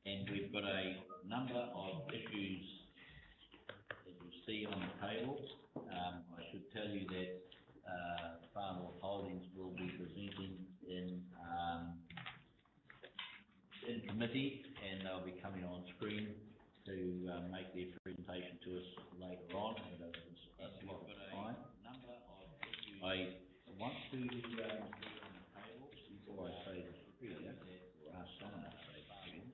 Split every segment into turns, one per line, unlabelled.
And we've got a number of issues that you see on the table. I should tell you that Farnworth Holdings will be presenting in committee, and they'll be coming on screen to make their presentation to us later on. And that's a lot of time. I want to before I say the prayer, or ask someone to say the prayer,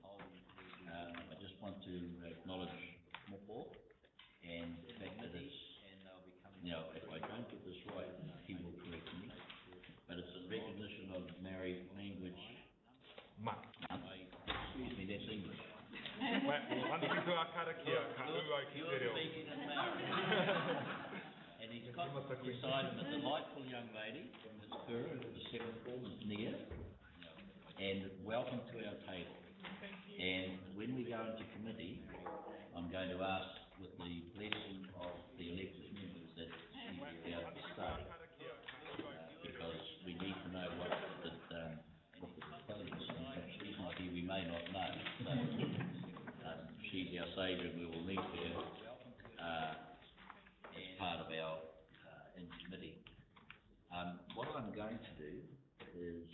I just want to acknowledge Mopo and the fact that it's, now if I don't get this right, he will correct me, but it's a recognition of Maori language. Excuse me, that's English. You're speaking in Maori. And he's got beside him a delightful young lady from his Kura, the seventh form is near, and welcome to our table. And when we go into committee, I'm going to ask, with the blessing of the elected members, that she be able to start, because we need to know what the proposal is. She's not here, we may not know. So, she's our saviour, and we will meet her as part of our in committee. What I'm going to do is,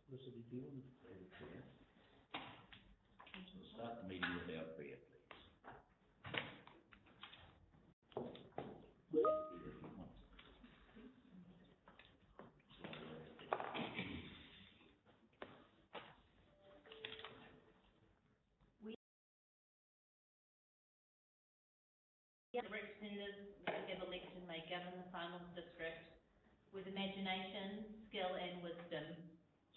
Subsidy, do you want to say the prayer? We'll start the meeting with our prayer, please.
The representatives we have elected may govern the Farnworth district with imagination, skill and wisdom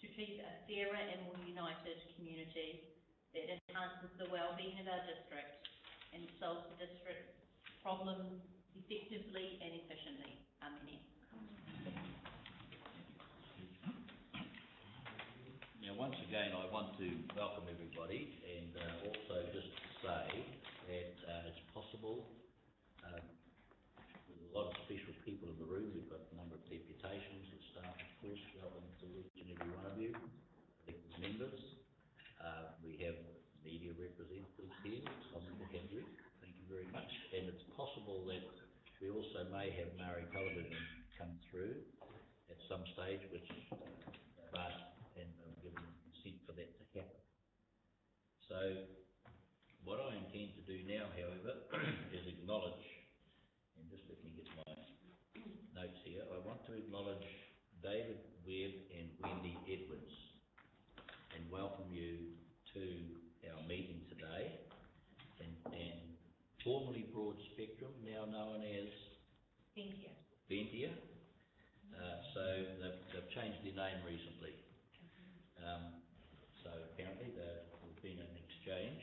to treat a fairer and more united community that enhances the well-being of our district and solves the district's problems effectively and efficiently. Amen.
Now, once again, I want to welcome everybody, and also just to say that it's possible. There's a lot of special people in the room. We've got a number of deputations and staff, of course. Welcome to each and every one of you, elected members. We have media representatives here. Henry, thank you very much. And it's possible that we also may have Maori television come through at some stage, which and I'm giving consent for that to happen. So, what I intend to do now, however, is acknowledge, and just let me get my notes here, I want to acknowledge David Webb and Wendy Edwards and welcome you to our meeting today, and formerly Broad Spectrum, now known as Ventia. So they've changed their name recently. So apparently there's been an exchange.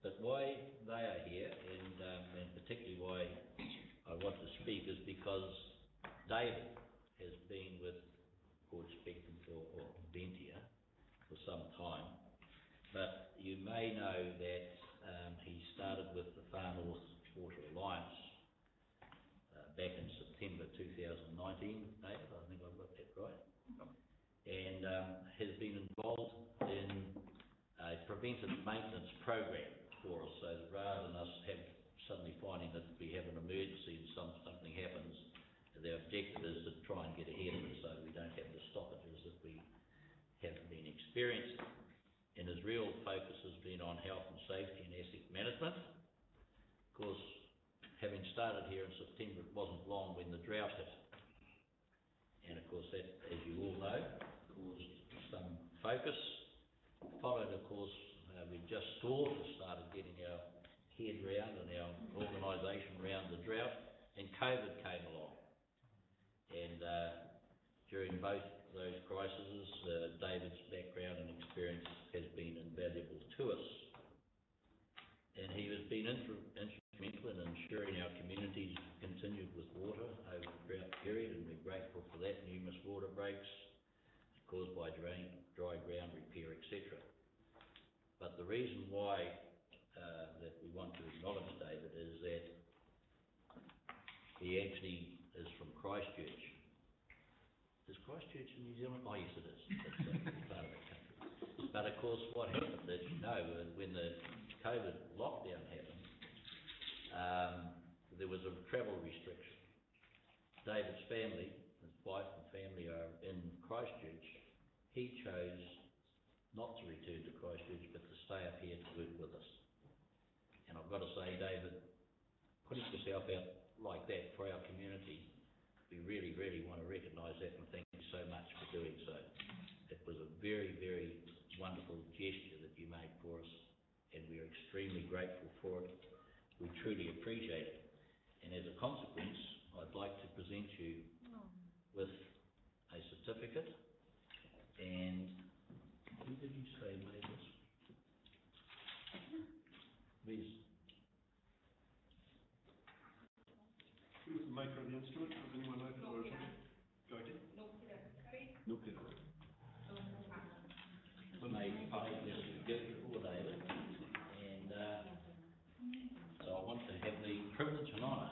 But why they are here, and particularly why I want to speak, is because David has been with Broad Spectrum or Ventia for some time. But you may know that he started with the Farnworth Water Alliance back in September 2019, David, I think I've got that right, and has been involved in a preventive maintenance program for us, so that rather than us suddenly finding that we have an emergency and something happens, the objective is to try and get ahead of it so we don't have the stoppages that we have been experiencing. And his real focus has been on health and safety and asset management. Of course, having started here in September, it wasn't long when the drought hit. And of course that, as you all know, caused some focus. Followed, of course, we just started getting our head round and our organisation around the drought, and COVID came along. And during both those crises, David's background and experience has been invaluable to us. And he has been instrumental in ensuring our communities continued with water over the drought period, and we're grateful for that. Numerous water breaks caused by dry ground repair, etc. But the reason why that we want to acknowledge David is that he actually is from Christchurch. Is Christchurch in New Zealand? Oh yes, it is. That's part of the country. But of course, what happened, as you know, when the COVID lockdown happened, there was a travel restriction. David's family, his wife and family are in Christchurch. He chose not to return to Christchurch, but to stay up here to work with us. And I've got to say, David, putting yourself out like that for our community, we really, really want to recognise that and thank you so much for doing so. It was a very, very wonderful gesture that you made for us, and we are extremely grateful for it. We truly appreciate it. And as a consequence, I'd like to present you with a certificate. And who did you say made this? Please.
Who's the maker of the instrument? Does anyone know the origin? Go again. Nukira.
Made this gift for David, and so I want to have the privilege and honour.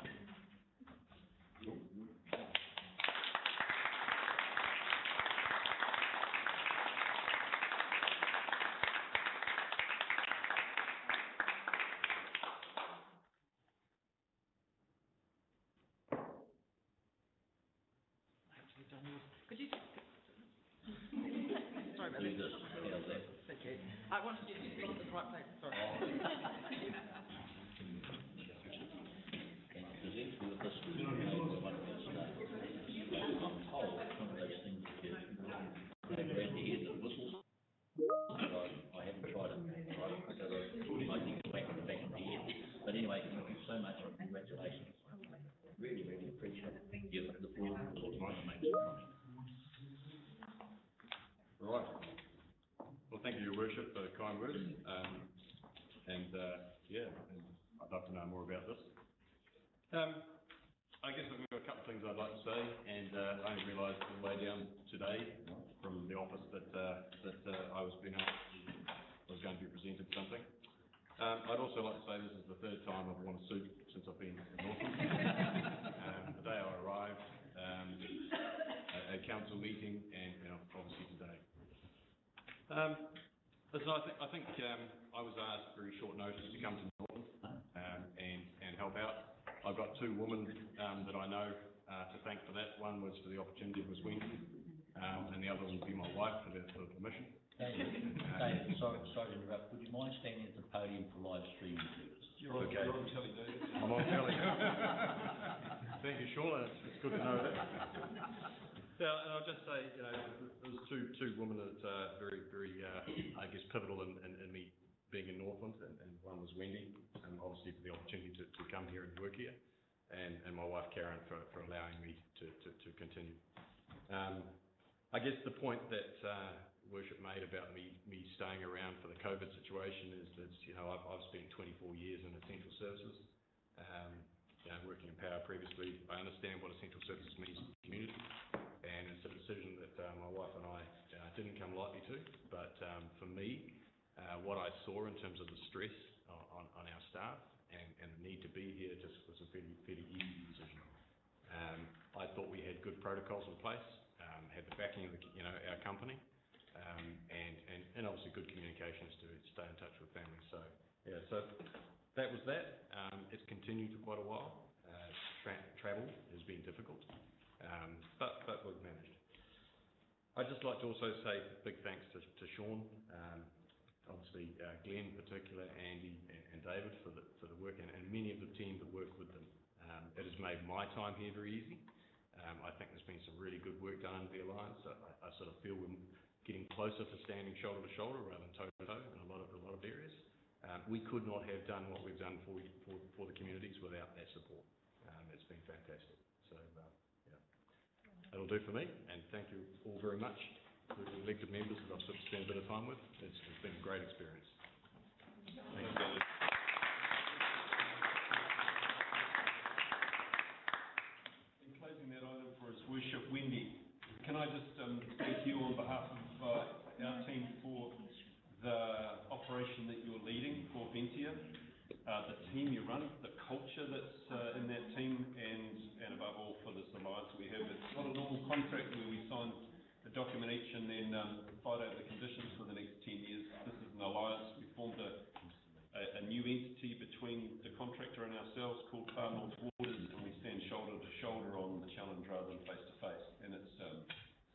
Could you sorry about
Do
that.
this. How's that?
Thank you. I wanted you to speak at the right place. Sorry.
And present you with this made by one of our staff. I'm told some of those things that you around here, the whistles, I haven't tried it, right? Because I think it's back in the back of the head. But anyway, thank you so much and congratulations. Really, really appreciate it. Thank you. The floor is mine to make some comments.
Right. Well, thank you, Your Worship, for the kind words. Yeah, and I'd love to know more about this. I guess I've got a couple of things I'd like to say, and I only realised on the way down today from the office that I was going to be presented something. I'd also like to say this is the third time I've worn a suit since I've been in Auckland. The day I arrived, a council meeting, and obviously today. Listen, I think I was asked very short notice to come to Northland and help out. I've got two women that I know to thank for that. One was for the opportunity, was Wendy, and the other one would be my wife for the permission.
David, sorry to interrupt. Would you mind standing at the podium for live streaming services?
You're okay. You're on telly, David. I'm on telly. Thank you, Sean. It's good to know that. Yeah, and I'll just say, you know, there's two women that are very, I guess, pivotal in me being in Northland, and one was Wendy, obviously for the opportunity to come here and work here, and my wife Karen for allowing me to continue. I guess the point that Worship made about me staying around for the COVID situation is that, you know, I've spent 24 years in essential services, you know, working in power previously. I understand what essential services means to the community, and it's a decision that my wife and I didn't come lightly to, but for me, what I saw in terms of the stress on our staff and the need to be here just was a fairly easy decision. I thought we had good protocols in place, had the backing of our company, and obviously good communications to stay in touch with families. So yeah, so that was that. It's continued for quite a while. Travel has been difficult, but we've managed. I'd just like to also say big thanks to Sean, obviously Glenn in particular, Andy and David for the work, and many of the team that work with them. It has made my time here very easy. I think there's been some really good work done under the Alliance. I sort of feel we're getting closer to standing shoulder to shoulder rather than toe to toe in a lot of areas. We could not have done what we've done for the communities without that support. It's been fantastic. So yeah, that'll do for me. And thank you all very much, the elected members that I've sort of spent a bit of time with. It's been a great experience. Thank you. In closing that item for His Worship, Wendy, can I just thank you on behalf of our team for the operation that you're leading for Ventia, the team you run, the culture that's in that team, and above all for this alliance we have. It's not a normal contract where we sign a document each and then fight over the conditions for the next 10 years. This is an alliance. We formed a new entity between the contractor and ourselves called Far North Waters, and we stand shoulder to shoulder on the challenge rather than face to face. And it's an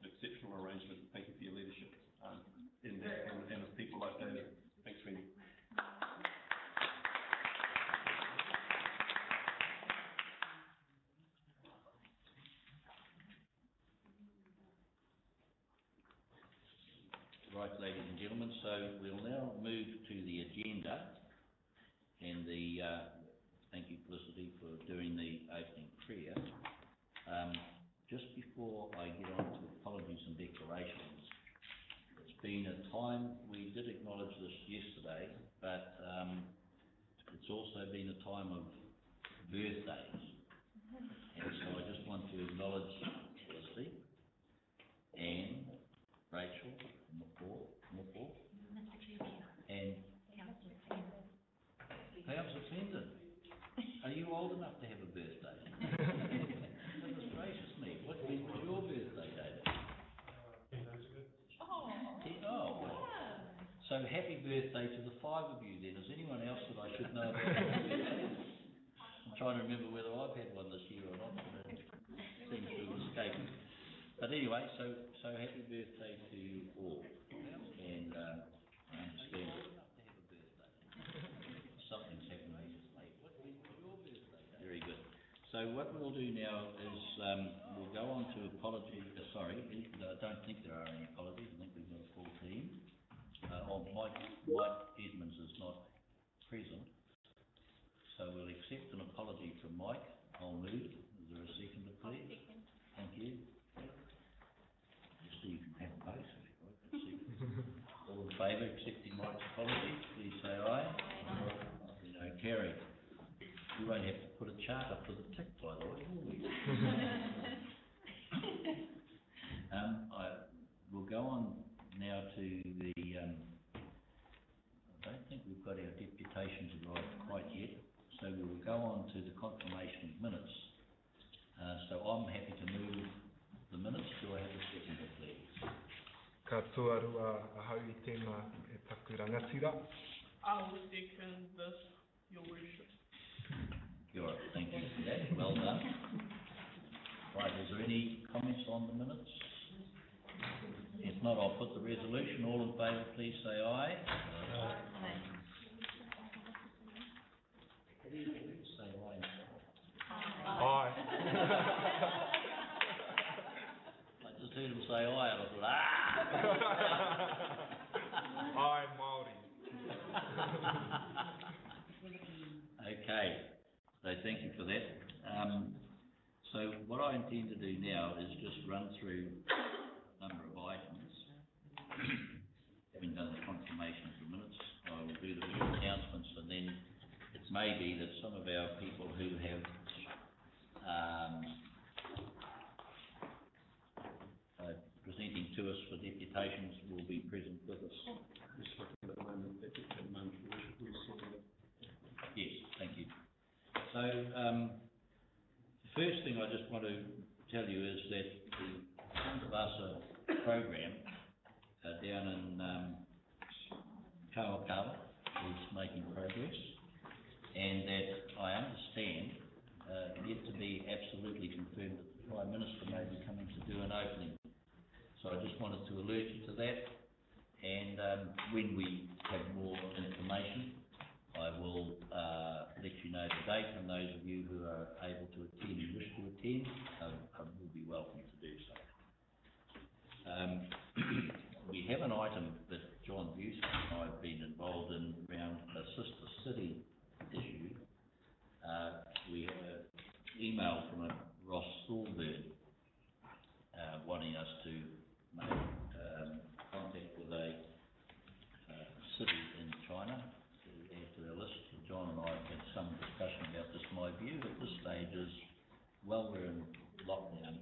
exceptional arrangement. Thank you for your leadership in that, and with people like David. Thanks, Wendy.
Right, ladies and gentlemen, so we'll now move to the agenda, and thank you, Felicity, for doing the opening prayer. Just before I get on to apologies and declarations, it's been a time, we did acknowledge this yesterday, but it's also been a time of birthdays, and so I just want to acknowledge Felicity, Anne, Rachel, Mufo, and Pam's offended. Are you old enough to have a birthday? Goodness gracious me, when was your birthday, David?
10 days ago.
Oh, well. So happy birthday to the 5 of you then. Is anyone else that I should know about? I'm trying to remember whether I've had one this year or not, but it seems to have escaped. But anyway, so happy birthday to you all, and I understand something's happened recently. Very good. So what we'll do now is we'll go on to apology. Sorry, I don't think there are any apologies. I think we've got a full team. Mike Edmonds is not present, so we'll accept an apology from Mike. I'll move. Is there a seconder, please? Thank you. Just so you can have a vote, if you like. All in favour of accepting Mike's apology, please say aye. No, carry. We won't have to put a chart up for the tick, by the way, will we? We'll go on now to the, I don't think we've got our deputations arrived quite yet, so we will go on to the confirmation of minutes. So I'm happy to move the minutes. Do I have a seconder, please?
Ka tuarua ahau I tēnā e taku rangatira.
I will second this, your worship.
Thank you for that. Well done. Right, is there any comments on the minutes? If not, I'll put the resolution. All in favour, please say aye. Say aye.
Aye.
I just heard him say aye, and I thought,
Aye, Māori.
Okay, so thank you for that. So what I intend to do now is just run through a number of items. Having done the confirmation of the minutes, I will do the announcements, and then it may be that some of our people who have presenting to us for deputations will be present with us. Yes, thank you. So, the first thing I just want to tell you is that the Underbassa program down in Kawakawa is making progress, and that I understand, yet to be absolutely confirmed, that the Prime Minister may be coming to do an opening. So I just wanted to alert you to that, and when we have more information, I will let you know the date, and those of you who are able to attend and wish to attend will be welcome to do so. We have an item that John Busey and I have been involved in around a sister city issue. We have an email from a Ross Thornburn wanting us to make contact with a city in China to add to our list. John and I have had some discussion about this. My view at this stage is, while we're in lockdown,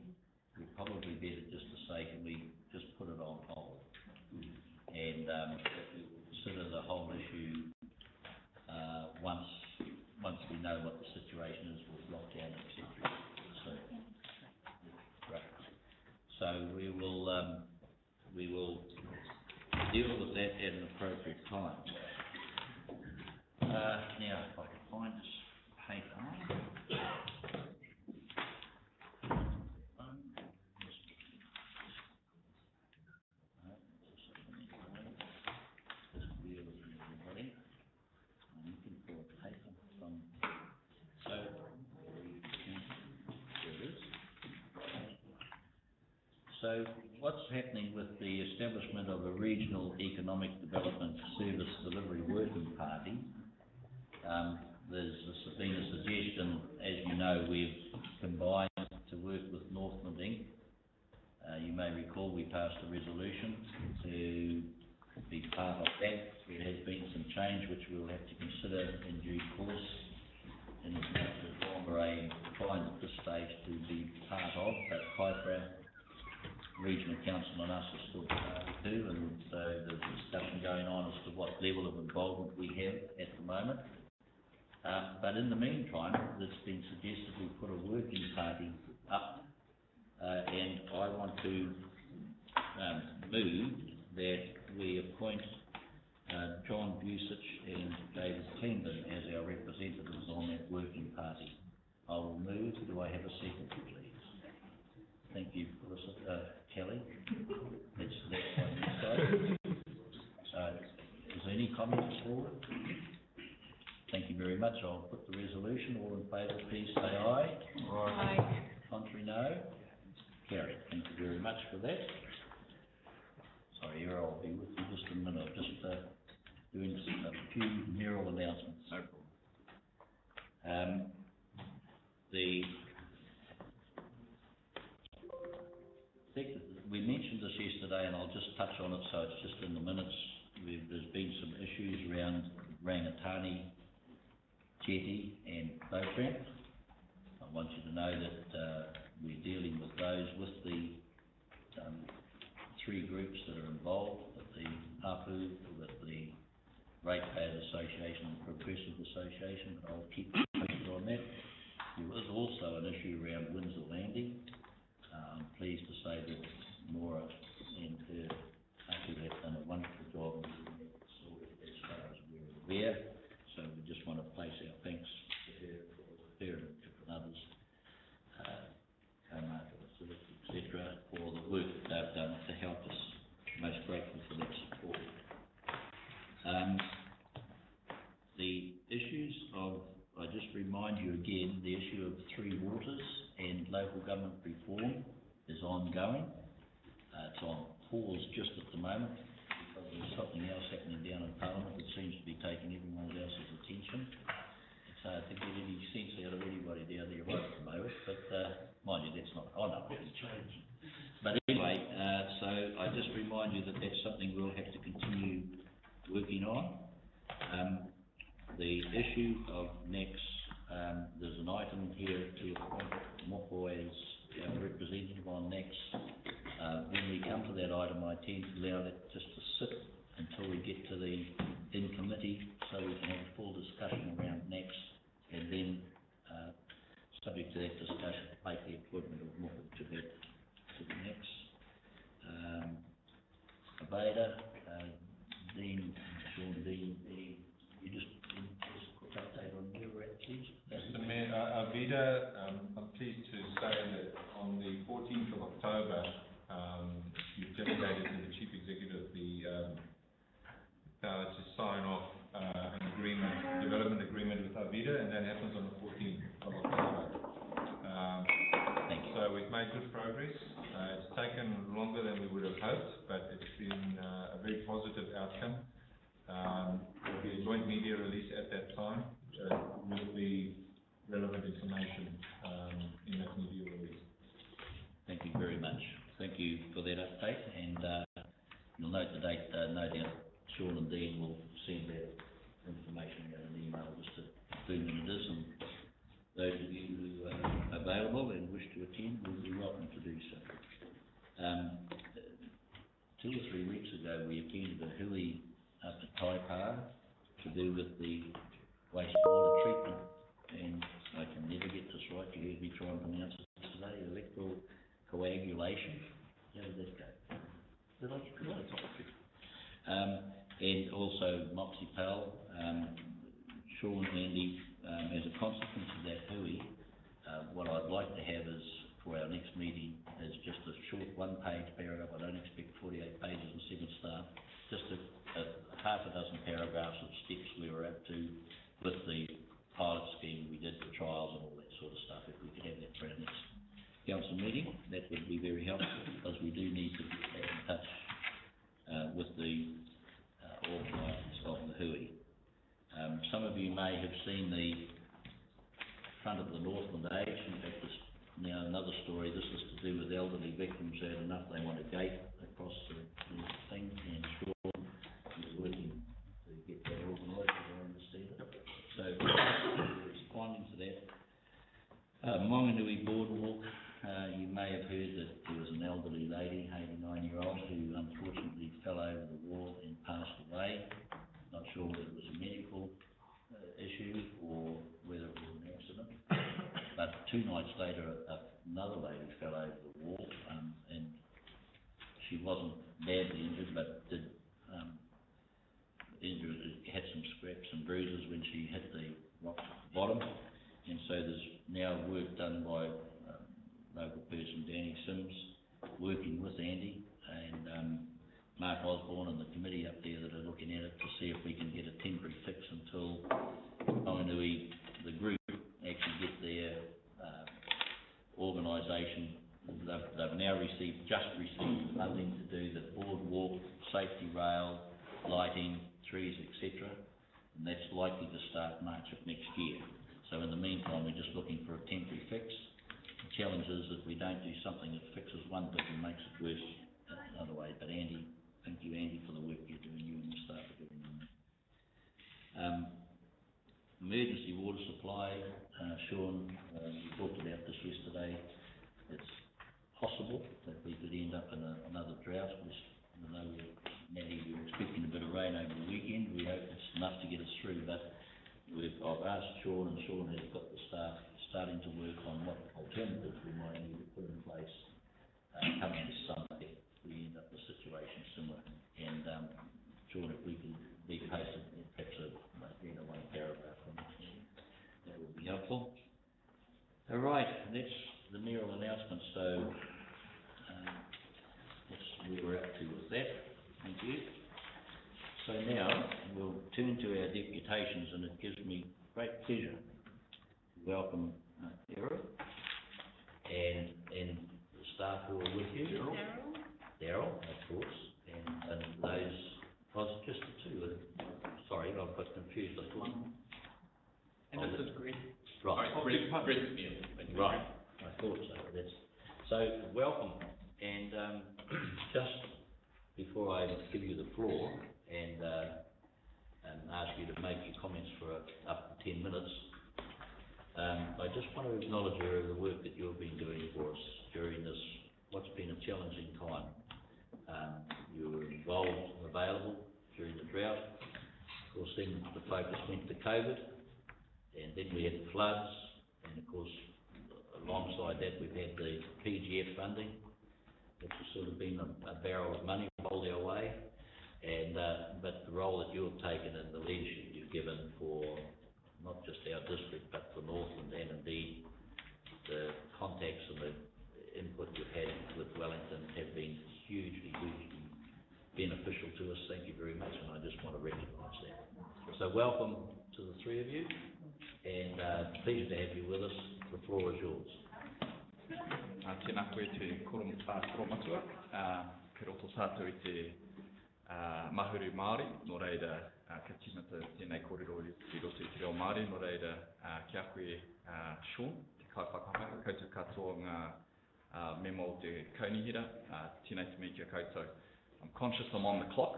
we're probably better just to say, can we just put it on hold? And consider the whole issue once we know what the situation is with lockdown, etc. So we will we will deal with that at an appropriate time. Now, if I can find this paper. So what's happening with the establishment of a regional economic development service delivery working party? There's been a suggestion, as you know, we've combined to work with Northland Inc. You may recall we passed a resolution to be part of that. There has been some change which we'll have to consider in due course, and it's not no longer a fine at this stage to be part of, but Kaipara Regional Council and us are still party to, and so there's a discussion going on as to what level of involvement we have at the moment. But in the meantime, it's been suggested we put a working party up, and I want to move that we appoint John Busich and David Clendon as our representatives on that working party. I will move. Do I have a second, please? Thank you, Kelly. That's one side. So, is there any comments forward? Thank you very much. I'll put the resolution. All in favour, please say aye.
Aye.
Contrary, no. Carried. Thank you very much for that. Sorry, here I'll be with you just a minute. I'm just doing a few mural announcements. No problem. We mentioned this yesterday, and I'll just touch on it so it's just in the minutes. There's been some issues around Rangatani jetty and boat ramp. I want you to know that we're dealing with those with the three groups that are involved, with the APU, with the Ratepayers Association and Progressive Association, but I'll keep posted on that. There was also an issue around Windsor Landing. I'm pleased to say that Nora and her APU have done a wonderful job in getting that sorted as far as we're aware. So we just want to place our thanks to her and different others, etc., for the work that they've done to help us. Most grateful for that support. The issues of, I just remind you again, the issue of Three Waters and local government reform is ongoing. It's on pause just at the moment because there's something else happening down in Parliament that seems to be taking everyone else's attention. It's hard to get any sense out of anybody down there right at the moment, but mind you, that's not, oh no, it's changed. But anyway, so I just remind you that that's something we'll have to continue working on. The issue of NEX, there's an item here to appoint Moko as our representative on NEX. When we come to that item, I tend to allow that just to sit until we get to the in committee, so we can have a full discussion around NEX, and then, subject to that discussion, make the appointment of Moko to the NEX. Aveda, Sean Dean, you just quick update on where we're at, please.
Mr. Mayor, Aveda, I'm pleased to say that on the 14th of October, you've delegated to the Chief Executive the power to sign off an agreement, development agreement with Aveda, and that happens on the 14th of October. So we've made good progress. It's taken longer than we would have hoped, but it's been a very positive outcome. There'll be a joint media release at that time with the relevant information in that media release.
Thank you very much. Thank you for that update, and you'll note the date, no doubt Sean and Dean will send that information out in an email just to confirm when it is, and those of you who are available and wish to attend will be welcome to do so. 2 or 3 weeks ago we attended a hui up at Kaipara to do with the wastewater treatment, and I can never get this right. You heard me try and pronounce it today. Electrical coagulation. How did that go? Did I? Sean, Andy, as a consequence of that hui, what I'd like to have is, for our next meeting, is just a short one-page paragraph. I don't expect 48 pages and 7 staff, just a half a dozen paragraphs of steps we were up to with the pilot scheme we did, the trials and all that sort of stuff. If we could have that for our next council meeting, that would be very helpful, because we do need to get back in touch with the organisers of the hui. Some of you may have seen the front of the Northland Age. In fact, this now another story. This is to do with elderly victims who had enough. They want a gate across the thing, and Sean is working to get that organised, as I understand it. So we're responding to that. Monganui Boardwalk. You may have heard that there was an elderly lady, 89-year-old, who unfortunately fell over the wall and passed away. Not sure whether it was a medical issue or whether it was an accident. But 2 nights later, another lady fell over the wall, and she wasn't badly injured, but had some scraps and bruises when she hit the rock bottom. And so there's now work done by local person Danny Sims, working with Andy and Mark Osborne and the committee up there that are looking at it, to see if we can get a temporary fix until Monganui, the group, actually get their organisation. They've now just received funding to do the boardwalk, safety rail, lighting, trees, etc. And that's likely to start March of next year. So in the meantime, we're just looking for a temporary fix. The challenge is that we don't do something that fixes one bit and makes it worse another way. But Andy, thank you, Andy, for the work you're doing, you and the staff are doing on that. Emergency water supply, Sean, we talked about this yesterday. It's possible that we could end up in another drought. I know Matty, we were expecting a bit of rain over the weekend. We hope it's enough to get us through, but I've asked Sean, and Sean has got the staff starting to work on what alternatives we might need to put in place coming this summer if we end up in a situation similar. And Sean, if we can be patient, perhaps one paragraph on it, that would be helpful. All right, that's the mayoral announcement. So that's where we're up to with that. Thank you. So now we'll turn to our deputations, and it gives me great pleasure to welcome Daryl and the staff who are with you. Daryl, of course, and those, was just the two. Sorry, I got confused. I thought.
And this is Greg.
Right. Right. I thought so. So welcome, and just before I give you the floor and ask you to make your comments for up to 10 minutes, I just want to acknowledge the work that you've been doing for us during this, what's been a challenging time. You were involved and available during the drought. Of course, then the focus went to COVID, and then we had the floods, and of course, alongside that, we've had the PGF funding, which has sort of been a barrel of money rolled our way. And but the role that you've taken and the leadership you've given for not just our district, but for Northland, and indeed the contacts and the input you've had with Wellington have been hugely beneficial to us. Thank you very much, and I just want to recognise that. So welcome to the three of you, and pleased to have you with us. The floor is yours.
Tēnā koe te koromatua, ke roto tātou I te mahuru Māori, no reira ka timata tēnei kōrero I roto I te reo Māori, no reira kia koe Sean, te kaiwhakahaka, koutou katoa ngā memo o te kaunihira, tēnei te me kia koutou. I'm conscious I'm on the clock,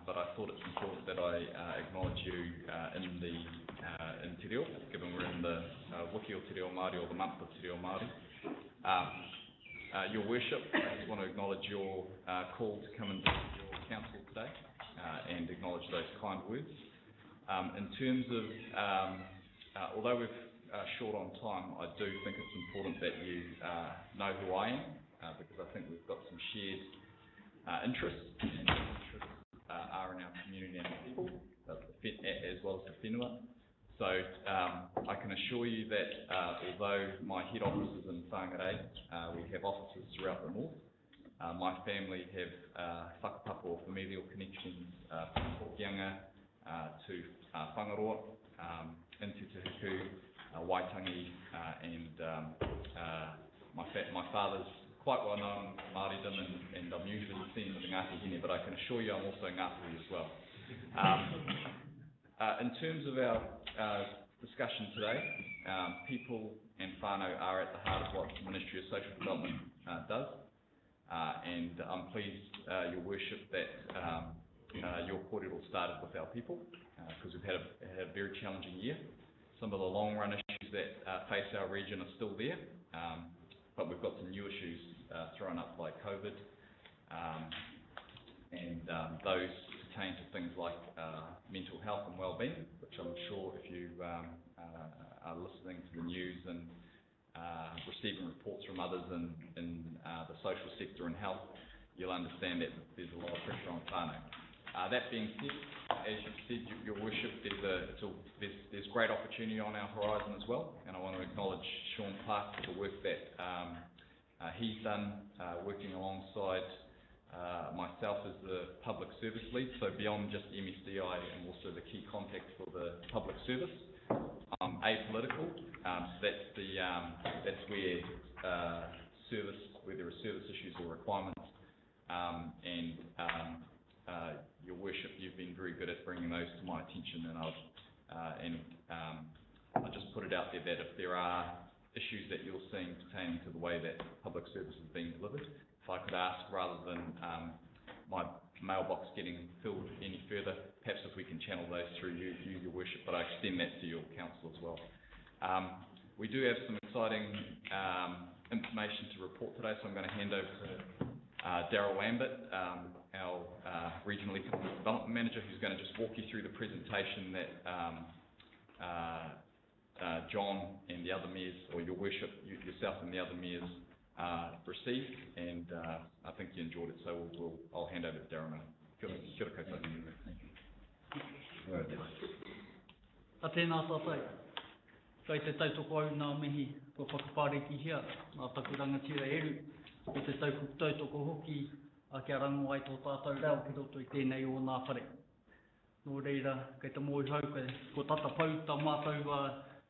but I thought it's important that I acknowledge you in Te Reo, given we're in the wiki o Te Reo Māori, or the month of Te Reo Māori. Your Worship, I just want to acknowledge your call to come and visit your council today and acknowledge those kind words. In terms of, although we're short on time, I do think it's important that you know who I am, because I think we've got some shared interests, and those interests are in our community and our people, as well as the whenua. So I can assure you that although my head office is in Whangarei, we have offices throughout the north. My family have whakapapa or familial connections from Hokianga to Whangaroa, into Te Huku, Waitangi, and my father's quite well known Māoridom, and I'm usually seen as a Ngāti Hine, but I can assure you I'm also a Ngāti as well. In terms of our discussion today, people and whānau are at the heart of what the Ministry of Social Development does, and I'm pleased, Your Worship, that your kōrero started with our people, because we've had a very challenging year. Some of the long run issues that face our region are still there, but we've got some new issues thrown up by COVID, and those pertain to things like mental health and well-being, which I'm sure if you are listening to the news and receiving reports from others in the social sector and health, you'll understand that there's a lot of pressure on whānau. That being said, as you said, Your Worship, there's great opportunity on our horizon as well, and I want to acknowledge Sean Clark for the work that he's done, working alongside myself as the public service lead, so beyond just MSDI, and also the key contact for the public service. I'm apolitical, that's where where there are service issues or requirements, and Your Worship, you've been very good at bringing those to my attention, and I'll just put it out there that if there are issues that you're seeing pertaining to the way that public service is being delivered, if I could ask, rather than my mailbox getting filled any further, perhaps if we can channel those through you, Your Worship, but I extend that to your council as well. We do have some exciting information to report today, so I'm going to hand over to Daryl Lambert, our Regional Economic Development Manager, who's going to just walk you through the presentation that John and the other mayors, or Your Worship, yourself and the other mayors received, and I think you enjoyed it, so I'll hand over to Daryl now. Kia ora koutou.
A tēnā tātai. Kei te tautoko au nā mihi ko whakapāriki hia, nā taku rangatira eru, i te tautoko hoki a kia rango ai tō tātou rau ki roto i tēnei o nā whare. Nō reira, kei te mōi hau, ko tata pau tā mātou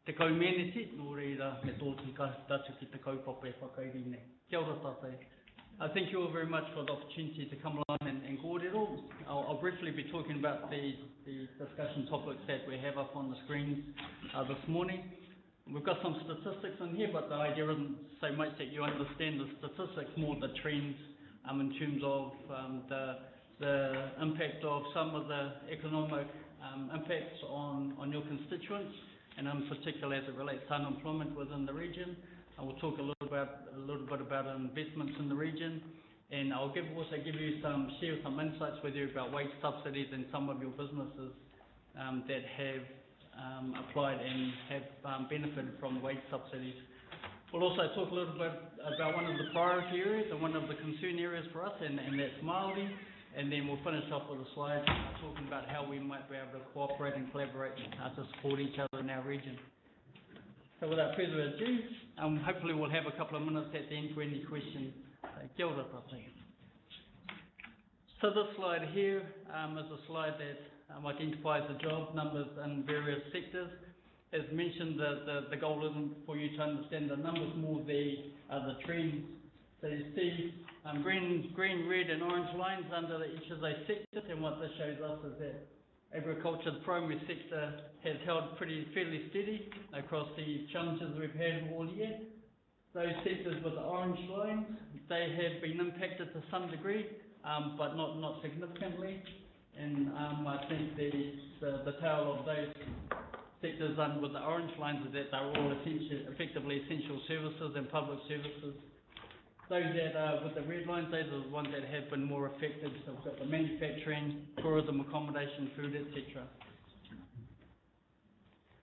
te kaumeneti, nō reira, me tōti ka tatu ki te kaupapa e whakairi nei. Kia ora tātai. Thank you all very much for the opportunity to come along and kōrero. I'll briefly be talking about the discussion topics that we have up on the screens this morning. We've got some statistics in here, but the idea isn't so much that you understand the statistics, more the trends in terms of the impact of some of the economic impacts on your constituents, and in particular as it relates to unemployment within the region. I will talk a little bit about investments in the region, and I'll also share some insights with you about wage subsidies and some of your businesses that have applied and have benefited from wage subsidies. We'll also talk a little bit about one of the priority areas and one of the concern areas for us, and that's Māori, and then we'll finish off with a slide talking about how we might be able to cooperate and collaborate to support each other in our region. So without further ado, hopefully we'll have a couple of minutes at the end for any questions. Kia ora tātai. So this slide here is a slide that identifies the job numbers in various sectors. As mentioned, the goal isn't for you to understand the numbers, more the trends. So you see green, red and orange lines under each of those sectors, and what this shows us is that agriculture, the primary sector, has held fairly steady across the challenges we've had all year. Those sectors with the orange lines, they have been impacted to some degree, but not significantly. And I think the tale of those sectors with the orange lines is that they're all effectively essential services and public services. Those that are with the red lines, those are the ones that have been more affected. So we've got the manufacturing, tourism, accommodation, food, etc.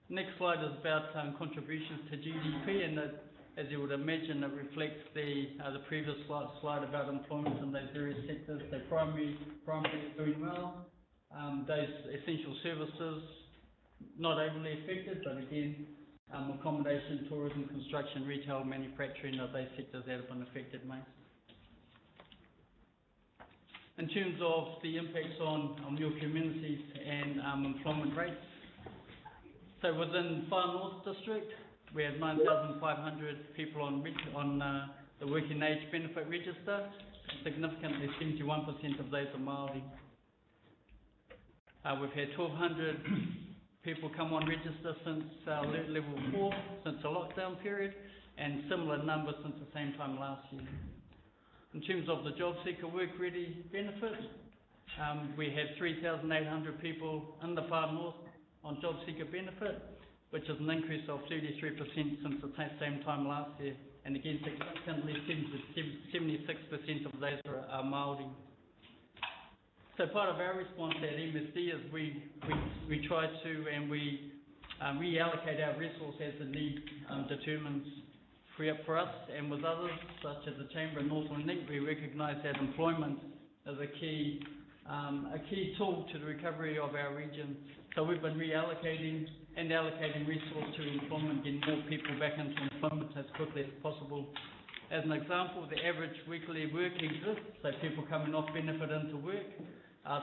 Next slide is about contributions to GDP, and as you would imagine, it reflects the previous slide about employment in those various sectors. So primary is doing well. Those essential services not overly affected, but again, accommodation, tourism, construction, retail, manufacturing are those sectors that have been affected most. In terms of the impacts on your communities and employment rates, so within Far North District, we have 9,500 people on the working age benefit register. Significantly, 71% of those are Māori. We've had 1,200 people come on register since level 4, since the lockdown period, and similar numbers since the same time last year. In terms of the Job Seeker Work Ready benefit, we have 3,800 people in the Far North on Job Seeker benefit, which is an increase of 33% since the same time last year. And again, significantly, 76% of those are Māori. So part of our response at MSD is we try to and we reallocate our resource as the need determines. For us and with others, such as the Chamber and Northland Link, we recognise that employment is a key tool to the recovery of our region. So we've been reallocating and allocating resource to employment, getting more people back into employment as quickly as possible. As an example, the average weekly work exists, so people coming off benefit into work.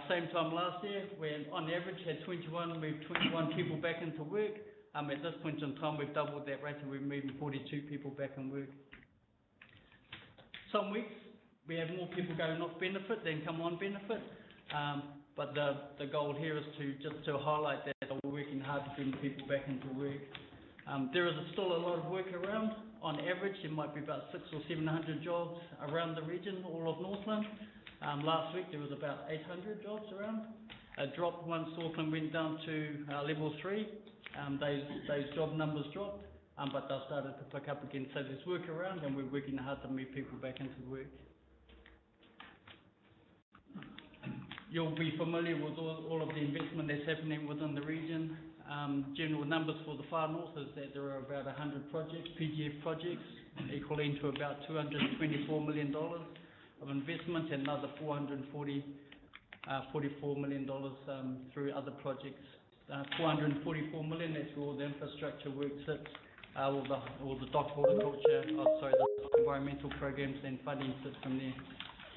Same time last year, we on average had 21 people back into work. At this point in time, we've doubled that rate and we're moving 42 people back in work. Some weeks, we have more people going off benefit than come on benefit, but the goal here is to highlight that we're working hard to bring people back into work. There is still a lot of work around. On average, there might be about 600 or 700 jobs around the region, all of Northland. Last week, there was about 800 jobs around. It dropped once Auckland went down to level 3. Those job numbers dropped, but they've started to pick up again. So there's work around and we're working hard to move people back into work. You'll be familiar with all of the investment that's happening within the region. General numbers for the Far North is that there are about 100 projects, PGF projects, equaling to about $224 million of investment and another $44 million through other projects. 444 million, that's where all the infrastructure work sits, all the dock horticulture, the environmental programs and funding sits from there.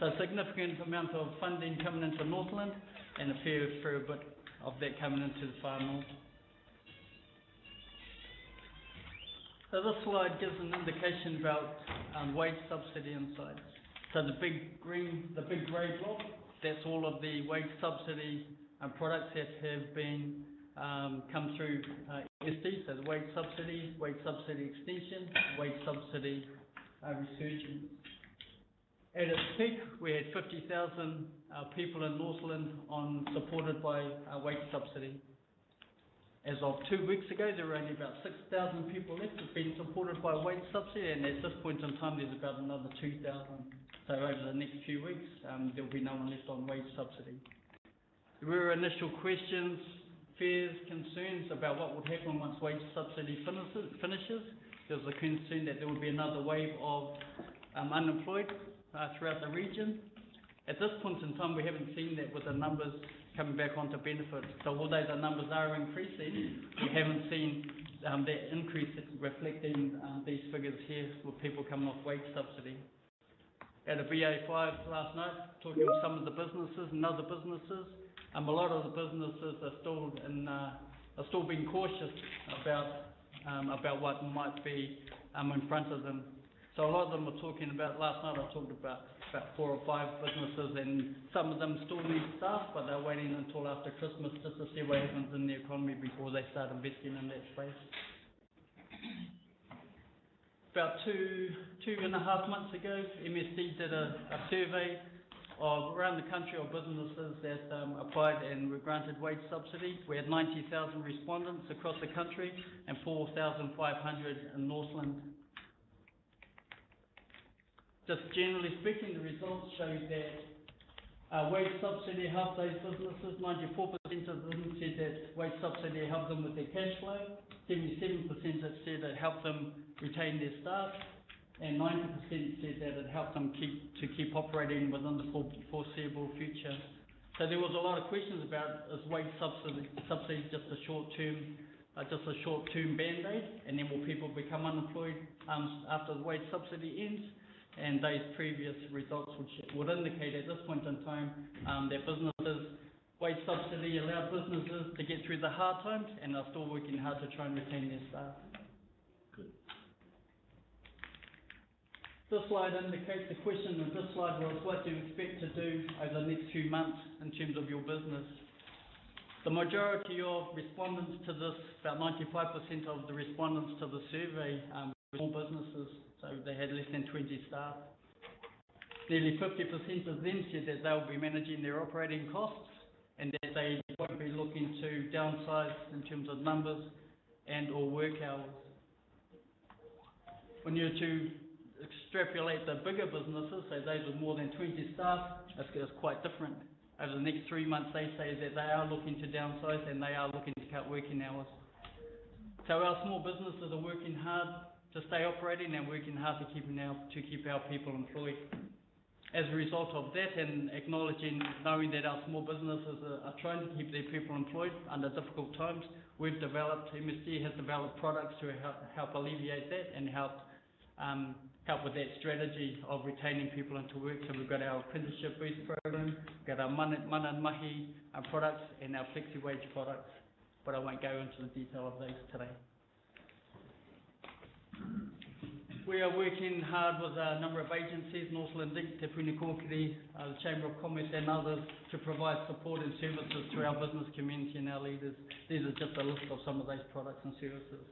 So a significant amount of funding coming into Northland and a fair bit of that coming into the Far North. So this slide gives an indication about wage subsidy inside. So the big grey block, that's all of the wage subsidy products that have been come through SD, so the wage subsidy extension, wage subsidy resurgence. At its peak, we had 50,000 people in Northland supported by wage subsidy. As of 2 weeks ago, there were only about 6,000 people left who've been supported by wage subsidy, and at this point in time, there's about another 2,000. So over the next few weeks, there'll be no one left on wage subsidy. There were initial questions, fears, concerns about what would happen once wage subsidy finishes. There was a concern that there would be another wave of unemployed throughout the region. At this point in time, we haven't seen that with the numbers coming back onto benefit. So although the numbers are increasing, we haven't seen that increase reflecting these figures here with people coming off wage subsidy. At a BA5 last night, talking with some of the businesses and other businesses, a lot of the businesses are still being cautious about what might be in front of them. So a lot of them are talking about, last night I talked about 4 or 5 businesses, and some of them still need staff, but they're waiting until after Christmas just to see what happens in the economy before they start investing in that space. About two and a half months ago, MSD did a survey around the country of businesses that applied and were granted wage subsidy. We had 90,000 respondents across the country and 4,500 in Northland. Just generally speaking, the results show that wage subsidy helped those businesses. 94% of them said that wage subsidy helped them with their cash flow. 77% have said it helped them retain their staff, and 90% said that it helped them keep operating within the foreseeable future. So there was a lot of questions about is wage subsidy just a short-term band-aid, and then will people become unemployed after the wage subsidy ends? And those previous results would indicate at this point in time that wage subsidy allowed businesses to get through the hard times, and are still working hard to try and retain their staff.
Good.
This slide indicates the question of this slide was, what do you expect to do over the next few months in terms of your business? The majority of respondents to this, about 95% of the respondents to the survey, were small businesses, so they had less than 20 staff. Nearly 50% of them said that they'll be managing their operating costs and that they won't be looking to downsize in terms of numbers and or work hours. When you're to extrapolate the bigger businesses, so those with more than 20 staff, it's quite different. Over the next 3 months, they say that they are looking to downsize and they are looking to cut working hours. So our small businesses are working hard to stay operating and working hard to keep our people employed. As a result of that, and knowing that our small businesses are trying to keep their people employed under difficult times, MSD has developed products to help alleviate that and help with that strategy of retaining people into work. So we've got our apprenticeship boost program, we've got our mana and mahi products and our flexi wage products, but I won't go into the detail of those today. We are working hard with a number of agencies, Northland Inc., Te Puni Kōkiri, the Chamber of Commerce and others, to provide support and services to our business community and our leaders. These are just a list of some of those products and services.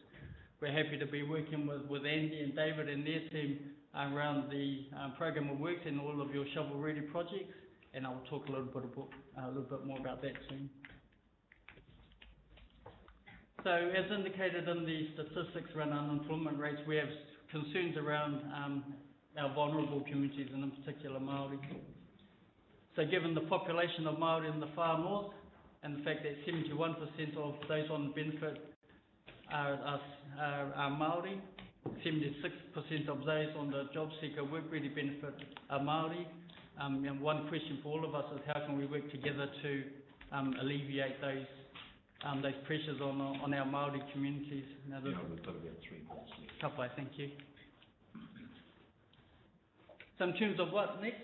We're happy to be working with Andy and David and their team around the program of works and all of your shovel-ready projects, and I'll talk a little bit more about that soon. So, as indicated in the statistics around unemployment rates, we have concerns around our vulnerable communities, and in particular Māori. So, given the population of Māori in the far north, and the fact that 71% of those on benefit are Māori, 76% of those on the job seeker work ready benefit are Māori. And one question for all of us is how can we work together to alleviate those pressures on our Māori communities. Now, we've got about 3 minutes left. Couple, thank you. So in terms of what next,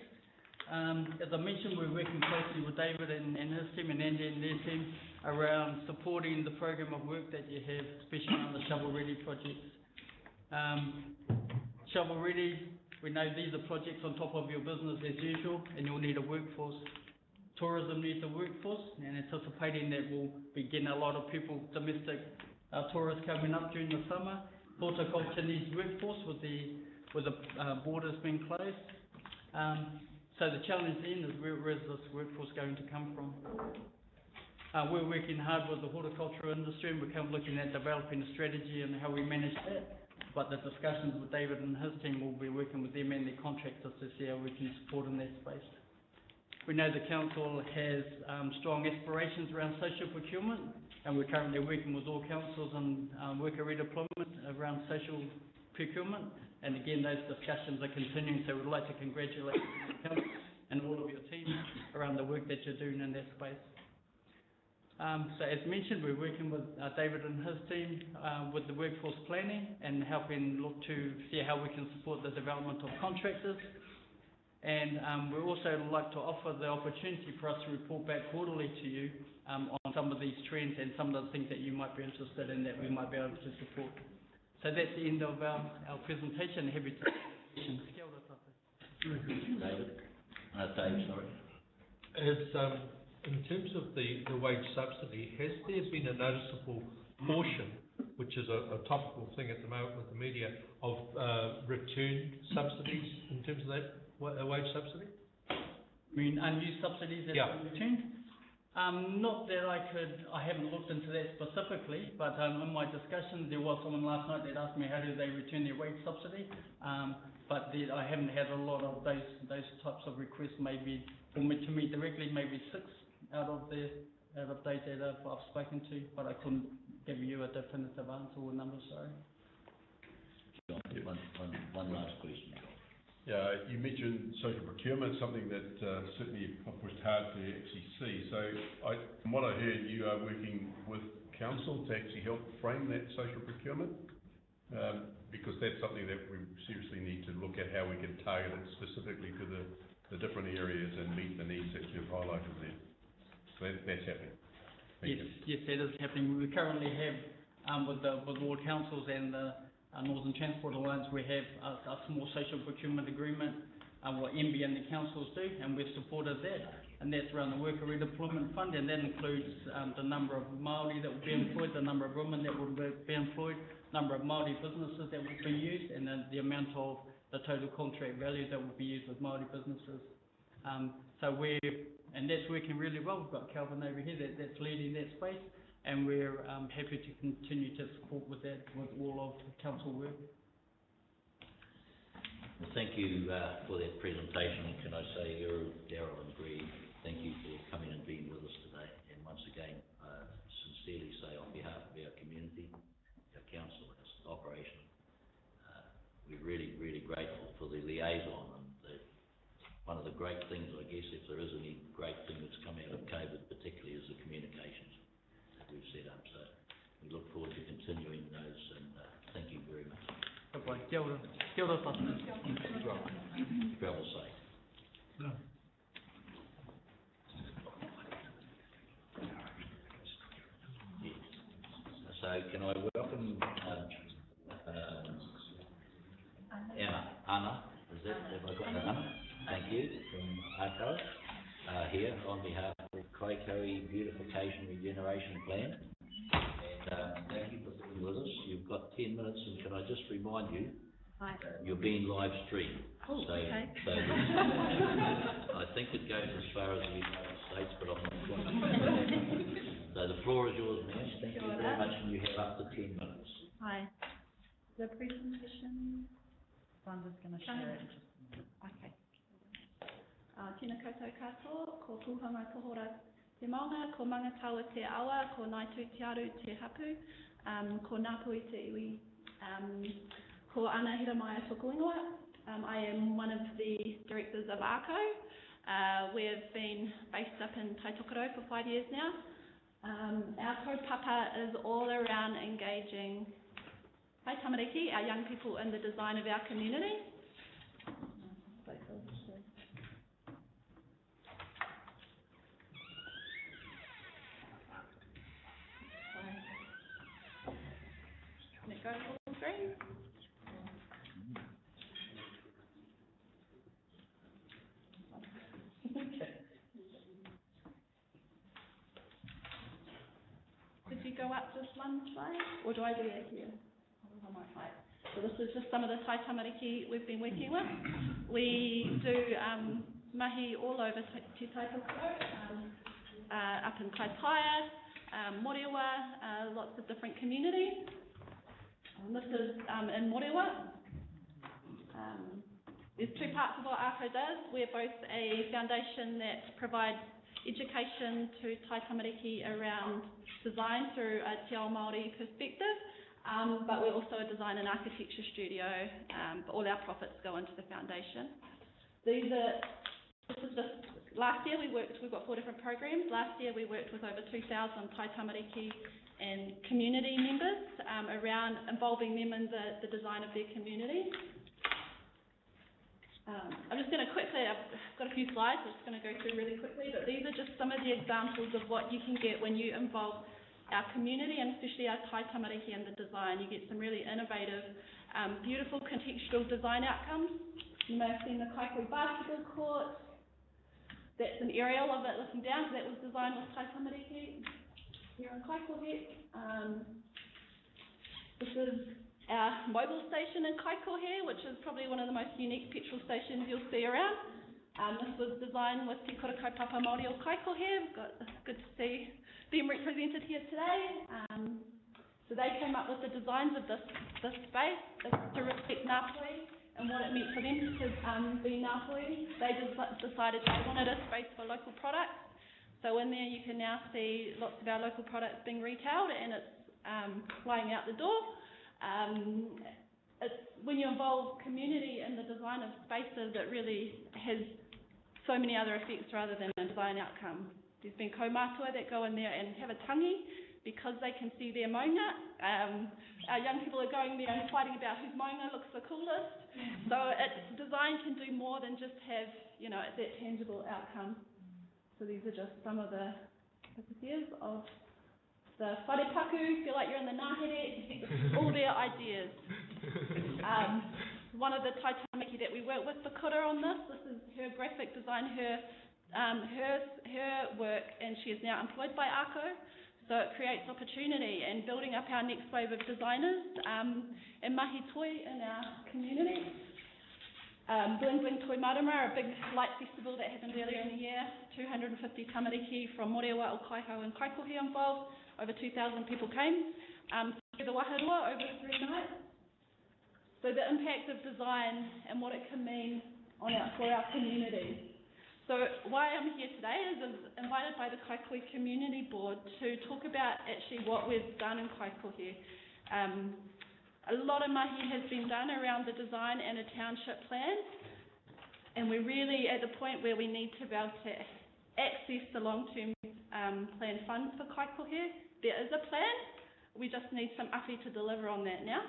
as I mentioned, we're working closely with David and his team and Andy and their team around supporting the program of work that you have, especially on the shovel-ready projects. Shovel-ready, we know these are projects on top of your business as usual, and you'll need a workforce. Tourism needs a workforce, and anticipating that we'll be getting a lot of people, domestic tourists coming up during the summer. Horticulture needs workforce with the borders being closed. So the challenge then is where is this workforce going to come from? We're working hard with the horticulture industry, and we're looking at developing a strategy and how we manage that. But the discussions with David and his team will be working with them and their contractors to see how we can support in that space. We know the council has strong aspirations around social procurement, and we're currently working with all councils on worker redeployment around social procurement. And again, those discussions are continuing, so we'd like to congratulate the council and all of your teams around the work that you're doing in that space. So as mentioned, we're working with David and his team with the workforce planning and helping look to see how we can support the development of contractors. And we also like to offer the opportunity for us to report back quarterly to you on some of these trends and some of the things that you might be interested in that we might be able to support. So that's the end of our presentation. Happy to questions. Kia ora,
David? Dave, sorry.
In terms of the wage subsidy, has there been a noticeable portion, which is a topical thing at the moment with the media, of returned subsidies in terms of that wage subsidy?
I mean, unused subsidies that have been returned? Not that I haven't looked into that specifically, but in my discussion, there was someone last night that asked me how do they return their wage subsidy, but I haven't had a lot of those types of requests. Maybe for me to me directly, maybe 6 out of those that I've spoken to, but I couldn't give you a definitive answer or number, sorry.
One last question.
Yeah, you mentioned social procurement, something that certainly I've pushed hard to actually see. So from what I heard, you are working with council to actually help frame that social procurement, because that's something that we seriously need to look at, how we can target it specifically to the different areas and meet the needs that you've highlighted there. So that's happening.
Yes, that is happening. We currently have, with Lord Councils and the Northern Transport Alliance, we have a small social procurement agreement, what MB and the councils do, and we've supported that. And that's around the worker redeployment fund, and that includes the number of Māori that will be employed, the number of women that will be employed, number of Māori businesses that will be used, and then the amount of the total contract value that will be used with Māori businesses. And that's working really well. We've got Calvin over here that's leading that space, and we're happy to continue to support with that, with all of the council work.
Well, thank you for that presentation. Can I say, Daryl and Greg, thank you for coming and being with us today. And once again, sincerely say on behalf of our community, our council, our operation, we're really, really grateful for the liaison. And one of the great things, I guess, if there is any great thing that's come out of COVID, particularly, is the communications that we've set up. So we look forward to continuing those, and thank you very much.
Bye-bye. Kia ora. Kia ora tātou.
Travel safe.
No.
Yes. So can I welcome Anna, is that, have I got Anna? Thank you, from Ako, here on behalf of Kaikoui Beautification Regeneration Plan. And thank you for being with us. You've got 10 minutes, and can I just remind you, you're being live streamed.
Oh,
so,
okay.
So I think it goes as far as the United States, but I'm not sure. So the floor is yours, ma'am. Thank you very much, and you have up to 10 minutes.
Hi. The presentation. So I'm just going to share it. Okay. Tēnā koutou katoa, ko tūhanga tohora te maunga, ko mangatawa te awa, ko naitū te aru te hapu, ko nāpui te iwi, ko Ana Hiramaya tōku ingoa. I am one of the directors of ARCO. We've been based up in Taitokoro for 5 years now. Our kaupapa is all around engaging Hai Tamariki, our young people, in the design of our community. Can it go full screen? Could you go up just one slide, or do I do it here? On my slide. So this is just some of the Tai Tamariki we've been working with. We do mahi all over Te Taitokoro, up in Kaitaia, Moriwa, lots of different communities. And this is in Moriwa. There's two parts of what ARCO does. We're both a foundation that provides education to Tai Tamariki around design through a Te Ao Māori perspective, but we're also a design and architecture studio, but all our profits go into the foundation. Last year we've got 4 different programs. Last year we worked with over 2,000 Tai Tamariki and community members around involving them in the design of their community. I'm just going to quickly, I've got a few slides, I'm just going to go through really quickly, but these are just some of the examples of what you can get when you involve our community, and especially our Tai Tamariki in the design. You get some really innovative, beautiful contextual design outcomes. You may have seen the Kaikoui basketball court. That's an aerial of it looking down, so that was designed with Tai Tamariki here in Kaikohe. This is our mobile station in Kaikohe, which is probably one of the most unique petrol stations you'll see around. This was designed with Te Kura Kaupapa Māori o Kaikohe. It's good to see them represented here today. So they came up with the designs of this space to reflect Ngāpuhi and what it meant for them to be Ngāpuhi. They decided they wanted a space for local products. So in there you can now see lots of our local products being retailed, and it's flying out the door. when you involve community in the design of spaces, it really has so many other effects rather than a design outcome. There's been kaumātua that go in there and have a tangi because they can see their maunga. Our young people are going there and fighting about whose maunga looks the coolest. So design can do more than just have, that tangible outcome. So these are just some of the ideas of the wharepaku, feel like you're in the ngahere, all their ideas. One of the taitamaki that we work with, the kura on this is her graphic design, her work, and she is now employed by ACO, so it creates opportunity and building up our next wave of designers and mahi toi in our community. Bling Bling Toi Marama, a big light festival that happened earlier in the year, 250 tamariki from Morewa, Okaiho and Kaikohe involved, over 2,000 people came through the Waharua over 3 nights. So the impact of design and what it can mean for our community. So why I'm here today is invited by the Kaikohe Community Board to talk about actually what we've done in Kaikohe. A lot of mahi has been done around the design and a township plan, and we're really at the point where we need to be able to access the long-term plan funds for Kaikohe. There is a plan, we just need some afi to deliver on that now.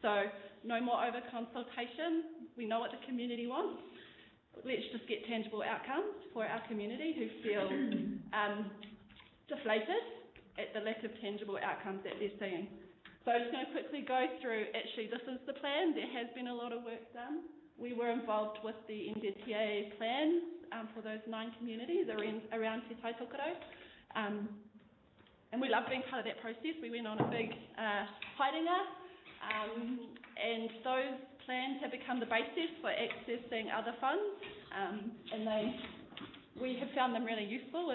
So no more over-consultation, we know what the community wants. Let's just get tangible outcomes for our community who feel deflated at the lack of tangible outcomes that they're seeing. So I'm just going to quickly go through, actually this is the plan, there has been a lot of work done. We were involved with the NZTA plans for those 9 communities around Te Tai Tokoro. And we love being part of that process. We went on a big haerenga, and those plans have become the basis for accessing other funds, and we have found them really useful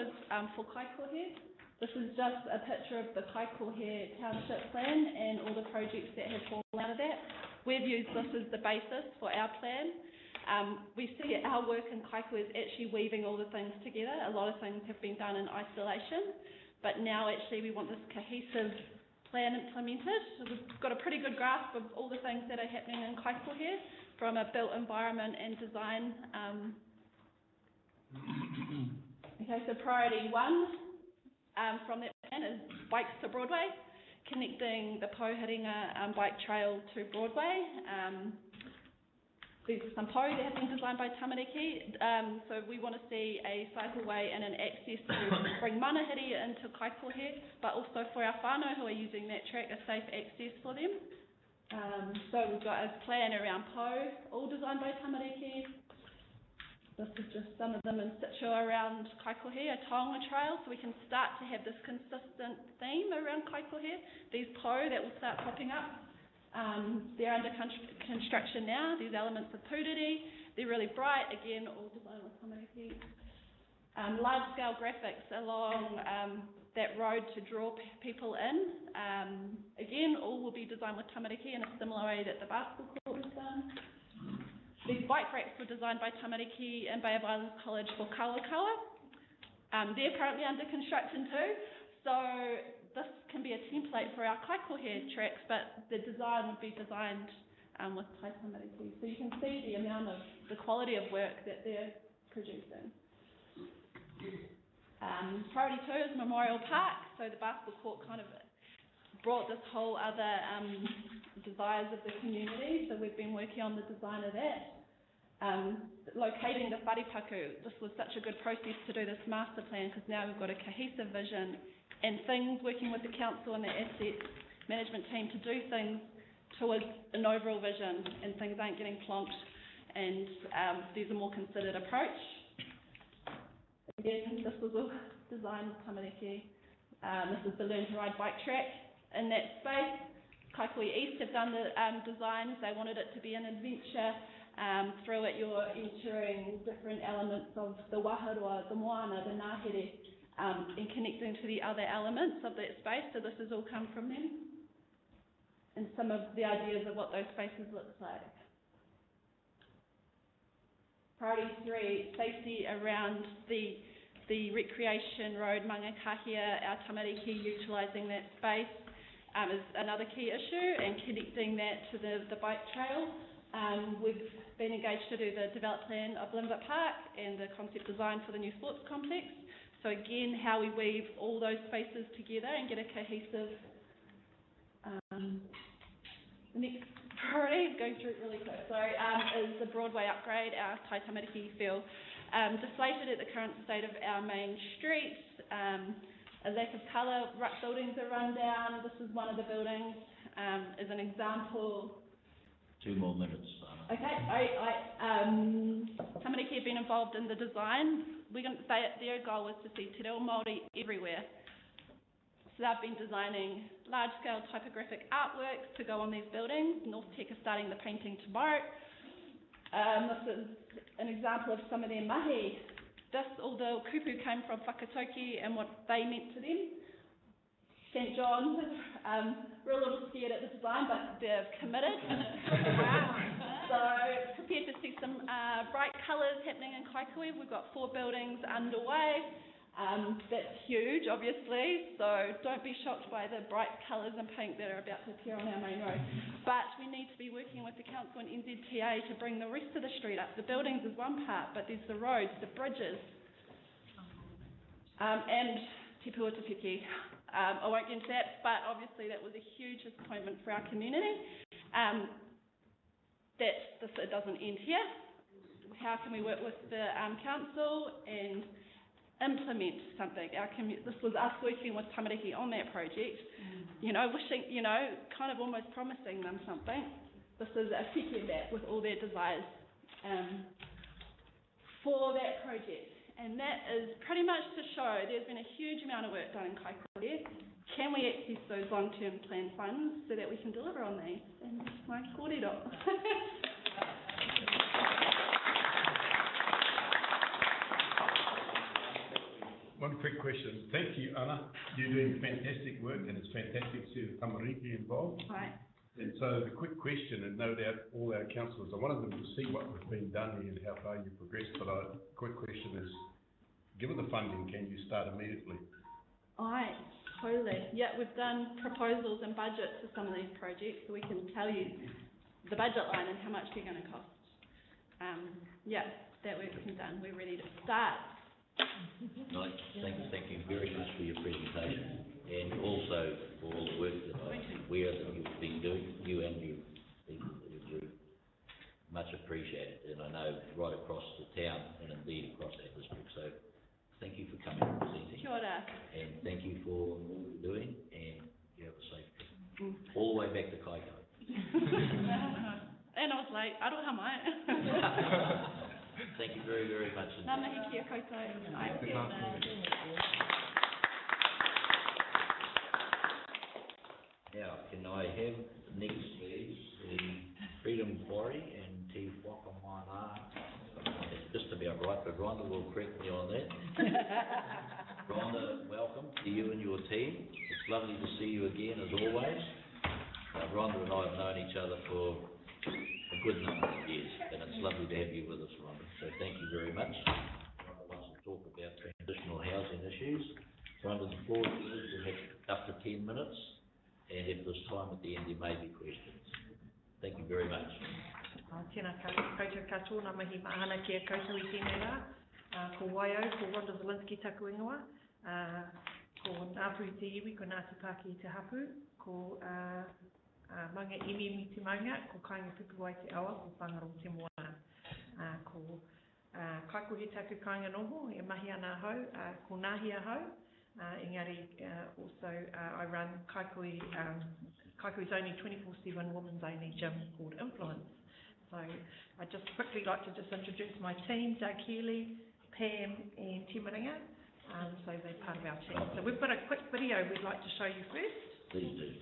for Kaikohe. This is just a picture of the Kaikohe Township Plan and all the projects that have fallen out of that. We've used this as the basis for our plan. We see our work in Kaikohe is actually weaving all the things together. A lot of things have been done in isolation, but now actually we want this cohesive plan implemented. So we've got a pretty good grasp of all the things that are happening in Kaikohe from a built environment and design. Okay, so priority 1 from that plan is bikes to Broadway, connecting the Pouharinga bike trail to Broadway. These are some pou that have been designed by tamariki. So we want to see a cycleway and an access to bring manahiri into Kaikohe, but also for our whānau who are using that track, a safe access for them. So we've got a plan around pou, all designed by tamariki. This is just some of them in situ around Kaikohe, a taonga trail, so we can start to have this consistent theme around Kaikohe. These pou that will start popping up. They're under construction now, these elements of pūriri. They're really bright, again, all designed with tamariki. Large-scale graphics along that road to draw people in. Again, all will be designed with tamariki in a similar way that the basketball court was done. These bike racks were designed by tamariki and Bay of Islands College for Kawakawa. They're currently under construction too, so this can be a template for our Kaikohe tracks, but the design would be designed with Tai tamariki. So you can see the amount of, the quality of work that they're producing. Priority 2 is Memorial Park, so the basketball court kind of brought this whole other desires of the community, so we've been working on the design of that. Locating the wharepaku, this was such a good process to do this master plan because now we've got a cohesive vision and things, working with the council and the asset management team to do things towards an overall vision and things aren't getting plonked, and there's a more considered approach. Again, this was all designed with tamariki. This is the Learn to Ride bike track in that space. Kaikohe East have done the designs. They wanted it to be an adventure. Through it you're entering different elements of the waharua, the moana, the ngahere, and connecting to the other elements of that space. So this has all come from them. And some of the ideas of what those spaces look like. Priority 3, safety around the recreation road, Mangakahia, our tamariki utilising that space. is another key issue, and connecting that to the bike trail. We've been engaged to do the development plan of Linwood Park and the concept design for the new sports complex. So again, how we weave all those spaces together and get a cohesive, the next priority, going through it really quick, sorry, is the Broadway upgrade, our Tai Tamariki feel. Deflated at the current state of our main streets, a lack of colour, buildings are run down. This is one of the buildings, as an example.
2 more minutes, Anna.
Okay, Tamariki have been involved in the design. Their goal was to see te reo Māori everywhere. So they've been designing large-scale typographic artworks to go on these buildings. North Tech are starting the painting tomorrow. This is an example of some of their mahi. All the kupu came from Whakatauki and what they meant to them. St John's, we're a little scared at the design, but they're committed. So prepared to see some bright colours happening in Kaikoui. We've got 4 buildings underway. That's huge, obviously, so don't be shocked by the bright colours and paint that are about to appear on our main road. But we need to be working with the council and NZTA to bring the rest of the street up. The buildings is one part, but there's the roads, the bridges, and Te Pua Te Piki. I won't get into that, but obviously that was a huge disappointment for our community. It doesn't end here. How can we work with the council and implement something? This was us working with Tamariki on that project, wishing, kind of almost promising them something. This is a second that with all their desires for that project. And that is pretty much to show there's been a huge amount of work done in Kaikoura. Can we access those long-term plan funds so that we can deliver on these? And that's my kōrero.
One quick question. Thank you, Anna. You're doing fantastic work, and it's fantastic to see the Tamariki involved.
Right.
And so the quick question, and no doubt all our councillors, I wanted them to see what has been done here and how far you've progressed, but a quick question is, given the funding, can you start immediately?
Aye, totally. Yeah, we've done proposals and budgets for some of these projects, so we can tell you the budget line and how much they're going to cost. That work's been done. We're ready to start.
No, thank you very much for your presentation, and also for all the work that I'm aware that you've been doing, you and your people that you're doing. Much appreciated, and I know right across the town and indeed across our district. So thank you for coming and presenting.
Kia ora.
And thank you for all you're doing, and you have a safe trip. All the way back to Kaikoura.
And I was late. Aroha mai.
Thank you very, very much.
Ngā mihi kia koutou.
Now, can I have next, please, the Freedom Quarry and Te Whakamana? It's just about right, but Rhonda will correct me on that. Rhonda, welcome to you and your team. It's lovely to see you again, as always. Rhonda and I have known each other for a good number of years, and it's lovely to have you with us, Rhonda. So thank you very much. Rhonda wants to talk about transitional housing issues. Rhonda, the floor is yours. We'll have up to 10 minutes, and if there's time at the end, there may be questions. Thank you very much.
Tēnā koutou katoa, ngā mihi mahana kia koutou I tēnei rā. Ko Waio, ko Rhonda Zielinski taku ingoa. Ko Ngāpū te iwi, ko Ngāti Pāki te hapu. Ko Manga Imi te maunga, ko Kāinga Pupu ai te awa, ko Whangaro te moana. Ko Kaikohe taku kāinga noho, e mahi ana hau, ko Nāhia hau. Engari, also I run Kaikohe, Kaikohe's only 24/7 women's only gym called Influence. So I'd just quickly like to just introduce my team, Doug Healy, Pam and Timaringa. So they're part of our team. So we've got a quick video we'd like to show you first.
Please do.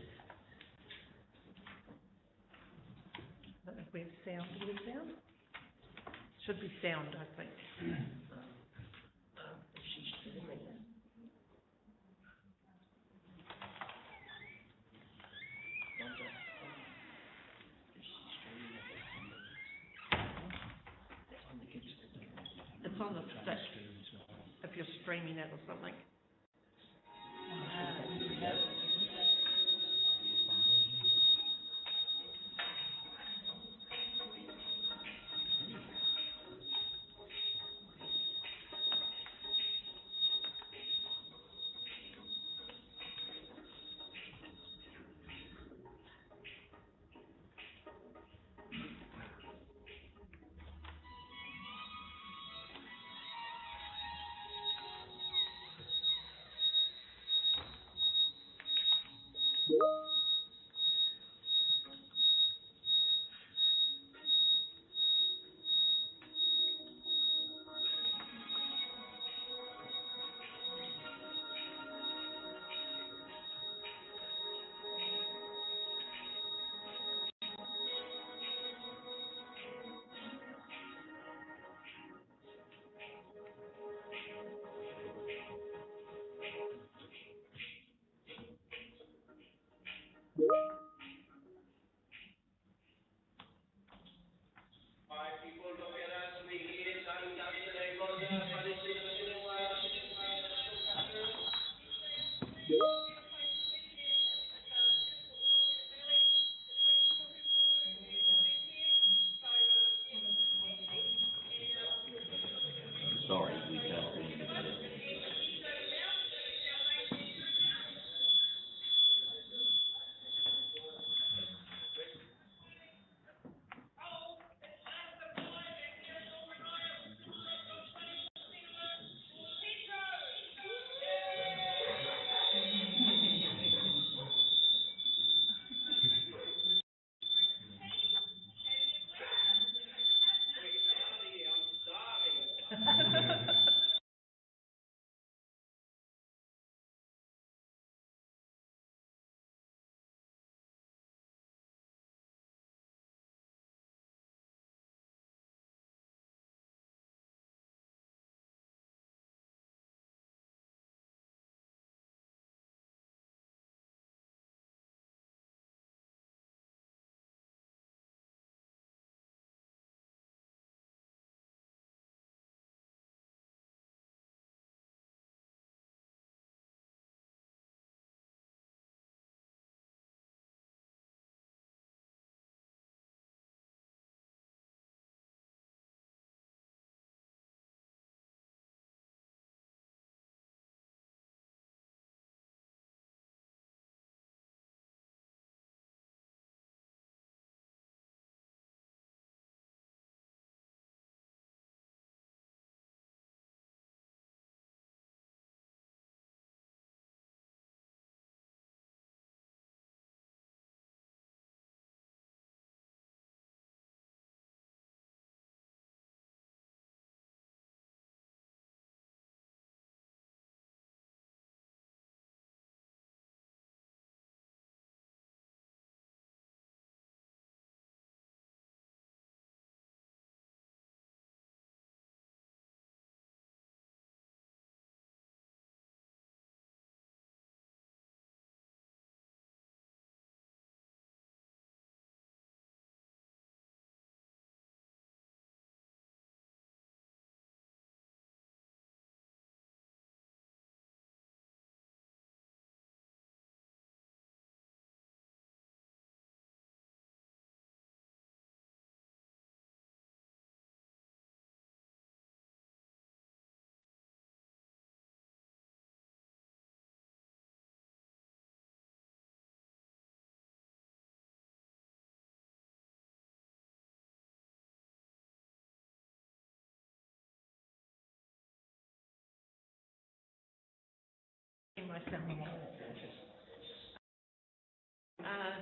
I don't know if we have sound. Do we have sound? Should be sound, I think. It's on the stick, if you're streaming it or something.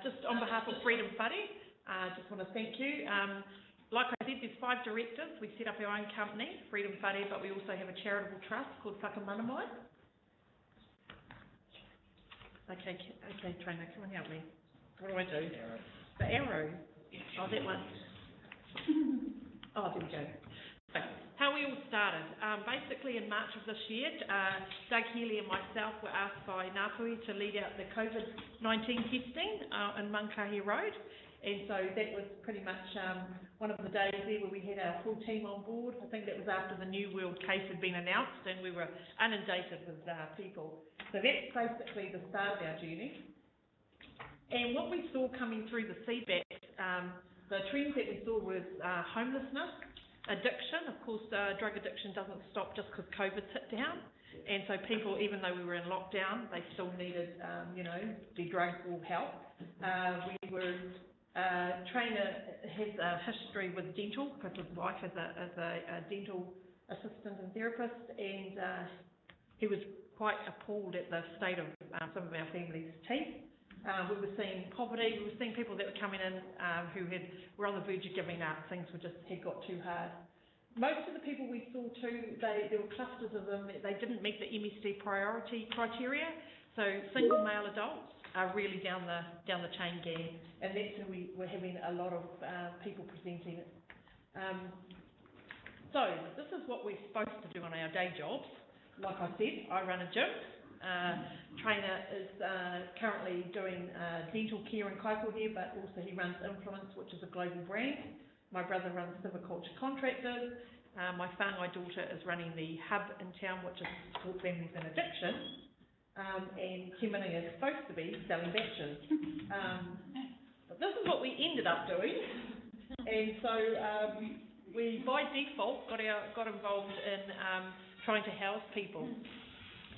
Just on behalf of Freedom Whare, just want to thank you. Like I said, there's 5 directors. We set up our own company, Freedom Whare, but we also have a charitable trust called Whakamanamai. Okay, trainer, come and help me. What do I do? The arrow. Oh, that one. Oh, there we go. So, how we all started. Basically in March of this year, Doug Healy and myself were asked by Ngāpuhi to lead out the COVID-19 testing in Mankahi Road. And so that was pretty much one of the days there where we had our full team on board. I think that was after the New World case had been announced and we were inundated with people. So that's basically the start of our journey. And what we saw coming through the feedback, the trends that we saw was homelessness, addiction. Of course, drug addiction doesn't stop just because COVID's hit down. And so people, even though we were in lockdown, they still needed, their drugs or help. We were trainer has a history with dental because his wife is a dental assistant and therapist, and he was quite appalled at the state of some of our family's teeth. We were seeing poverty. We were seeing people that were coming in who were on the verge of giving up. Things had got too hard. Most of the people we saw too, there were clusters of them. They didn't meet the MSD priority criteria. So single male adults are really down the chain gang, and that's where we were having a lot of people presenting. So this is what we're supposed to do on our day jobs. Like I said, I run a gym. Trainer is currently doing dental care in Kaikohe, but also he runs Influence, which is a global brand. My brother runs Silviculture Contractors. My whāngai daughter is running the hub in town, which is Support Families in Addiction. And Kimini is supposed to be selling batches. But this is what we ended up doing. And so we, by default, got involved in trying to house people.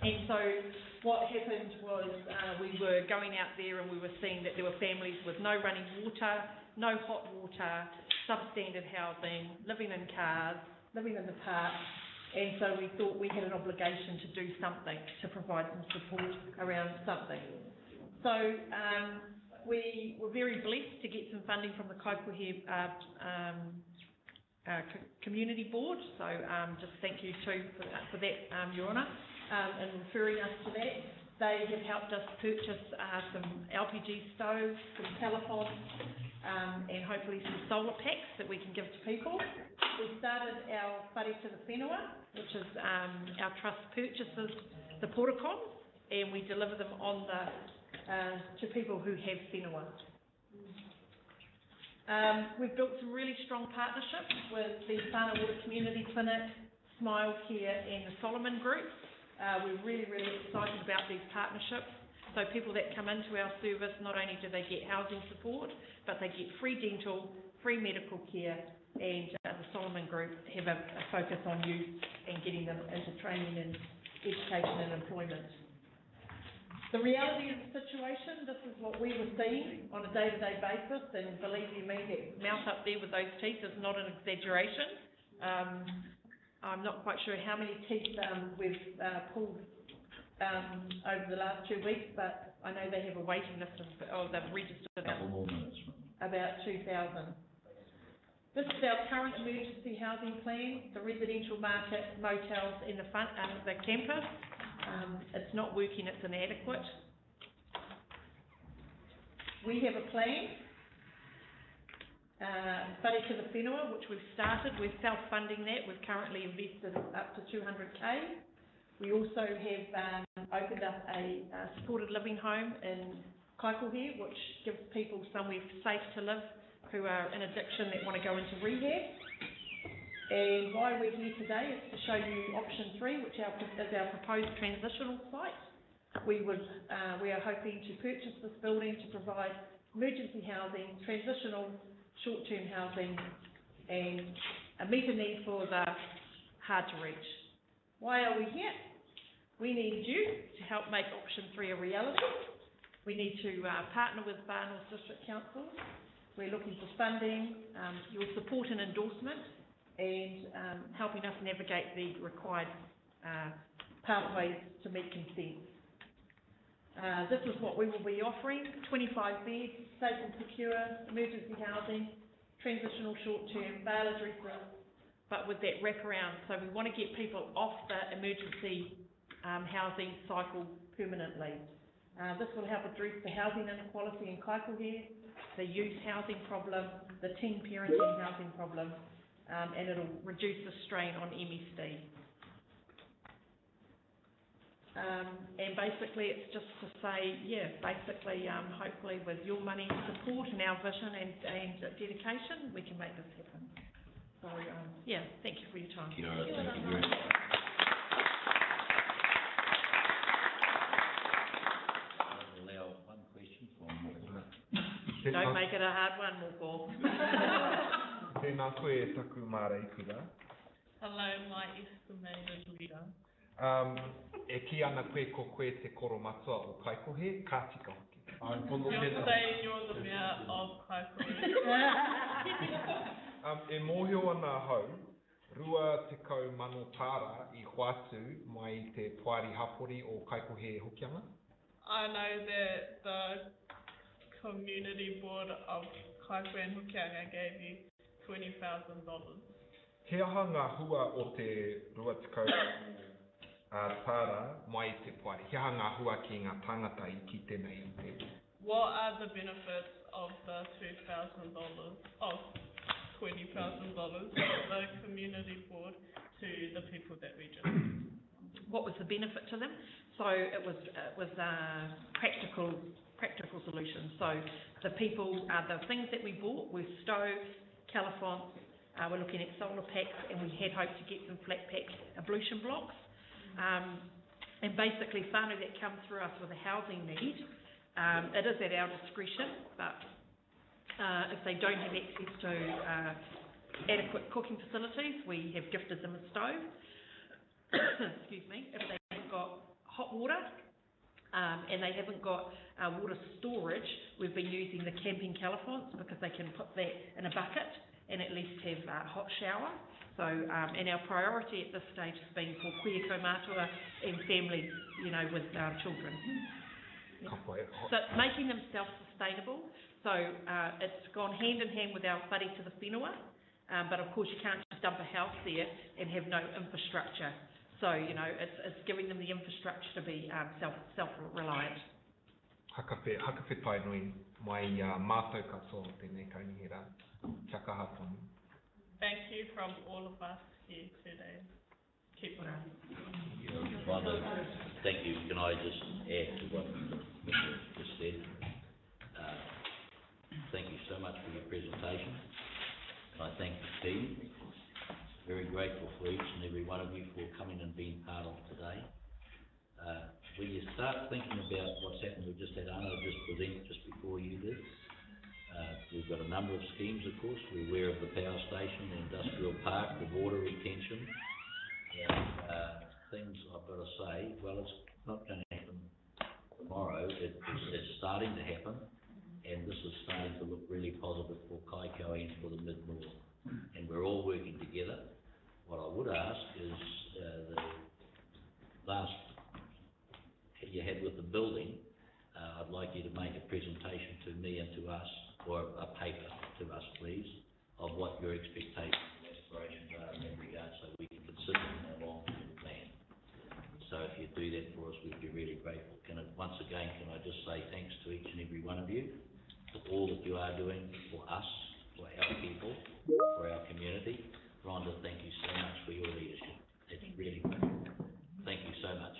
And so what happened was we were going out there and we were seeing that there were families with no running water, no hot water, substandard housing, living in cars, living in the park. And so we thought we had an obligation to do something, to provide some support around something. So we were very blessed to get some funding from the Kaikohe Community Board. So just thank you too for that, Your Honour, and referring us to that. They have helped us purchase some LPG stoves, some telephones, and hopefully some solar packs that we can give to people. We started our whare to the whenua, which is our trust purchases the portacons, and we deliver them on to people who have whenua. We've built some really strong partnerships with the Whanawara Community Clinic, Smile Care and the Solomon Group. We're really, really excited about these partnerships. So people that come into our service, not only do they get housing support, but they get free dental, free medical care, and the Solomon Group have a focus on youth and getting them into training and education and employment. The reality of the situation, this is what we were seeing on a day-to-day basis, and believe you me, that mouth up there with those teeth is not an exaggeration. I'm not quite sure how many teeth we've pulled over the last 2 weeks, but I know they have a waiting list they've registered about 2,000. This is our current emergency housing plan, the residential market, motels in the front, the campus. It's not working, it's inadequate. We have a plan, whare to the whenua, which we've started. We're self-funding that. We've currently invested up to 200K. We also have opened up a supported living home in Kaikohe, which gives people somewhere safe to live who are in addiction that want to go into rehab. And why we're here today is to show you option 3, which is our proposed transitional site. We are hoping to purchase this building to provide emergency housing, transitional short-term housing, and meet a need for the hard to reach. Why are we here? We need you to help make option 3 a reality. We need to partner with Far North District Council. We're looking for funding, your support and endorsement, and helping us navigate the required pathways to meet consent. This is what we will be offering: 25 beds, safe and secure, emergency housing, transitional short-term, bail addresses, but with that wraparound. So we want to get people off the emergency housing cycle permanently. This will help address the housing inequality in Kaikohe, the youth housing problem, the teen parenting housing problem, and it'll reduce the strain on MSD. And basically it's just to say, hopefully with your money support and our vision and dedication, we can make this happen. So, thank you for your time.
Kia ora, thank you very much. I'll allow one question from
Don't make it a hard one, Moko.
Tēnā koe e taku mārei kura.
Hello, my estimated leader.
E ki ana koe ko koe te koro matua o Kaikohe, ka tika hoki.
You're saying you're the mayor of Kaikohe.
E mōhio ana hau, rua te kau mano tāra I hoatu mai I te Puari Hapori o Kaikohe Hokianga.
I know that the community board of Kaikohe and Hokianga gave you $20,000.
He aha ngā hua o te rua te kau tāra mai I te Puari. He aha ngā hua ki ngā tangata I ki tēnei I te.
What are the benefits of the $2,000, of $20,000 for the community board to the people of that region?
What was the benefit to them? So it was practical solutions. So the people, the things that we bought were stove, calafonts, we're looking at solar packs, and we had hoped to get some flat pack ablution blocks. And basically whānau that come through us with a housing need, it is at our discretion, but if they don't have access to adequate cooking facilities, we have gifted them a stove. Excuse me. If they haven't got hot water and they haven't got water storage, we've been using the camping calafonts because they can put that in a bucket and at least have a hot shower. So, and our priority at this stage has been for kuia kaumātua and families, with children. Yeah. So making them self-sustainable. So it's gone hand in hand with our whare to the whenua, but of course you can't just dump a house there and have no infrastructure. So, it's giving them the infrastructure to be self-reliant.
Hakawhi tai nui mai mātou katoa o tēnei kainihera. Kia kaha tonu.
Thank you from all of us here today. Keep it up.
Thank you. Can I just add to what Mr. just said? Thank you so much for your presentation. I thank the team. Very grateful for each and every one of you for coming and being part of today. When you start thinking about what's happened, we just had Anna just present just before you did. We've got a number of schemes, of course. We're aware of the power station, the industrial park, the water retention, and things I've got to say, well, it's not going to happen tomorrow. It's starting to happen, and this is starting to look really positive for Kaikohe and for the Mid-North. And we're all working together. What I would ask is the last you had with the building, I'd like you to make a presentation to me and to us, or a paper to us, please, of what your expectations and aspirations are in that regard, so we can consider a long-term plan. So if you do that for us, we'd be really grateful. Once again, can I just say thanks to each and every one of you for all that you are doing for us, for our people, for our community. Rhonda, thank you so much for your leadership. It's really great. Thank you so much.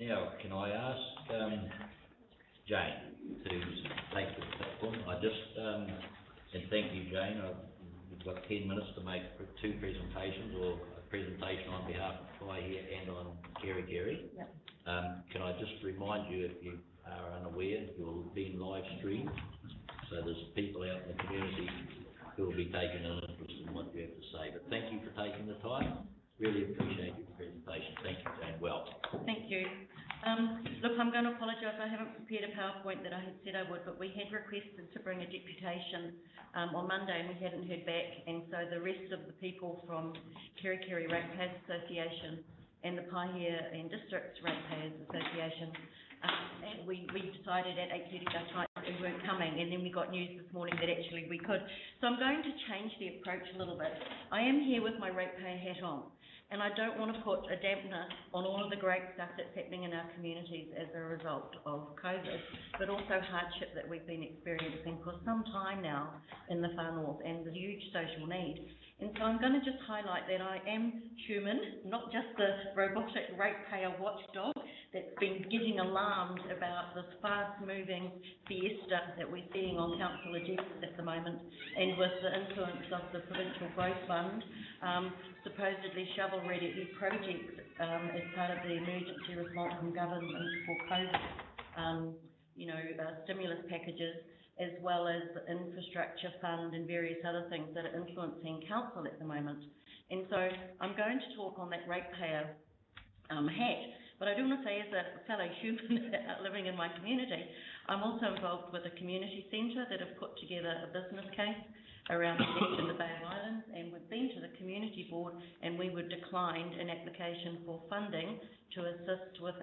Now, can I ask Jane to take the platform? And thank you, Jane. We've got 10 minutes to make two presentations, or a presentation on behalf of Kai here and on Kerry.
Yep.
Can I just remind you, if you are unaware, you're being live streamed, so there's people out in the community who will be taking an interest in what you have to say. But thank you for taking the time. Really appreciate your presentation. Thank you, Jane. Well.
Thank you.
Look, I'm going to apologise, I haven't prepared a PowerPoint that I had said I would, but we had requested to bring a deputation on Monday and we hadn't heard back, and so the rest of the people from Kerikeri Ratepayers Association and the Paihia and Districts Ratepayers Association, and we decided at 8:30 our time that we weren't coming, and then we got news this morning that actually we could. So I'm going to change the approach a little bit. I am here with my ratepayer hat on, and I don't want to put a dampener on all of the great stuff that's happening in our communities as a result of COVID, but also hardship that we've been experiencing for some time now in the far north and the huge social need. And so I'm going to just highlight that I am human, not just the robotic ratepayer watchdog that's been getting alarmed about this fast-moving fiesta that we're seeing on council agendas at the moment, and with the influence of the Provincial Growth Fund, supposedly shovel-ready projects as part of the emergency response from government for COVID, stimulus packages, as well as the infrastructure fund and various other things that are influencing council at the moment. And so I'm going to talk on that ratepayer hat, but I do want to say, as a fellow human living in my community, I'm also involved with a community centre that have put together a business case around in the Bay of Islands, and we've been to the community board and we were declined an application for funding to assist with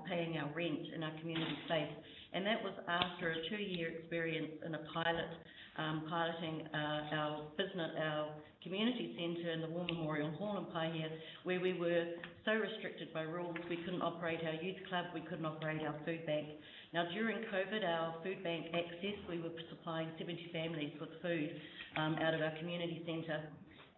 paying our rent in our community space. And that was after a 2-year experience in a piloting our community centre in the War Memorial Hall in Paihia, where we were so restricted by rules. We couldn't operate our youth club, we couldn't operate our food bank. Now, during COVID, our food bank access, we were supplying 70 families with food out of our community centre,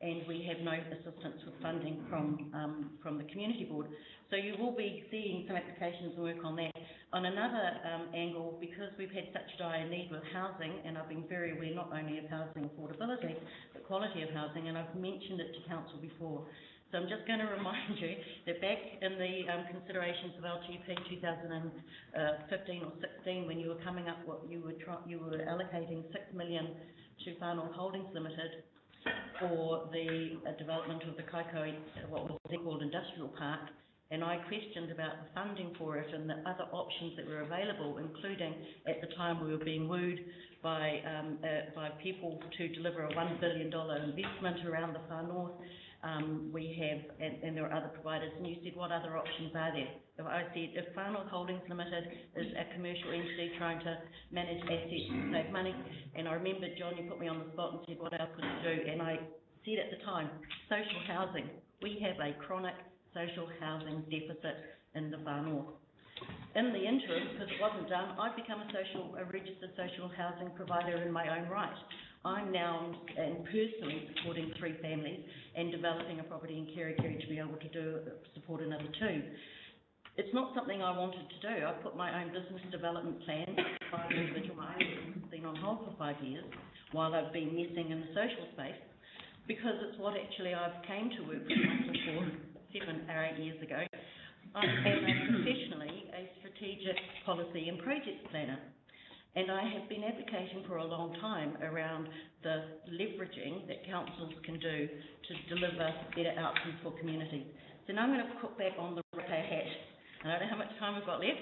and we have no assistance with funding from the community board. So you will be seeing some applications and work on that. On another angle, because we've had such dire need with housing, and I've been very aware not only of housing affordability, but quality of housing, and I've mentioned it to council before. So I'm just going to remind you that back in the considerations of LTP 2015 or 16, when you were coming up, you were allocating $6 million to Far North Holdings Limited for the development of the Kaikoai, what was then called Industrial Park, and I questioned about the funding for it and the other options that were available, including at the time we were being wooed by people to deliver a $1 billion investment around the far north. We have, and there are other providers, and you said, what other options are there? I said, if Far North Holdings Limited is a commercial entity trying to manage assets and save money, and I remember, John, you put me on the spot and said, what else could you do? And I said at the time, social housing. We have a chronic social housing deficit in the far north. In the interim, because it wasn't done, I've become a registered social housing provider in my own right. I'm now personally supporting 3 families and developing a property in Kerikeri to be able to support another 2. It's not something I wanted to do. I put my own business development plan, my own business has been on hold for 5 years while I've been messing in the social space, because it's what actually I've came to work for council for 7 or 8 years ago. I am professionally a strategic policy and project planner. And I have been advocating for a long time around the leveraging that councils can do to deliver better outcomes for communities. So now I'm going to put back on the ratepayer hat. I don't know how much time I've got left.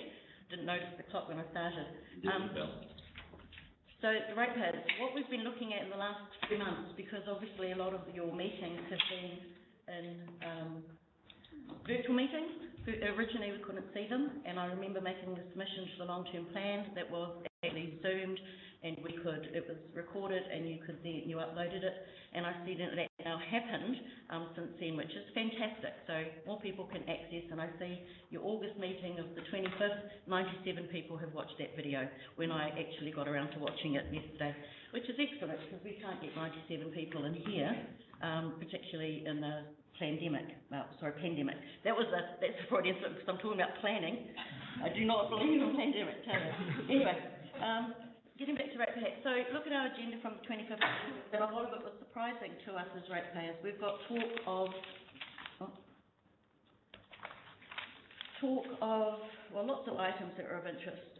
Didn't notice the clock when I started. So the ratepayers, what we've been looking at in the last few months, because obviously a lot of your meetings have been in virtual meetings. Originally we couldn't see them, and I remember making the submission to the long-term plan that was actually Zoomed, and it was recorded, and you uploaded it, and I see that now happened since then, which is fantastic. So more people can access, and I see your August meeting of the 25th, 97 people have watched that video when I actually got around to watching it yesterday, which is excellent because we can't get 97 people in here, particularly in the pandemic. That's a Freudian slip because I'm talking about planning. I do not believe in pandemic. Anyway, getting back to ratepayer. So look at our agenda from the 25th, and a lot of it was surprising to us as ratepayers. We've got lots of items that are of interest.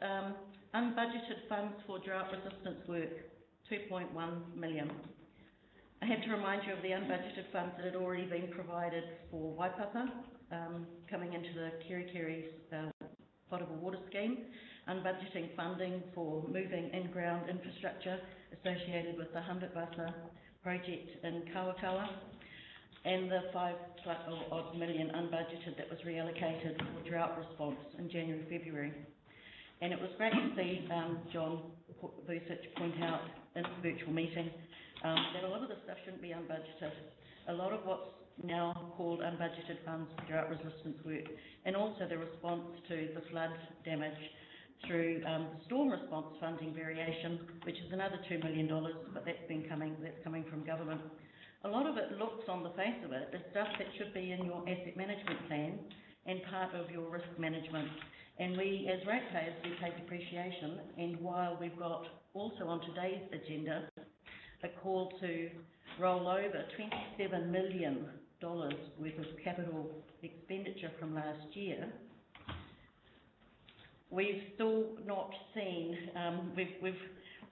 Unbudgeted funds for drought resistance work, 2.1 million. I have to remind you of the unbudgeted funds that had already been provided for Waipapa, coming into the Kerikeri's potable water scheme, unbudgeting funding for moving in-ground infrastructure associated with the 100-basa project in Kawakawa, and the 5 odd million unbudgeted that was reallocated for drought response in January, February. And it was great to see John Vucic point out in the virtual meeting that a lot of the stuff shouldn't be unbudgeted. A lot of what's now called unbudgeted funds for drought resistance work, and also the response to the flood damage through the storm response funding variation, which is another $2 million, but that's coming from government. A lot of it looks on the face of it as stuff that should be in your asset management plan and part of your risk management. And we, as ratepayers, we pay depreciation, and while we've got also on today's agenda a call to roll over $27 million worth of capital expenditure from last year, we've still not seen,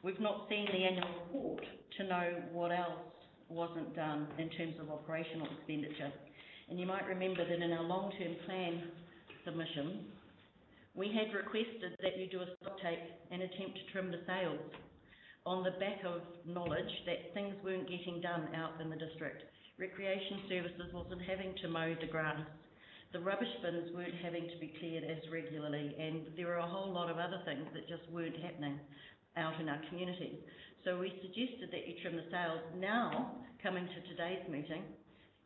we've not seen the annual report to know what else wasn't done in terms of operational expenditure. And you might remember that in our long-term plan submission, we had requested that you do a stocktake and attempt to trim the sails on the back of knowledge that things weren't getting done out in the district. Recreation services wasn't having to mow the grass. The rubbish bins weren't having to be cleared as regularly, and there were a whole lot of other things that just weren't happening out in our communities. So we suggested that you trim the sails. Now, coming to today's meeting,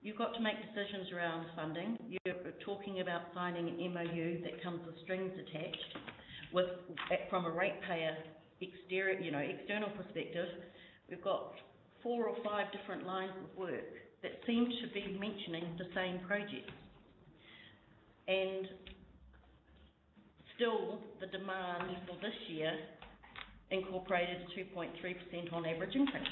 you've got to make decisions around funding. You're talking about signing an MOU that comes with strings attached, from a ratepayer external perspective. We've got 4 or 5 different lines of work that seem to be mentioning the same projects. And still, the demand for this year incorporated a 2.3% on average increase.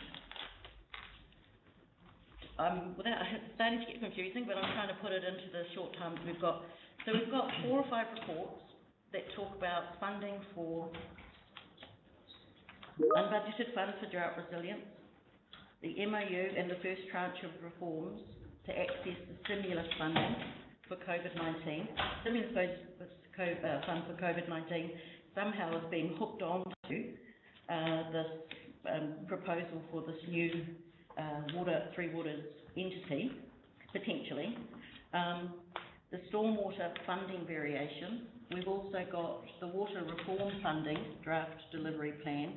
It's starting to get confusing, but I'm trying to put it into the short time that we've got. So we've got 4 or 5 reports that talk about funding for unbudgeted funds for drought resilience, the MOU and the first tranche of reforms to access the stimulus funding for COVID-19. Stimulus fund for COVID-19 somehow has been hooked on to this proposal for this new Three Waters entity, potentially. The stormwater funding variation. We've also got the water reform funding draft delivery plan,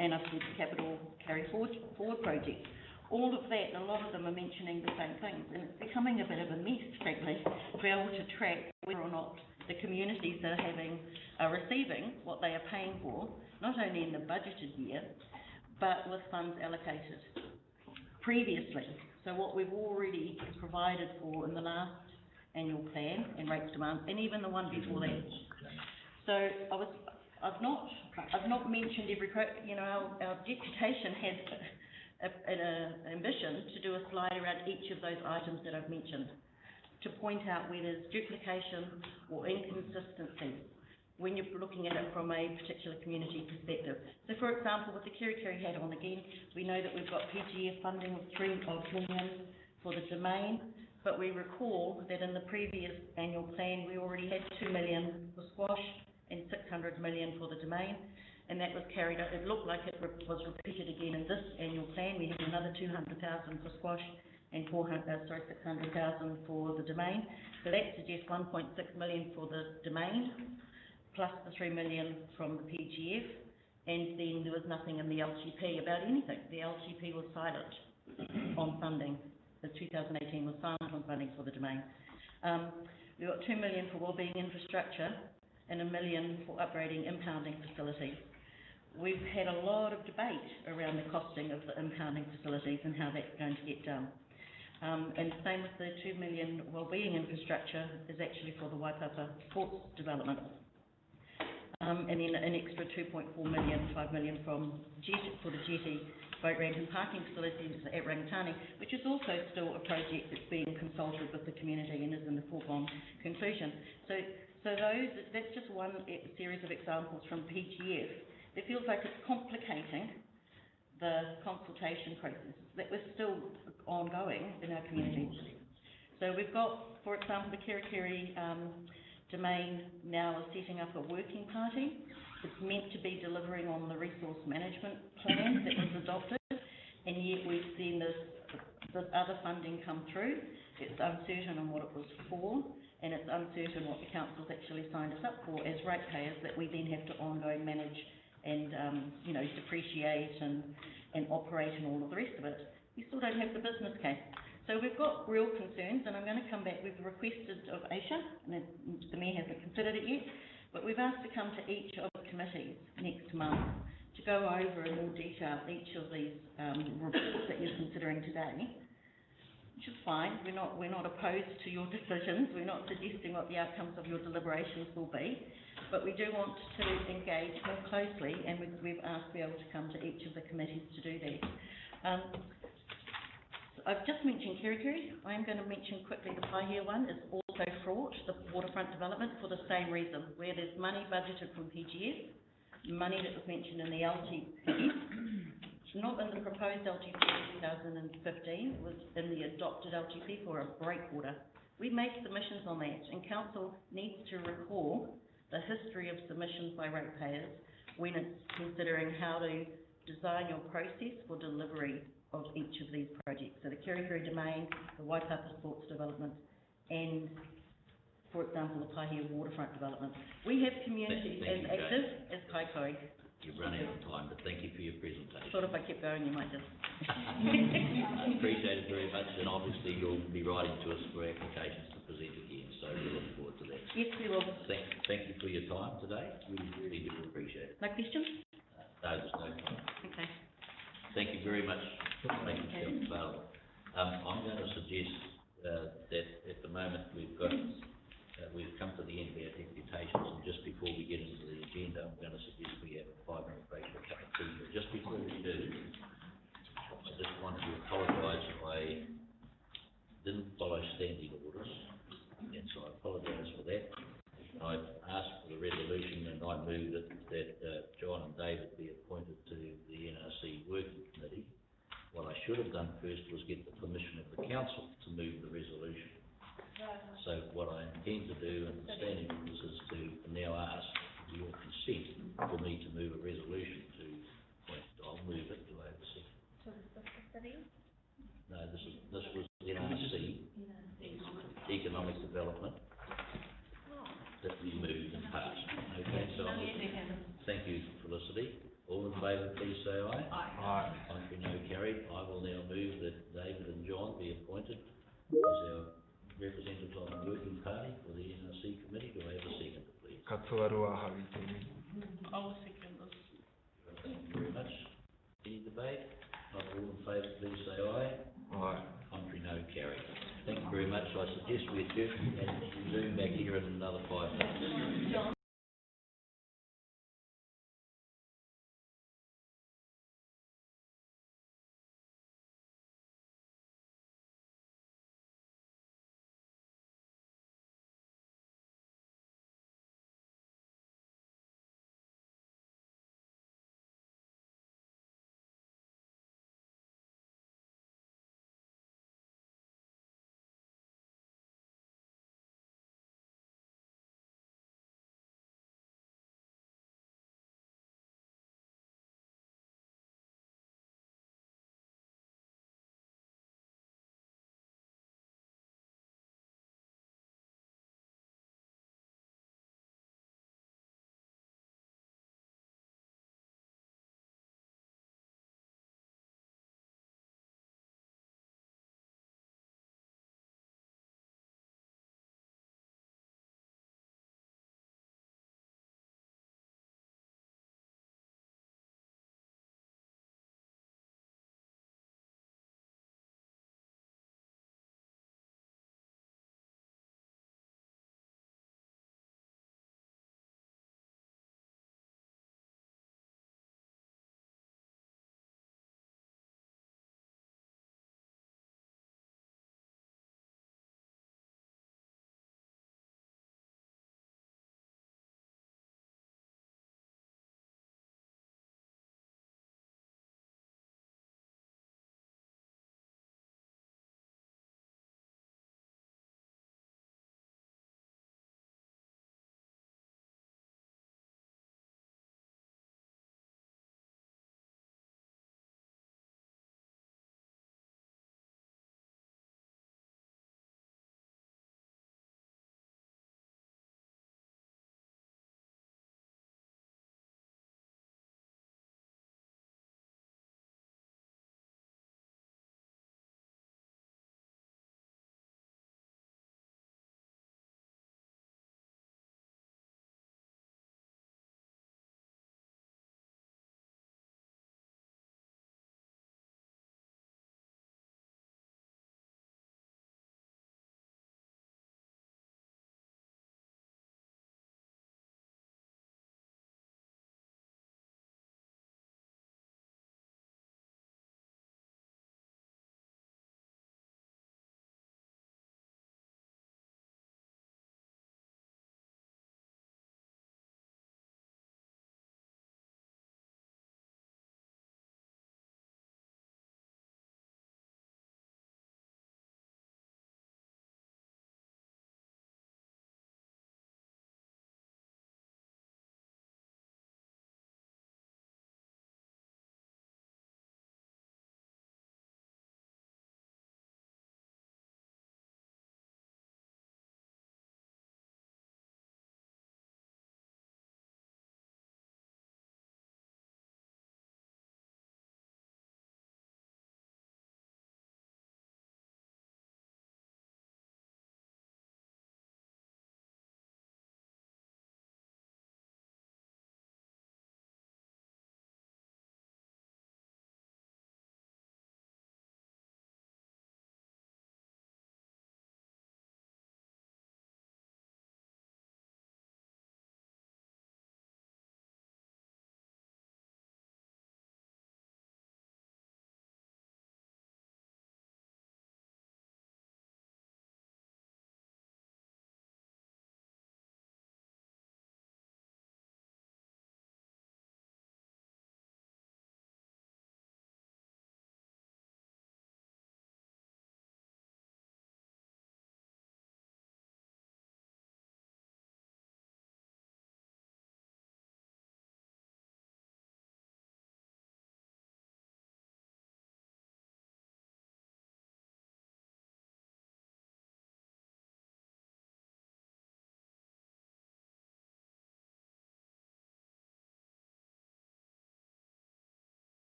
and I've said capital carry forward projects. All of that, and a lot of them are mentioning the same things, and it's becoming a bit of a mess, frankly, to be able to track whether or not the communities are receiving what they are paying for, not only in the budgeted year, but with funds allocated previously. So what we've already provided for in the last annual plan and rates demands, and even the one before that. So I've not mentioned every our deputation has an ambition to do a slide around each of those items that I've mentioned, to point out where there's duplication or inconsistency when you're looking at it from a particular community perspective. So for example, with the Kerikeri hat on again, we know that we've got PGF funding of $3 million for the domain, but we recall that in the previous annual plan we already had $2 million for squash and $600 million for the domain, and that was carried out. It looked like it was repeated again in this annual plan. We had another $200,000 for squash and $600,000 for the domain. So that suggests $1.6 million for the domain, plus the $3 million from the PGF, and then there was nothing in the LGP about anything. The LGP was silent on funding. The 2018 was silent on funding for the domain. We got $2 million for wellbeing infrastructure and $1 million for upgrading impounding facilities. We've had a lot of debate around the costing of the impounding facilities and how that's going to get done. And same with the $2 million wellbeing infrastructure is actually for the Waipapa Ports development. And then an extra $2.4 million, $5 million for the jetty, boat ramp and parking facilities at Rangitani, which is also still a project that's being consulted with the community and is in the foregone conclusion. So that's just one series of examples from PGF. It feels like it's complicating the consultation process that was still ongoing in our communities. So we've got, for example, the Kerikeri Domain now is setting up a working party. It's meant to be delivering on the resource management plan that was adopted, and yet we've seen this other funding come through. It's uncertain on what it was for, and it's uncertain what the council's actually signed us up for as ratepayers that we then have to ongoing manage and, depreciate and operate and all of the rest of it. We still don't have the business case. So we've got real concerns, and I'm going to come back. We've requested of Aisha, and the Mayor hasn't considered it yet, but we've asked to come to each of the committees next month to go over in more detail each of these reports that you're considering today, which is fine. We're not opposed to your decisions. We're not suggesting what the outcomes of your deliberations will be, but we do want to engage more closely, and we've asked to be able to come to each of the committees to do that. I've just mentioned Kerikeri. I am going to mention quickly the Paihia one is also fraught, the waterfront development, for the same reason, where there's money budgeted from PGF, money that was mentioned in the LTP, not in the proposed LTP in 2015, it was in the adopted LTP for a breakwater. We made submissions on that, and Council needs to recall the history of submissions by ratepayers when it's considering how to design your process for delivery of each of these projects. So the Kerikeri Domain, the Waipapa Sports Development, and, for example, the Paihia Waterfront Development. We have communities as active as Kaikoai.
You're running out of time, but thank you for your presentation.
Thought if I kept going, you might just...
I appreciate it very much, and obviously you'll be writing to us for applications to present again, so we look forward to that.
Yes, we will.
Thank you for your time today. We really do appreciate it.
No questions?
No, there's no time.
Okay.
Thank you very much for making yourself available. I'm going to suggest that at the moment we've come to the end of our deputations, and just before we get into the agenda, I'm going to suggest we have a 5-minute break for a cup of tea. But just before we do, I just want to apologise. I didn't follow standing orders, and so I apologise for that. I've asked for the resolution, and I move that John and David be appointed to the NRC Working Committee. What I should have done first was get the permission of the council to move the resolution. So what I intend to do in the standing orders is to now ask your consent for me to move a resolution to appoint. I'll move it. Do I have a second?
So the Subsidy?
No, this was NRC, Economic Development, that we moved and passed. Okay, so thank you, Felicity. All in favour, please say aye.
Aye.
Contrary, no carried. I will now move that David and John be appointed as our representatives on the working party for the NRC committee. Do I have a second, please?
Katua roa hawi tēnei.
I will second this.
Thank you very much. Any debate? Not all in favour, please say aye.
Aye.
Contrary, no carried. Thank you very much. I suggest we adjourn and resume back here in another 5 minutes.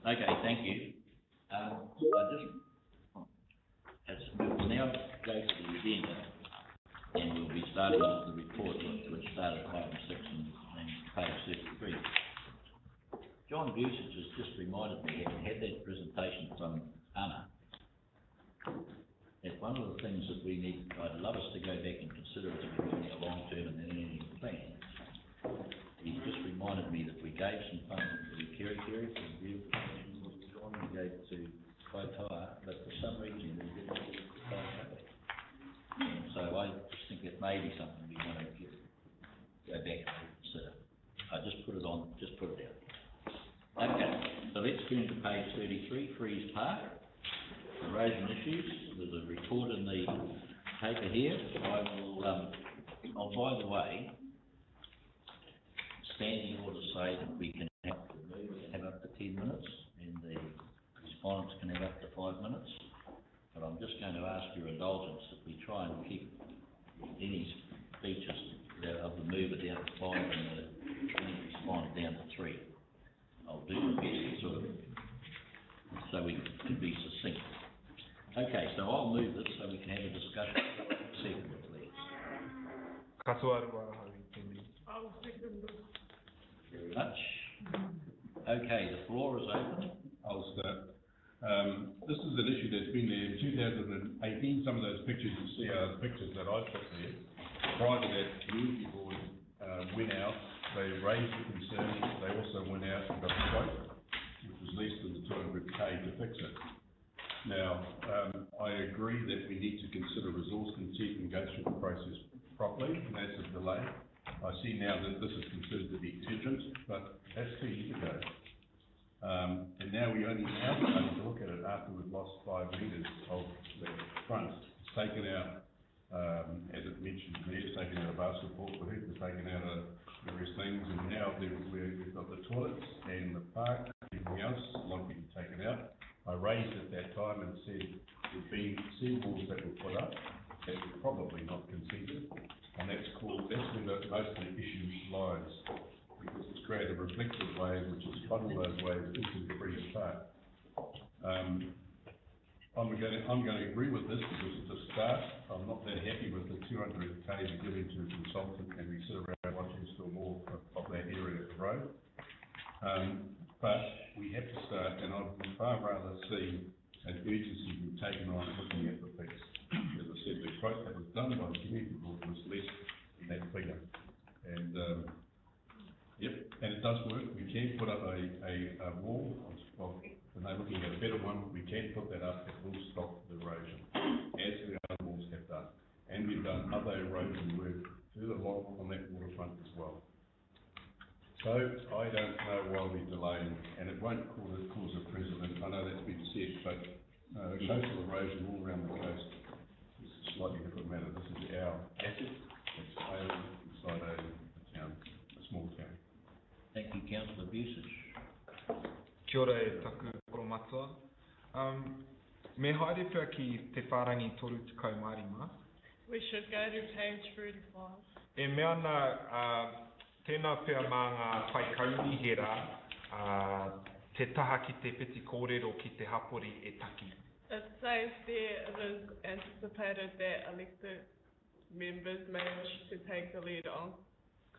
Okay, thank you. We'll now go to the agenda, and we'll be starting off the report, which started at item 6 and page 33. John Busich has just reminded me, having had that presentation from Anna, that one of the things that we need, I'd love us to go back and consider as we're doing a long-term and linear plan. He just reminded me that we gave some funding to Kiri for review, we gave to Kaitaia, but for some reason we didn't get it to Kaitaia. So I just think it may be something we want to go back and consider. I just put it on, just put it out. Okay, so let's turn to page 33, Freeze Park, erosion issues. There's a report in the paper here. I will, oh, by the way, standing order say that we can have up to 10 minutes, and the respondents can have up to 5 minutes. But I'm just going to ask your indulgence that we try and keep any speeches of the mover down to 5 and the respondent down to 3. I'll do my best sort of, so we can be succinct. Okay, so I'll move this so we can have a discussion. Second, please.
I'll second this.
Very much. Okay, the floor is open.
I'll start. This is an issue that's been there in 2018. Some of those pictures you see are the pictures that I put there. Prior to that, the community board went out, they raised the concerns, they also went out and got a quote, which was less than the 200K to fix it. Now, I agree that we need to consider resource consent and go through the process properly, and that's a delay. I see now that this is considered to be urgent, but that's 2 years ago. And now we only now starting to look at it after we've lost 5 metres of the front. It's taken out, as it mentioned there, it's taken out a basketball court, it's taken out various things, and now we've got the toilets and the park, everything else, a lot of it taken out. I raised at that time and said there's been seawalls that were put up that were probably not consented, and that's where most of the issue lies, because it's created a reflective wave which has funneled those waves into the Freeze Park. I'm going to agree with this because it's a start. I'm not that happy with the 200K we give into a consultant and we sit around watching still more of that area of the road. But we have to start, and I would far rather see an urgency be taken on looking at the fix. As I said, the quote that was done by the community board was less than that figure. And and it does work. We can put up a wall, and they're looking at a better one. We can put that up. It will stop the erosion, as the other walls have done. And we've done other erosion work further along on that waterfront as well. So I don't know why we're delaying, and it won't cause a precedent. I know that's been said, but coastal erosion all around the coast is a slightly different matter. This is our asset. It's failed inside a town, a small town.
Thank you, Councillor Busich.
Kia ora e taku koromatua. Me haere pia ki te whārangi toru te kaumārima.
We should go to page 35.
E mea ana tēnā pia mā ngā whaikaunihera te taha ki te piti kōrero ki te hapori e taki.
It says there it is anticipated that elected members may wish to take the lead on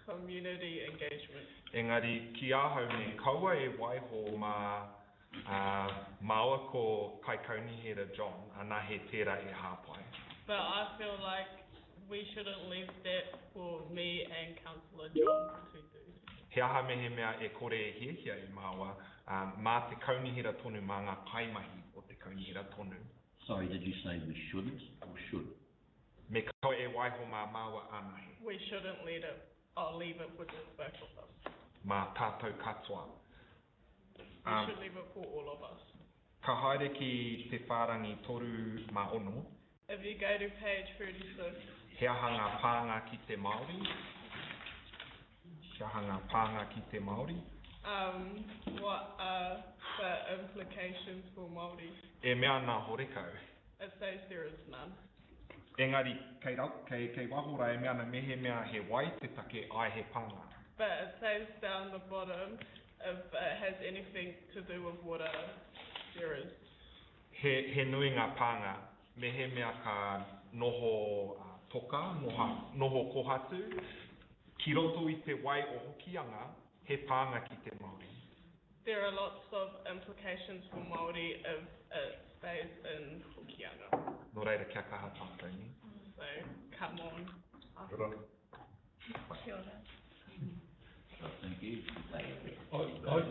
community engagement.
Engari, ki ahau me kaua e waiho mā maua ko kaikaunihera John, ana he tērā e hāpai.
But I feel like we shouldn't leave that for me and Councillor John to do.
He aha mehe mea e kore e hiahia I maua, mā te kaunihera tonu mā ngā kaimahi o te kaunihera tonu.
Sorry, did you say we shouldn't or should?
Me kaua e waiho mā maua anahe.
We shouldn't let it. I'll leave it with just both of us.
Mā tātou katoa.
We should leave it for all of us.
Ka haere ki te whārangi toru mā ono.
If you go to page 36.
He aha ngā pānga ki te Māori. He aha ngā pānga ki te Māori.
What are the implications for Māori?
E mea nā horekau.
It says there is none.
Engari, kei wahora e mea na mehe mea he wai te take ai he pānga.
But it says down the bottom, if it has anything to do with water, there is.
He nui ngā pānga, me he mea ka noho toka, noho kohatu, ki roto I te wai o hokianga, he pānga ki te Māori.
There are lots of implications for Māori if it stays in Hokianga.
No reira kia kaha tātou ni.
So, come on.
Good on.
Kia ora.
Thank you.
I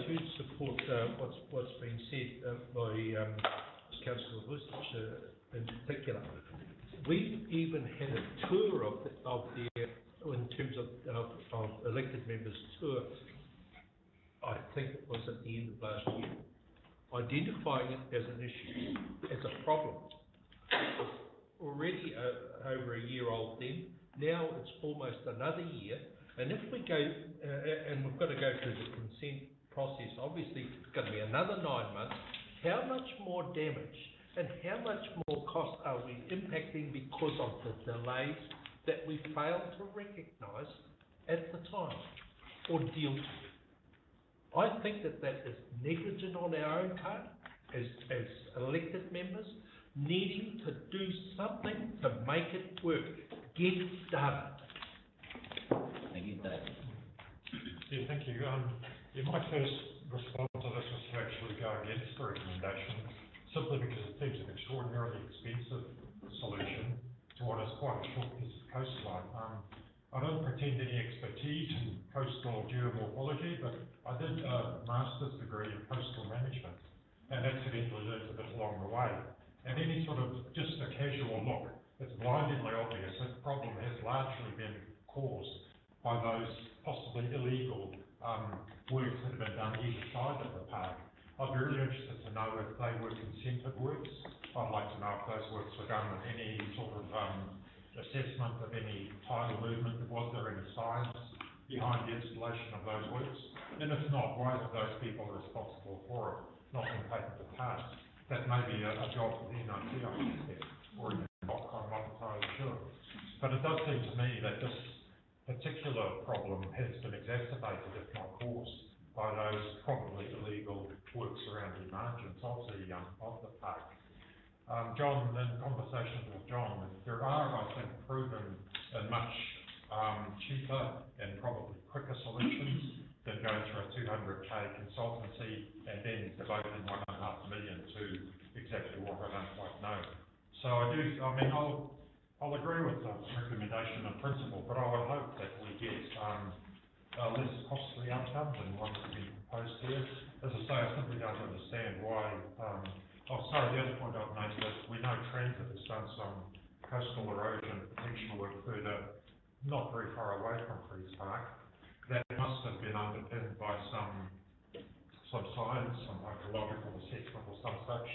too support what's been said by Councillor Vucic in particular. We even had a tour of their, in terms of elected members' tour, I think it was at the end of last year, identifying it as an issue, as a problem. Already over a year old then, now it's almost another year, and if we go, and we've got to go through the consent process, obviously it's going to be another 9 months, how much more damage and how much more cost are we impacting because of the delays that we failed to recognise at the time or deal with? I think that is negligent on our own part as elected members, needing to do something to make it work. Get it done.
Thank you, David.
Yeah, thank you. My first response to this was to actually go against the recommendation, simply because it seems an extraordinarily expensive solution to what is quite a short piece of coastline. I don't pretend any expertise in coastal geomorphology, but I did a master's degree in coastal management, and accidentally learned a bit along the way. And any sort of just a casual look, it's blindingly obvious that the problem has largely been caused by those possibly illegal works that have been done either side of the park. I'd be really interested to know if they were consented works. I'd like to know if those works were done with any sort of assessment of any tidal movement. Was there any science behind the installation of those works? And if not, why are those people responsible for it not being taken to task? That may be a job for the NRC, I suspect, or even not, I'm not entirely sure. But it does seem to me that this particular problem has been exacerbated, if not caused, by those probably illegal works around the margins of the park. John, in conversations with John, there are, I think, proven and much cheaper and probably quicker solutions than going through a 200k consultancy and then devoting $1.5 million to exactly what I don't quite know. So I'll agree with the recommendation in principle, but I would hope that we get less costly outcomes than one that's been proposed here. As I say, I simply don't understand why. The other point I'd make is we know Transit has done some coastal erosion protection work further, not very far away from Freeze Park. That must have been underpinned by some science, some hydrological assessment or some such.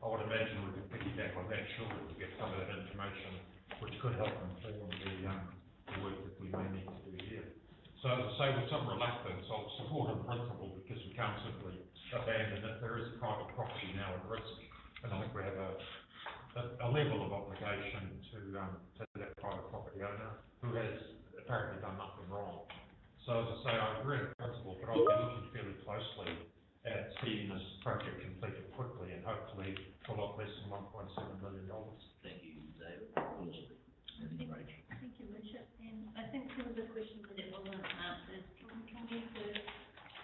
I would imagine we could piggyback on that, surely to get some of that information which could help inform the work that we may need to do here. So as I say, with some reluctance, I'll support in principle because we can't simply abandon it. There is private property now at risk, and I think we have a level of obligation to that private property owner who has apparently done nothing wrong. So as I say, I agree in principle, but I'll be looking fairly closely at seeing this project completed quickly and hopefully for a lot less than $1.7 million.
Thank you, David. Elizabeth.
Thank you, Richard. And I think there was a question that wasn't answered. Can we first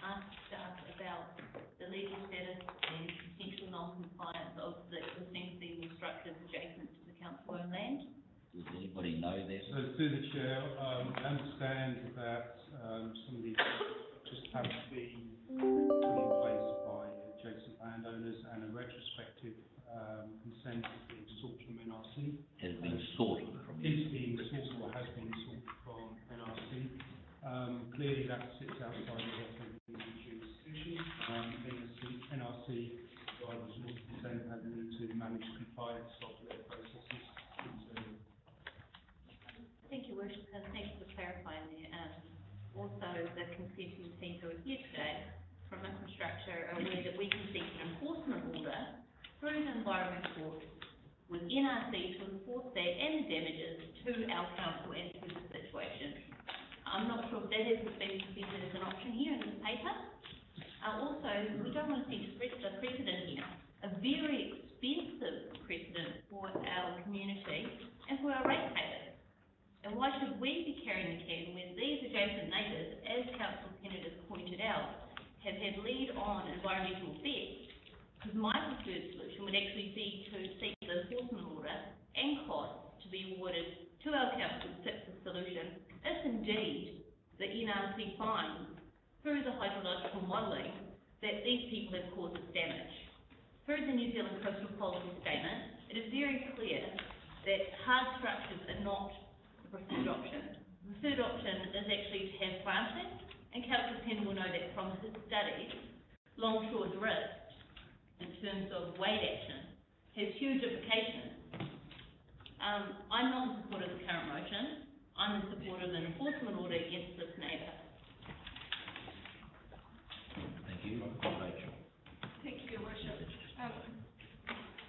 ask staff about the legal status and potential non-compliance of the existing civil structures adjacent to the council-owned land?
Does anybody know that?
So through the chair, I understand that some of these just have to be put in place by adjacent landowners and a retrospective consent is being sought from NRC.
Has been sought from.
Is being sought or has been sought from NRC. Clearly that sits outside of the jurisdiction. NRC, by resort to consent, have need to manage compliance of their processes.
Thank you, Worship, and thank you for clarifying there. Also, the consenting team who are here today from infrastructure are aware that we can seek an enforcement order through the Environment Court with NRC to enforce that and the damages to our council and to the situation. I'm not sure if that has been presented as an option here in this paper. Also, we don't want to set a precedent here, a very expensive precedent for our community and for our ratepayers. And why should we be carrying the can when these adjacent neighbours, as Councillor Kennett has pointed out, have had lead on environmental affairs? Because my preferred solution would actually be to seek the enforcement order and costs to be awarded to our council to fix the solution, if indeed the NRC finds through the hydrological modelling that these people have caused this damage. Through the New Zealand Coastal Policy Statement, it is very clear that hard structures are not the preferred option. The preferred option is actually to have planting, and Councillor Penn will know that from his studies, longshore drift, in terms of wave action, has huge implications. I'm not in support of the current motion. I'm in support of an enforcement order against this neighbour.
Thank you. Rachel.
Thank you, Your Worship.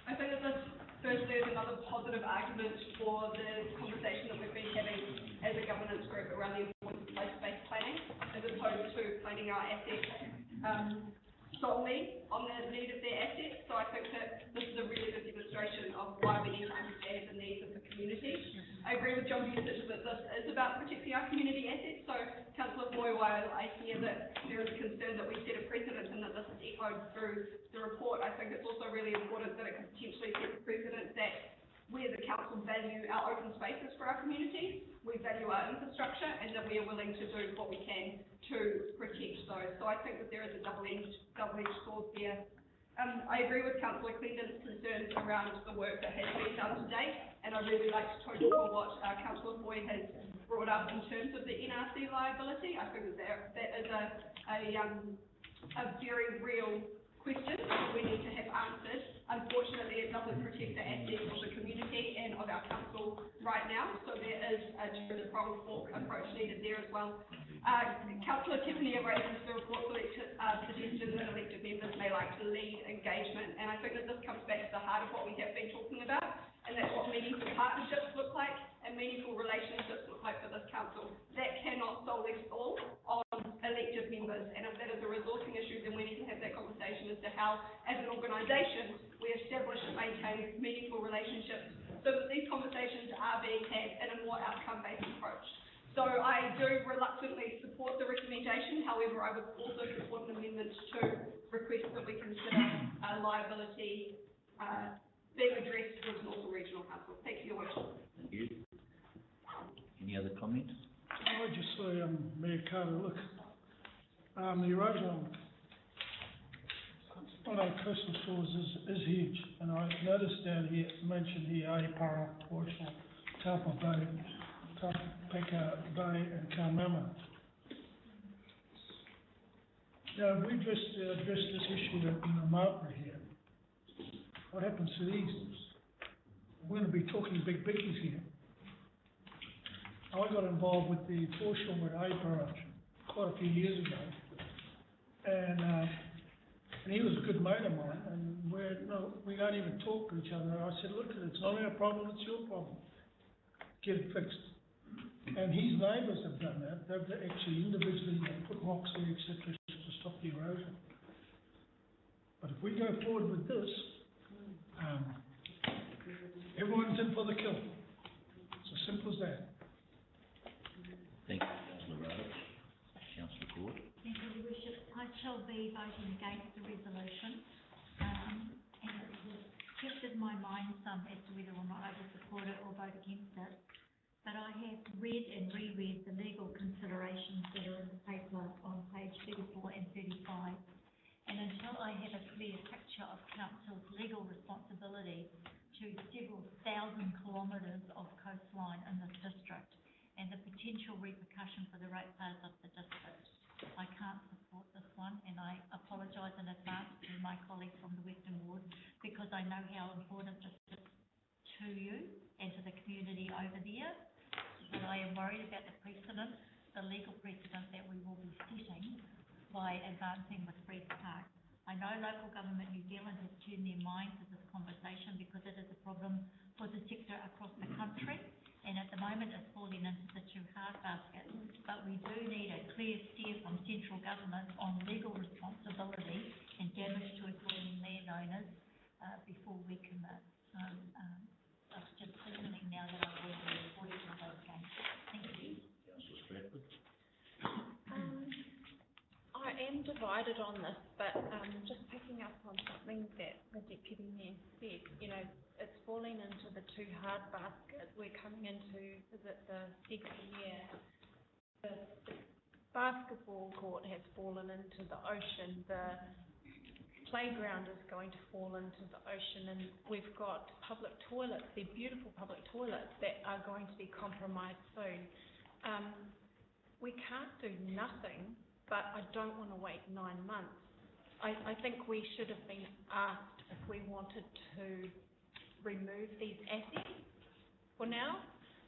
I think that this, firstly, is another positive argument for the conversation that we've been having as a governance group around the importance of place-based planning, as opposed to planning our assets solely on the need of their assets. So I think that this is a really good demonstration of why we need to understand the needs of the community. I agree with John's usage that this is about protecting our community assets. So Councillor Boy, while I hear that there is a concern that we set a precedent and that this is echoed through the report, I think it's also really important that it could potentially set a precedent that we as a council value our open spaces for our community, we value our infrastructure, and that we are willing to do what we can to protect those. So I think that there is a double-edged sword there. I agree with Councillor Clendon's concerns around the work that has been done to date, and I really like to total for what Councillor Boyd has brought up in terms of the NRC liability. I think that is a very real question that we need to have answered. Unfortunately, it doesn't protect the assets of the community and of our council right now, so there is a two-pronged approach needed there as well. Councillor Tiffany raises the report suggestion that elected members may like to lead engagement, and I think that this comes back to the heart of what we have been talking about, and that's what meaningful partnerships look like and meaningful relationships look like for this council. That cannot solely fall on elected members, and if that is a resourcing issue, then we need to have that conversation as to how, as an organisation, we establish and maintain meaningful relationships so that these conversations are being had in a more outcome-based approach. So I do reluctantly support the recommendation, however, I would also support an amendment to request that we consider liability being addressed with Northern Regional Council. Thank you, Your Worship.
Thank you. Any other comments?
I would just say, Mayor Carter, look, the erosion on our coastal shores is huge, and I noticed down here, mentioned here, Aipara, Portia, Taupo Bay, Peka Bay, and Kaumama. Now, if we address this issue in the Marlborough here, what happens to these? We're going to be talking big biggies here. I got involved with the foreshore at Aipara quite a few years ago, and he was a good mate of mine, and we don't even talk to each other. I said, look, it's not our problem, it's your problem. Get it fixed. And his neighbours have done that. They've actually individually put rocks there, etc., to stop the erosion. But if we go forward with this, everyone's in for the kill. It's as simple as that.
Thank you, Councillor Radich. Councillor Court.
Thank you, Your Worship. I shall be voting against the resolution, and it has shifted my mind some as to whether or not I would support it or vote against it. But I have read and reread the legal considerations that are in the paper on page 34 and 35, and until I have a clear picture of Council's legal responsibility to several thousand kilometres of coastline in this district and the potential repercussion for the ratepayers of the district, I can't support this one, and I apologise in advance to my colleagues from the Western Ward because I know how important this is to you and to the community over there. But I am worried about the precedent, the legal precedent that we will be setting by advancing with Reef Park. I know Local Government New Zealand has turned their mind to this conversation because it is a problem for the sector across the country, and at the moment it's falling into the too hard basket. But we do need a clear steer from central government on legal responsibility and damage to adjoining landowners before we commit. So it's just signaling now that I will be supporting those games. Thank you.
Councillor Stratford.
I am divided on this, but just picking up on something that the Deputy Mayor said, you know, it's falling into the too hard basket. We're coming into, is it the second year? The basketball court has fallen into the ocean. The playground is going to fall into the ocean, and we've got public toilets, they're beautiful public toilets that are going to be compromised soon. We can't do nothing, but I don't want to wait 9 months. I think we should have been asked if we wanted to remove these assets for now,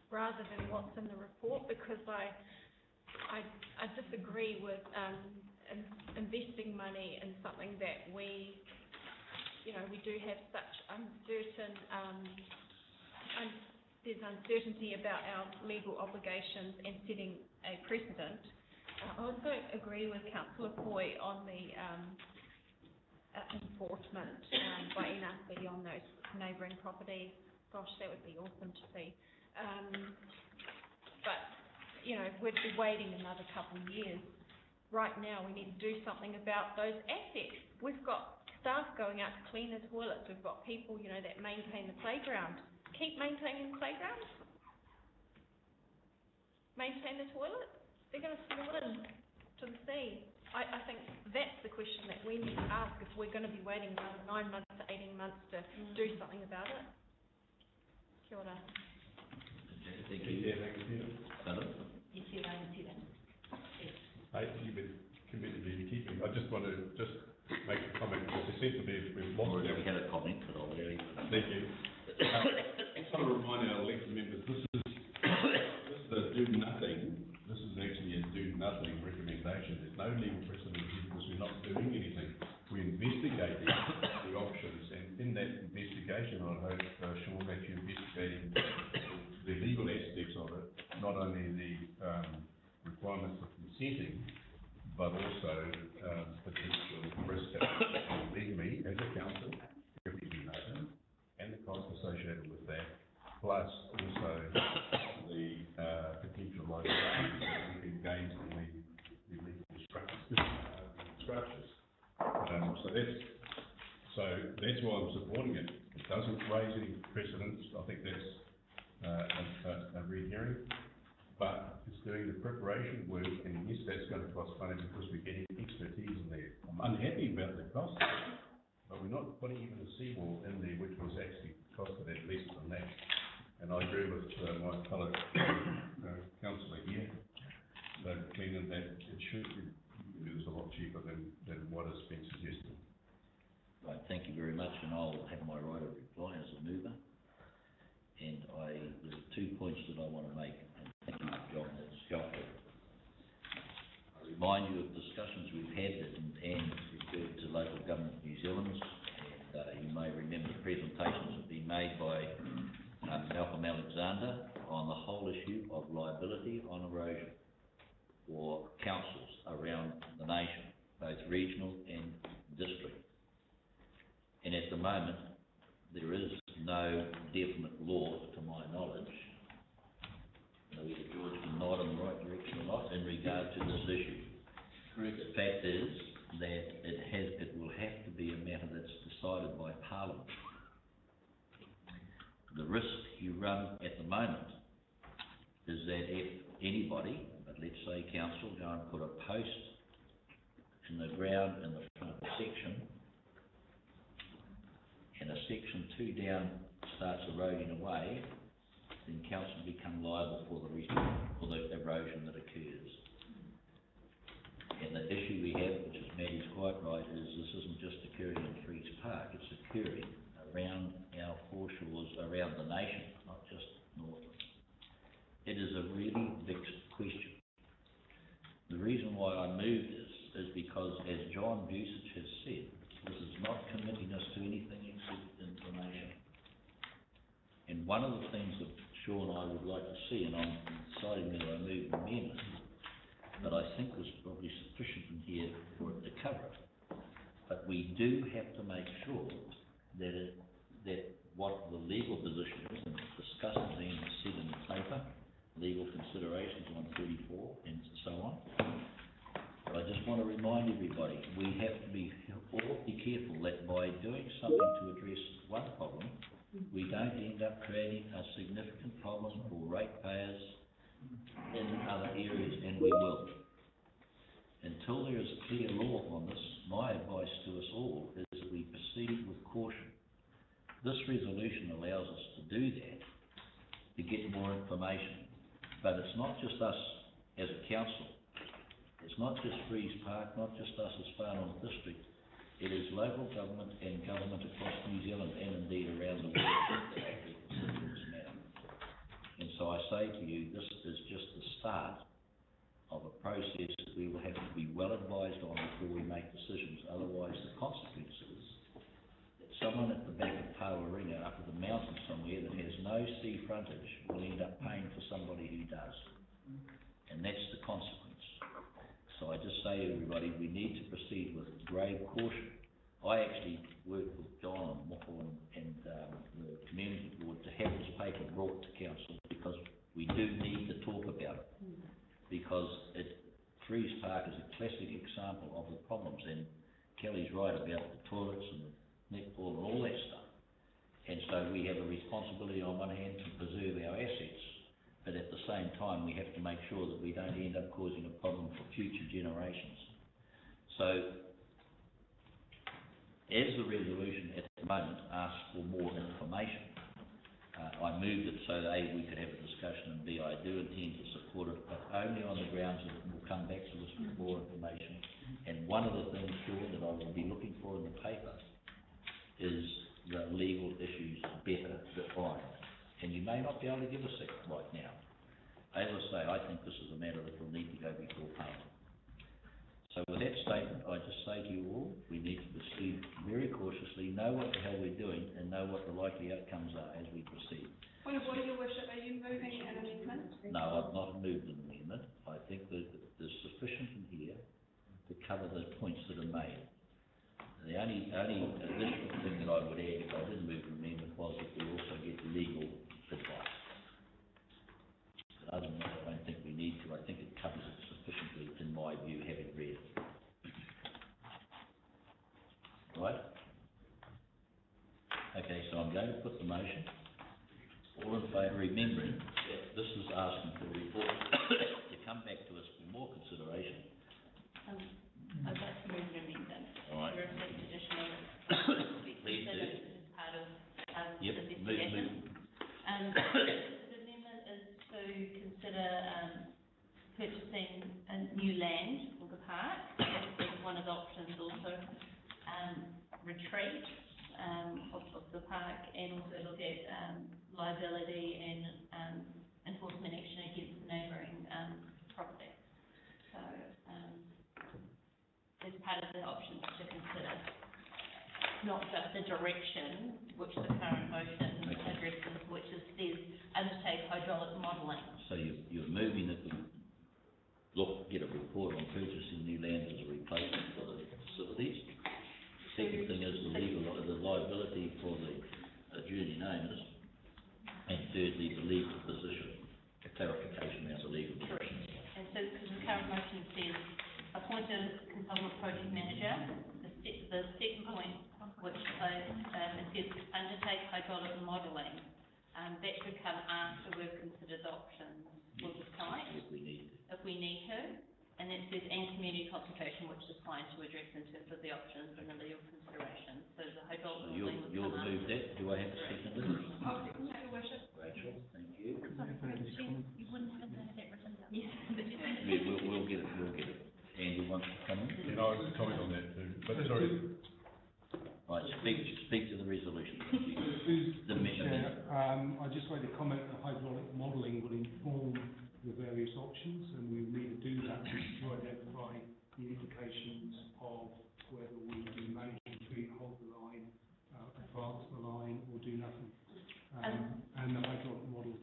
rather than what's in the report, because I disagree with investing money in something that we do have such uncertain, there's uncertainty about our legal obligations and setting a precedent. I also agree with Councillor Foy on the enforcement by NRC on those neighbouring properties. Gosh, that would be awesome to see. But, you know, we'd be waiting another couple of years. Right now, we need to do something about those assets. We've got staff going out to clean the toilets. We've got people, you know, that maintain the playground. Keep maintaining playgrounds. Maintain the toilets. They're going to fall into the sea. I think that's the question that we need to ask if we're going to be waiting another 9 months to 18 months to do something about it. Kia ora.
Thank you.
Yeah, thank you.
Philip?
Yes, I can see that. Yes.
Hey, you've been committed to keeping. I just want to make a comment, because there seems to be, we've lost.
We had a comment, but I'll let you.
Thank you. I just want to remind our elected members, this is a do nothing. This is actually a do nothing recommendation. There's no legal precedent here because we're not doing anything. We're investigating the options, and in that investigation, I hope, Sean, that you're investigating the legal aspects of it, not only the requirements of consenting, but also potential risk legally as a council, if we do nothing, and the costs associated with that, plus also the potential liability that we can gain from the legal structures. So that's why I'm supporting it. It doesn't raise any precedents. I think that's a red herring. But it's doing the preparation work, and yes, that's going to cost money because we're getting expertise in there. I'm unhappy about the cost, but we're not putting even a seawall in there, which was actually costed at less than that. And I agree with my fellow councillor here, that Cleveland, that it should be a lot cheaper than what has been suggested.
Right, thank you very much, and I'll have my right of reply as a mover. And there's 2 points that I want to make, and thank you, John, that's helpful. I remind you of discussions we've had and referred to Local Government New Zealand, and you may remember presentations have been made by Malcolm Alexander on the whole issue of liability on erosion for councils around the nation, both regional and district. And at the moment, there is no definite law, to my knowledge, either George can nod in the right direction or not, in regard to this issue. Correct. The fact is that it will have to be a matter that's decided by Parliament. The risk you run at the moment is that if anybody, but let's say council, go and put a post in the ground in the front of the section, and a section 2 down starts eroding away, then council become liable for the erosion that occurs. And the issue we have, which is Maddie's quite right, is this isn't just occurring in Freeze Park, it's occurring around our foreshores, around the nation, not just Northland. It is a really big question. The reason why I moved this is because, as John Busich has said, this is not committing us to anything except information. And one of the things that Sean, I would like to see, and I'm deciding whether I move the amendment, but I think there's probably sufficient in here for it to cover it. But we do have to make sure that what the legal position is, and it's discussed and being said in the paper, legal considerations on 34 and so on. But I just want to remind everybody, we have to be awfully careful that by doing something to address one problem, we don't end up creating a significant problem for ratepayers in other areas, and we will. Until there is clear law on this, my advice to us all is that we proceed with caution. This resolution allows us to do that, to get more information. But it's not just us as a council. It's not just Freeze Park, not just us as Whānau District. It is local government and government across New Zealand and indeed around the world that actually consider this matter. And so I say to you, this is just the start of a process that we will have to be well advised on before we make decisions. Otherwise, the consequences that someone at the back of Tawaringa up at the mountain somewhere that has no sea frontage will end up paying for somebody who does. And that's the consequence. So I just say to everybody, we need to proceed with grave caution. I actually worked with John and Moko and the community board to have this paper brought to council because we do need to talk about it. Because Freeze Park is a classic example of the problems, and Kelly's right about the toilets and the netball and all that stuff. And so we have a responsibility on one hand to preserve our assets, but at the same time we have to make sure that we don't end up causing a problem for future generations. So, as the resolution at the moment asks for more information, I moved it so that A, we could have a discussion, and B, I do intend to support it, but only on the grounds that it will come back to us with more information. And one of the things, Sean, that I will be looking for in the paper is the legal issues better defined. And you may not be able to give us that right now. As I say, I think this is a matter that will need to go before Parliament. So with that statement, I just say to you all, we need to proceed very cautiously, know what the hell we're doing, and know what the likely outcomes are as we proceed.
Point of order, Your Worship, are you moving an amendment?
No, I've not moved an amendment. I think that there's sufficient in here to cover the points that are made. The only additional thing that I would add if I didn't move an amendment was that we also get legal advice. But other than that, I don't think we need to. I think it covers it sufficiently, in my view, having read it. Right? Okay, so I'm going to put the motion. All in favour, remembering that this is asking for a report to come back to us for more consideration.
I'd like to move an amendment.
All right.
To reflect additional
Please do.
as part of the
Yep,
investigation. The amendment is to consider purchasing a new land for the park. As one of the options also retreat of the park, and also look at liability and enforcement action against neighbouring property. So as part of the options to consider, not just the direction which the current motion addresses, which is says undertake hydraulic modelling.
So you're moving it to get a report on purchasing new land as a replacement for the facilities. Second thing is the liability for the adjourning owners, and thirdly the legal position, a clarification around the legal position.
And so, because the current motion says appoint a consultant project manager, the second point, which it says undertake hydraulic modelling, that should come after we've considered the options for the site.
If we need to.
If we need to. And then it says and community consultation, which is fine to address in terms of the options and the legal consideration. So the hydraulic
So
modelling would
you'll
come
move
after.
that. Do I have a second?
I'll second that, Your Worship.
Rachel, thank you.
You wouldn't have that written down.
Yes.
We'll get it. Andy wants to come in?
And I would comment on that too, but sorry.
Right, speak to the resolution. The
Chair, I'd just like to comment that hydraulic modelling will inform the various options, and we need to do that to identify the implications of whether we do manage to hold the line, advance the line, or do nothing. And the hydraulic model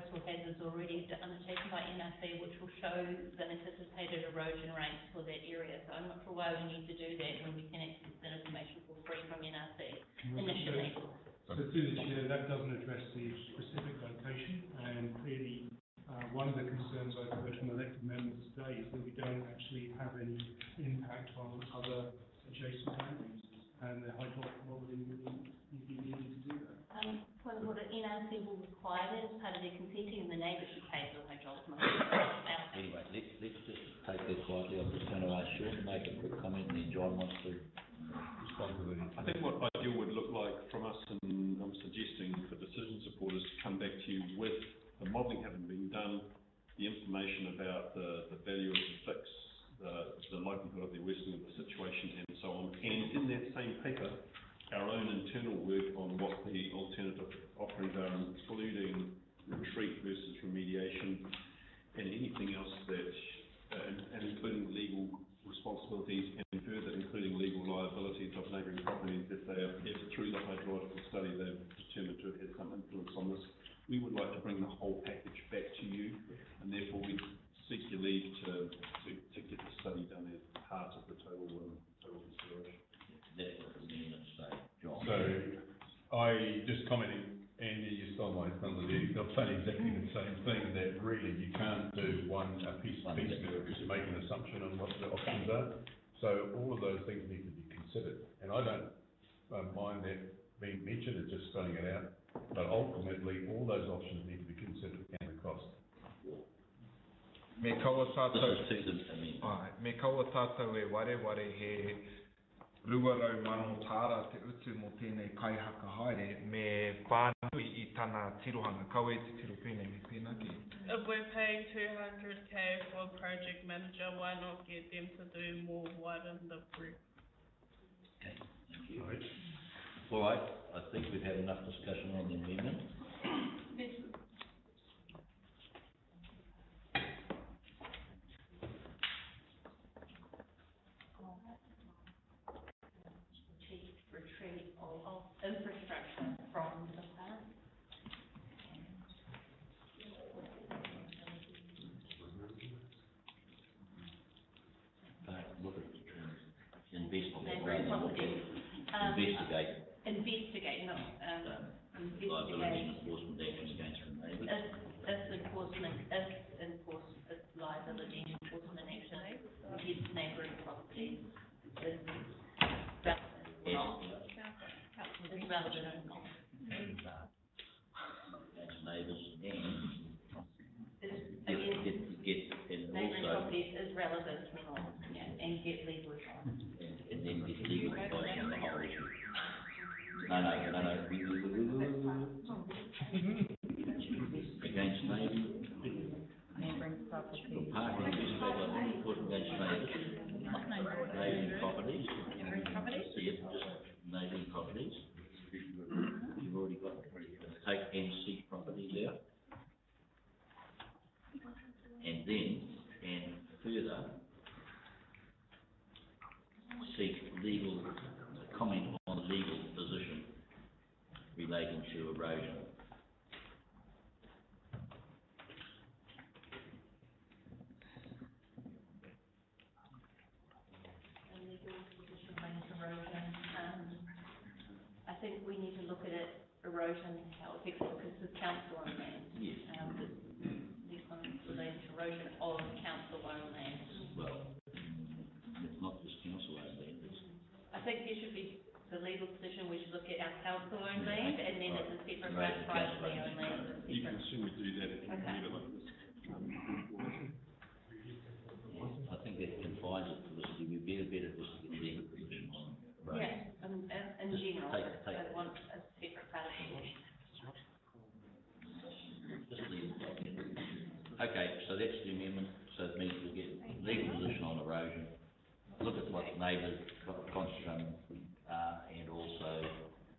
coastal hazards already undertaken by NRC, which will show the anticipated erosion rates for that area. So I'm not sure why we need to do that when we can access that information for free from NRC initially.
So through the chair, that doesn't address the specific location, and clearly, one of the concerns I've heard from elected members today is that we don't actually have any impact on other adjacent land uses, and the hydraulic modelling really needed to do that.
Point of order, NRC will require that as part of their consenting, and the neighbour should pay for the hydraulic modelling.
Anyway, let's just take that quietly. I'm just going to ask Sean to make a quick comment, and then John wants to respond to the...
I think what ideal would look like from us, and I'm suggesting for decision supporters to come back to you with the modelling having been done, the information about the value of the fix, the likelihood of the worsening of the situation, and so on, and in that same paper, our own internal work on what the alternative offerings are, including retreat versus remediation, and anything else that, and including legal responsibilities, and further including legal liabilities of neighbouring properties if they have, if through the hydrological study they've determined to have had some influence on this. We would like to bring the whole package back to you, and therefore we seek your leave to get the study done as part of the total consideration.
That's what the minutes say, John.
So, I just commenting, Andy, you stole my thunder there. You're saying exactly the same thing, that really you can't do a piece to make an assumption on what the options are. So all of those things need to be considered. And I don't mind that being mentioned, it's just spelling it out. But ultimately, all those options need to be considered and the cost.
Me kaua tātou, me kaua tātou e ware he ruarau mano tāra te utu mo tēnei kaihaka haere me whānui I tāna tirohanga. Kaua e te tiro pēnei me pēnā ki.
If we're paying 200K for a project manager, why not get them to do more widen the brick?
Okay, thank you. All right, I think we've had enough discussion on the amendment.
Retreat of infrastructure from the park.
Look at investigate.
Neighbouring properties.
Investigate,
not
liability
investigate.
enforcement action against the neighbours.
If liability enforcement action against neighbouring properties is relevant.
Against neighbours and
neighbouring
also
properties is relevant and get legal advice.
And then get legal advice on the whole issue. No. Against neighbours.
Neighbouring properties.
Parking investigate, put against neighbours. Neighbouring properties.
Neighbouring properties?
Yep, just neighbouring properties. You've already got, take and seek properties out. And then, and further, seek legal, comment on the legal position relating to erosion.
I think we need to look at it, erosion, how it affects it, because it's council owned land.
Yes.
These ones relate to erosion of council owned land.
Well, it's not just council owned land, it's...
I think there should be the legal position, we should look at our council owned land, and then it's a separate
Right,
privately owned land.
You can assume we do that if you read it like this.
I think that confines it to this, we better just get legal position on erosion.
Yeah, in general,
Take-
I want a separate part of it.
Just leave it like that. Okay, so that's the amendment, so it means we get legal position on erosion, look at what neighbours, and also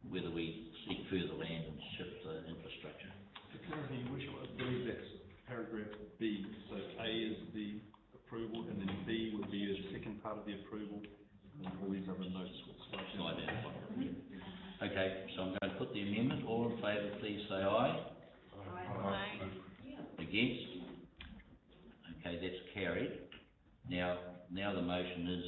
whether we seek further land and shift the infrastructure.
For clarity, I believe that's paragraph B, so A is the approval, and then B would be the second part of the approval, and all these other notes would slide down.
Okay, so I'm going to put the amendment, all in favour please say aye.
Aye.
Against? Okay, that's carried. Now the motion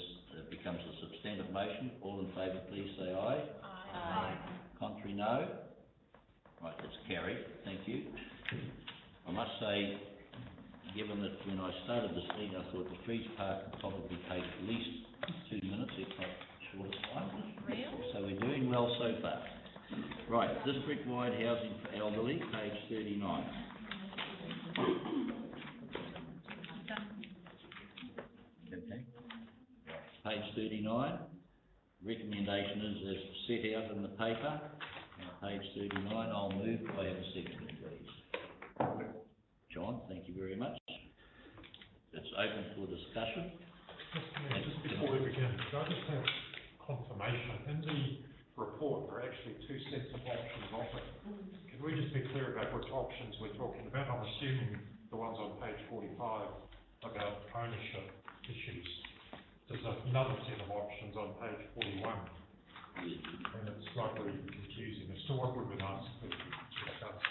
becomes a substantive motion. All in favour, please say aye.
Aye.
Contrary, no. Right, that's carried. Thank you. I must say, given that when I started this meeting, I thought the freeze part would probably take at least 2 minutes, if not shorter time. So we're doing well so far. Right, district-wide housing for elderly, page 39. Okay. Page 39. Recommendation is as set out in the paper. Page 39, I'll move. I have a second, please. John, thank you very much. It's open for discussion.
Just before we begin, could I just have confirmation? In the report, there are actually two sets of options offered. Can we just be clear about which options we're talking about? I'm assuming the ones on page 45 about ownership issues. There's another set of options on page 41, and it's slightly confusing as to what we've been asked to discuss.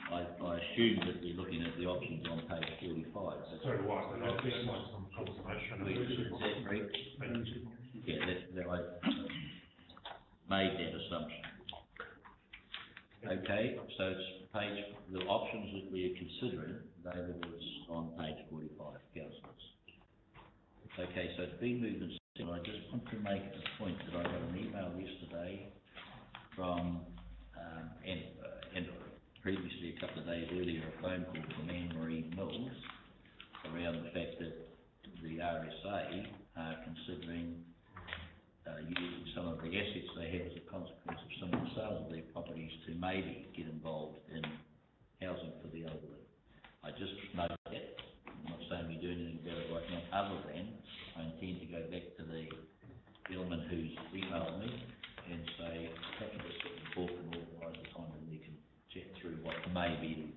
I assume that we're looking at the options on page 45.
So do I, but I'd just like some confirmation.
Is that correct? Yeah, that I made that assumption. Okay, so it's the options that we are considering, David, was on page 45, councillors. Okay, so it's been moved and seconded. I just want to make the point that I got an email yesterday from, and previously a couple of days earlier, a phone call from Anne-Marie Mills around the fact that the RSA are considering using some of the assets they have as a consequence of some of the sales of their properties to maybe get involved in housing for the elderly. I just note that. I'm not saying we do anything about it right now, other than I intend to go back to the gentleman who's emailed me and say, perhaps we'll sit and talk and organise a time when we can chat through what may be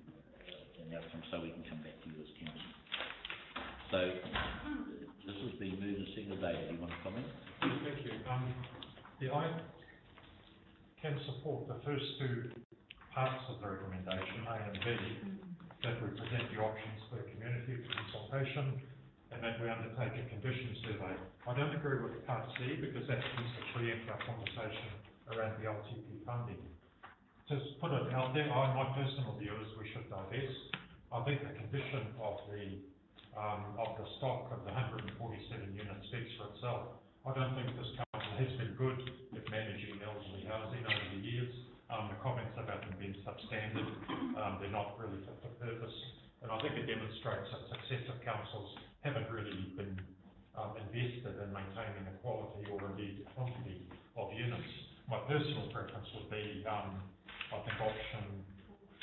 an outcome, so we can come back to you as council. So, this has been moved and seconded. David, do you want to comment?
Thank you. I can support the first two parts of the recommendation, A and B, that we present the options for the community for consultation and that we undertake a condition survey. I don't agree with part C because that seems to preempt our conversation around the LTP funding. Just put it out there, my personal view is we should divest. I think the condition of the stock of the 147 units speaks for itself. I don't think this council has been good at managing elderly housing over the years. The comments about them being substandard, they're not really fit for purpose. And I think it demonstrates that successive councils haven't really been invested in maintaining the quality or indeed the quantity of units. My personal preference would be, I think, option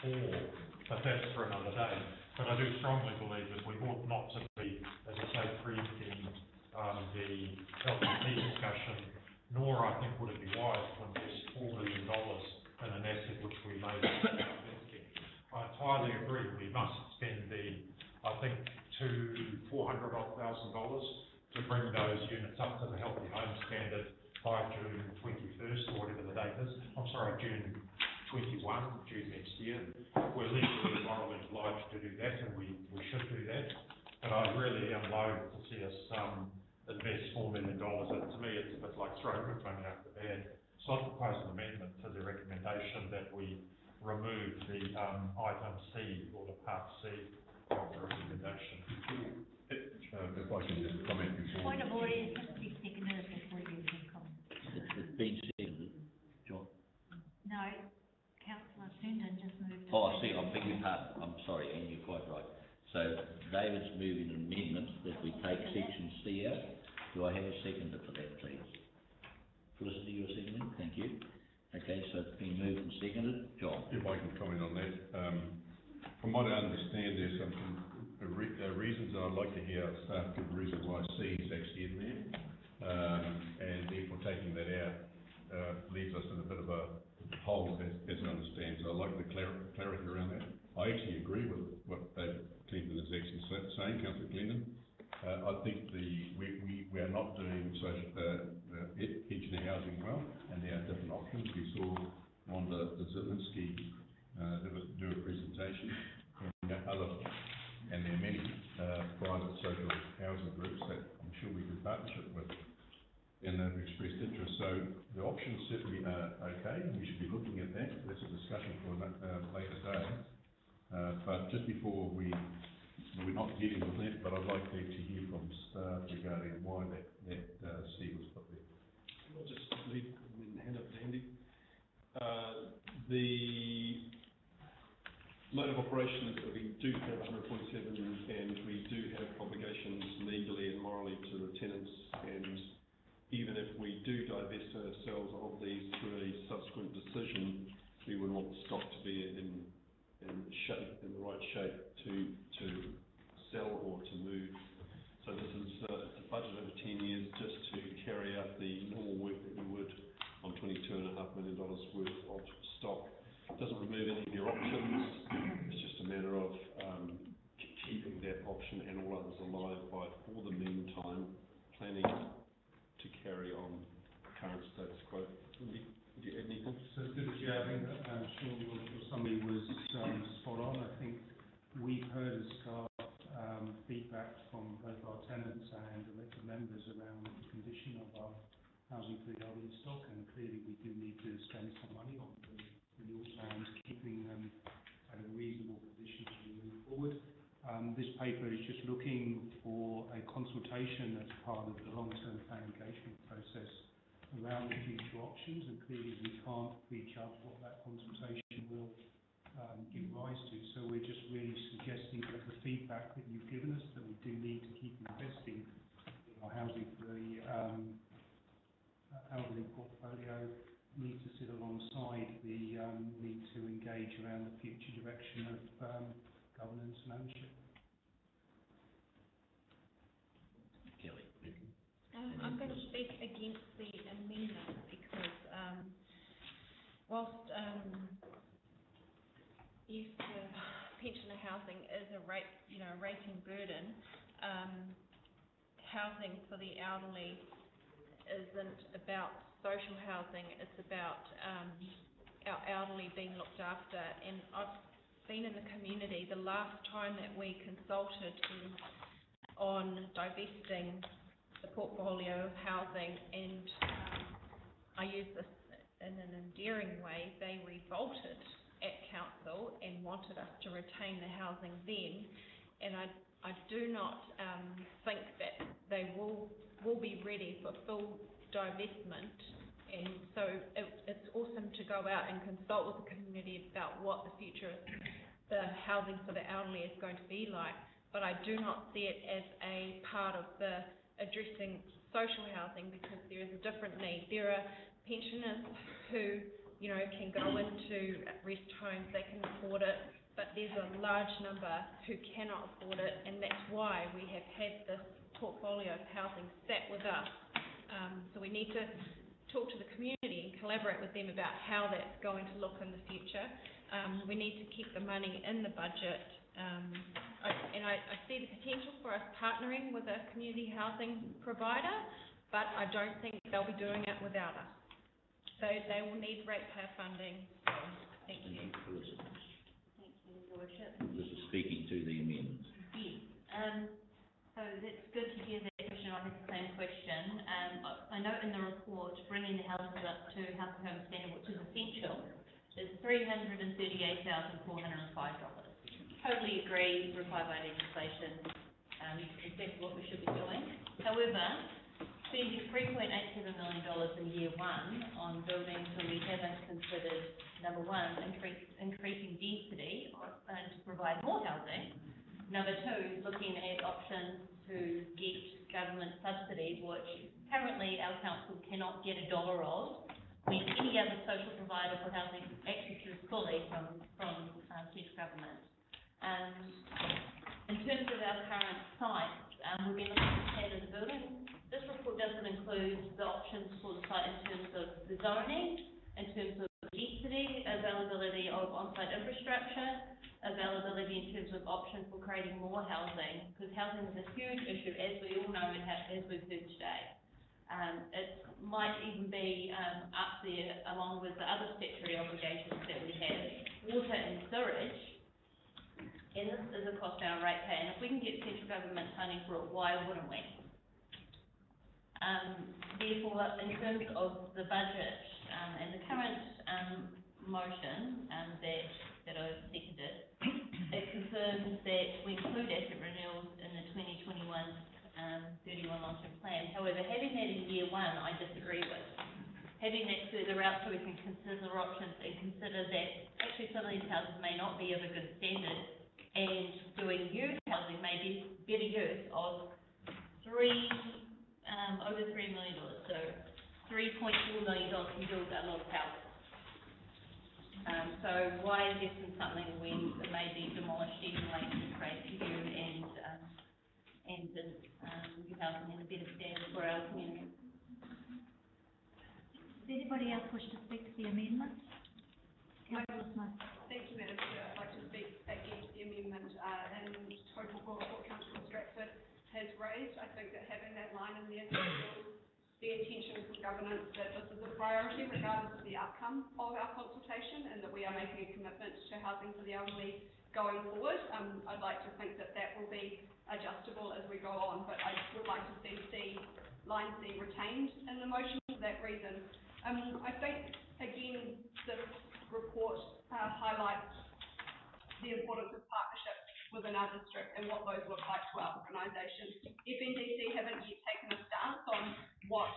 4, but that's for another day. But I do strongly believe that we ought not to be, as I say, preempting the LTP discussion, nor I think would it be wise to invest $4 million in an asset which we may be investing. I entirely agree we must spend I think $400,000 to bring those units up to the healthy home standard by June 21st or whatever the date is. I'm sorry, June 21, June next year. We're legally and morally obliged to do that, and we should do that. But I really am loath to see us invest $4 million. To me, it's a bit like throwing good money after bad. So I propose an amendment to the recommendation that we remove the item C or the part C of the recommendation.
If I can just comment before.
Point of order, it has to be seconded before you can comment.
It's been seconded, John.
No, councillor Sundin just moved.
Oh, I see, I beg your pardon. I'm sorry, and you're quite right. So David's moving an amendment that we take section C out. Do I have a seconder for that, please? Felicity, you're seconding? Thank you. Okay, so it's been moved and seconded. John?
If I can comment on that. From what I understand, there's some reasons I'd like to hear staff give the reason why C is actually in there. And therefore taking that out leaves us in a bit of a hole, as I understand. So I'd like the clarity around that. I actually agree with what David Clinton is actually saying, Councillor Clinton. I think we are not doing pensioner housing well, and there are different options. We saw Wanda Zielinski do a presentation, and there are many private social housing groups that I'm sure we could partnership with, and they've expressed interest. So the options certainly are okay, and we should be looking at that. That's a discussion for a later day. But just before we're not getting to that, but I'd like to actually hear from staff regarding why that seat was put there.
I'll just leave and then hand up to Andy. The mode of operation is that we do have 147 and we do have obligations legally and morally to the tenants, and even if we do divest ourselves of these through a subsequent decision, we would want the stock to be in the right shape to sell or to move. So this is it's a budget over 10 years just to carry out the normal work that we would on $22.5 million worth of stock. It doesn't remove any of your options. It's just a matter of keeping that option and all others alive by, for the meantime, planning to carry on current status quo. Would you add anything? So good as you have, Sean, your summary was spot on. I think we've heard as staff feedback from both our tenants and elected members around the condition of our housing for the elderly stock, and clearly we do need to spend some money on the renewal plans, keeping them at a reasonable position as we move forward. This paper is just looking for a consultation as part of the long-term plan engagement process around the future options, and clearly we can't prejudge what that consultation will give rise to. So we're just really suggesting that the feedback that you've given us, that we do need to keep investing in our housing for the elderly portfolio, needs to sit alongside the need to engage around the future direction of governance and ownership.
Kelly.
I'm going to speak against the amendment because whilst yes, the pensioner housing is a rating burden, housing for the elderly isn't about social housing, it's about our elderly being looked after. And I've been in the community the last time that we consulted on divesting the portfolio of housing, and I use this in an endearing way, they revolted at council and wanted us to retain the housing then, and I do not think that they will be ready for full divestment, and so it's awesome to go out and consult with the community about what the future of the housing for the elderly is going to be like, but I do not see it as a part of the addressing social housing, because there is a different need. There are pensioners who can go into rest homes, they can afford it, but there's a large number who cannot afford it, and that's why we have had this portfolio of housing sat with us. So we need to talk to the community and collaborate with them about how that's going to look in the future. We need to keep the money in the budget, and I see the potential for us partnering with a community housing provider, but I don't think they'll be doing it without us. They will need ratepayer funding. So, thank you.
Thank you, Your Worship.
This is speaking to the amendment.
Yes. So that's good to hear that question. I have the same question. I note in the report, bringing the houses up to house home standard, which is essential, is $338,405. Totally agree, required by legislation. Exactly what we should be doing. However, spending $3.87 million in year one on buildings when we haven't considered, number one, increasing density and to provide more housing. Number two, looking at options to get government subsidies, which currently our council cannot get $1 of, when any other social provider for housing accesses fully from central government. In terms of our current sites, we've been looking at standard building. This report doesn't include the options for the site in terms of the zoning, in terms of density, availability of on-site infrastructure, availability in terms of options for creating more housing, because housing is a huge issue, as we all know and as we've heard today. It might even be up there along with the other statutory obligations that we have. water and sewage, and this is a cost our ratepayer, and if we can get central government funding for it, why wouldn't we? Therefore, in terms of the budget, and the current, motion, that I've seconded, it confirms that we include asset renewals in the 2021, 31 long-term plan. However, having that in year one, I disagree with. Having that further out so we can consider options and consider that actually some of these houses may not be of a good standard, and doing youth housing may be better use of over $3 million, so $3.4 million to build a lot of houses. So why invest in something when it may be demolished anyway to create new and new housing in a better standard for our community?
Does anybody else wish to speak to the amendment? Councillor Smith.
Thank you, Madam Chair. I'd like to speak against the amendment in total for what Councillor Stratford has raised. I think that having that line in there signals the intention from governance that this is a priority regardless of the outcome of our consultation, and that we are making a commitment to housing for the elderly going forward. I'd like to think that that will be adjustable as we go on, but I would like to see line C retained in the motion for that reason. I think, again, this report highlights the importance of partnerships within our district and what those look like to our organisation. FNDC haven't yet taken a stance on what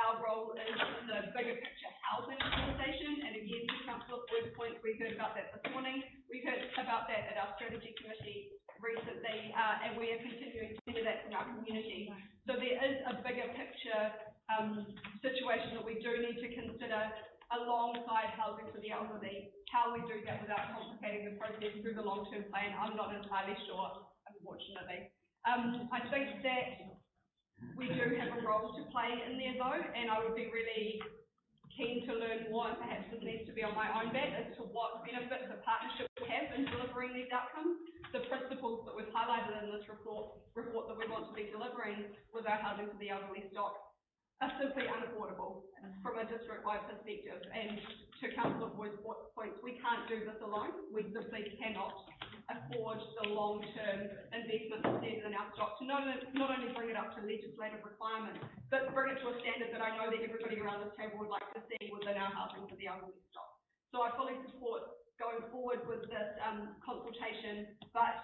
our role is in the bigger picture housing conversation, and again, to Councillor Boyd's point, we heard about that this morning. We heard about that at our strategy committee recently, and we are continuing to hear that from our community. So there is a bigger picture situation that we do need to consider alongside housing for the elderly. How we do that without complicating the process through the long-term plan, I'm not entirely sure, unfortunately. I think that we do have a role to play in there though, and I would be really keen to learn more, and perhaps this needs to be on my own bat, as to what benefits a partnership will have in delivering these outcomes. The principles that we've highlighted in this report that we want to be delivering with our housing for the elderly stock are simply unaffordable from a district-wide perspective. And to Councillor Boyd's points, we can't do this alone. We simply cannot afford the long-term investment that's needed in our stock to not only bring it up to legislative requirements, but bring it to a standard that I know that everybody around this table would like to see within our housing for the elderly stock. So I fully support going forward with this consultation, but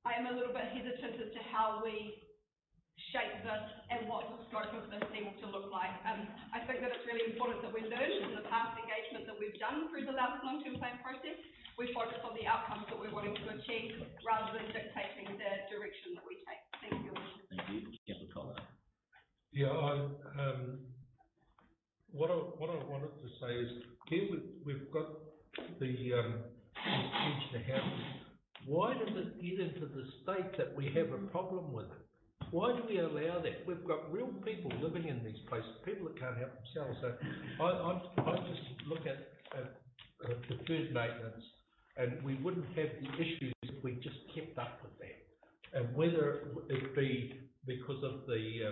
I am a little bit hesitant as to how we shape this and what the scope of this needs to look like. I think that it's really important that we learn from the past engagement that we've done through the long-term plan process. We focus on the outcomes that we're wanting to achieve rather than dictating the direction that we take. Thank you.
Thank you. Councillor Collins.
Yeah, what I wanted to say is, here we've got the edge to housing. Why does it get into the state that we have a problem with it? Why do we allow that? We've got real people living in these places, people that can't help themselves. So I just look at deferred maintenance, and we wouldn't have the issues if we just kept up with that. And whether it be because of the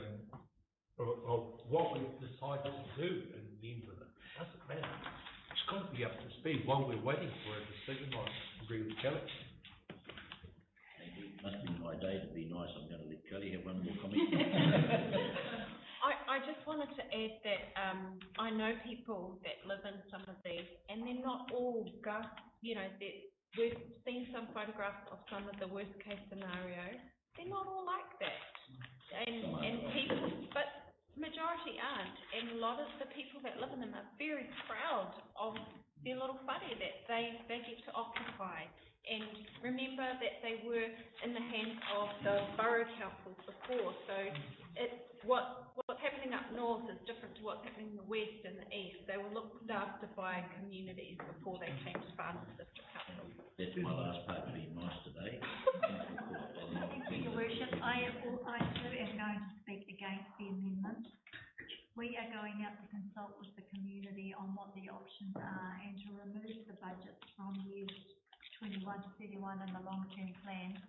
of what we've decided to do in the end of it, doesn't matter. It's got to be up to speed while we're waiting for a decision. I agree with Kelly.
Must be my day to be nice. I'm going to let Kelly have one more comment.
I just wanted to add that I know people that live in some of these, and they're not all we've seen some photographs of some of the worst case scenarios. They're not all like that, and people, but majority aren't, and a lot of the people that live in them are very proud of their little whare that they get to occupy. And remember that they were in the hands of the borough councils before, so what's happening up north is different to what's happening in the west and the east. They were looked after by communities before they came to Farnham District Council.
That's my last part, being nice today.
Your Worship, I too am going to speak against the amendment. We are going out to consult with the community on what the options are, and to remove the budgets from years 21 to 31 in the long-term plan.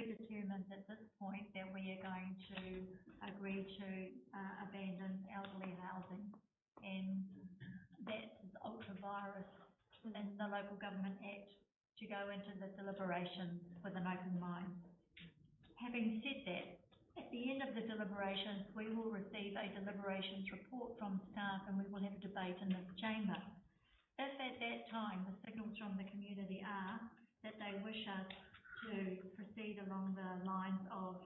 We determined at this point that we are going to agree to abandon elderly housing, and that is ultra-virus in the Local Government Act to go into the deliberations with an open mind. Having said that, at the end of the deliberations, we will receive a deliberations report from staff and we will have a debate in this chamber. If at that time the signals from the community are that they wish us to proceed along the lines of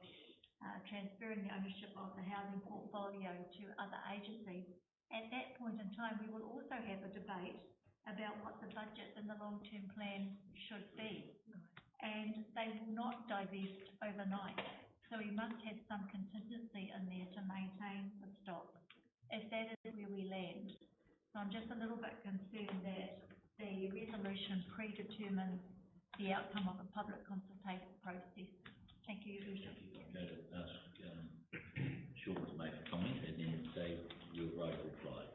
transferring the ownership of the housing portfolio to other agencies, at that point in time we will also have a debate about what the budget and the long-term plan should be. And they will not divest overnight. So we must have some contingency in there to maintain the stock, if that is where we land. So I'm just a little bit concerned that the resolution predetermines the outcome of a public consultation process. Thank you, Your Worship.
I'm going to ask Sean to make a comment and then Dave, your right reply.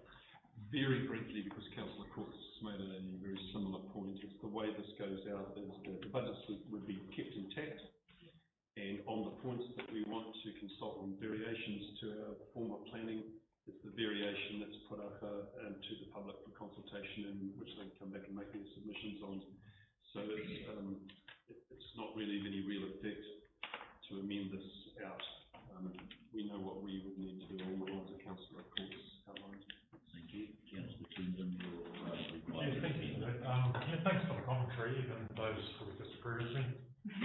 Very briefly, because Councillor Cook made a very similar point, is the way this goes out is the budgets would be kept intact, and on the points that we want to consult on variations to our former planning, it's the variation that's put up to the public for consultation, and which they come back and make their submissions on. So it's not really of any real effect to amend this out. We know what we would need to do along the lines of Councillor Cook's outlined.
Thank you. Councillor Kingdom, your right reply.
Yeah, thank you. Thanks for the commentary, even those who disagree with me.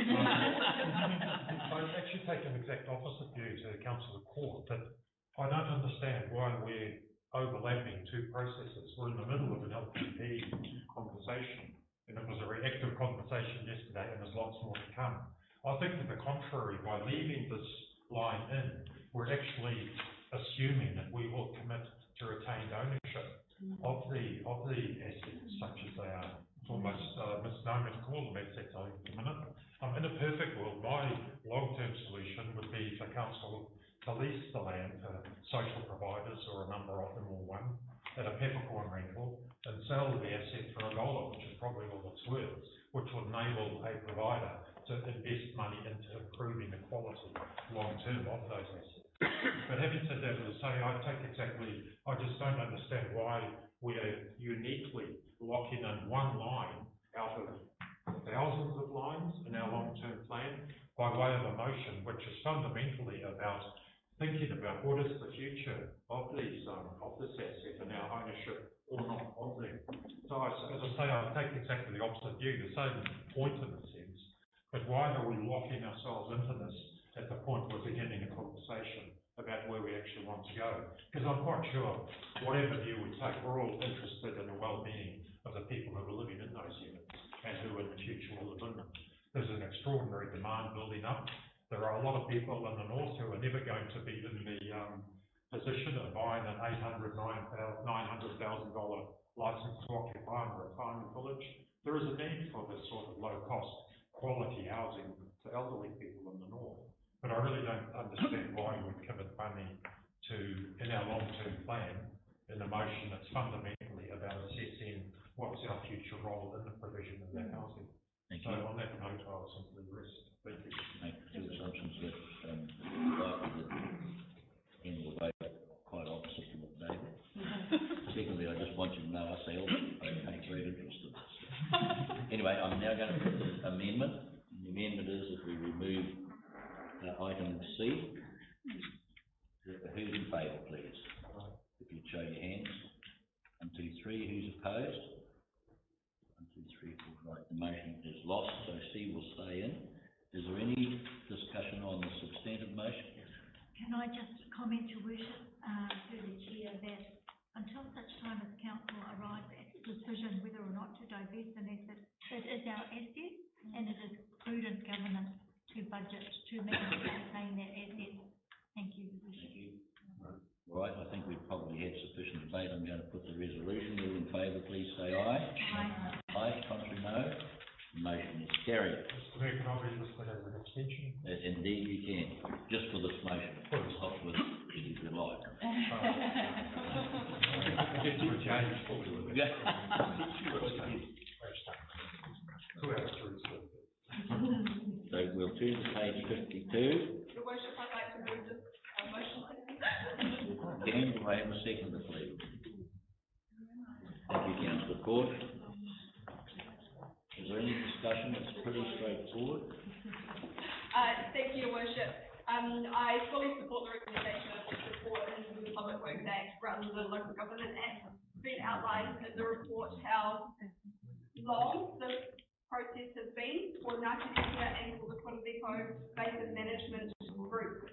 I actually take an exact opposite view to Councillor Court, that I don't understand why we're overlapping two processes. We're in the middle of an LPP conversation, and it was a reactive conversation yesterday, and there's lots more to come. I think to the contrary, by leaving this line in, we're actually assuming that we will commit to retained ownership of the assets such as they are. It's almost misnomer to call them assets at the minute. In a perfect world, my long-term solution would be for council to lease the land to social providers, or a number of them, or one, at a peppercorn rental, and sell the asset for $1, which is probably all it's worth, which would enable a provider to invest money into improving the quality long-term of those assets. But having said that, as I say, I just don't understand why we are uniquely locking in one line out of thousands of lines in our long-term plan by way of a motion, which is fundamentally about thinking about what is the future of these, of this asset and our ownership or not of them. So as I say, I take exactly the opposite view, the same point in a sense, but why are we locking ourselves into this at the point we're beginning a conversation about where we actually want to go? Because I'm quite sure, whatever view we take, we're all interested in the well-being of the people who are living in those units and who in the future will live in them. There's an extraordinary demand building up. There are a lot of people in the north who are never going to be in the position of buying an $800,000, $900,000 license to occupy in a retirement village. There is a need for this sort of low-cost, quality housing to elderly people in the north. But I really don't understand why we would commit money to, in our long-term plan, in a motion that's fundamentally about assessing what's our future role in the provision of that housing.
Thank
So
you.
on that note, I'll simply rest. Thank you.
Make two assumptions that Ian will vote quite opposite to what David. Secondly, I just want you to know ourselves, I take great interest in this. Anyway, I'm now going to put the amendment. The amendment is that we remove item C. Who's in favour, please? If you'd show your hands. 1, 2, 3. Who's opposed? 1, 2, 3, 4. Right, the motion is lost, so C will stay in. Is there any discussion on the substantive motion?
Can I just comment, Your Worship, to the Chair, that until such time as Council arrives at a decision whether or not to divest an asset, it is our asset and it is prudent governance to budget to maintain that asset. Thank you, Your Worship.
Thank you. Right, I think we've probably had sufficient debate. I'm going to put the resolution. All in favour, please say aye.
Aye.
Aye, contrary no. The motion is carried.
Mr. Mayor, can I be listed as an extension?
Indeed you can, just for this motion. Not with if you like.
Just to change.
So we'll turn to page 52.
Your Worship, I'd like to move this motion.
Again, do I have a seconder, please? Thank you, Councillor Court. discussion, it's pretty straightforward.
Thank you, Your Worship. I fully support the recommendation of this report into the Public Works Act rather than the Local Government Act. It's been outlined in the report how long this process has been for Ngāti Rehia and for the Kura Depot Basin Management Group.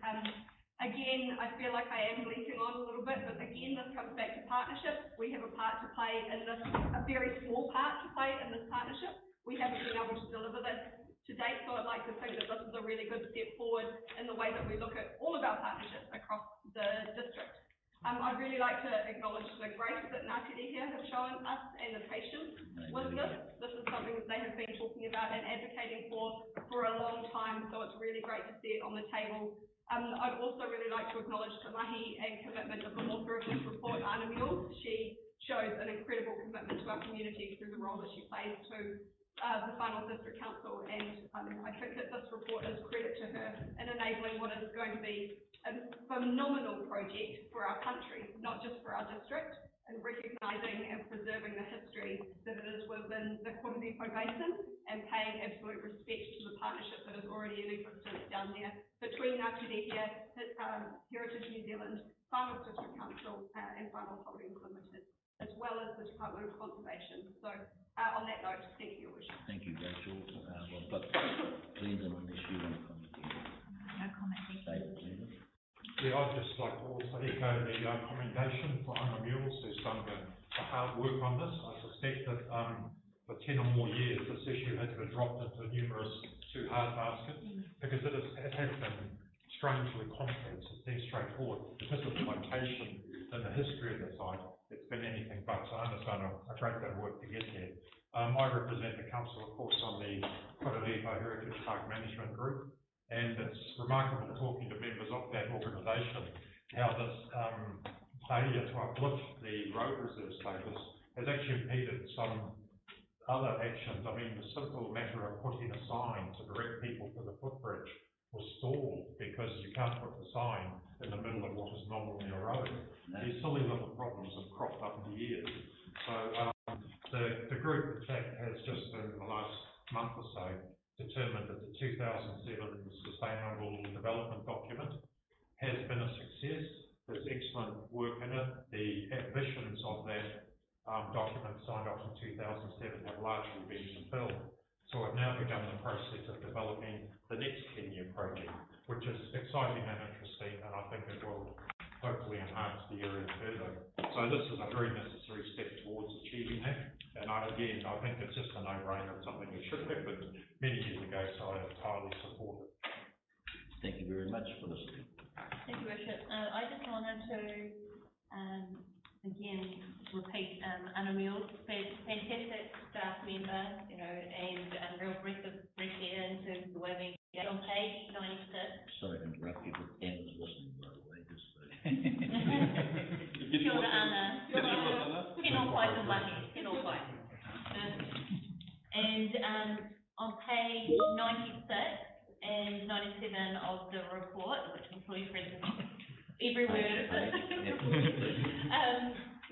Again, I feel like I am leaping on a little bit, but again, this comes back to partnership. We have a part to play in this, a very small part to play in this partnership. We haven't been able to deliver this to date, so I'd like to think that this is a really good step forward in the way that we look at all of our partnerships across the district. I'd really like to acknowledge the grace that Ngāti Rehia have shown us and the patience with this. This is something that they have been talking about and advocating for a long time, so it's really great to see it on the table. I'd also really like to acknowledge the mahi and commitment of the author of this report, Anna Mules. She shows an incredible commitment to our community through the role that she plays to the Whānau District Council, and I think that this report is credit to her in enabling what is going to be a phenomenal project for our country, not just for our district, and recognising and preserving the history that it is within the Kura Depot Basin and paying absolute respect to the partnership that is already in existence down there between Ngāti Rehia, Heritage New Zealand, Whānau District Council and Whānau Holdings Limited, as well as the Department of Conservation. So on that note, thank you, Your Worship.
Thank you, Rachel. Well, but Lyndon, unless you want to comment here.
No comment, thank you.
Yeah, I'd just like to also echo the commendation for Anna Mules, who's done the hard work on this. I suspect that for 10 or more years, this issue has been dropped into numerous too hard baskets, because it has been strangely complex. It seems straightforward. Because of the location and the history of the site, it's been anything but. So Anna's done a great bit of work to get there. I represent the council, of course, on the Kura Depot Heritage Park Management Group, and it's remarkable talking to members of that organisation how this failure to uplift the road reserve status has actually impeded some other actions. I mean, the simple matter of putting a sign to direct people to the footbridge was stalled because you can't put the sign in the middle of what is nominally a road. These silly little problems have cropped up for years. So the group, in fact, has just in the last month or so determined that the 2007 Sustainable Development Document has been a success. There's excellent work in it. The ambitions of that document signed off in 2007 have largely been fulfilled. So we've now begun the process of developing the next 10-year project, which is exciting and interesting, and I think it will hopefully enhance the area further. So this is a very necessary step towards achieving that. And I think it's just a no-brainer. It's something that should have happened many years ago, so I entirely support it.
Thank you very much for this.
Thank you, Worship. I just wanted to again repeat Anna Mules, fantastic staff member, you know, and real breath of fresh air in terms of the way we get on page 96.
Sorry to interrupt you, but Anne was listening, by the way. Just
Kia ora, Anna. Tēnā pai te mahi, tēnā pai. And on page 96 and 97 of the report, which I'm sure you've read every word of it.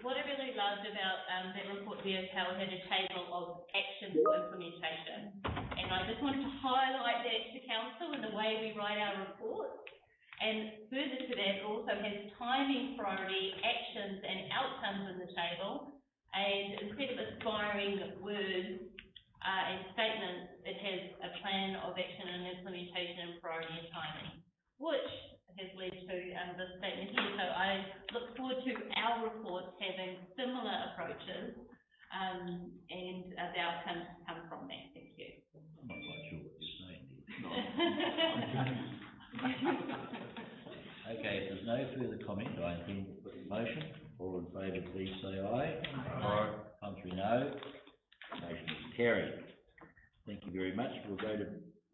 What I really loved about that report there is how it had a table of action for implementation. And I just wanted to highlight that to council in the way we write our reports. And further to that, it also has timing, priority, actions and outcomes in the table. And instead of aspiring words and statements, it has a plan of action and implementation and priority and timing, which has led to this statement here. So I look forward to our reports having similar approaches and the outcomes come from that. Thank you.
I'm not quite sure what you're saying here. Okay, if there's no further comment, I intend to put the motion. All in favour, please say aye. Aye. Contrary, no. Motion is carried. Thank you very much. We'll go to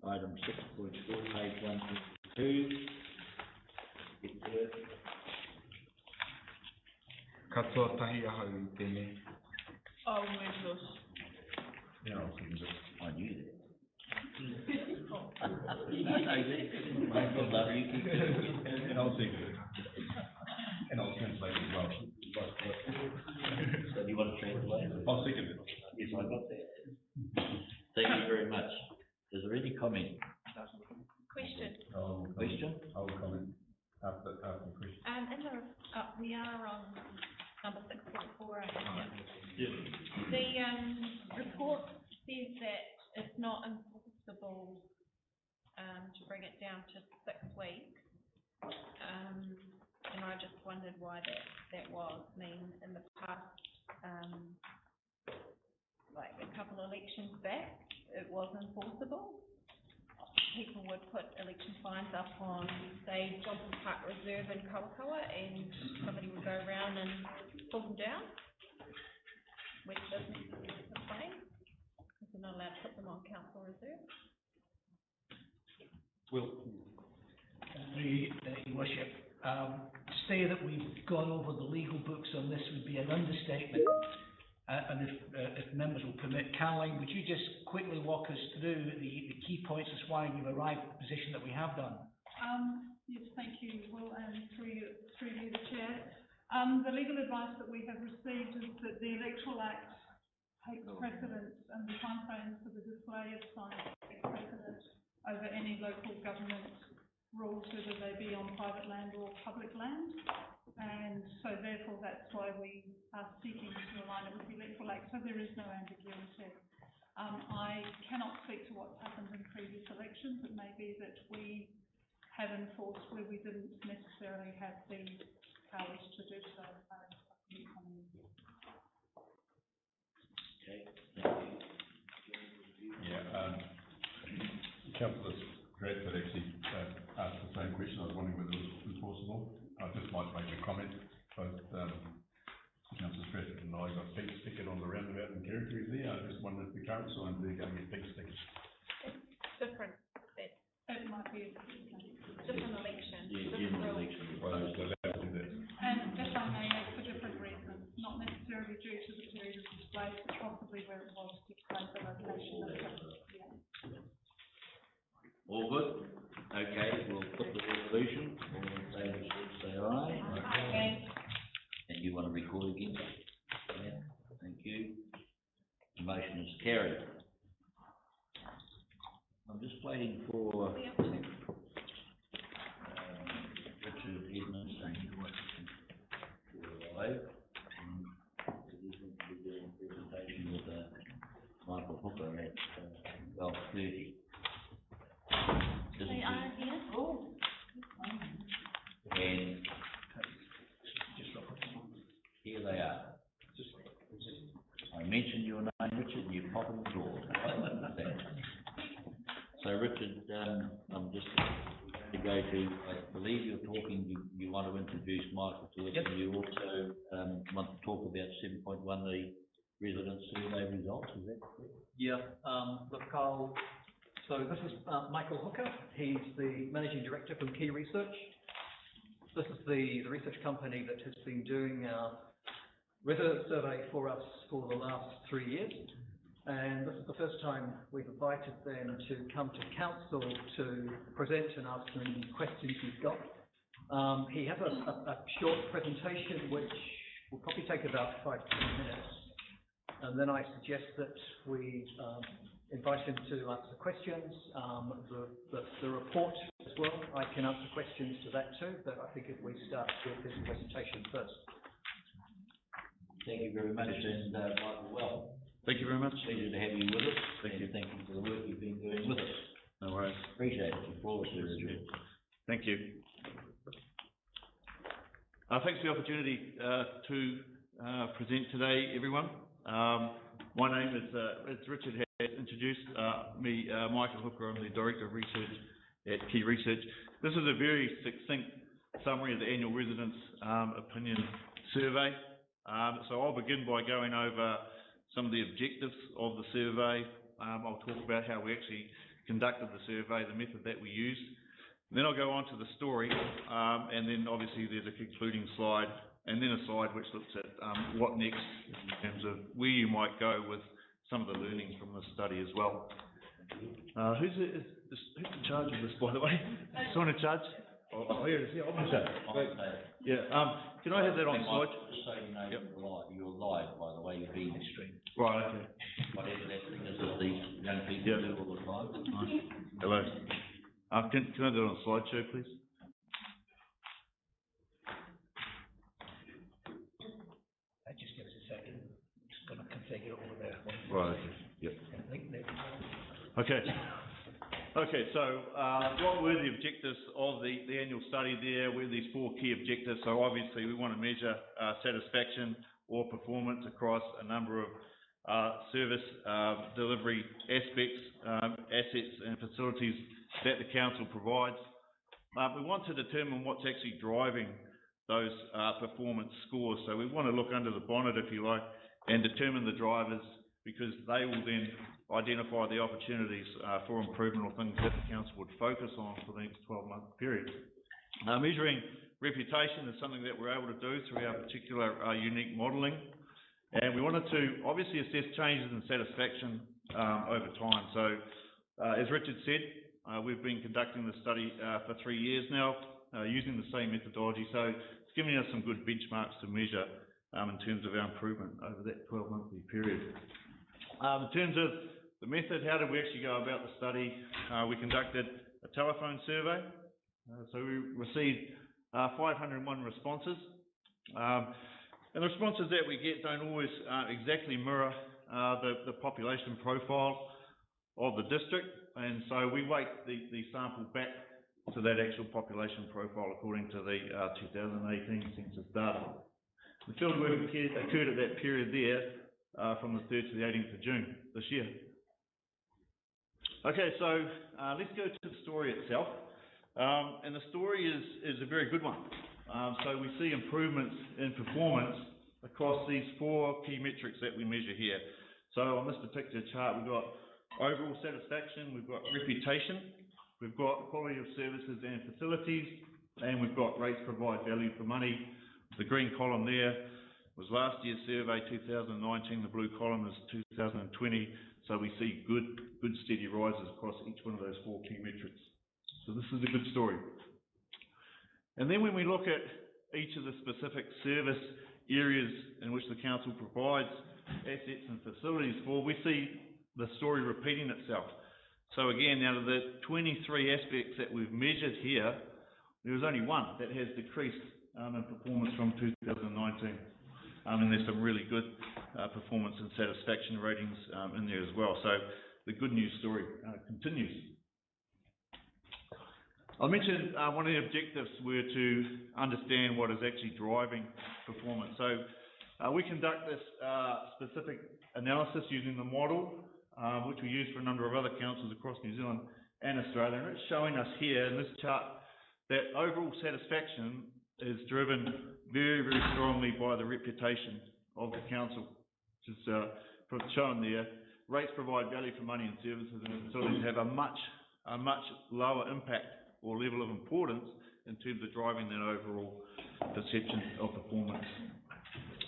item 6.4, page 122. Get there.
Katoa tahi ahau I tēnei.
I'll move this.
Yeah, I'll second it. I knew that.
And I'll second it. And I'll translate as well.
So do you want to translate?
I'll second it.
Yes, I got that. Thank you very much.
are on number 6.4.
Yes.
The report says that it's not enforceable to bring it down to 6 weeks. And I just wondered why that was. I mean, in the past, like a couple of elections back, it was enforceable. People would put election signs up on, say, Johnson Park Reserve in Kawakawa, and somebody would go around and pull them down when it doesn't complain, because they're not allowed to put them on council reserve.
Will.
Your Worship, to say that we've gone over the legal books on this would be an understatement. And if members will permit, Caroline, would you just quickly walk us through the key points as why we've arrived at the position that we have done?
Yes, thank you, Will, and through you, the Chair. The legal advice that we have received is that the Electoral Act takes precedence, and the timeframes for the display of signs take precedence over any local government rules, whether they be on private land or public land. And so therefore that's why we are seeking to align it with the Electoral Act, so there is no ambiguity. I cannot speak to what's happened in previous elections. It may be that we have enforced where we didn't necessarily have the powers to do so.
Okay, thank you.
Yeah, Councillor Bradford actually asked the same question. I was wondering whether it was enforceable. I just might make a comment. Both Councillor Bradford and I got pink stickers on the roundabout in Kerikeri there. I just wondered if the current signs there going to get pink stickers.
Different.
It might be a
different election.
Yeah, general election.
And if I may, it's for different reasons, not necessarily due to the period of display, but possibly where it was displayed, the location of it. Yeah.
All good? Okay, we'll put the resolution. All in favour, say aye.
Aye.
And you want to record again? Yeah, thank you. The motion is carried. I'm just waiting for Richard Edmonds to arrive. He's going to be doing a presentation with Michael Hooker at 12:30.
They are here. Oh.
And here they are. I mentioned your name, Richard, and you pop in the door. So, Richard, I'm just going to go to, I believe you're talking, you want to introduce Michael to us, yep. And you also want to talk about 7.1, the resident survey results, is that correct?
Yeah, look, Carl, so this is Michael Hooker. He's the Managing Director from Key Research. This is the research company that has been doing our resident survey for us for the last 3 years. And this is the first time we've invited them to come to council to present and answer any questions you've got. He has a short presentation which will probably take about 5 to 10 minutes. And then I suggest that we invite him to answer questions. The report as well, I can answer questions to that too, but I think if we start with his presentation first.
Thank you very much, and Michael, welcome.
Thank you very much.
Pleasure to have you with us. Thank you for the work you've been doing with us.
No worries.
Appreciate it. Look forward to it.
Thank you. Thanks for the opportunity to present today, everyone. My name is, as Richard has introduced me, Michael Hooker. I'm the Director of Research at Key Research. This is a very succinct summary of the annual residents' opinion survey. So I'll begin by going over some of the objectives of the survey. I'll talk about how we actually conducted the survey, the method that we used. Then I'll go on to the story, and then obviously there's a concluding slide, and then a slide which looks at what next in terms of where you might go with some of the learnings from the study as well. Who's in charge of this, by the way? Is someone in charge? Oh, here it is. Yeah, I'm in charge. Yeah. Can I have that on slide?
Just so you know, you're live, by the way, you're being streamed.
Right, okay.
Whatever that thing is that these young people do all the time.
Nice. Hello. Can I do it on slideshow, please?
Just going to configure it over there.
Right, yep.
I think that.
Okay. Okay, so what were the objectives of the annual study there? Were these 4 key objectives? So obviously we want to measure satisfaction or performance across a number of service delivery aspects, assets and facilities that the council provides. We want to determine what's actually driving those performance scores. So we want to look under the bonnet, if you like, and determine the drivers, because they will then identify the opportunities for improvement or things that the council would focus on for the next 12-month period. Measuring reputation is something that we're able to do through our particular unique modelling, and we wanted to obviously assess changes in satisfaction over time. So as Richard said, we've been conducting the study for 3 years now using the same methodology, so it's giving us some good benchmarks to measure in terms of our improvement over that 12-monthly period. In terms of the method, how did we actually go about the study? We conducted a telephone survey. So we received 501 responses. And the responses that we get don't always exactly mirror the population profile of the district. And so we weight the sample back to that actual population profile according to the 2018 census data. The fieldwork occurred at that period there from the 3rd to the 18th of June this year. Okay, so let's go to the story itself. And the story is a very good one. So we see improvements in performance across these 4 key metrics that we measure here. So on this particular chart, we've got overall satisfaction, we've got reputation, we've got quality of services and facilities, and we've got rates provide value for money. The green column there was last year's survey, 2019. The blue column is 2020. So we see good steady rises across each one of those 4 key metrics. So this is a good story. And then when we look at each of the specific service areas in which the council provides assets and facilities for, we see the story repeating itself. So again, out of the 23 aspects that we've measured here, there was only one that has decreased in performance from 2019. And there's some really good performance and satisfaction ratings in there as well. So the good news story continues. I mentioned one of the objectives were to understand what is actually driving performance. So we conduct this specific analysis using the model, which we use for a number of other councils across New Zealand and Australia. And it's showing us here in this chart that overall satisfaction is driven very, very strongly by the reputation of the council, which is shown there. Rates provide value for money and services, and facilities have a much lower impact or level of importance in terms of driving that overall perception of performance.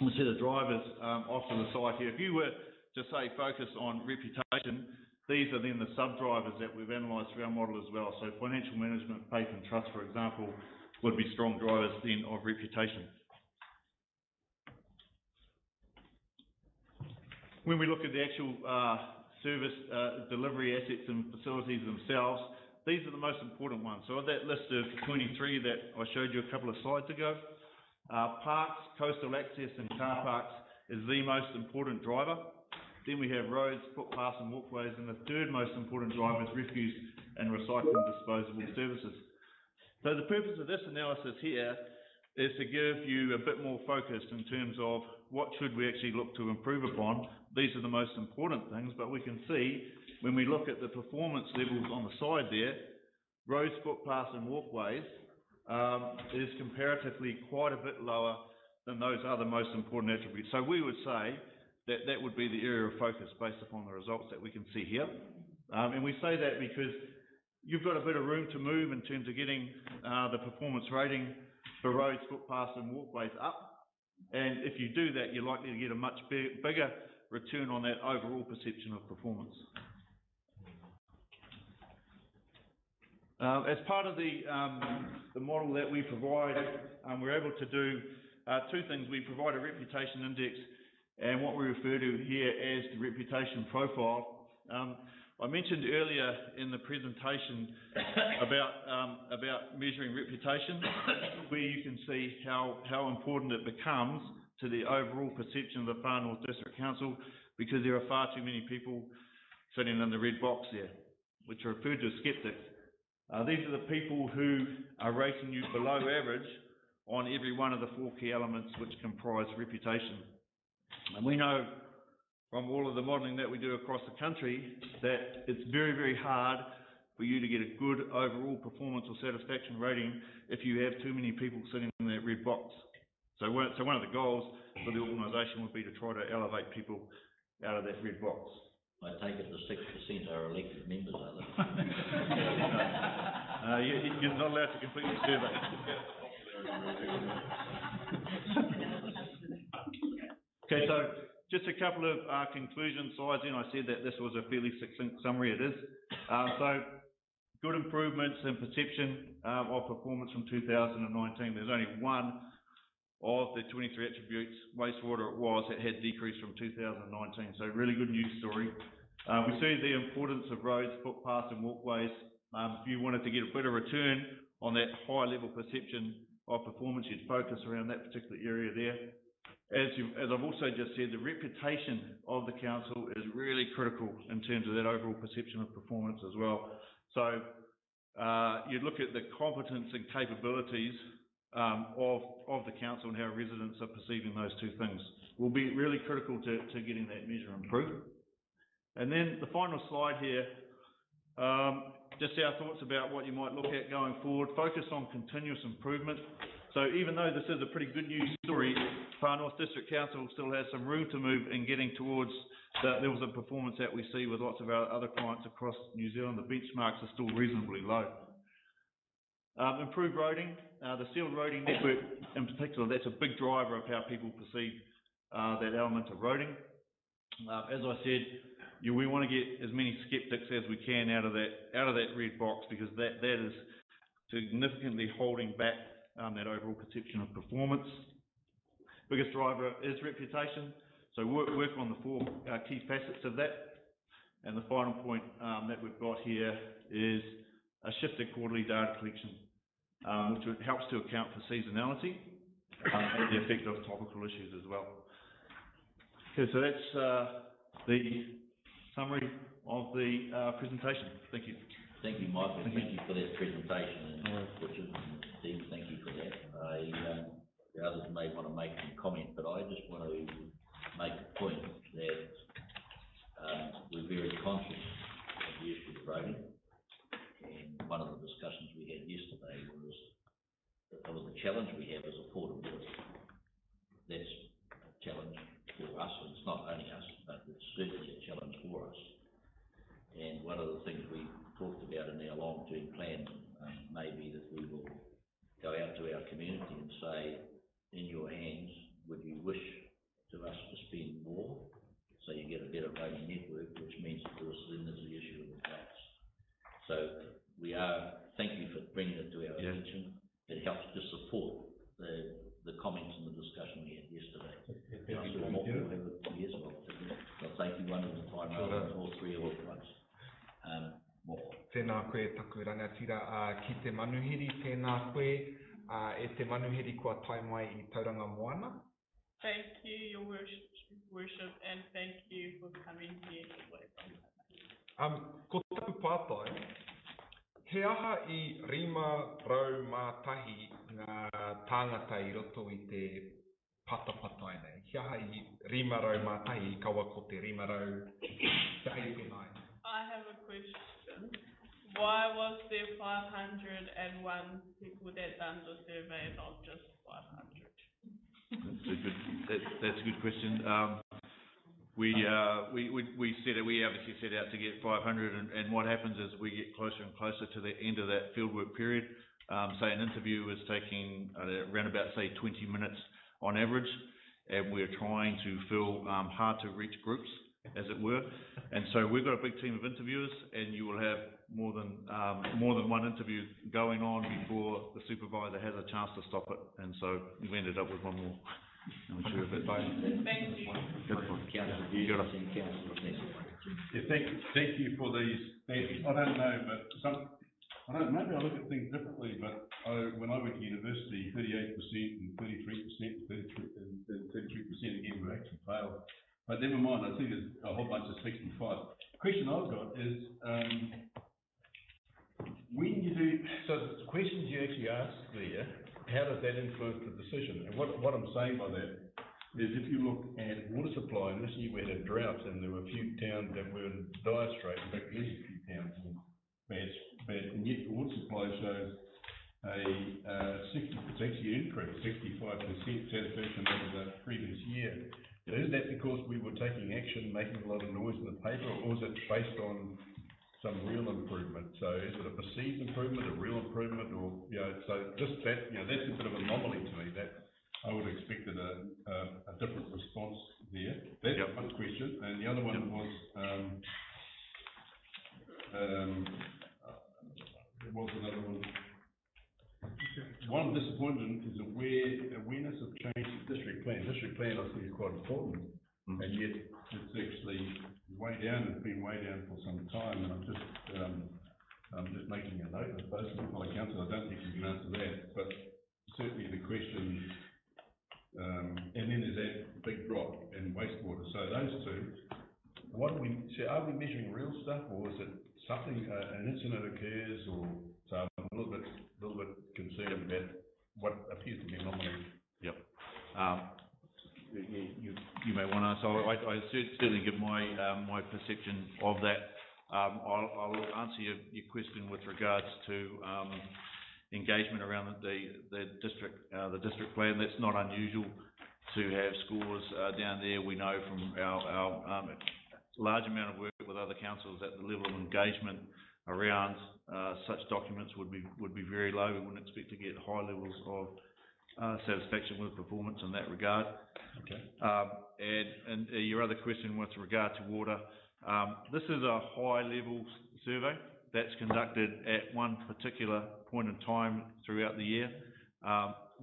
We see the drivers off to the side here. If you were to say focus on reputation, these are then the sub-drivers that we've analysed through our model as well. So financial management, faith and trust, for example, would be strong drivers then of reputation. When we look at the actual service delivery assets and facilities themselves, these are the most important ones. So of that list of 23 that I showed you a couple of slides ago, parks, coastal access and car parks is the most important driver. Then we have roads, footpaths and walkways, and the third most important driver is refuse and recycling disposable services. So the purpose of this analysis here is to give you a bit more focus in terms of what should we actually look to improve upon. These are the most important things, but we can see when we look at the performance levels on the side there, roads, footpaths and walkways is comparatively quite a bit lower than those other most important attributes. So we would say that that would be the area of focus based upon the results that we can see here. And we say that because you've got a bit of room to move in terms of getting the performance rating for roads, footpaths and walkways up. And if you do that, you're likely to get a much bigger return on that overall perception of performance. As part of the model that we provide, we're able to do 2 things. We provide a reputation index and what we refer to here as the reputation profile. I mentioned earlier in the presentation about measuring reputation, where you can see how important it becomes to the overall perception of the Far North District Council, because there are far too many people sitting in the red box there, which are referred to as skeptics. These are the people who are rating you below average on every one of the 4 key elements which comprise reputation. And we know from all of the modelling that we do across the country that it's very, very hard for you to get a good overall performance or satisfaction rating if you have too many people sitting in that red box. So one of the goals for the organisation would be to try to elevate people out of that red box.
I take it the 6% are elected members, are they?
You're not allowed to complete the survey. Okay, so just a couple of conclusion slides in. I said that this was a fairly succinct summary. It is. So good improvements in perception of performance from 2019. There's only one of the 23 attributes, wastewater it was, that had decreased from 2019. So really good news story. We see the importance of roads, footpaths and walkways. If you wanted to get a better return on that high level perception of performance, you'd focus around that particular area there. As I've also just said, the reputation of the council is really critical in terms of that overall perception of performance as well. So you look at the competence and capabilities of the council and how residents are perceiving those two things will be really critical to getting that measure improved. And then the final slide here, just our thoughts about what you might look at going forward. Focus on continuous improvement. So even though this is a pretty good news story, Far North District Council still has some room to move in getting towards the levels of performance that we see with lots of our other clients across New Zealand. The benchmarks are still reasonably low. Improved roading, the sealed roading network in particular, that's a big driver of how people perceive that element of roading. As I said, we want to get as many skeptics as we can out of that red box, because that is significantly holding back that overall perception of performance. Biggest driver is reputation, so work on the 4 key facets of that. And the final point that we've got here is a shift in quarterly data collection, which helps to account for seasonality and the effect of topical issues as well. Okay, so that's the summary of the presentation. Thank you.
Thank you, Michael. Thank you for that presentation, and Richard and Steve, thank you for that. The others may want to make some comment, but I just want to make a point that we're very conscious of the issue of roading. And one of the discussions we had yesterday was that there was a challenge we have as affordability. That's a challenge for us, and it's not only us, but it's certainly a challenge for us. And one of the things we talked about in our long-term plan may be that we will go out to our community and say, in your hands, would you wish to us to spend more so you get a better roading network, which means, of course, then there's the issue of the tax. So thank you for bringing it to our attention. It helps to support the comments and the discussion we had yesterday. Yes, well, thank you one at a time, rather than all 3 all at once.
Tēnā koe taku rangatira ki te manuhiri, tēnā koe e te manuhiri kua tai mai I Tauranga Moana.
Thank you, Your Worship, and thank you for coming here today.
Ko taku pātai, he aha I 500 ngā tāngata I roto I te patapatai nei. He aha I 500 kaua ko te 500 te aipenai.
I have a question. Why was there 501 people that done the survey, not just 500?
That's a good question. We obviously set out to get 500, and what happens is we get closer and closer to the end of that fieldwork period. Say an interview is taking around about, say, 20 minutes on average, and we're trying to fill hard to reach groups, as it were. And so we've got a big team of interviewers, and you will have more than one interview going on before the supervisor has a chance to stop it. And so we ended up with one more. I'm sure of it.
Thank you.
Thank you for these. I don't know, but maybe I look at things differently, but when I went to university, 38% and 33% and 33% but never mind, I think there's a whole bunch of 65. Question I've got is, when you do, so the questions you actually ask there, how does that influence the decision? And what I'm saying by that is if you look at water supply, and this year we had a drought and there were a few towns that were in dire straits, in fact many few towns were bad, and yet the water supply shows it's actually increased 65% satisfaction over the previous year. Is that because we were taking action, making a lot of noise in the paper, or is it based on some real improvement? So is it a perceived improvement, a real improvement, or, so just that, that's a bit of an anomaly to me, that I would have expected a different response there. That's one question. And the other one was, there was another one. What I'm disappointed in is awareness of change in district plan. District plan, I think, is quite important, and yet it's actually way down. It's been way down for some time, and I'm just making a note. I suppose, from my council, I don't think you can answer that, but certainly the question. And then there's that big drop in wastewater. So those two, are we measuring real stuff, or is it something an incident occurs, or so I'm a little bit concerned about what appears to be an anomaly.
Yep. You may want to. So I certainly give my perception of that. I'll answer your question with regards to engagement around the district plan. That's not unusual to have scores down there. We know from our large amount of work with other councils that the level of engagement around such documents would be very low. We wouldn't expect to get high levels of satisfaction with performance in that regard.
Okay.
And your other question with regard to water, this is a high level survey that's conducted at one particular point in time throughout the year.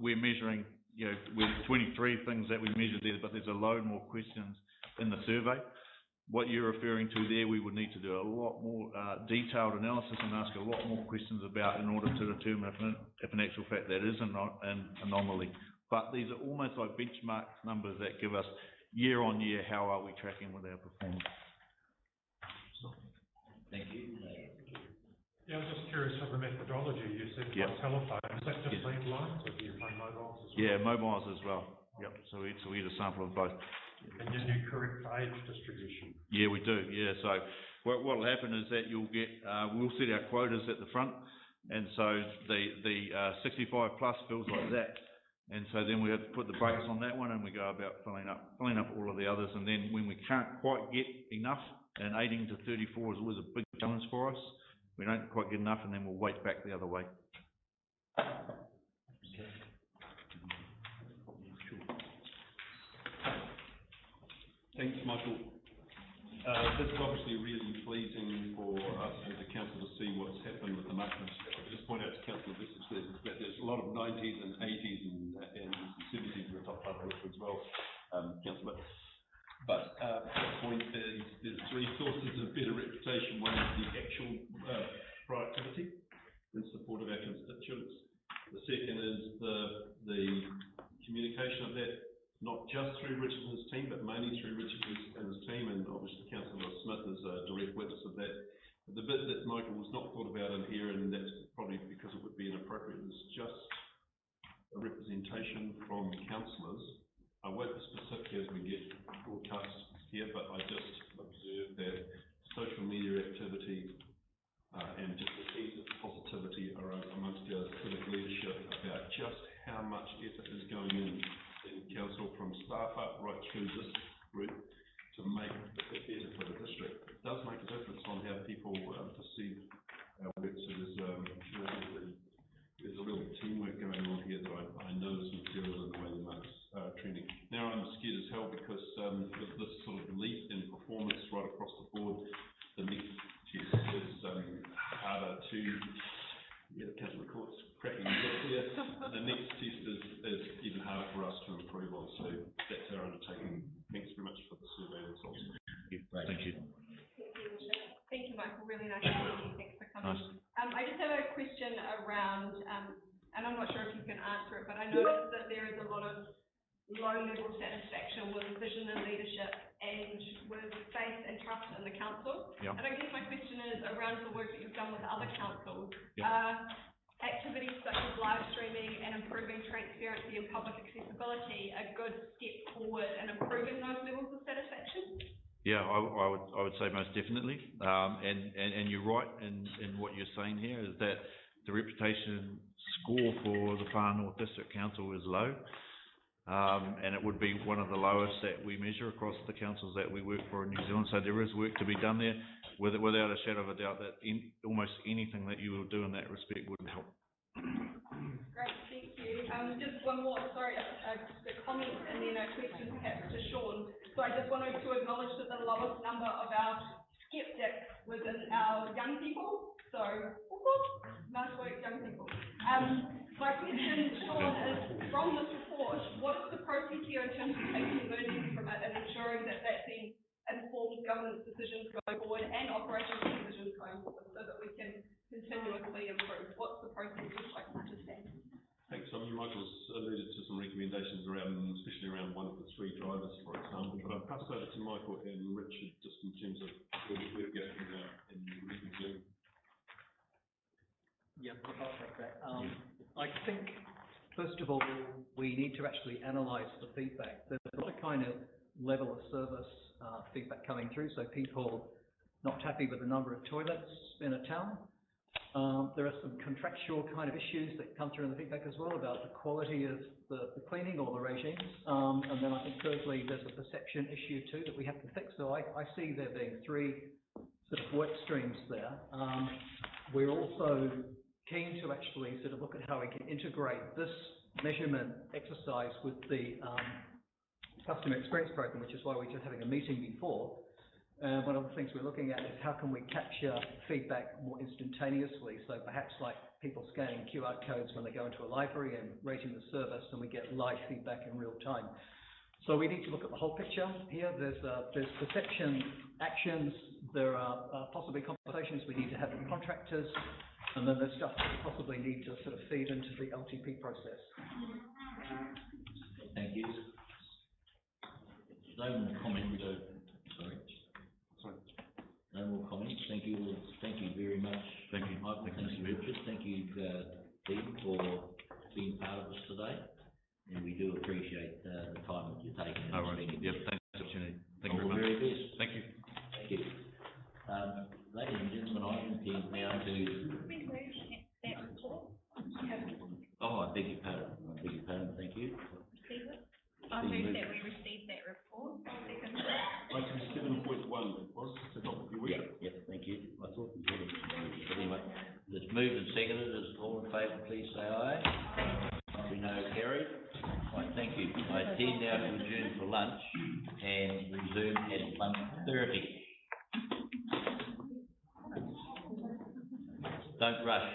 We're measuring, with 23 things that we measure there, but there's a load more questions in the survey. What you're referring to there, we would need to do a lot more detailed analysis and ask a lot more questions about in order to determine if in actual fact that is an anomaly. But these are almost like benchmark numbers that give us year on year how are we tracking with our performance.
Thank you.
Yeah, I was just curious of the methodology. You said by telephone. Is that just landlines, or do you phone mobiles as well?
Yeah, mobiles as well. Yep. So we get a sample of both.
And you do correct age distribution? Yeah,
we do. Yeah. So what will happen is that you'll get, we'll set our quotas at the front, and so the 65 plus feels like that, and so then we have to put the brakes on that one, and we go about filling up all of the others, and then when we can't quite get enough, and 18 to 34 is always a big challenge for us. We don't quite get enough, and then we'll weight back the other way.
Thanks, Michael. This is obviously really pleasing for us as a council to see what's happened with the maintenance. I'll just point out to Councillor Bissett that there's a lot of 90s and 80s and 70s in the top part of the list as well, Councillor. But the point is, there's three sources of better reputation. One is the actual productivity in support of our constituents. The second is the communication of that, not just through Richard and his team, but mainly through Richard and his team, and obviously Councillor Smith is a direct witness of that. The bit that Michael was not thought about in here, and that's probably because it would be inappropriate, is just a representation from councillors. I won't be specific as we get broadcasts here, but I just observed that social media activity and just the ease of positivity amongst our civic leadership about just how much effort is going in council from staff up right through this group to make it better for the district. It does make a difference on how people perceive our work. So there's a real teamwork going on here that I know is material in the way the market's trending. Now I'm scared as hell because with this sort of leap in performance right across the board, the next test is harder to, Councillor Court's cracking the whip here. The next test is even harder for us to improve on. So that's our undertaking. Thanks very much for the survey results.
Thank you.
Thank you, Michael. Really nice to meet you. Thanks for coming.
Nice.
I just have a question around, and I'm not sure if you can answer it, but I noticed that there is a lot of low-level satisfaction with vision and leadership and with faith and trust in the council.
Yeah.
And I guess my question is around the work that you've done with other councils.
Yeah.
Activities such as live streaming and improving transparency and public accessibility a good step forward in improving those levels of satisfaction?
Yeah, I would say most definitely. And you're right in what you're saying here, is that the reputation score for the Far North District Council is low. And it would be one of the lowest that we measure across the councils that we work for in New Zealand. So there is work to be done there, without a shadow of a doubt that almost anything that you will do in that respect would help.
Great, thank you. Just one more, sorry, a comment and then a question perhaps to Sean. So I just wanted to acknowledge that the lowest number of our skeptics was in our young people. So, nice work, young people. My question, Sean, is from this report, what is the process here in terms of taking learning from it and ensuring that that then informs governance decisions going forward and operational decisions going forward so that we can continuously improve? What's the process look like to understand?
Thanks. I mean, Michael's alluded to some recommendations around, especially around one of the three drivers, for example. But I'll pass over to Michael and Richard just in terms of where we're going in Zoom.
Yeah, I'll take that. I think, first of all, we need to actually analyse the feedback. There's a lot of kind of level of service feedback coming through, so people not happy with the number of toilets in a town. There are some contractual kind of issues that come through in the feedback as well about the quality of the cleaning or the regimes. And then I think thirdly, there's a perception issue too that we have to fix. So I see there being three sort of work streams there. We're also keen to actually sort of look at how we can integrate this measurement exercise with the customer experience program, which is why we're just having a meeting before. One of the things we're looking at is how can we capture feedback more instantaneously. So perhaps like people scanning QR codes when they go into a library and rating the service, and we get live feedback in real time. So we need to look at the whole picture here. There's perception, actions, there are possibly conversations we need to have with contractors, and then there's stuff that we possibly need to sort of feed into the LTP process.
Thank you. No more comments. Sorry. No more comments. Thank you. Thank you very much. Thank you, Michael. Thank you, Richard. Thank you, Dean, for being part of this today. And we do appreciate the time that you're taking.
No worries. Yep, thanks for the opportunity. Thank you
All
very much.
the very best.
Thank you.
Thank you. Ladies and gentlemen, I intend now to...
That report?
Oh, I beg your pardon. Thank you.
Receive it? I move that we receive that report.
Item 7.1, it was, to adopt the week.
Yep, thank you. I thought we would have, but anyway, it's moved and seconded. Is all in favour, please say aye. We know carried. Right, thank you. I intend now to adjourn for lunch and resume at 1:30. Don't rush.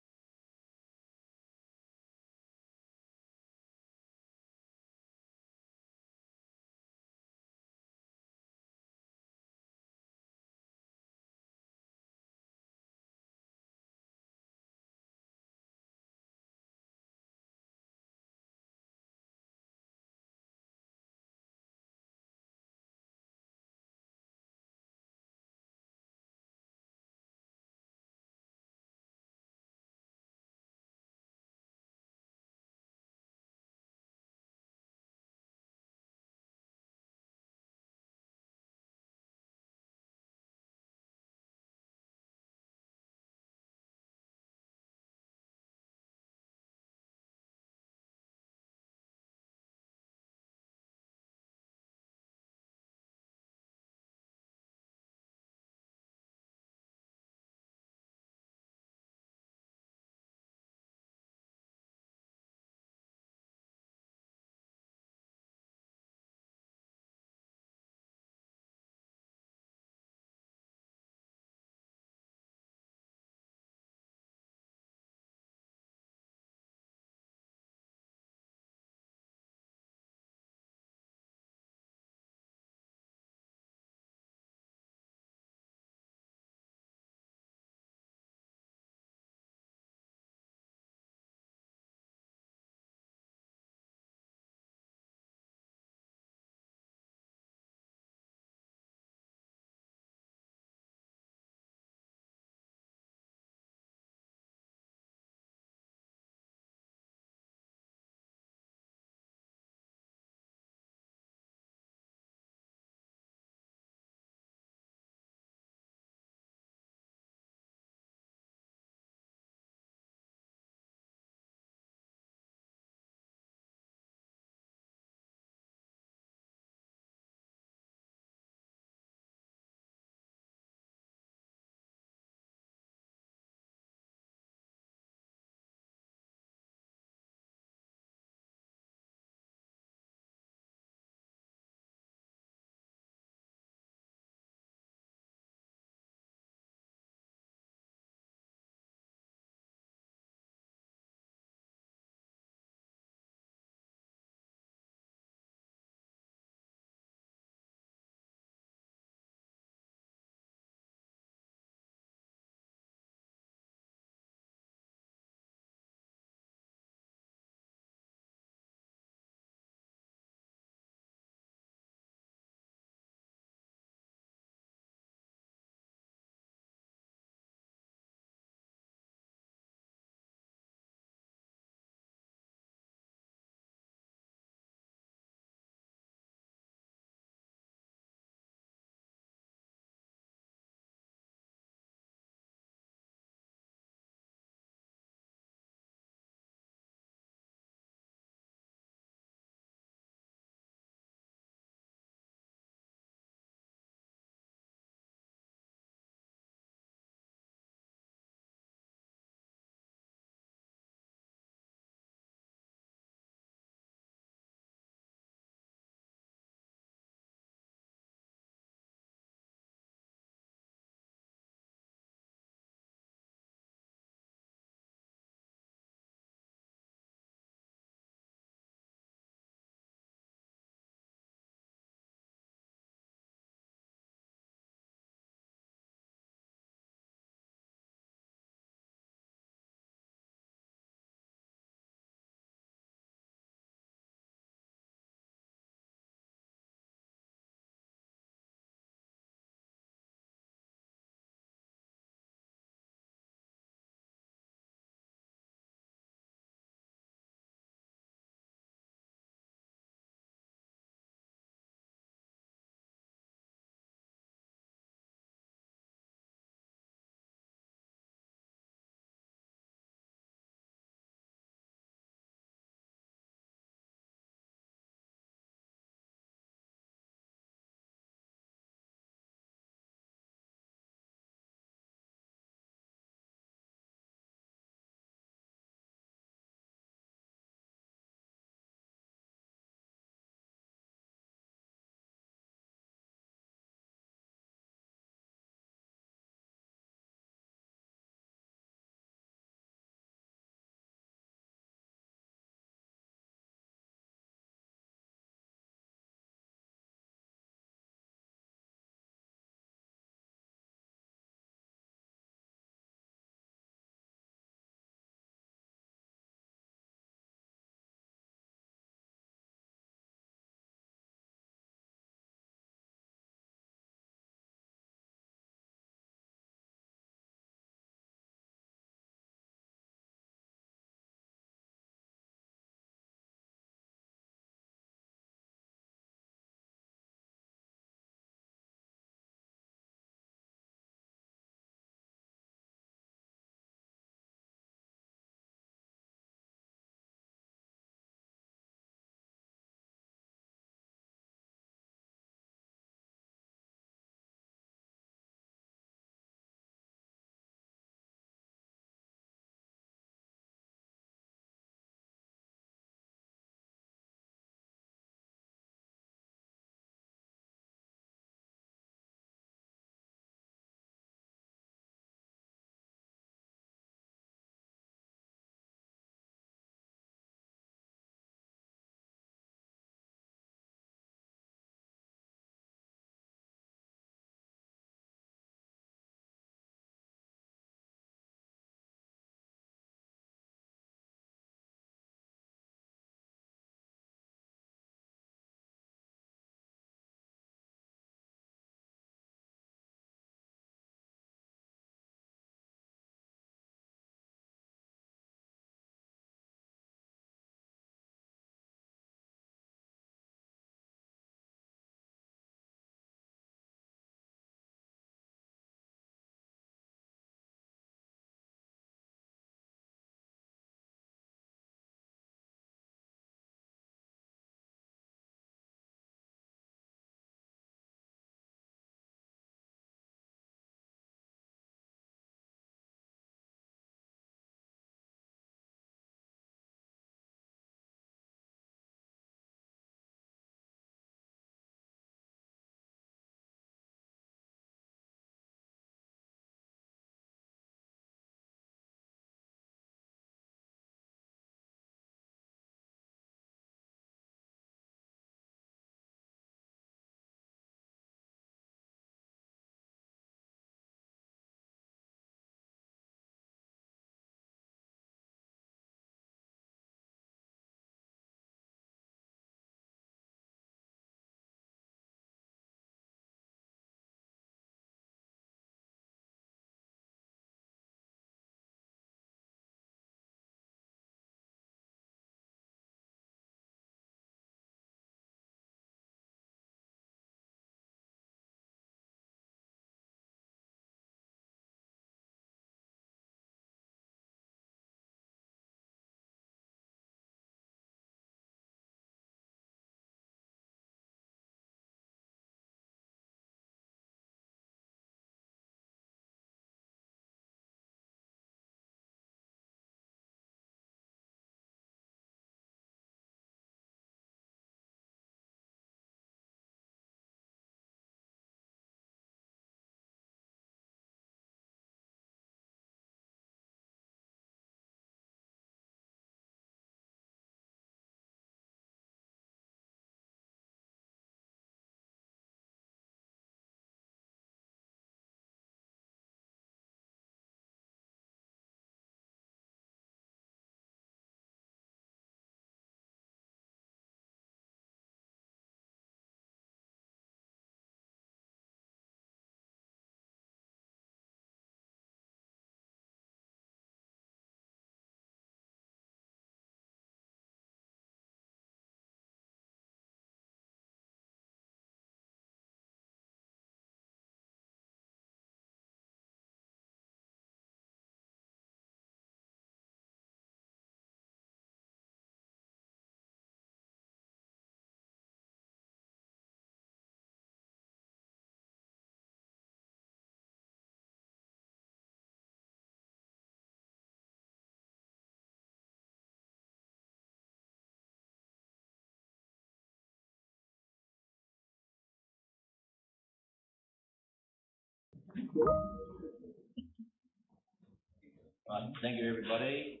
Right, thank you, everybody.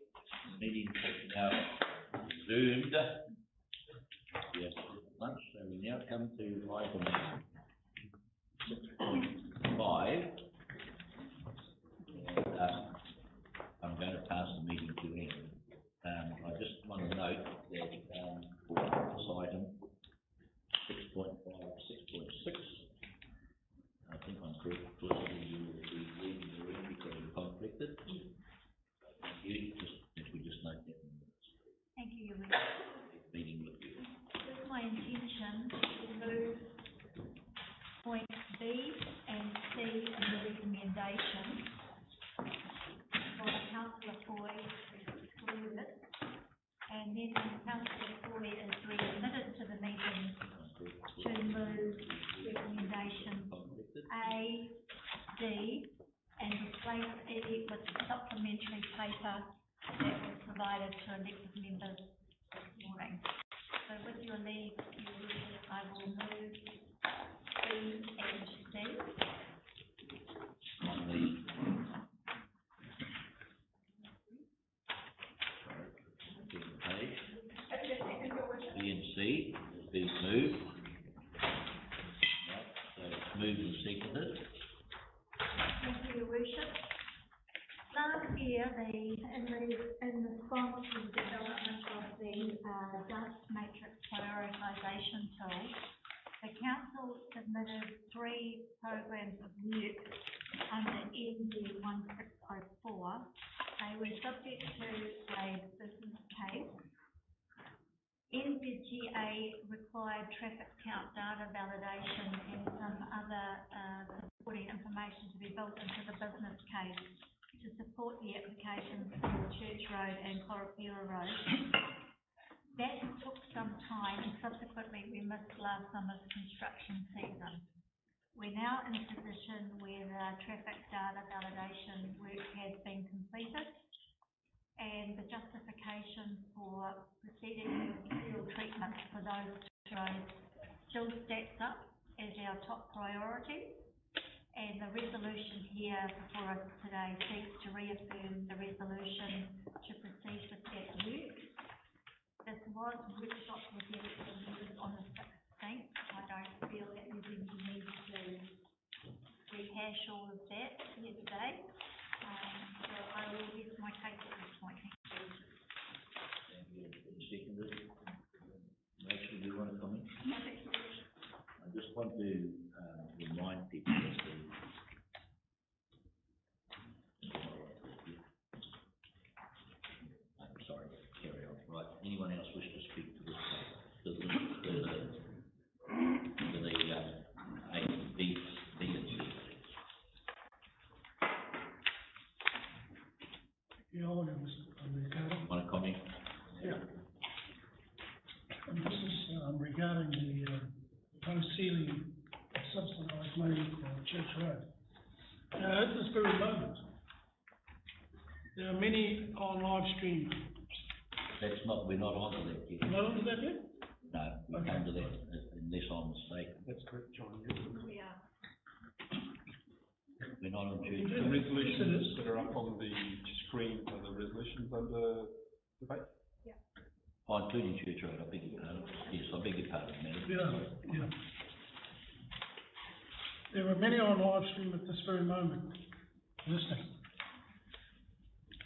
The meeting is now resumed. Yes, lunch, so we now come to item 6.5. I'm going to pass the meeting to him. I just want to note that for this item, 6.5, 6.6, I think I'm correct, Felicity, you will be reading the room because you're conflicted. We just note that.
Thank you, Your Worship.
Meeting with you.
It's my intention to move point B and C in the recommendation for Councillor Foy to exclude it, and then Councillor Foy is readmitted to the meeting to move recommendation A, D, and replace E with the supplementary paper that was provided to elected members this morning. So with your leave, I will move B and C.
B and C has been moved. Right, so it's moved and seconded.
Thank you, Your Worship. Last year, in response to the development of the dust matrix prioritisation tool, the council submitted 3 programs of work under NG 1604. They were subject to a business case. NZGA required traffic count data validation and some other supporting information to be built into the business case to support the applications for Church Road and Koropira Road. That took some time, and subsequently we missed last summer's construction season. We're now in a position where the traffic data validation work has been completed, and the justification for proceeding with field treatment for those roads still stacks up as our top priority. And the resolution here before us today seeks to reaffirm the resolution to proceed with that work. This was workshopped with the elected members on the 16th. I don't feel that there's any need to rehash all of that here today. So I will rest my case at this point.
Thank you. Seconded. Rachel, do you want to comment?
No, thank you.
I just want to remind people that I'm sorry, carry on. Right, anyone else wish to speak to this? To the A, B, and C?
Yeah, I want to,
Want to comment?
yeah. And this is regarding the proposed ceiling subsidised money for Church Road. Now, at this very moment, there are many on live stream.
We're not on to that yet.
Not onto that yet?
No, we'll come to that unless I'm mistaken.
That's correct, John.
We are.
We're not on Church
The
Road.
resolutions that are up on the screen are the resolutions under debate?
Oh, including Church Road, I beg your pardon. Yes, I beg your pardon, madam.
Yeah. There are many on live stream at this very moment listening.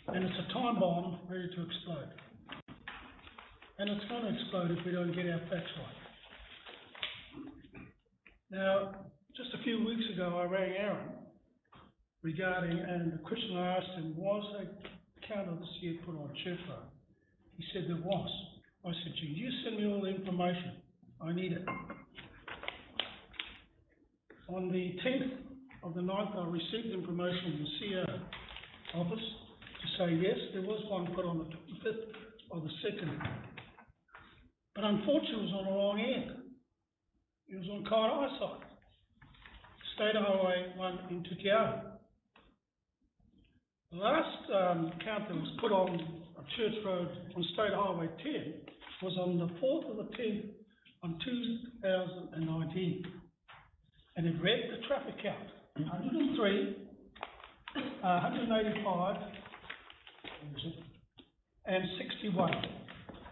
And it's a time bomb ready to explode. And it's going to explode if we don't get our facts right. Now, just a few weeks ago, I rang Aaron regarding, and the question I asked him, was a count of this year put on Church Road? He said there was. I said, gee, you send me all the information. I need it. On the 10th of the 9th, I received information from the CO office to say, yes, there was one put on the 25th of the 2nd. But unfortunately, it was on the wrong end. It was on Kairai side. State Highway 1 into Tiago. The last count that was put on Church Road on State Highway 10 was on the 4th of the 10th on 2019. And it read the traffic count 103, 185, and 61.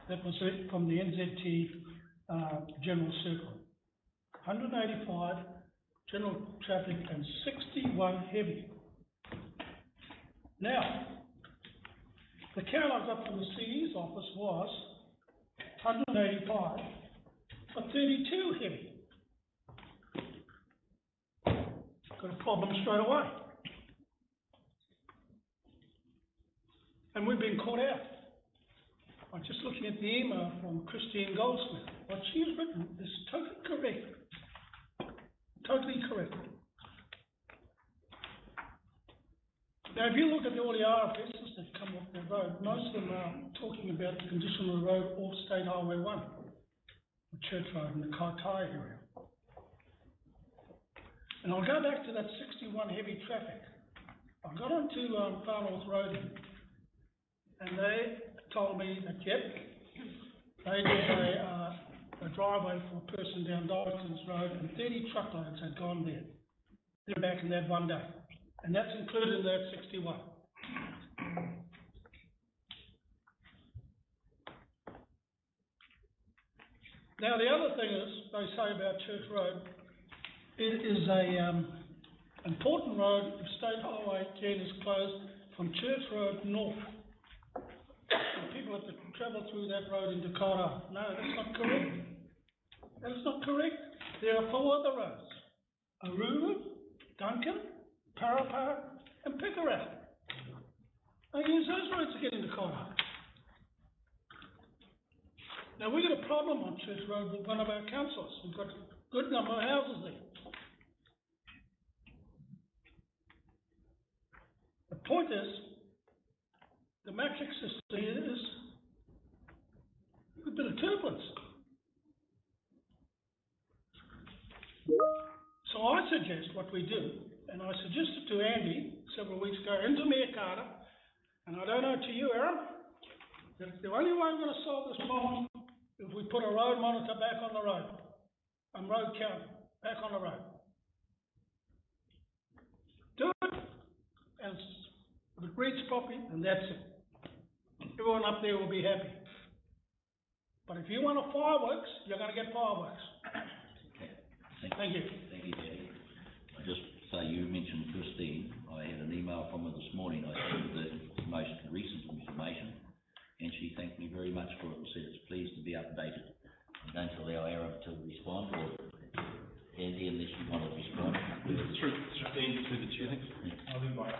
That was it from the NZT General Circle. 185 general traffic and 61 heavy. Now, the count I got from the CE's office was 185 but 32 heavy. Got a problem straight away. And we've been caught out. I'm just looking at the email from Christine Goldsmith. What she has written is totally correct. Totally correct. Now, if you look at all the RFSs that come off the road, most of them are talking about the condition of the road off State Highway 1, the Church Road and the Kaitai area. And I'll go back to that 61 heavy traffic. I got onto Far North Road and they told me that, yep, they did a driveway for a person down Dykens Road and 30 truckloads had gone there. They're back in that one day. And that's included in that 61. Now the other thing is, they say about Church Road, it is a important road if State Highway 10 is closed from Church Road north. And people have to travel through that road into Kora. No, that's not correct. That's not correct. There are 4 other roads. Aruru, Duncan, Parapara, and Pickerel. They use those roads to get into Kora. Now we've got a problem on Church Road with one of our councillors. We've got a good number of houses there. The point is, the matrix system is a bit of turbulence. So I suggest what we do, and I suggested to Andy several weeks ago and to Mayor Carter, and I don't know to you, Aaron, that the only way we're going to solve this problem is if we put a road monitor back on the road, and road count back on the road. Do it, and if it reads properly, and that's it. Everyone up there will be happy. But if you want a fireworks, you're going to get fireworks. Thank you.
Thank you, Danny. I just say you mentioned Christine. I had an email from her this morning. I sent her the most recent information, and she thanked me very much for it and said it's pleased to be updated. I'm going to allow Aaron to respond, or Andy, unless you want to respond.
Through the chair. I'll invite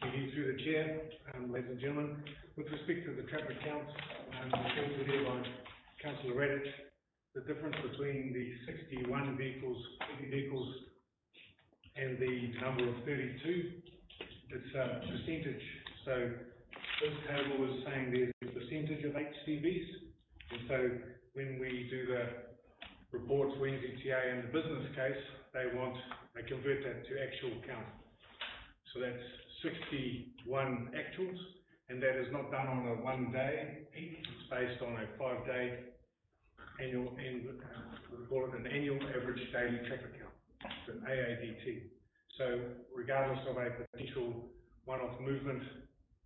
through the chair, ladies and gentlemen. With respect to the traffic counts, referred to there by Councillor Redditch, the difference between the 61 vehicles, 50 vehicles, and the number of 32, it's a percentage. So this table is saying there's a percentage of HCVs, and so when we do the reports for NZTA and the business case, they convert that to actual count. So that's 61 actuals, and that is not done on a 1 day peak, it's based on a 5-day annual, we call it an annual average daily traffic count, an AADT. So regardless of a potential one-off movement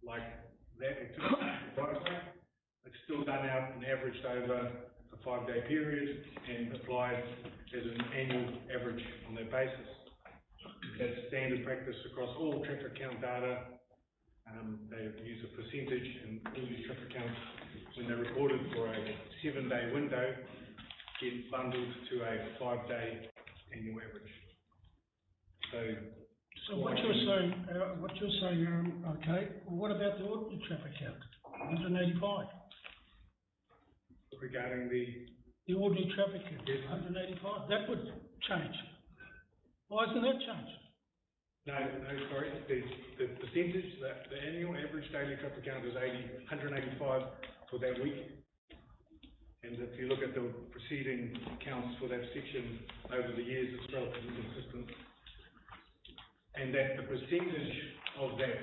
like that, it's still done out and averaged over a 5-day period and applied as an annual average on that basis. That's standard practice across all traffic count data. They use a percentage, and all these traffic counts, when they're recorded for a 7-day window, get bundled to a 5-day annual average.
So what you're saying, okay, well, what about the ordinary traffic count? 185.
Regarding
the ordinary traffic count, yes. 185. That would change. Why isn't that changed?
No, sorry. The percentage, the annual average daily traffic count is 185 for that week. And if you look at the preceding counts for that section over the years, it's relatively consistent. And that the percentage of that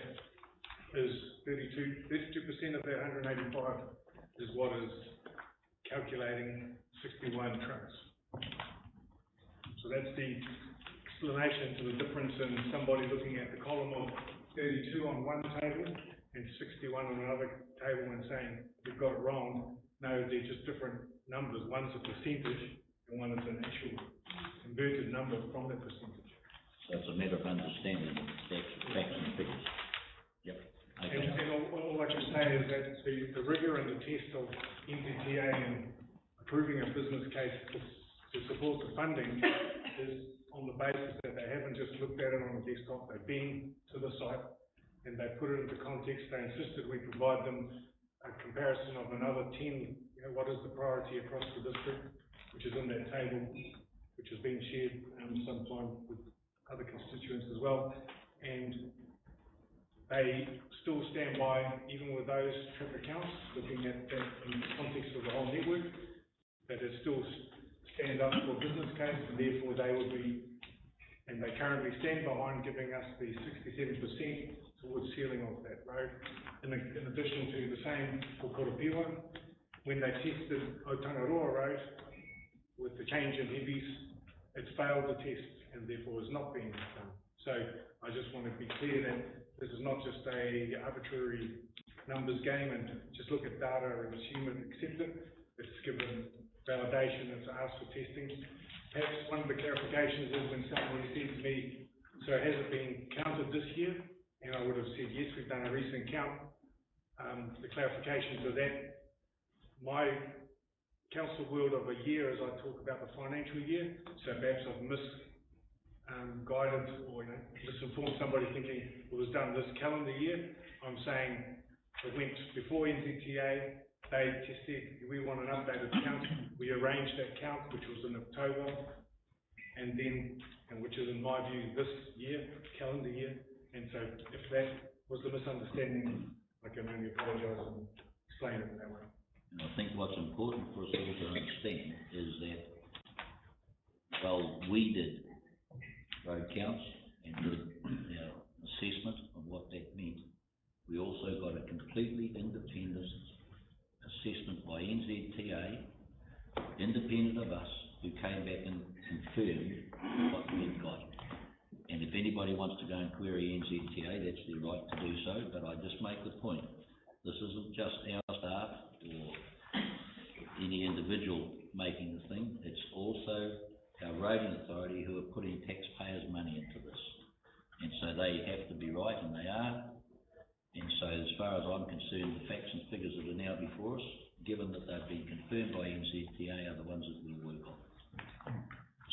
is 32% of that 185 is what is calculating 61 trucks. So that's the explanation to the difference in somebody looking at the column of 32 on one table and 61 on another table and saying, we've got it wrong. No, they're just different numbers. One's a percentage and one is an actual converted number from that percentage.
So it's a matter of understanding the facts and figures. Yep. Okay.
And all I can say is that the rigor and the test of NZTA and approving a business case to support the funding is on the basis that they haven't just looked at it on the desktop, they've been to the site and they put it into context. They insisted we provide them a comparison of another 10, what is the priority across the district, which is in that table, which has been shared sometime with other constituents as well. And they still stand by, even with those trip accounts, looking at that in the context of the whole network, that it still stand up for a business case, and therefore they would be, and they currently stand behind giving us the 67% towards sealing of that road. In addition to the same for Koropiwa, when they tested Otangaroa Road with the change in heavies, it's failed the test and therefore is not being done. So I just want to be clear that this is not just a arbitrary numbers game and just look at data and assume it, accept it. It's given validation, it's asked for testing. Perhaps one of the clarifications is when somebody said to me, so has it been counted this year? And I would have said, yes, we've done a recent count. The clarification to that, my council world of a year as I talk about the financial year, so perhaps I've misguided or misinformed somebody thinking it was done this calendar year. I'm saying it went before NZTA, they just said we want an updated count. We arranged that count, which was in October, and then, which is in my view this year, calendar year. And so if that was the misunderstanding, I can only apologise and explain it that way.
And I think what's important for us all to understand is that, well, we did road counts and did our assessment of what that meant. We also got a completely independent assessment by NZTA, independent of us, who came back and confirmed what we'd got. And if anybody wants to go and query NZTA, that's their right to do so, but I just make the point, this isn't just our staff or any individual making the thing, it's also our roading authority who are putting taxpayers' money into this. And so they have to be right, and they are. And so as far as I'm concerned, the facts and figures that are now before us, given that they've been confirmed by NZTA, are the ones that we work on.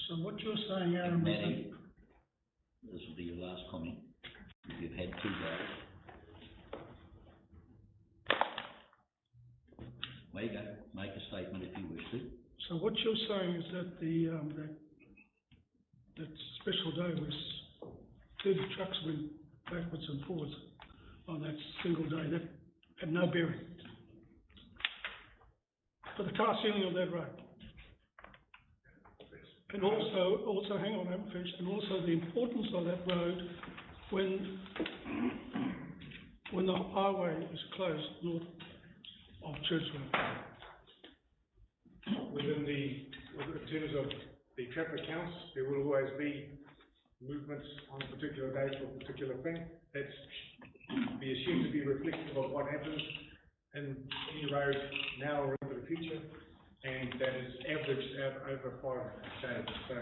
So what you're saying, Aaron,
Matty, this will be your last comment. You've had 2 days. There you go. Make a statement if you wish to.
So what you're saying is that that special day was 30 trucks went backwards and forwards on that single day. That had no bearing for the tar sealing of that road. And also, hang on, I haven't finished. And also the importance of that road when the highway is closed north of Church Road.
In terms of the traffic counts, there will always be movements on a particular day for a particular thing. That's be assumed to be reflective of what happens in any road now or into the future, and that is averaged out over 5 days. So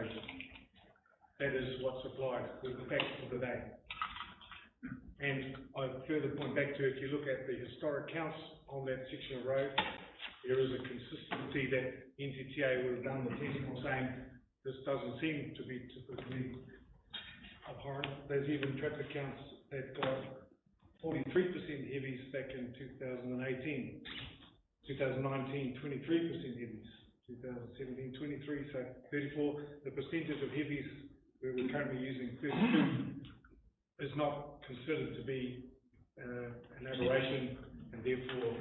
that is what's applied with the facts of the day. And I further point back to, if you look at the historic counts on that section of road, there is a consistency that NZTA would have done the testing of saying this doesn't seem to be typically abhorrent. There's even traffic counts that got 43% heavies back in 2018, 2019, 23% heavies, 2017, 23, so 34. The percentage of heavies we were currently using, 32, is not considered to be an aberration and therefore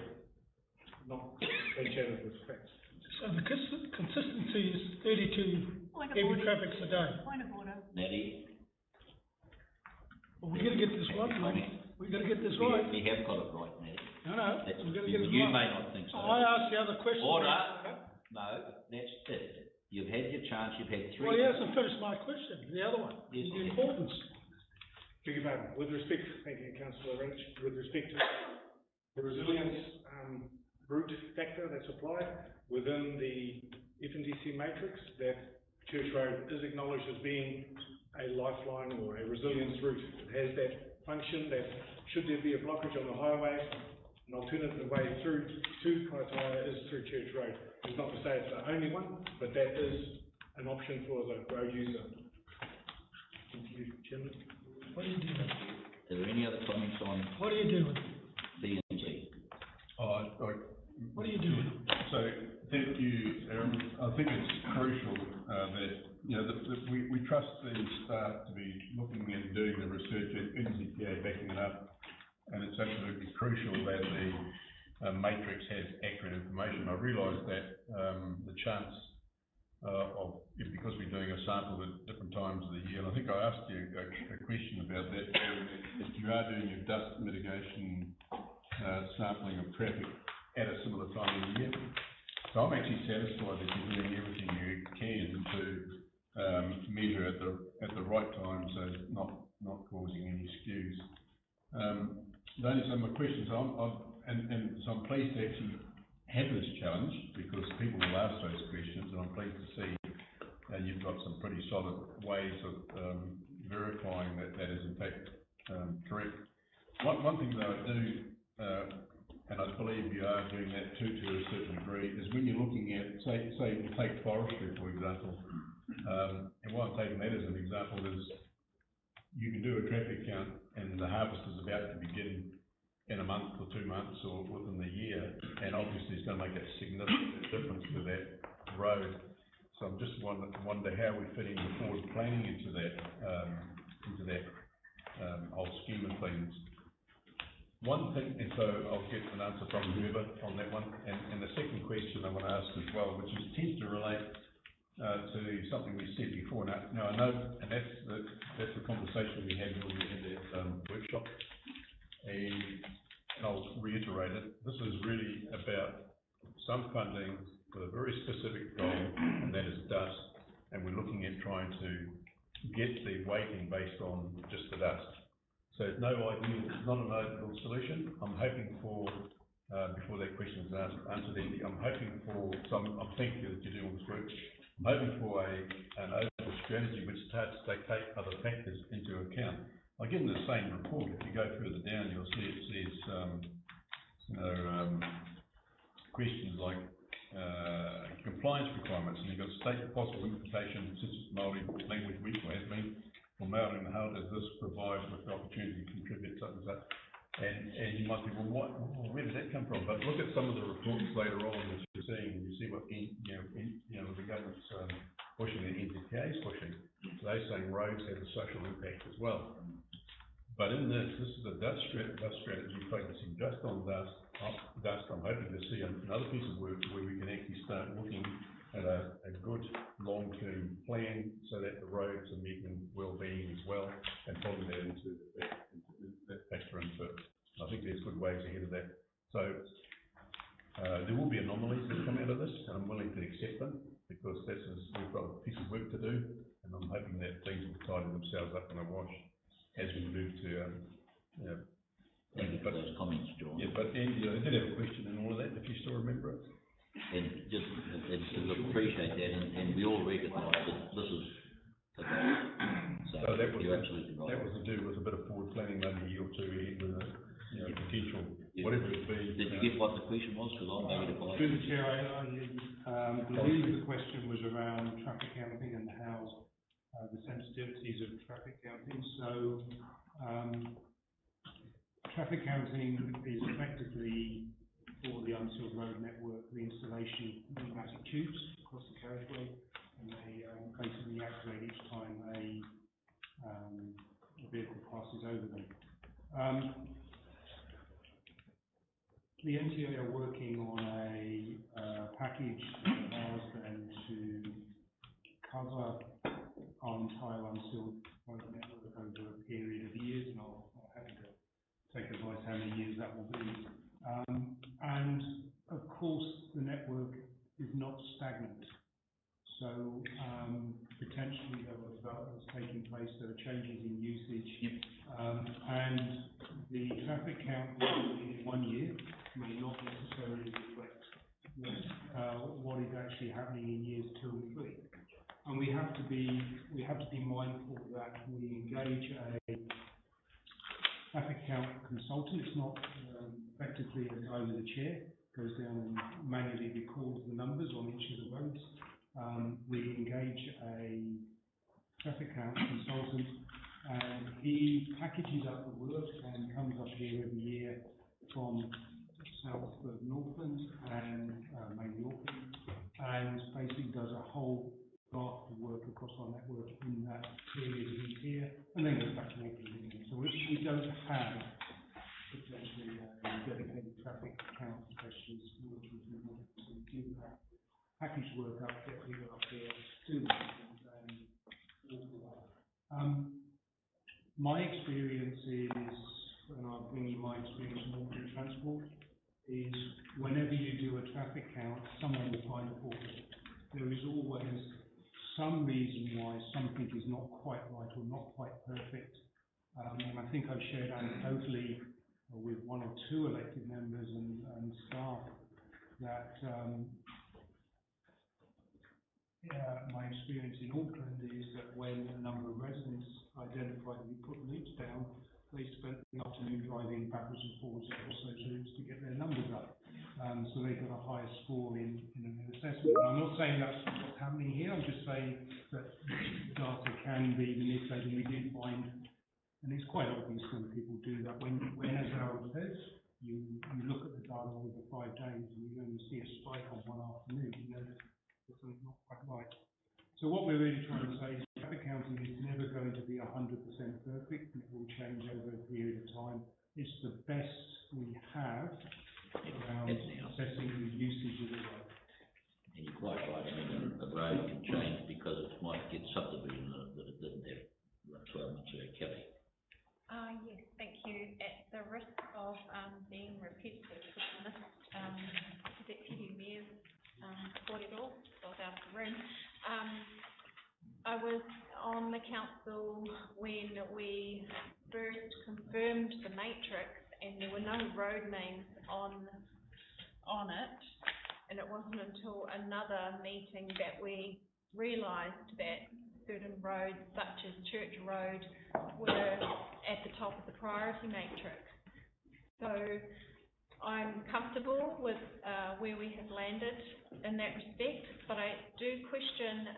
not substantiated with facts.
So the consistency is 32 heavy traffics a day.
Point of order.
Natty?
Well, we got to get this right, mate. We got to get this right.
We have got it right, Natty.
No, we got to get it right.
You may not think so.
I asked the other question.
Order. No, that's it. You've had your chance, you've had three.
Well, he hasn't finished my question, the other one,
Yes,
the importance.
Beg your pardon. With respect, thank you, Councillor Rich, with respect to the resilience root factor that's applied within the FNDC matrix, that Church Road is acknowledged as being a lifeline or a resilience route. It has that function that should there be a blockage on the highway, an alternative way through to Kaitaia is through Church Road. It's not to say it's the only one, but that is an option for the road user. Thank you, Chairman.
What do you do with it?
Are there any other comments on
What do you do with it?
B and C?
What do you do with it?
So, thank you, Aaron. I think it's crucial that, you know, we trust the staff to be looking and doing the research at NZPA, backing it up, and it's absolutely crucial that the matrix has accurate information. I realise that the chance because we're doing a sample at different times of the year, and I think I asked you a question about that, if you are doing your dust mitigation sampling of traffic at a similar time of the year. So I'm actually satisfied that you're doing everything you can to measure at the right time, so not causing any skews. Those are my questions. So I'm pleased to actually have this challenge because people will ask those questions, and I'm pleased to see you've got some pretty solid ways of verifying that is in fact correct. One thing that I do, and I believe you are doing that too to a certain degree, is when you're looking at, say you take forestry for example, and why I'm taking that as an example is you can do a traffic count and the harvest is about to begin in a month or 2 months or within the year, and obviously it's going to make a significant difference to that road. So I'm just wonder how we fit in the forward planning into that whole scheme of things. One thing, and so I'll get an answer from whoever on that one, and the second question I want to ask as well, which tends to relate to something we said before. Now I know, and that's the conversation we had when we had that workshop, and I'll reiterate it. This is really about some funding with a very specific goal, and that is dust, and we're looking at trying to get the weighting based on just the dust. So it's no idea, it's not an ideal solution. I'm hoping for, before that question is answered, Andy, I'm hoping for some, I'm thank you that you're doing this work. I'm hoping for an overall strategy which starts to take other factors into account. Like in the same report, if you go further down, you'll see it says, questions like compliance requirements, and you've got state the possible implication since Māori Language Week has been for Māori, and how does this provide with the opportunity to contribute something like that? And you might think, well, where does that come from? But look at some of the reports later on that you're seeing, and you see what the government's pushing, the NZPA is pushing. They're saying roads have a social impact as well. But in this is a dust strategy focusing just on dust. I'm hoping to see another piece of work where we can actually start looking at a good long-term plan so that the roads are meeting well-being as well, and pulling that into that factor into it. I think there's good ways ahead of that. So there will be anomalies that come out of this, and I'm willing to accept them because we've got a piece of work to do, and I'm hoping that things will tidy themselves up in a wash as we move to,
Thank you for those comments, John.
Yeah, but Andy, I did have a question and all of that, if you still remember it.
And just, appreciate that, and we all recognise that this is the goal. So that was, you're absolutely right.
That was to do with a bit of forward planning, maybe a year or two ahead with a potential, whatever it be.
Did you get what the question was? Because I'm maybe to follow.
Through the chair, I believe the question was around traffic counting and how the sensitivities of traffic counting. So traffic counting is effectively for the Untitled Road network, the installation of pneumatic tubes across the carriageway, and they basically activate each time a vehicle passes over them. The NTA are working on a package that allows them to cover our entire Untitled Road network over a period of years, and I'll happy to take advice how many years that will be. And of course, the network is not stagnant. So, potentially there were developments taking place, there are changes in usage. And the traffic count in 1 year may not necessarily reflect what is actually happening in years 2 and 3. And we have to be mindful that we engage a traffic count consultant. It's not effectively a guy with a chair, goes down and manually records the numbers on each of the roads. We engage a traffic count consultant, and he packages up the work and comes up here every year from south of Northland and mainly Auckland, and basically does a whole raft of work across our network in that period he's here, and then goes back to Auckland again. So we don't have potentially a dedicated traffic count specialist working with us to do that package work up, get people up here, do the things, and all that. My experience is, and I'll bring you my experience in Auckland transport, is whenever you do a traffic count, someone will find a fault. There is always some reason why something is not quite right or not quite perfect. And I think I've shared anecdotally with 1 or 2 elected members and staff that my experience in Auckland is that when a number of residents identified that we put routes down, they spent the afternoon driving backwards and forwards across those routes to get their numbers up. So they got a higher score in an assessment. And I'm not saying that's what's happening here, I'm just saying that data can be manipulated. We did find, and it's quite obvious when people do that, when as Harold says, you look at the data over 5 days and you only see a spike on one afternoon, you know there's something not quite right. So what we're really trying to say is traffic counting is never going to be 100% perfect, and it will change over a period of time. It's the best we have around assessing the usage of the road.
And you're quite right, I mean, a road can change because it might get subdivision that it didn't have 12 months ago. Kelly?
Yes, thank you. At the risk of being repetitive, I missed Deputy Mayor's kōrero, got out of the room. I was on the council when we first confirmed the matrix, and there were no road names on it, and it wasn't until another meeting that we realised that certain roads, such as Church Road, were at the top of the priority matrix. So I'm comfortable with where we have landed in that respect, but I do question,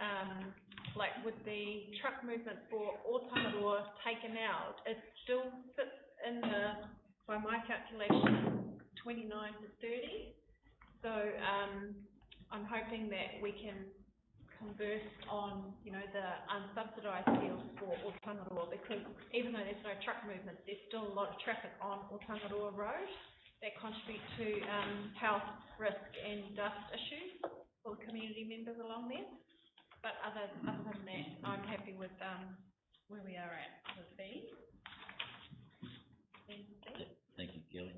like with the truck movement for Otamarua taken out, it still sits in the, by my calculation, 29 to 30. So I'm hoping that we can converse on, you know, the unsubsidised deals for Otamarua, because even though there's no truck movement, there's still a lot of traffic on Otamarua Road that contribute to health risk and dust issues for community members along there. But other than that, I'm happy with where we are at with these.
Thank you, Kelly.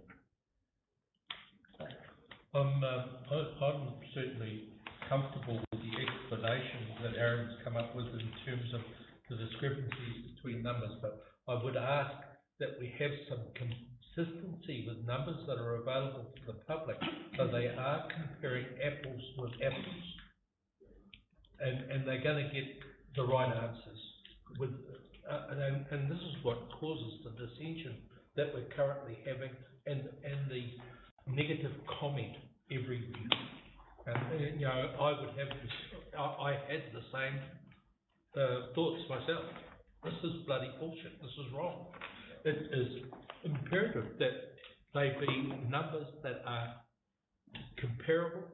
I'm certainly comfortable with the explanation that Aaron's come up with in terms of the discrepancies between numbers, but I would ask that we have some consistency with numbers that are available to the public, so they are comparing apples with apples, and they're going to get the right answers. With and this is what causes the dissension that we're currently having, and the negative comment every week. And you know, I would have this, I had the same thoughts myself. This is bloody bullshit. This is wrong. It is imperative that they be numbers that are comparable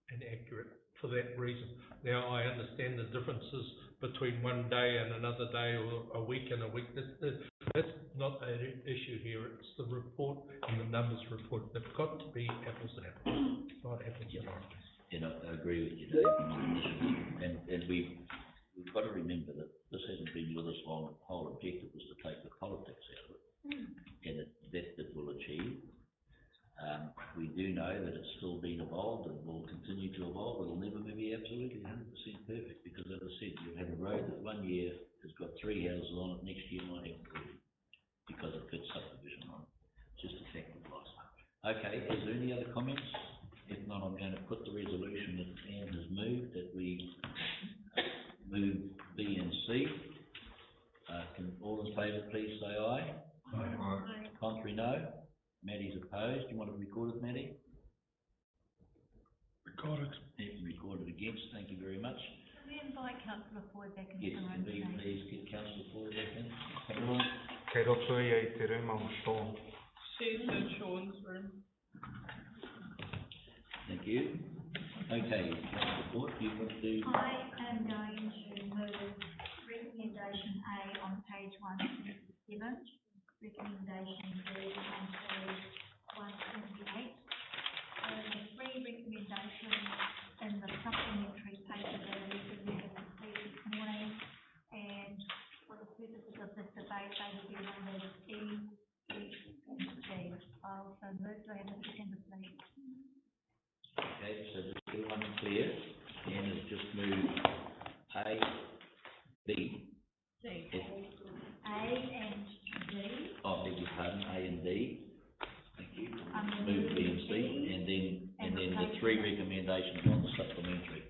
and accurate for that reason. Now, I understand the differences between one day and another day, or a week and a week. That's not an issue here. It's the report and the numbers report. They've got to be apples and apples, not apples and oranges.
And I agree with you, Dave. And we've got to remember that this hasn't been with us long. The whole objective was to take the politics out of it, and that will achieve. We do know that it's still being evolved and will continue to evolve. It will never be absolutely 100% perfect. 1 year has got 3 houses on it, next year might have 3, because it fits subdivision on it. Just a fact of life. Okay, is there any other comments? If not, I'm going to put the resolution that Anne has moved, that we move B and C. Can all in favour please say aye?
Aye.
Contrary, no. Maddie's opposed. Do you want it recorded, Maddie?
Recorded.
Recorded against. Thank you very much.
Can we invite Councillor Ford back into
Yes,
the room,
can we
please?
please get Councillor Ford back in?
Kei roto ia I te rima o Sean.
She's in Sean's room.
Thank you. Okay, Councillor Ford, do you want to do?
I am going to move recommendation A on page 127, recommendation B on page 128. The 3 recommendations in the supplementary paper that we presented this morning, and for the purposes of this debate, they will be numbered E, F, and G. I'll also move to have a second, please.
Okay, so just to get one clear, Anne has just moved A, B.
D.
A and D.
Oh, beg your pardon, A and D. Thank you. Move B and C, and then the 3 recommendations on the supplementary.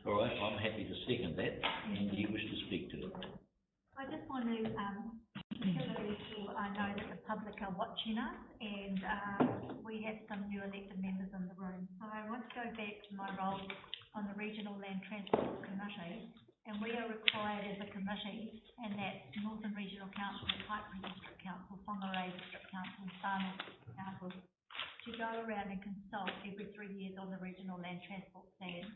All right, I'm happy to second that, and do you wish to speak to it?
I just want to, particularly I know that the public are watching us, and we have some new elected members in the room. So I want to go back to my role on the Regional Land Transport Committee, and we are required as a committee, and that's Northern Regional Council, Kaipara District Council, Whangarei District Council, Whanau Council, to go around and consult every 3 years on the Regional Land Transport Plan.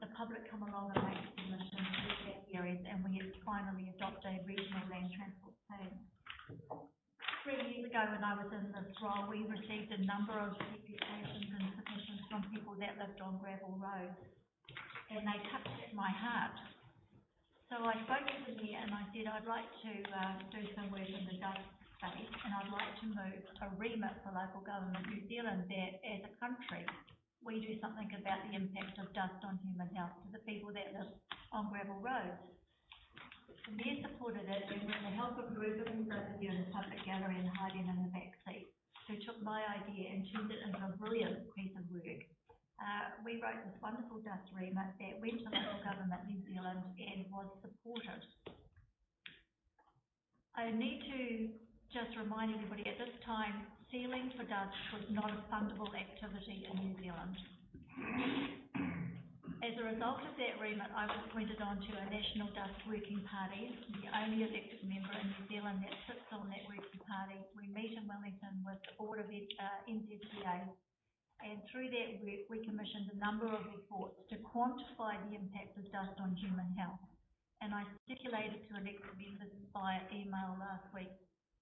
The public come along and make submissions to that areas, and we have finally adopted a Regional Land Transport Plan. 3 years ago, when I was in this role, we received a number of deputations and submissions from people that lived on gravel roads, and they touched my heart. So I spoke to them there and I said, I'd like to do some work in the dust space, and I'd like to move a remit for local government New Zealand that, as a country, we do something about the impact of dust on human health to the people that live on gravel roads. The Mayor supported it, and with the help of Ruben over here in the public gallery and hiding in the back seat, who took my idea and turned it into a brilliant piece of work. We wrote this wonderful dust remit that went to local government New Zealand and was supported. I need to just remind everybody at this time, sealing for dust was not a fundable activity in New Zealand. As a result of that remit, I was appointed onto a National Dust Working Party, the only elected member in New Zealand that sits on that working party. We meet in Wellington with the board of NZTA, and through that work we commissioned a number of reports to quantify the impact of dust on human health. And I circulated to elected members via email last week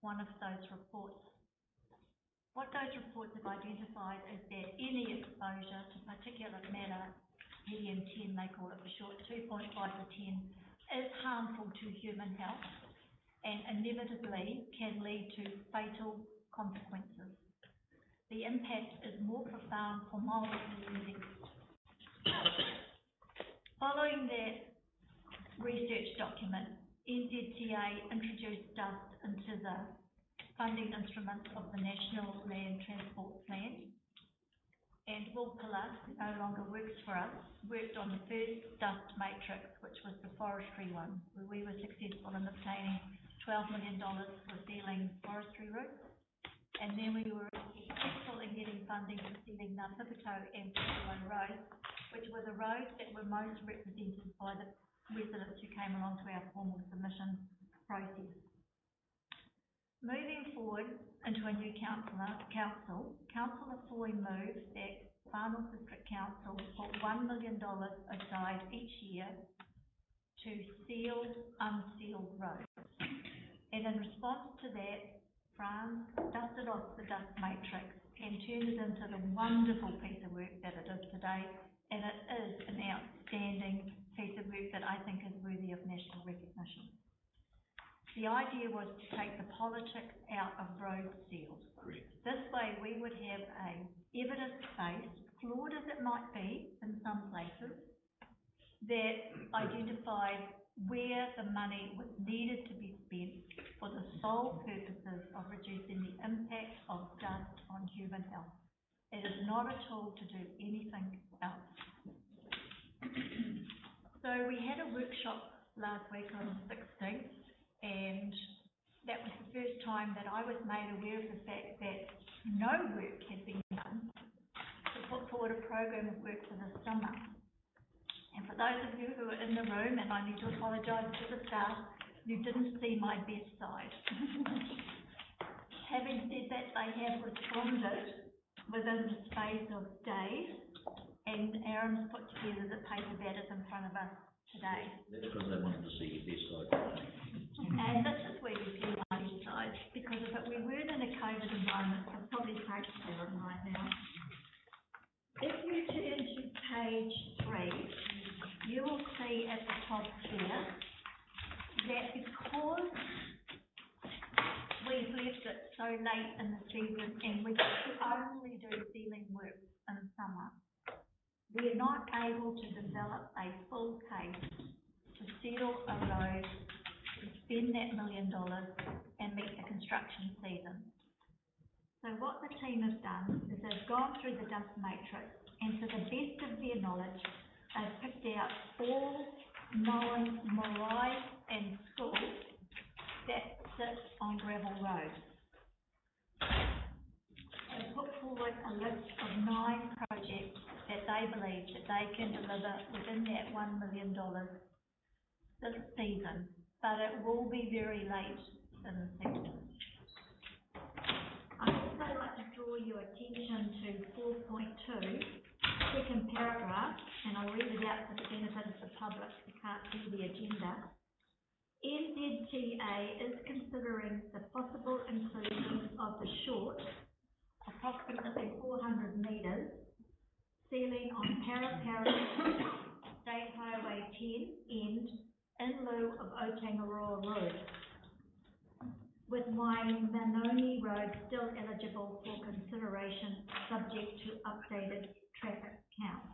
one of those reports. What those reports have identified is that any exposure to particulate matter, PM10 they call it for short, 2.5 to 10, is harmful to human health and inevitably can lead to fatal consequences. The impact is more profound for Māori communities. Following that research document, NZTA introduced dust into the funding instruments of the National Land Transport Plan, and Will Pillar, who no longer works for us, worked on the first dust matrix, which was the forestry one, where we were successful in obtaining $12 million for sealing forestry routes, and then we were successful in getting funding for sealing the Pipito and Pipito roads, which were the roads that were most represented by the residents who came along to our formal submission process. Moving forward into a new Councillor Foy moved that Whanau District Council put $1 million aside each year to seal unsealed roads. And in response to that, France dusted off the dust matrix and turned it into the wonderful piece of work that it is today, and it is an outstanding piece of work that I think is worthy of national recognition. The idea was to take the politics out of road seals. This way we would have a evidence-based, flawed as it might be in some places, that identified where the money was needed to be spent for the sole purposes of reducing the impact of dust on human health. It is not a tool to do anything else. So we had a workshop last week on the 16th, and that was the first time that I was made aware of the fact that no work had been done to put forward a program of work for this summer. And for those of you who are in the room, and I need to apologise to the staff, you didn't see my best side. Having said that, they have responded within the space of days, and Aaron's put together the paper that is in front of us today.
That's because they wanted to see your best side.
And this is where you see my best side, because if we weren't in a COVID environment, I'd probably take Aaron right now. If you turn to page 3, you will see at the top here that because we've left it so late in the season and we only do sealing work in summer, we are not able to develop a full case to seal a road, to spend that $1 million and meet the construction season. So what the team has done is they've gone through the dust matrix, and to the best of their knowledge, they've picked out all known marae and schools that sit on gravel roads. They've put forward a list of 9 projects that they believe that they can deliver within that $1 million this season, but it will be very late in the season. I'd also like to draw your attention to 4.2, second paragraph, and I'll read it out for the benefit of the public who can't see the agenda. NZTA is considering the possible inclusion of the short, approximately 400 metres, sealing on Parapara State Highway 10 end in lieu of Otangaroa Road, with Manoni Road still eligible for consideration subject to updated traffic counts.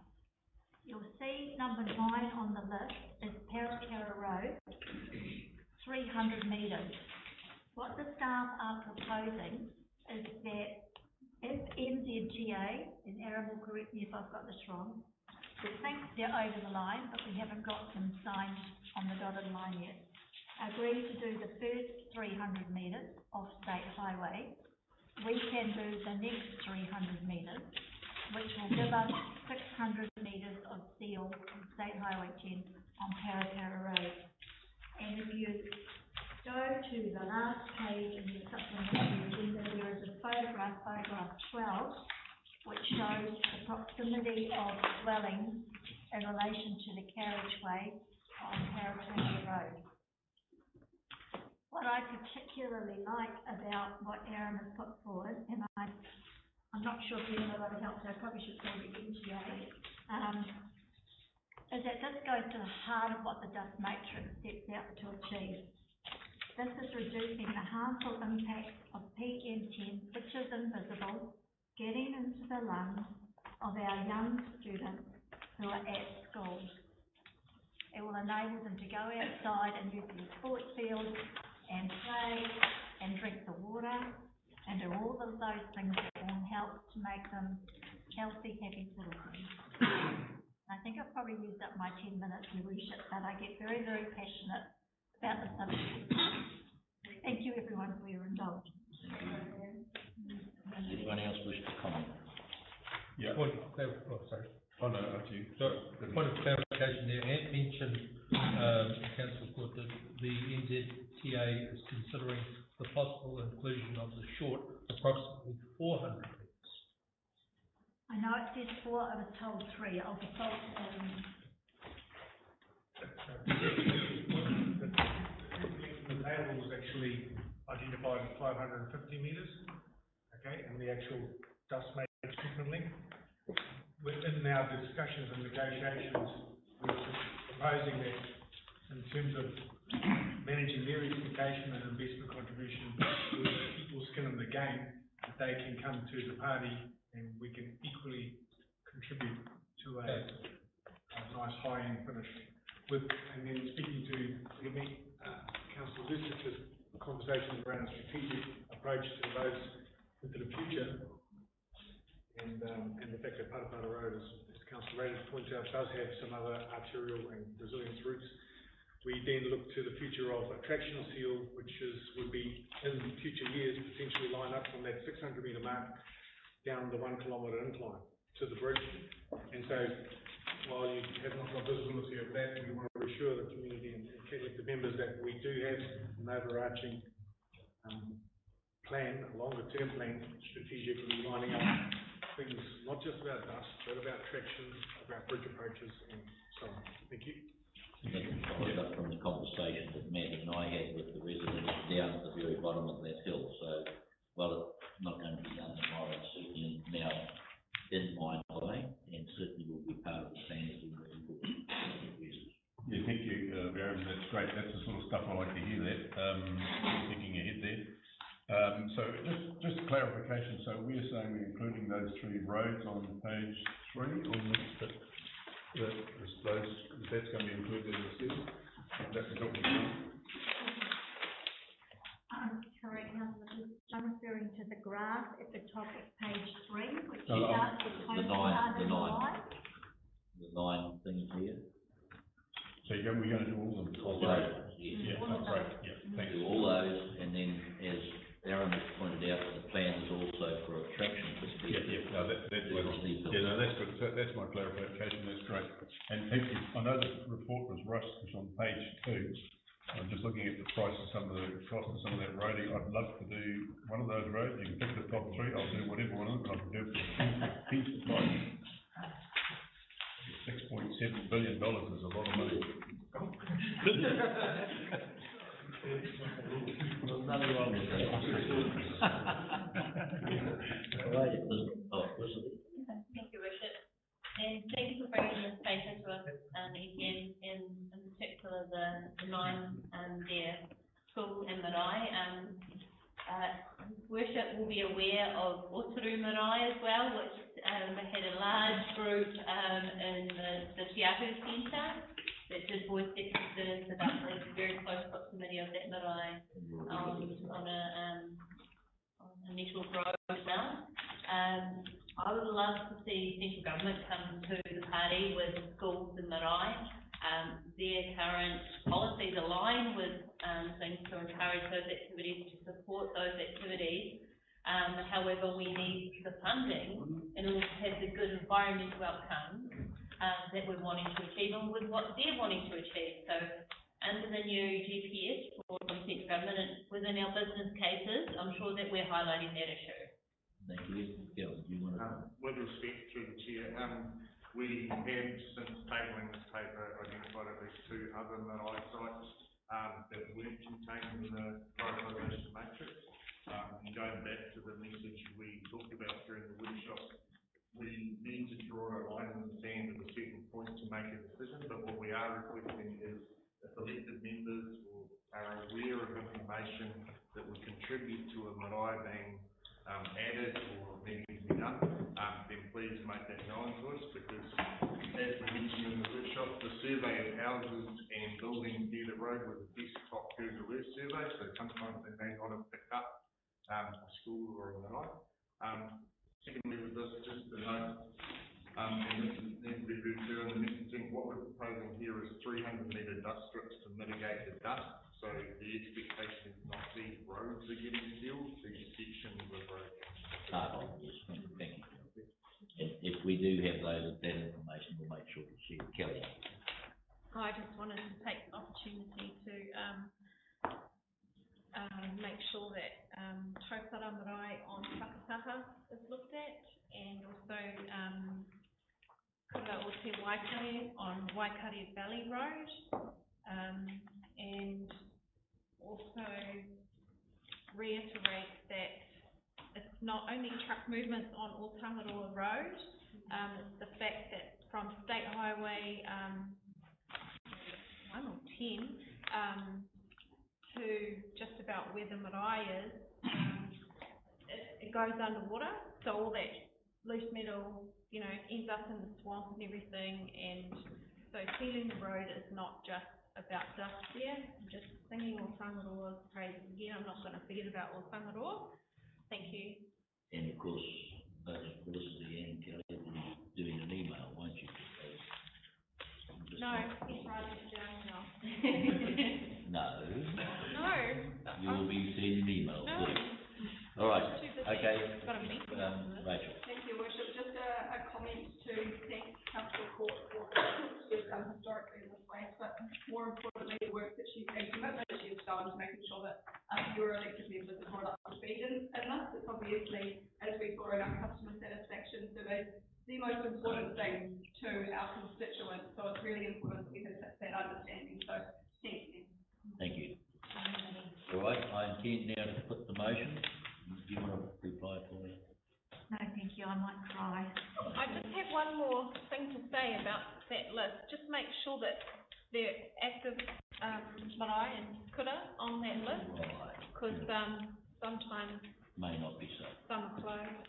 You'll see number 9 on the list is Parapara Road, 300 metres. What the staff are proposing is that if NZTA, and Aaron will correct me if I've got this wrong, we think they're over the line, but we haven't got them signed on the dotted line yet, agree to do the first 300 metres of State Highway, we can do the next 300 metres, which will give us 600 metres of seal on State Highway 10 on Parapara Road. And if you go to the last page in the supplementary agenda, there is a photograph 12, which shows the proximity of dwellings in relation to the carriageway on Parapara Road. What I particularly like about what Aaron has put forward, and I'm not sure if anyone will help, so I probably should say the NTA, is that this goes to the heart of what the dust matrix sets out to achieve. This is reducing the harmful impacts of PM10, which is invisible, getting into the lungs of our young students who are at schools. It will enable them to go outside and use their sports fields and play and drink the water and do all of those things that will help to make them healthy, happy citizens. I think I've probably used up my 10 minutes, Your Worship, but I get very, very passionate about the subject. Thank you everyone for your indulgence.
Does anyone else wish to comment?
Yeah. Point of sorry.
Oh, no, up to you.
So, the point of clarification there, Ant mentioned, Councillor Court, that the NZTA is considering the possible inclusion of the short, approximately 400 metres.
I know it says 4, I was told 3. I'll default to
The table was actually identified as 550 metres, okay, and the actual dust matrix treatment length. Within our discussions and negotiations, we're proposing that in terms of managing their expectation and investment contribution with people's skin in the game, that they can come to the party and we can equally contribute to a nice high-end finish. And then speaking to Councillor Lucich's conversation around a strategic approach to those into the future, and the fact that Parapara Road, as Councillor Radin pointed out, does have some other arterial and resilience routes. We then look to the future of a tractional seal, which would be in future years potentially line up from that 600 metre mark down the 1 kilometre incline to the bridge. And so, while you have not got visibility of that, we want to reassure the community and the members that we do have an overarching plan, a longer term plan, strategically lining up things not just about dust, but about traction, about bridge approaches, and so on. Thank you.
That followed up from the conversation that Matt and I had with the residents down at the very bottom of that hill. So, while it's not going to be done tomorrow, it's certainly now in mind way, and certainly will be part of the plan as we move forward.
Yeah, thank you, Aaron. That's great. That's the sort of stuff I like to hear. That thinking ahead there. So just clarification. So we're saying we're including those 3 roads on page 3 on this. That's going to be included in the seal. That's what we're doing.
Sorry, Councillor, I'm referring to the graph at the top of page 3, which
Oh,
starts with
the nine things here.
So we're going to do all of them?
All those, yes.
Yeah, that's great. Yeah, thanks.
Do all those, and then as Aaron has pointed out, the plan is also for a traction perspective.
Yeah, no, that's good. That's my clarification. That's great. And thank you. I know the report was rushed, because on page 2, I'm just looking at the price of some of the cost of some of that roading. I'd love to do one of those roads. You can pick the top 3. I'll do whatever one of them, but I can do it for piece of price. $6.7 billion is a lot of money.
Nothing wrong with that.
Thank you, Richard. And thank you for bringing this paper to us, again, in particular the 9 there, school and marae. Worship will be aware of Oturu Marae as well, which had a large group in the Tiahu Centre that did voice their concerns about the very close proximity of that marae on a network road as well. I would love to see central government come to the party with schools and marae. Their current policies align with things to encourage those activities, to support those activities. However, we need the funding in order to have the good environmental outcomes that we're wanting to achieve and with what they're wanting to achieve. So, under the new GPS from central government and within our business cases, I'm sure that we're highlighting that issue.
Thank you. Gil, do you want to?
With respect to the chair, we have, since tabling this paper, identified at least 2 other marae sites that weren't contained in the prioritisation matrix. And going back to the message we talked about during the workshop, we need to draw a line in the sand at a certain point to make a decision, but what we are requesting is if elected members are aware of information that would contribute to a marae being added or needing to be done, then please make that known to us, because as we mentioned in the workshop, the survey of houses and buildings near the road was a desktop Google Earth survey, so sometimes they may not have picked up a school or a marae. Secondly, with this, just to note, and this needs to be very clear in the messaging, what we're proposing here is 300 metre dust strips to mitigate the dust. So the expectation is not these roads are getting sealed, these sections of road.
Yes, thank you. If we do have that information, we'll make sure to share. Kelly.
I just wanted to take the opportunity to make sure that Taupara Marae on Whakataha is looked at, and also Kura o Te Waikare on Waikare Valley Road, and also reiterate that it's not only truck movements on Otangaroa Road, it's the fact that from State Highway 1 or 10 to just about where the marae is, it goes underwater, so all that loose metal, you know, ends up in the swamp and everything, and so sealing the road is not just about dust there. Just singing O Whangaroa's praise again, I'm not going to forget about O Whangaroa. Thank you.
And of course, both Felicity and Kelly will be doing an email, won't you?
No, he's writing it down now.
No.
No.
You will be sending emails.
No.
All right.
Too busy.
Okay.
Got a meeting after this.
Rachel.
Thank you, Worship. Just a comment to thank Councillor Court for what she has done historically in this place, but more importantly, the work that she's and commitment that she has shown to making sure that your elected members are brought up to speed. And this is obviously, as we saw in our customer satisfaction survey, the most important thing to our constituents. So it's really important that we have that understanding. So thank you.
Thank you. All right, I intend now to put the motion. Do you want to reply for me?
No, thank you, I might cry.
I just have one more thing to say about that list. Just make sure that they're active marae and kura on that list, because sometimes
May not be so.
some are closed.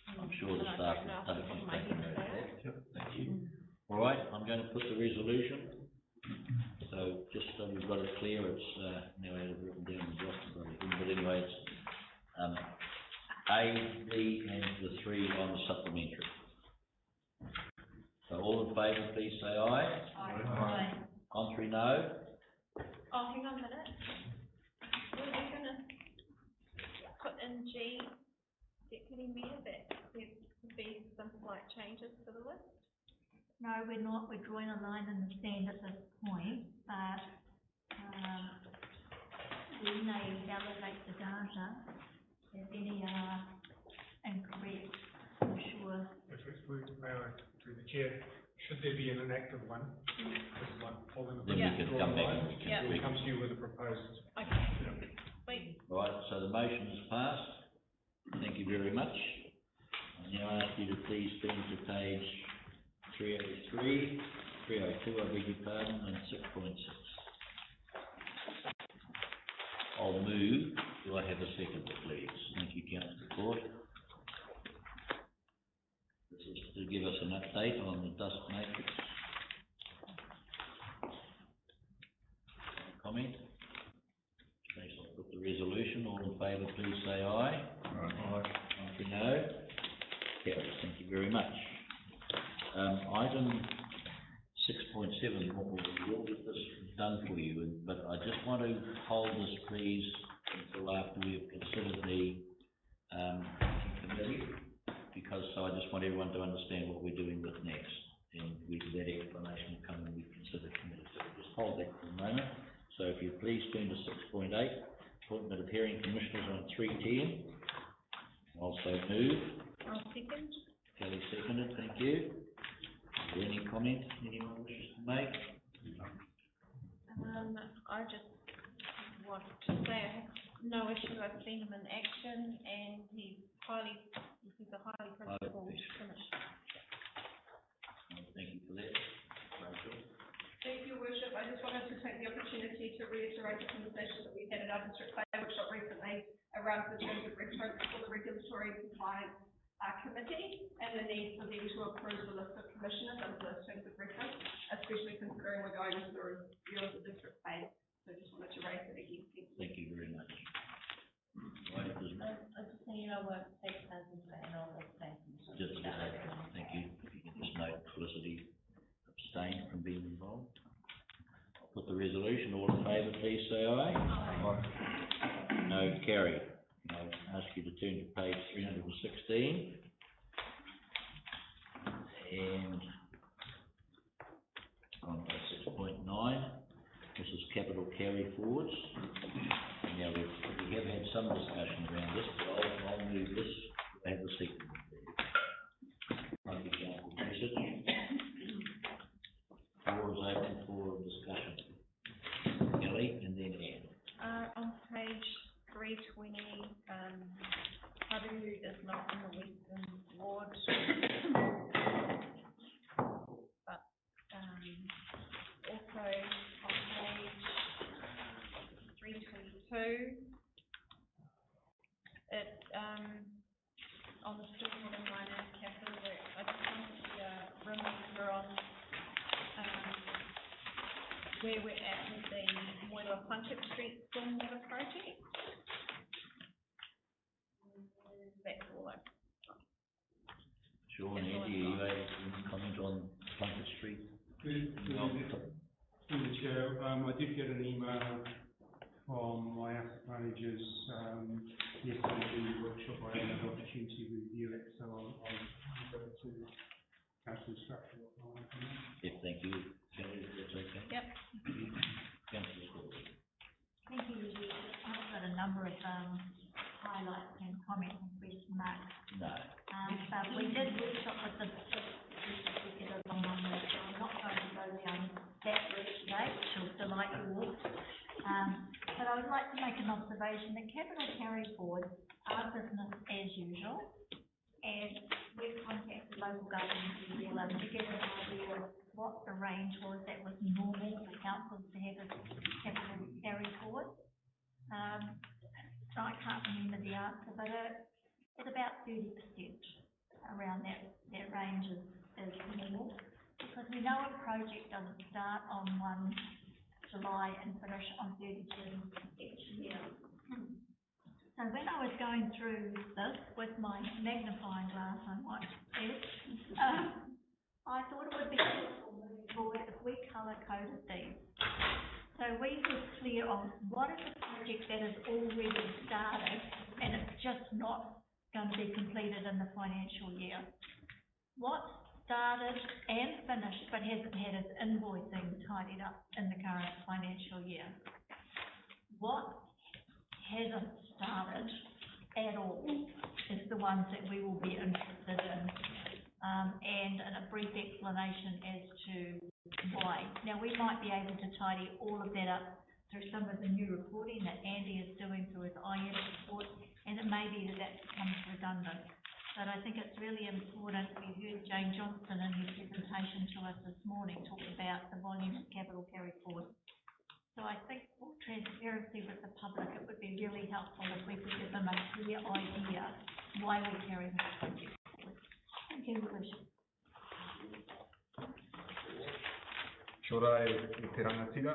I'm sure the
And I
staff
don't know
will
off the top
take
of my head
note of
that.
that. Thank you. All right, I'm going to put the resolution. So just so we've got it clear, it's now I have written down the draft of everything, but anyway, it's A, B, and the 3 on the supplementary. So all in favour, please say aye.
Aye.
Contrary, no.
Oh, hang on a minute. Were we gonna put in G, Deputy Mayor, that there would be some slight changes to the list?
No, we're not, we're drawing a line in the sand at this point, but, when they validate the data, if any are incorrect, I'm sure.
May I, through the chair, should there be an inactive one? This is like following
Then we can come back and we can
We'll come to you with a proposed.
Okay. Wait.
Right, so the motion is passed. Thank you very much. I now ask you to please turn to page 303, 302, I beg your pardon, and 6.6. I'll move. Do I have a second, please? Thank you, Councillor Court. This is to give us an update on the dust matrix. Comment? Thanks, I'll put the resolution. All in favour, please say aye. Aye. Contrary, no. Carries. Thank you very much. Item 6.7, we'll get this done for you, but I just want to hold this, please, until after we have considered the committee, because I just want everyone to understand what we're doing with next, and that explanation will come when we consider committee. So just hold that for a moment. So if you please turn to 6.8, appointment of hearing commissioners on 310. Also move.
I'll second.
Kelly seconded, thank you. Is there any comment anyone wishes to make?
I just want to say I have no issue. I've seen him in action, and he's a highly principled commissioner.
Thank you for that. Rachel?
Thank you, Worship. I just wanted to take the opportunity to reiterate the conversation that we had at our district play workshop recently around the terms of reference for the regulatory compliance committee and the need for them to approve the list of commissioners under those terms of reference, especially considering we're going into the review of the district play. So just wanted to raise it again.
Thank you very much. Right, if there's no,
I just think I won't take as and all this thing.
just, thank you. If you can just note Felicity abstained from being involved. I'll put the resolution. All in favour, please say aye. Aye. No, carried. I'll ask you to turn to page 316. And on 6.9, this is capital carry forwards. Now we have had some discussion around this, but I'll move this. I have a second. Thank you, Councillor Message. Floor is open for discussion. Kelly and then Anne.
On page 320, Haru is not in the Western Ward. But also on page two, it, on the student and minor capital work, I just wanted to reminder on, where we're at with the Moira Plunkett Street stormwater project. That's all I've got.
Sean, Andy, are you able to comment on Plunkett Street?
Through the chair, I did get an email from my asset managers, yesterday during the workshop. I had an opportunity to review it, so I'll go to council structure.
Yes, thank you. Kelly, if that's okay?
Yep.
Councillor Scott.
Thank you, Eugene. I've got a number of highlights and comments with Mark.
No.
But we did workshop with the particular on Monday, so I'm not going to go down that route today, which will delight you all. But I would like to make an observation that capital carry forward are business as usual, and we've contacted local government in New Zealand to get an idea of what the range was that was normal for councils to have as capital carry forward. So I can't remember the answer, but it's about 30% around that range is normal, because we know a project doesn't start on 1 July and finish on 30 June each year. So when I was going through this with my magnifying glass, I might add, I thought it would be useful moving forward if we colour coded these. So we were clear on what is a project that has already started and it's just not going to be completed in the financial year. What's started and finished but hasn't had its invoicing tidied up in the current financial year? What hasn't started at all is the ones that we will be interested in, and a brief explanation as to why. Now, we might be able to tidy all of that up through some of the new reporting that Andy is doing through his IM report, and it may be that that becomes redundant. But I think it's really important. We heard Jane Johnson in her presentation to us this morning talk about the volume of capital carry forward. So I think for transparency with the public, it would be really helpful if we could give them a clear idea why we're carrying this project forward. Thank you, Your Worship.
Kia ora e te rangatira.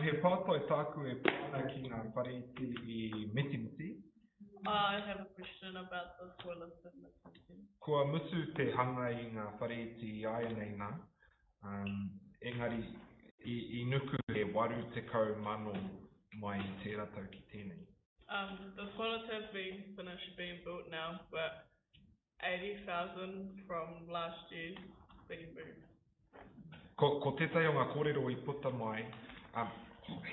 He pātai tāku e pāna ki ngā whareiti I mitimiti.
I have a question about the toilet facility.
Kua mutu te hanga I ngā whareiti ai nei nā. Engari, I nuku he waru te kau mano mai I te ratau ki tēnei.
The toilets have been finished being built now, but 80,000 from last year being moved.
Ko tētai o ngā kōrero I puta mai,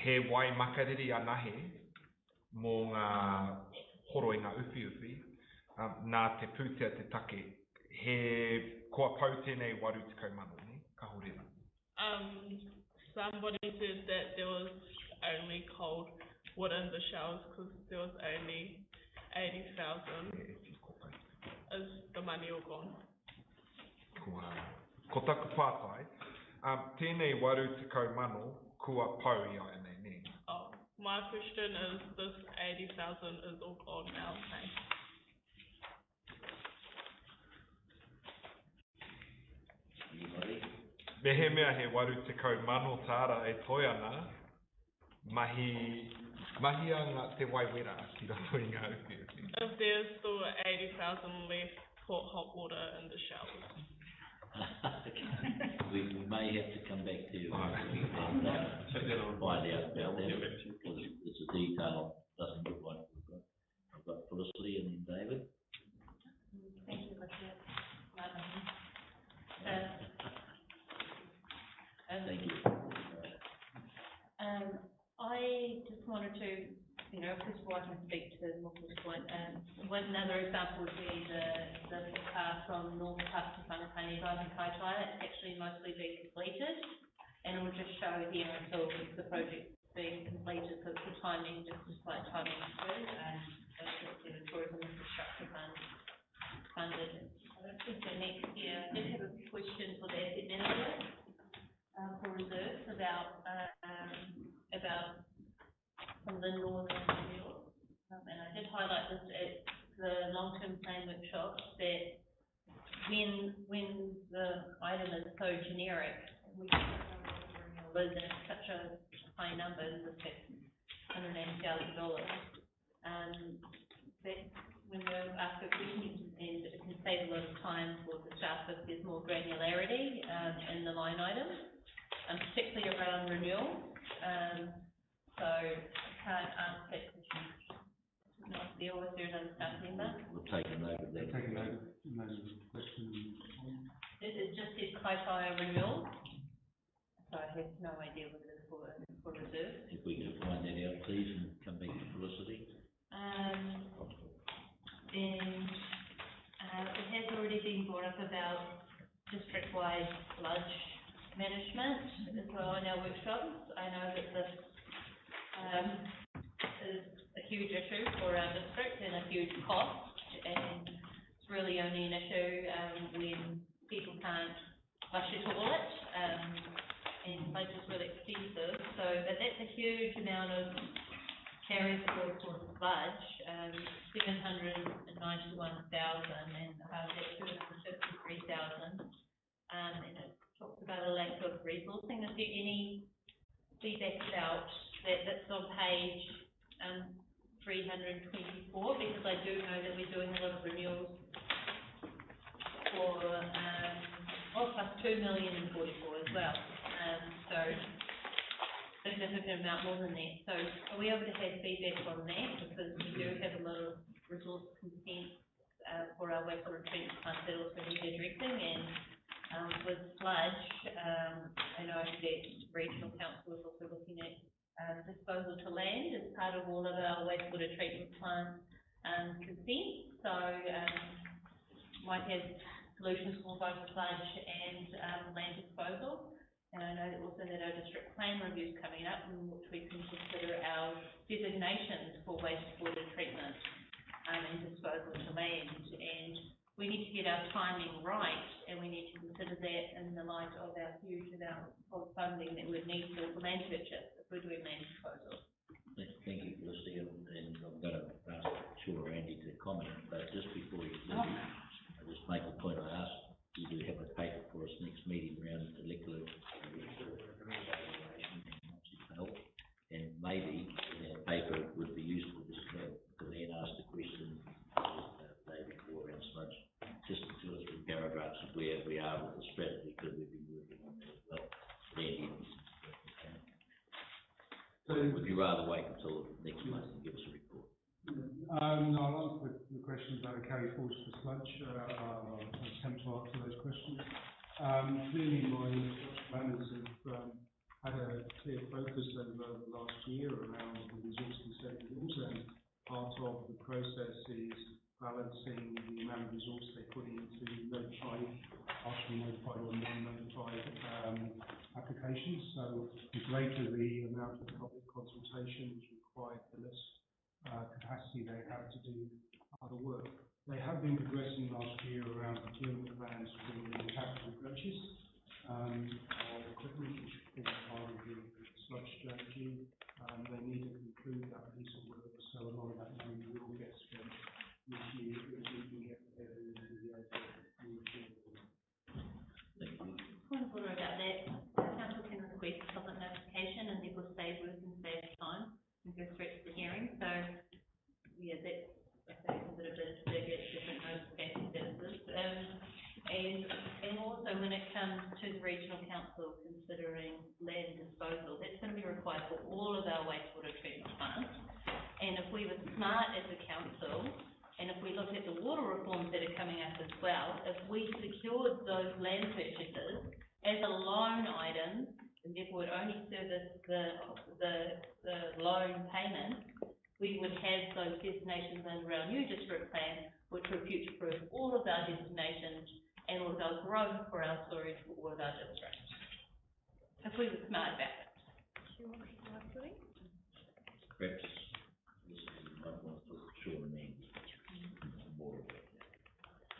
he wai makariri anahe mō ngā horo I ngā uwhi, nā te pūtea te take, he kua pau tēnei waru te kaumano, ne? Ka horera.
Somebody said that there was only cold water in the showers because there was only 80,000. Is the money all gone?
Ko taku pātai, tēnei waru te kaumano kua pau I ai nei, ne?
Oh, my question is, this 80,000 is all gone now, okay?
Anybody?
Mehe mea he waru te kaumano tāra e toi ana, mahi anga te waiwera ki rato I ngā uwhi.
If there's still 80,000 left, put hot water in the showers.
We may have to come back to you and find out about that, because it's a detail doesn't look like we've got. I've got Felicity and then David.
Thank you, Richard.
Thank you.
I just wanted to, first of all, I can speak to Moku's point. Another example would be the footpath from North Park to Whangatani Rising Kaitaia. It's actually mostly been completed, and it will just show here until the project's being completed, so it's the timing, just like timing through, and the Tourism Infrastructure Fund funded. Just for next year, I did have a question for the asset manager for reserves about some of the northern highlight this at the long-term plan workshop, that when the item is so generic, we don't know what the renewal is, and it's such a high number, the $680,000, that when we ask a question, and it can save a lot of time for the staff if there's more granularity in the line items, particularly around renewal. So I can't answer that question. Not deal with there another staff member.
We'll take a note of that.
Take a note of the question.
It just says clarify renewal. So I have no idea what it is for reserve.
If we can find that out, please, and come back to Felicity.
And it has already been brought up about district-wide sludge management as well in our workshops. I know that this is a huge issue for our district and a huge cost, and it's really only an issue when people can't flush a toilet, and sludge is really expensive. So, but that's a huge amount of carry forward for sludge, 791,000, and that's 253,000, and it talks about a lack of resourcing. Is there any feedback about that's on page 324? Because I do know that we're doing a lot of renewals for plus 2 million and 44 as well. So significant amount more than that. So are we able to have feedback on that? Because we do have a lot of resource consent for our wastewater treatment plant that also need addressing, and with sludge, I know that regional council is also looking at disposal to land as part of all of our wastewater treatment plant consent. So might have solutions for both sludge and land disposal. And I know that also that our district plan review is coming up, in which we can consider our designations for wastewater treatment and disposal to land. And we need to get our timing right, and we need to consider that in the light of our huge amount of funding that we need for land purchase if we're doing land disposal.
Thank you, Felicity, and I'm going to ask Andy to comment, but just before you leave, I just make a point. I asked you to have a paper for us next meeting around molecular evaluation and maybe in that paper it would be useful just to then ask the question day before around sludge, just to tell us in paragraphs of where we are with the strategy, because we've been working on that as well. Would you rather wait until next month and give us a report?
No, I'll answer the questions about the carry forwards for sludge. I'll attempt to answer those questions. Clearly, my planners have had a clear focus over the last year around the resource consent rules, and part of the process is balancing the amount of resource they put into notified, partially notified or non-notified applications. So the greater the amount of public consultation is required, the less capacity they have to do other work. They have been progressing last year around procurement plans for the capital purchase of equipment, which is part of the sludge strategy. They need to conclude that piece of work, so a lot of that money will get spent this year, which we can get together into the move forward.
Point of order about that. Council can request public notification and therefore save work and save time and go straight to the hearing. So yeah, that's I think a bit of a different notification services. And also when it comes to the regional council considering land disposal, that's going to be required for all of our wastewater treatment plants. And if we were smart as a council, and if we look at the water reforms that are coming up as well, if we secured those land purchases as a loan item, and therefore would only service the loan payment, we would have those destinations under our new district plan, which would future-proof all of our destinations and all of our growth for our storage for all of our districts. If we were smart about it.
Perhaps this is might want to talk to Sean and Andy more about that.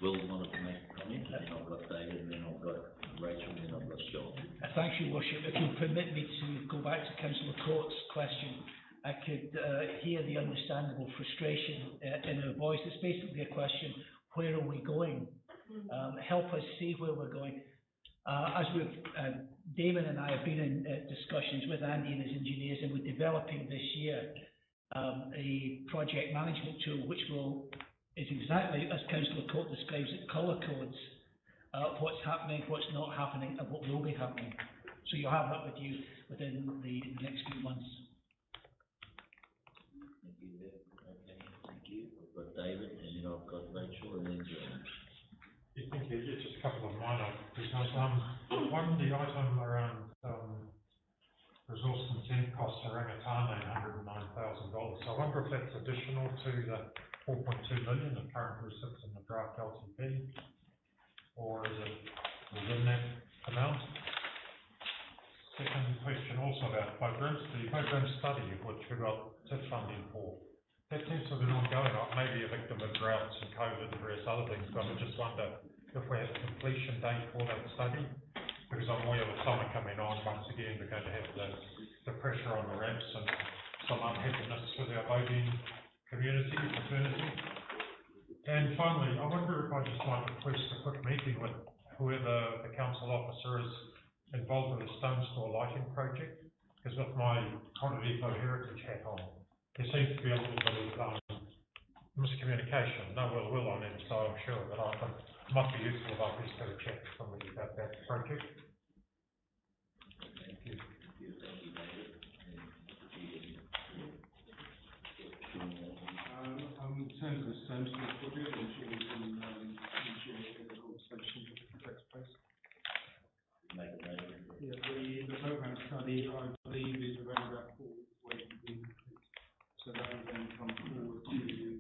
Will wanted to make a comment, and then I've got David, and then I've got Rachel, and then I've got Sean.
Thank you, Worship. If you'll permit me to go back to Councillor Court's question, I could hear the understandable frustration in her voice. It's basically a question, where are we going? Help us see where we're going. As Damon and I have been in discussions with Andy and his engineers, and we're developing this year a project management tool which is exactly as Councillor Court describes it, colour codes what's happening, what's not happening, and what will be happening. So you'll have that with you within the next few months.
Thank you, Viv. Okay, thank you. I've got David, and then I've got Rachel, and then John.
Yeah, thank you. Just a couple of minor business. One, the item around resource consent costs for Rangatane, $109,000. So I wonder if that's additional to the 4.2 million that currently sits in the draft LTP, or is it within that amount? Second question also about programs, the program study which we got TIP funding for. That seems to have been ongoing, maybe a victim of droughts and COVID and various other things, but I just wonder if we have a completion date for that study, because I'm aware with summer coming on, once again, we're going to have the pressure on the ramps and some unhappiness with our boating community, fraternity. And finally, I wonder if I just might request a quick meeting with whoever the council officer is involved with the Stone Store lighting project, because with my Conde Depot heritage hat on, there seems to be a little bit of miscommunication. No will on it, so I'm sure, but I think it might be useful if I could just have a chat with somebody about that project.
Thank you. Thank you, David.
In terms of the Stone Store project, I'm sure we can ensure the conversation takes place.
Make a note of it.
Yeah, the program study, I believe, is around about 4 weeks away from being complete. So that will then come forward to either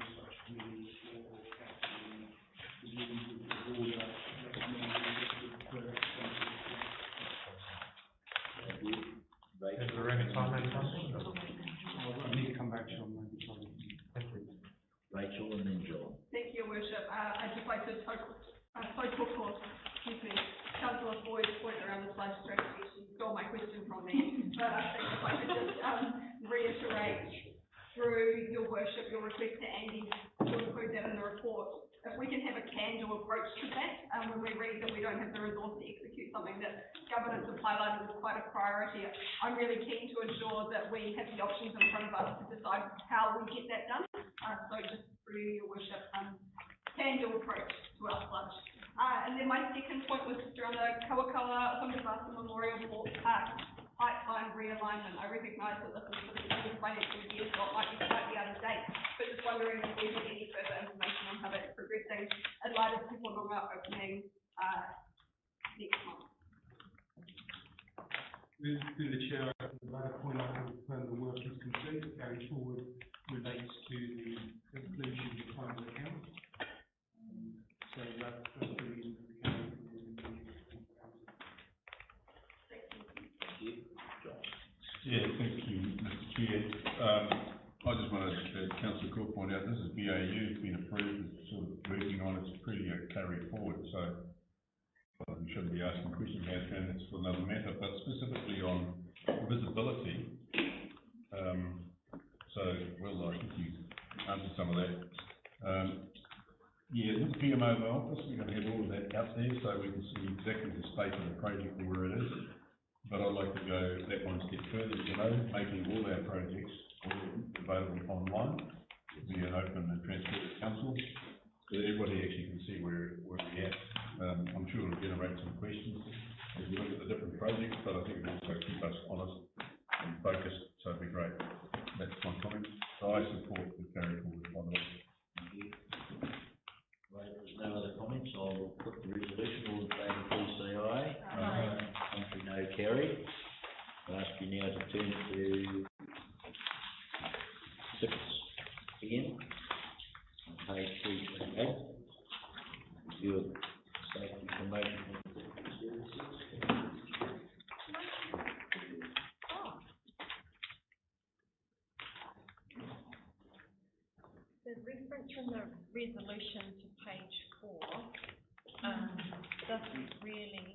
such committee or actually the meetings with the board that
Thank you.
Is there any time and something?
I need to come back to you on that.
Thank you.
Rachel, and then John.
Thank you, Your Worship. I'd just like to Councillor Boyd's point around the flood strategy. She stole my question from me, but I think if I could just reiterate through Your Worship your request to Andy to include that in the report. If we can have a can-do approach to that, when we read that we don't have the resource to execute something that governance have highlighted as quite a priority, I'm really keen to ensure that we have the options in front of us to decide how we get that done. So just through Your Worship, can-do approach to our sludge. And then my second point was just around the Kawakawa Whakabasa Memorial pipeline realignment. I recognise that this is for the end of the financial year, so it might be slightly out of date, but just wondering if we have any further information on how that's progressing in light of Puponga opening next month.
Through the chair, I would like to point out that the work is complete. Going forward relates to the conclusion of the final account. So that's the reason for the account.
Yeah, thank you, Mr. Chair. I just wanted to, Councillor Cook point out, this is BAU, it's been approved, it's sort of working on, it's pretty carried forward, so we shouldn't be asking questions about that, it's for another matter, but specifically on visibility, so, Will, I think you answered some of that. Yeah, with the PMO office, we're going to have all of that out there so we can see exactly the state of the project and where it is. But I'd like to go that one step further, making all our projects available online, be an open and transparent council, so that everybody actually can see where we're at. I'm sure it'll generate some questions as we look at the different projects, but I think it'll also keep us honest and focused, so it'll be great. That's my comment. So I support the carry forward, by the way.
Thank you. Right, if there's no other comments, I'll put the resolution. All in favour, please say aye. Aye. Contrary, no, carried. I ask you now to turn to 6 again, on page 328. Review of safety promotion and services.
The reference from the resolution to page 4 doesn't really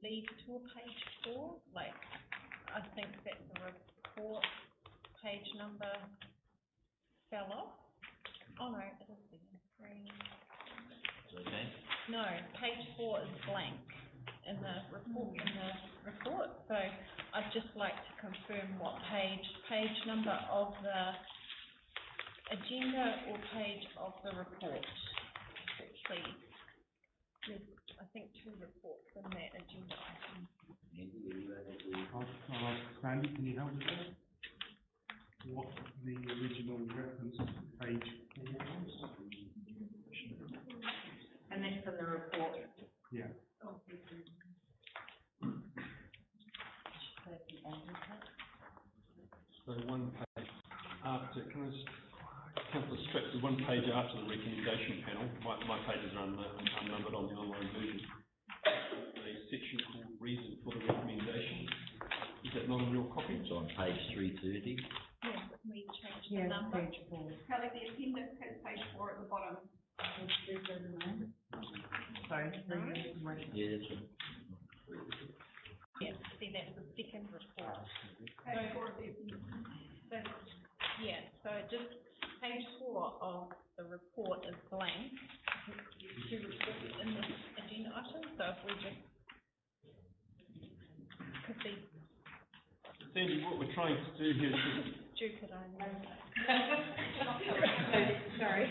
lead to a page 4. Like, I think that the report page number fell off. Oh no, it is there.
Okay.
No, page 4 is blank in the report. So I'd just like to confirm what page number of the agenda or page of the report, please. There's, I think, 2 reports in that agenda item.
Sandy, can you help with that? What the original reference page 4 was?
And that's in the report.
Yeah.
So one page after, can I just count the strips, one page after the recommendation panel, my pages are unnumbered on the online version. A section called reason for the recommendation. Is that not in your copy?
It's on page 330.
Yes, we changed the number.
Page 4. Kelly, the appendix has page 4 at the bottom.
Sorry,
Yeah, that's it.
Yeah, see, that's the second report.
Page 4 of the appendix.
So, yeah, so just page 4 of the report is blank. There's 2 reports in this agenda item, so if we just could be.
Sandy, what we're trying to do here is
Duke, could I know?
Sorry.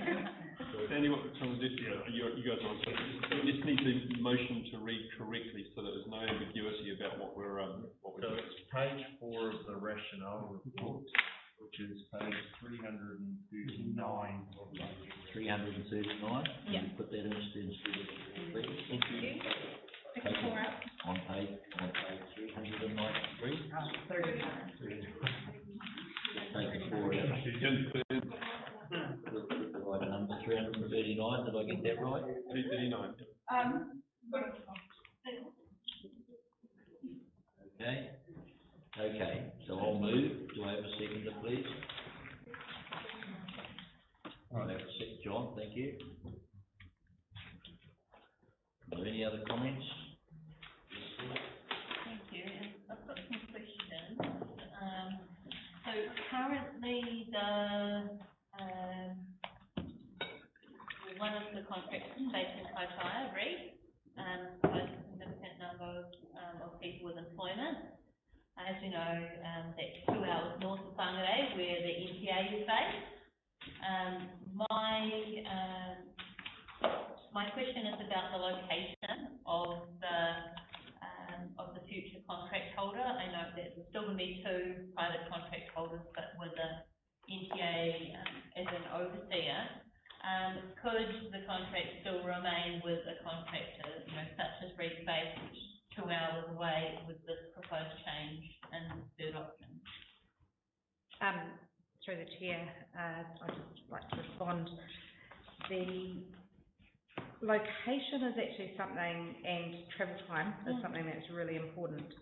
Sandy, what we're trying to do here, you guys are on, we just need the motion to read correctly so that there's no ambiguity about what we're
So it's page 4 of the rationale report, which is page 339.
339?
Yeah.
You put that in instead of, please. Thank you.
Page 4 out.
On page 393. Take the 4 out. The right number, 339, did I get that right?
339.
Okay, so I'll move. Do I have a seconder, please? I have a second, John, thank you. Are there any other comments?
Thank you, and I've got some questions. So currently one of the contracts based in Kaitaia, REE, provides a significant number of people with employment. As you know, that's 2 hours north of Whangarei, where the NTA is based. My question is about the location of the future contract holder. I know that there's still going to be 2 private contract holders, but with the NTA as an overseer. Could the contract still remain with a contractor, such as REE Space, which is 2 hours away with this proposed change in third option?
Through the chair, I'd just like to respond. The location is actually something, and travel time is something that's really important,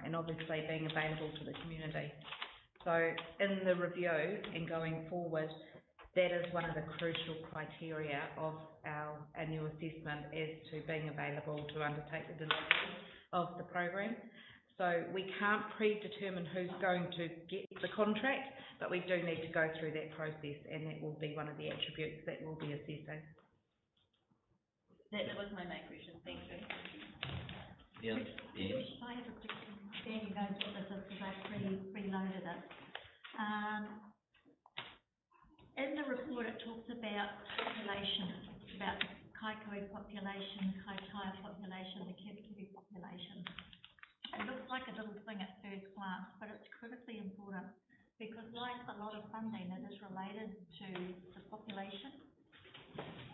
and obviously being available to the community. So in the review and going forward, that is one of the crucial criteria of our annual assessment as to being available to undertake the delivery of the program. So we can't predetermine who's going to get the contract, but we do need to go through that process, and that will be one of the attributes that we'll be assessing.
That was my main question, thank you.
Yeah.
I have a question. Danny knows what this is because I've preloaded it. In the report, it talks about population, about Kaikoui population, Kaitaia population, the Kirikiri population. It looks like a little thing at first glance, but it's critically important because, like a lot of funding, it is related to the population.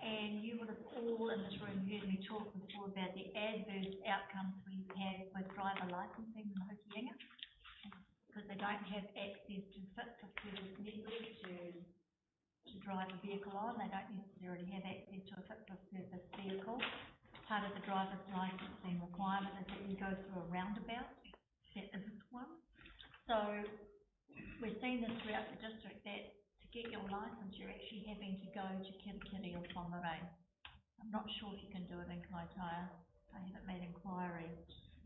And you would have all in this room heard me talk before about the adverse outcomes we've had with driver licensing in Hokianga, because they don't have access to fit-for-purpose networks to drive a vehicle on. They don't necessarily have access to a fit-for-purpose vehicle. Part of the driver's licensing requirement is that you go through a roundabout. That isn't one. So we're seeing this throughout the district that to get your licence, you're actually having to go to Kirikiri or Whangarei. I'm not sure if you can do it in Kaitaia. I haven't made inquiry.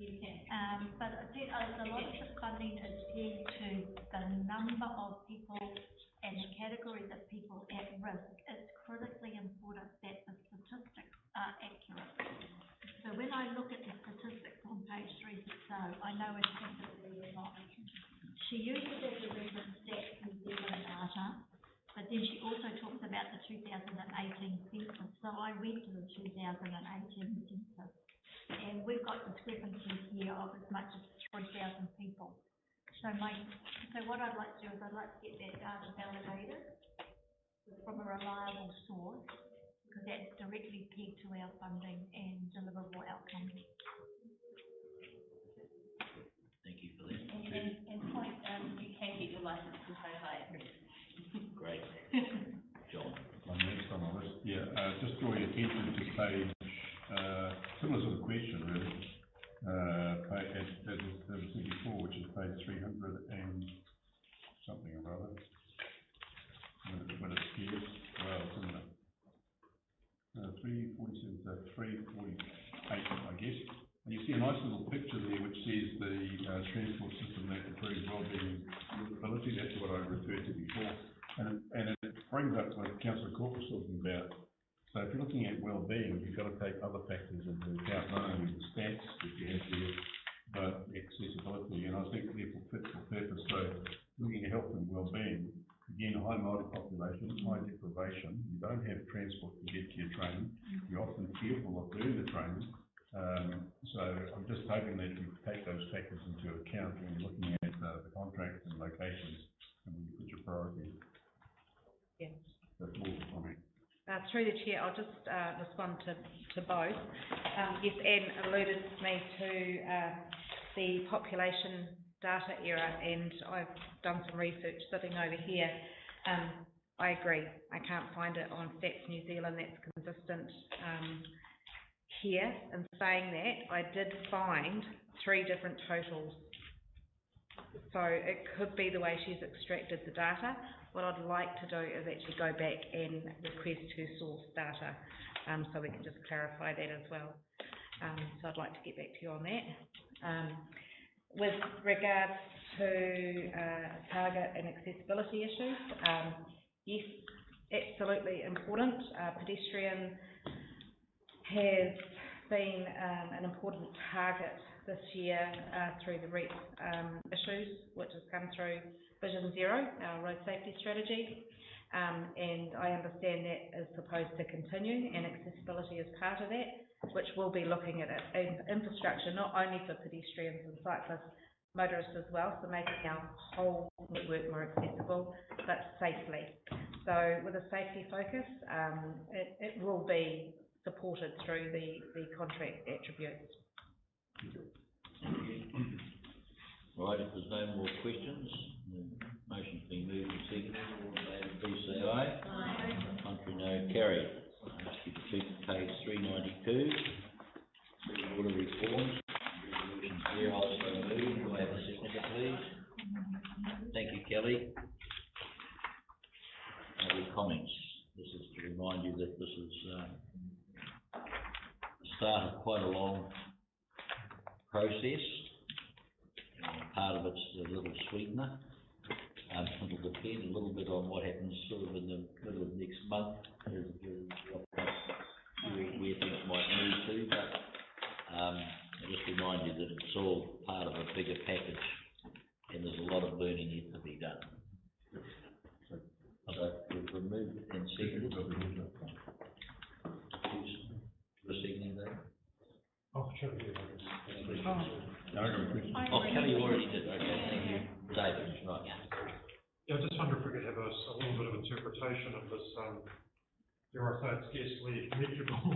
You can.
But I think a lot of the funding is geared to the number of people and the categories of people at risk. It's critically important that the statistics are accurate. So when I look at the statistics on page 360, I know instinctively it's not. She uses as a reference Stats New Zealand data, but then she also talks about the 2018 census. So I went to the 2018 census, and we've got discrepancies here of as much as 3,000 people. So what I'd like to do is I'd like to get that data validated from a reliable source, because that's directly pegged to our funding and deliverable outcomes.
Thank you for that.
And point, you can get your license to provide.
Great. John.
Next on the list, just draw your attention to page, similar sort of question really, page, as I said before, which is page 300 and something or other. When it appears, well, it's in the 347, so 348, I guess. And you see a nice little picture there which says the transport system that improves wellbeing and livability. That's what I referred to before. And it brings up what Councillor Corp was talking about. So if you're looking at wellbeing, you've got to take other factors into account, not only the stats that you have there, but accessibility. And I think therefore fit for purpose. So looking at health and wellbeing, again, high Māori population, high deprivation, you don't have transport to get to your training, you're often fearful of doing the training. So I'm just hoping that you take those factors into account when you're looking at the contracts and locations and when you put your priorities.
Yes.
That's all for me.
Through the chair, I'll just respond to both. Yes, Anne alluded me to the population data error, and I've done some research sitting over here. I agree. I can't find it on Stats New Zealand that's consistent here. In saying that, I did find 3 different totals. So it could be the way she's extracted the data. What I'd like to do is actually go back and request her source data, so we can just clarify that as well. So I'd like to get back to you on that. With regards to target and accessibility issues, yes, absolutely important. Pedestrian has been an important target this year through the REAP issues, which has come through Vision Zero, our road safety strategy, and I understand that is supposed to continue, and accessibility is part of that, which we'll be looking at infrastructure not only for pedestrians and cyclists, motorists as well, so making our whole network more accessible, but safely. So with a safety focus, it will be supported through the contract attributes.
Right, if there's no more questions, the motion's been moved and seconded. All in favour, please say aye. Aye. Contrary, no. Carried. I ask you to keep page 392. Order reforms. Resolution there, also moved. Do I have a seconder, please? Thank you, Kelly. Any comments? This is to remind you that this is the start of quite a long process. Part of it's a little sweetener. It'll depend a little bit on what happens sort of in the middle of next month, where things might move to, but I just remind you that it's all part of a bigger package, and there's a lot of learning yet to be done. So we've removed and seconded. Who's seconding that?
Oh, sure.
Oh, Kelly already did. Okay, thank you. David, right.
Yeah, I just wonder if we could have a little bit of interpretation of this, dare I say, it's scarcely measurable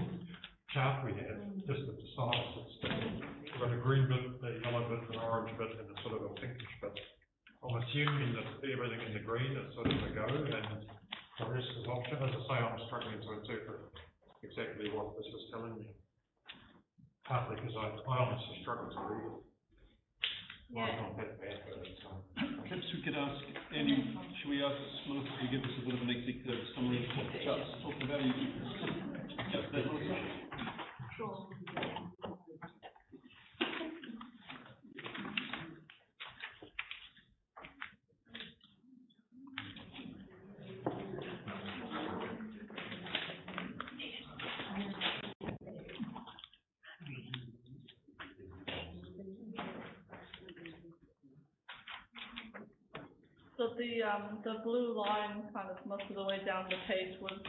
chart we have, just at the size. We've got a green bit, a yellow bit, an orange bit, and a sort of a pinkish bit. I'm assuming that everything in the green is sort of a go, and the rest is option. As I say, I'm struggling to interpret exactly what this is telling me. Partly because I honestly struggle to read it.
Yeah.
Well, not that bad, but it's,
Perhaps we could ask, Annie, should we ask Melissa to give us a bit of an executive summary of what the chart's talking about? Just that, Melissa?
Sure.
So the blue line, kind of most of the way down the page, was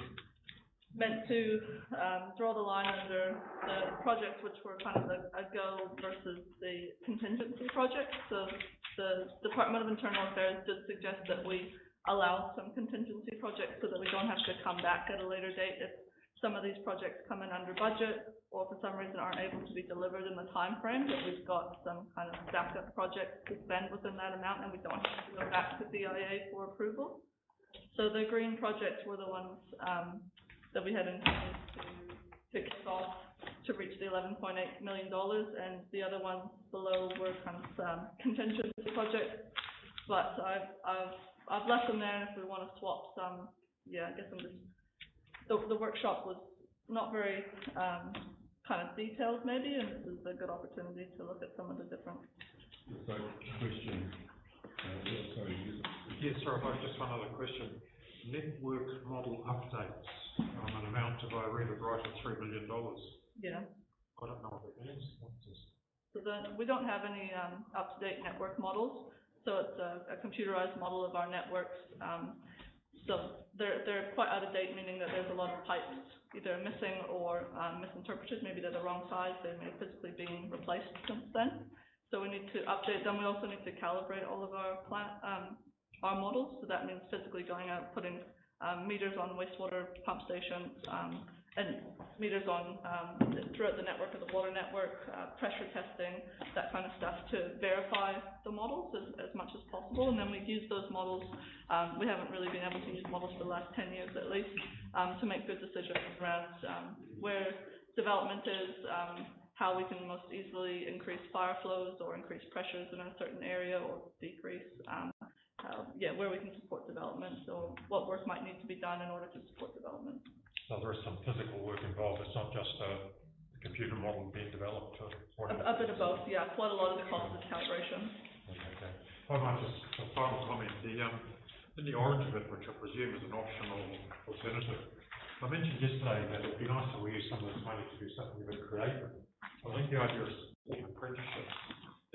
meant to draw the line under the projects which were kind of a go versus the contingency projects. So the Department of Internal Affairs did suggest that we allow some contingency projects so that we don't have to come back at a later date if some of these projects come in under budget or for some reason aren't able to be delivered in the time frame, that we've got some kind of backup projects to spend within that amount and we don't have to go back to DIA for approval. So the green projects were the ones that we had intended to kick off to reach the $11.8 million, and the other ones below were kind of contingency projects. But I've left them there if we want to swap some. Yeah, I guess I'm just, the workshop was not very kind of detailed maybe, and this is a good opportunity to look at some of the different.
So, question. Sorry.
Yes, sorry, just one other question. Network model updates, an amount of, I read it right, at $3 million.
Yeah.
I don't know what that means. What's this?
So we don't have any up-to-date network models. So it's a computerized model of our networks. So they're quite out of date, meaning that there's a lot of pipes either missing or misinterpreted. Maybe they're the wrong size. They may physically being replaced since then. So we need to update them. We also need to calibrate all of our models. So that means physically going out, putting meters on wastewater pump stations and meters on throughout the network of the water network, pressure testing, that kind of stuff to verify the models as much as possible. And then we use those models. We haven't really been able to use models for the last 10 years at least to make good decisions around where development is, how we can most easily increase fire flows or increase pressures in a certain area or decrease, where we can support development or what work might need to be done in order to support development.
So there is some physical work involved. It's not just a computer model being developed.
A bit of both, yeah. Quite a lot of the cost is calibration.
Okay. I might just, a final comment, in the orange bit, which I presume is an optional alternative, I mentioned yesterday that it would be nice if we use some of this money to do something a bit creative. I think the idea of supporting apprenticeships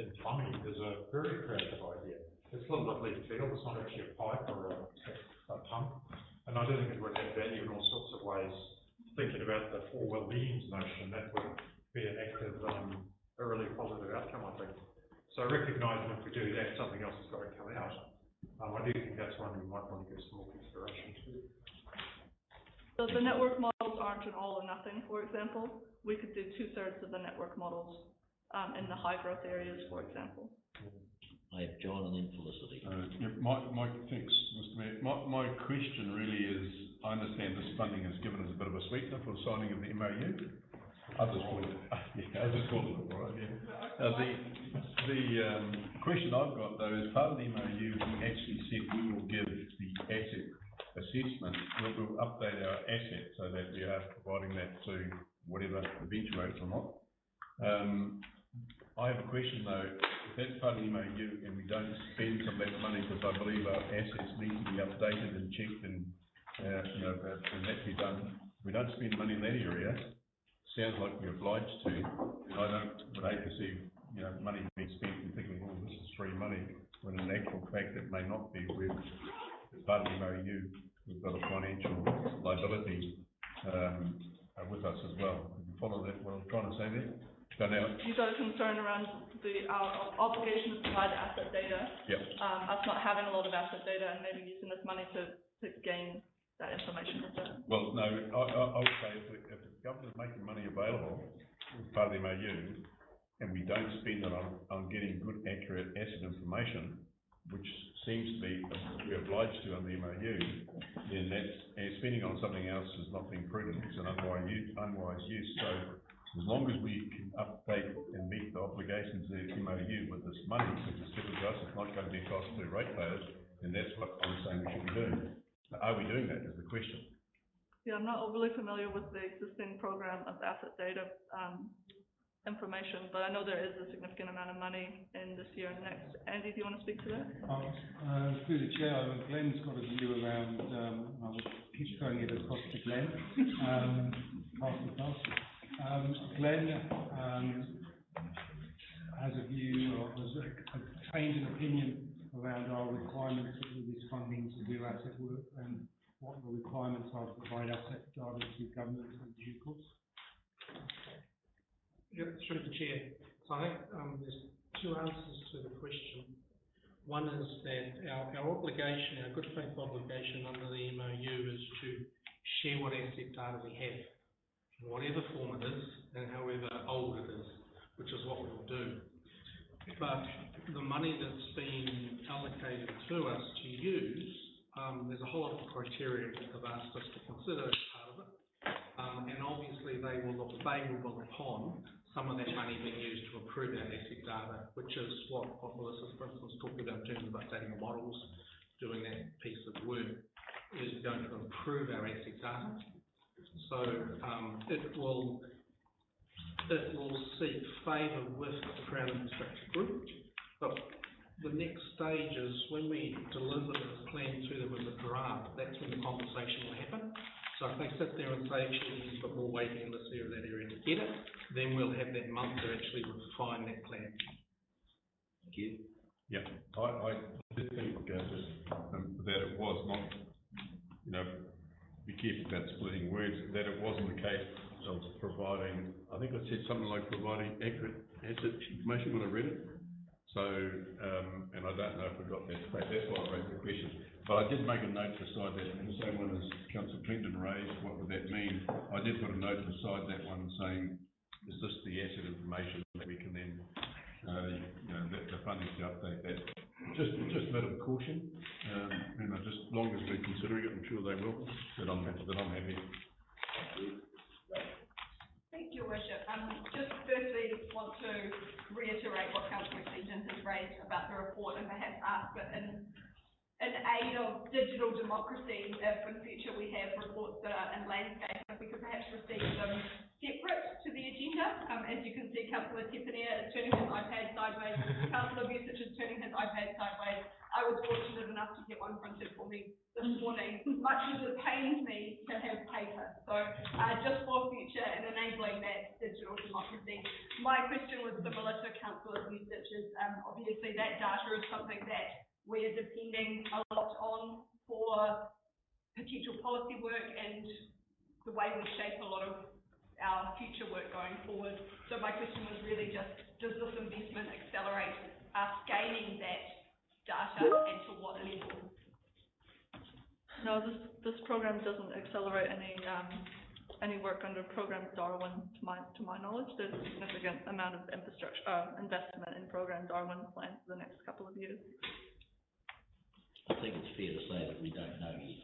in plumbing is a very creative idea. It's a little bit left field, it's not actually a pipe or a pump. And I do think it would add value in all sorts of ways. Thinking about the four well-beings notion, that would be an active, a really positive outcome, I think. So recognising if we do that, something else has got to come out. I do think that's one we might want to give some more consideration to.
So the network models aren't an all or nothing, for example. We could do 2/3 of the network models in the high growth areas, for example.
I have John and then Felicity.
Thanks, Mr. Mayor. My question really is, I understand this funding is given as a bit of a sweetener for the signing of the MOU. Others call it, right, yeah. The question I've got though is part of the MOU, we actually said we will give the asset assessment, we'll update our asset so that we are providing that to whatever eventuates or not. I have a question though, if that's part of the MOU and we don't spend some of that money, because I believe our assets need to be updated and checked and that be done, if we don't spend money in that area, sounds like we're obliged to, and I would hate to see, money being spent and thinking, oh, this is free money, when in actual fact it may not be. As part of the MOU, we've got a financial liability with us as well. Can you follow that, what I'm trying to say there? So now,
you've got a concern around our obligation to provide asset data.
Yep.
Us not having a lot of asset data and maybe using this money to gain that information.
Well, no, I would say if the government is making money available as part of the MOU, and we don't spend it on getting good, accurate asset information, which seems to be we're obliged to under the MOU, then that's spending on something else is not being prudent. It's an unwise use. So as long as we can update and meet the obligations of the MOU with this money, which is given to us, it's not going to be a cost to ratepayers, then that's what I'm saying we should be doing. Are we doing that is the question.
Yeah, I'm not overly familiar with the existing program of asset data information, but I know there is a significant amount of money in this year and next. Andy, do you want to speak to that?
Through the chair, Glenn's got a view around, I will keep throwing it across to Glenn. Glenn has a view or has trained an opinion around our requirements with this funding to do asset work and what the requirements are to provide asset data to government in due course?
Yeah, through the chair. So I think there's two answers to the question. One is that our obligation, our good faith obligation under the MOU is to share what asset data we have, in whatever form it is and however old it is, which is what we'll do. But the money that's been allocated to us to use, there's a whole lot of criteria that they've asked us to consider as part of it. And obviously they will look favourable upon some of that money being used to improve our asset data, which is what Melissa's, for instance, talking about in terms of updating the models, doing that piece of work, is going to improve our asset data. So it will seek favour with the Crown Infrastructure Group, but the next stage is when we deliver the plan to them as a draft, that's when the conversation will happen. So if they sit there and say, actually, we need to put more weighting in this area, that area to get it, then we'll have that month to actually refine that plan.
Thank you.
Yeah, I did think that it was not, you know, be careful about splitting words, that it wasn't the case of providing, I think I said something like providing accurate asset information when I read it. So, and I don't know if I got that straight, that's why I raised the question. But I did make a note beside that, and the same one as Councillor Clinton raised, what would that mean? I did put a note beside that one saying, is this the asset information that we can then, you know, the funding to update that? Just a bit of caution, you know, just as long as we're considering it, I'm sure they will, that I'm happy.
Thank you, Worship. Just firstly, want to reiterate what Councillor Clinton has raised about the report and perhaps ask that in aid of digital democracy, if in future we have reports that are in landscape, if we could perhaps receive them separate to the agenda. As you can see, Councillor Tiffania is turning his iPad sideways, Councillor Vucic is turning his iPad sideways. I was fortunate enough to get one printed for me this morning, much as it pains me to have paper. So just for future and enabling that digital democracy. My question was similar to Councillor Vucic, obviously that data is something that we are depending a lot on for potential policy work and the way we shape a lot of our future work going forward. So my question was really just, does this investment accelerate us gaining that data and to what level?
No, this program doesn't accelerate any work under program Darwin to my knowledge. There's a significant amount of infrastructure investment in program Darwin planned for the next couple of years.
I think it's fair to say that we don't know yet,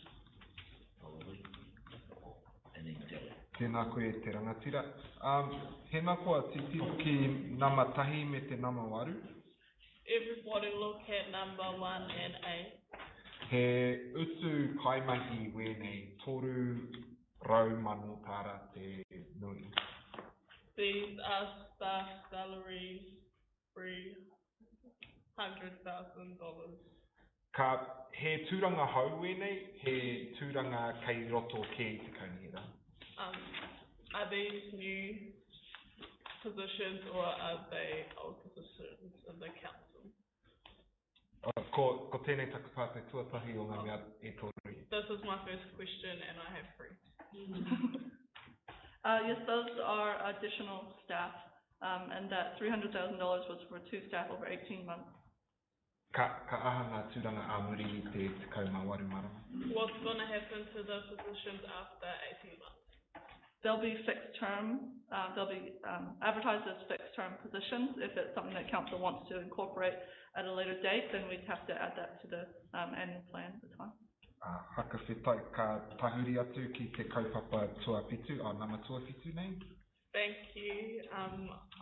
probably. And then tell it.
Tēnā koe te rangatira. Hena koa titiro ki nama tahi me te nama waru.
Everybody look at number 1 and 8.
He utu kaimahi wēnei toru rau manu tāra te nui.
These are staff salaries, $300,000.
Ka he tūranga hau wēnei, he tūranga kei roto ke te kaunihira.
Are these new positions or are they old positions in the council?
Ko tēnei takapātai tuatahi o ngā mea e tōrui.
This is my first question and I have 3.
Yes, those are additional staff, and that $300,000 was for 2 staff over 18 months.
Ka aha ngā tūranga āmuri I te kaumā waru marama.
What's going to happen to the positions after 18 months?
They'll be fixed term, they'll be advertised as fixed term positions. If it's something that council wants to incorporate at a later date, then we'd have to add that to the annual plan at the time.
Haka whetai ka tahuri atu ki te kaupapa tuapitu, nama tuapitu nei.
Thank you.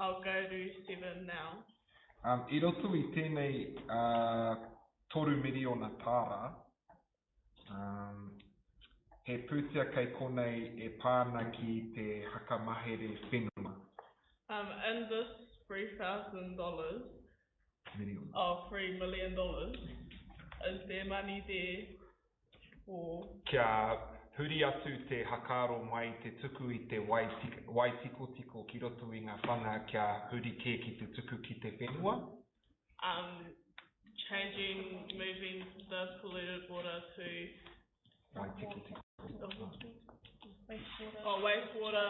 I'll go to 7 now.
I roto I tēnei toru miliona tāra, he pūtea kei konei e pāna ki te hakamahere whenua.
In this $3,000,
million.
$3 million, is there money there for?
Kia huri atu te hakaro mai te tuku I te waitiko ki roto I ngā whanga kia huri kē ki te tuku ki te whenua.
moving the polluted water to wastewater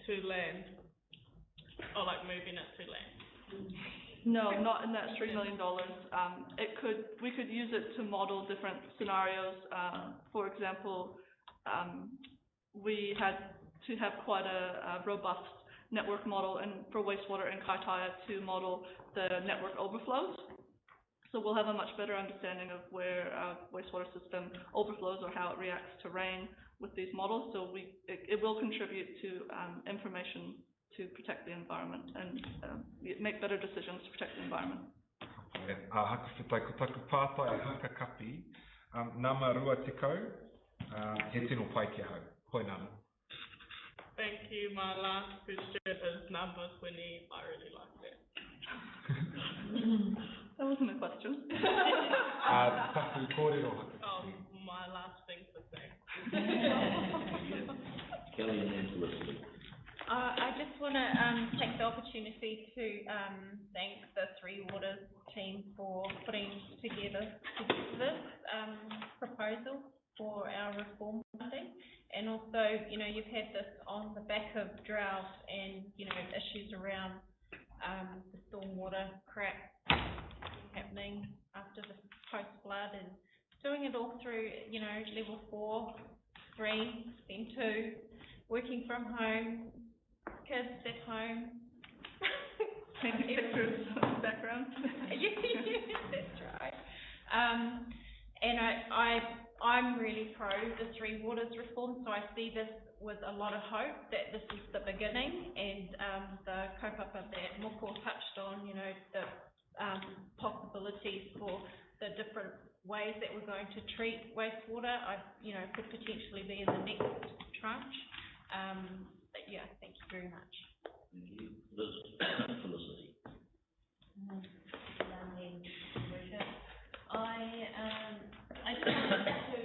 to land. Or like moving it to land.
No, not in that $3 million. We could use it to model different scenarios. For example, we had to have quite a robust network model and for wastewater in Kaitaia to model the network overflows. So we'll have a much better understanding of where our wastewater system overflows or how it reacts to rain with these models. So it will contribute to information to protect the environment and make better decisions to protect the environment.
Haka whetai ko taku pātai haka kapi, nama rua tikau, he tino pai ki hau. Hoi nana.
Thank you. My last question is number 20. I really like that.
That wasn't a question.
Taku kōrero haka kapi.
My last thing to say.
Kelly and then Felicity.
I just want to take the opportunity to thank the Three Waters team for putting together this proposal for our reform funding. And also, you've had this on the back of drought and, issues around the stormwater crack happening after the post-flood and doing it all through, level 4, 3, then 2, working from home, kids at home.
Taking pictures in the background.
Yes, that's right. And I'm really pro the Three Waters reform, so I see this with a lot of hope that this is the beginning, and the kaupapa that Moko touched on, the possibilities for the different ways that we're going to treat wastewater, could potentially be in the next tranche. But yeah, thank you very much.
Thank you. Felicity.
I just wanted to,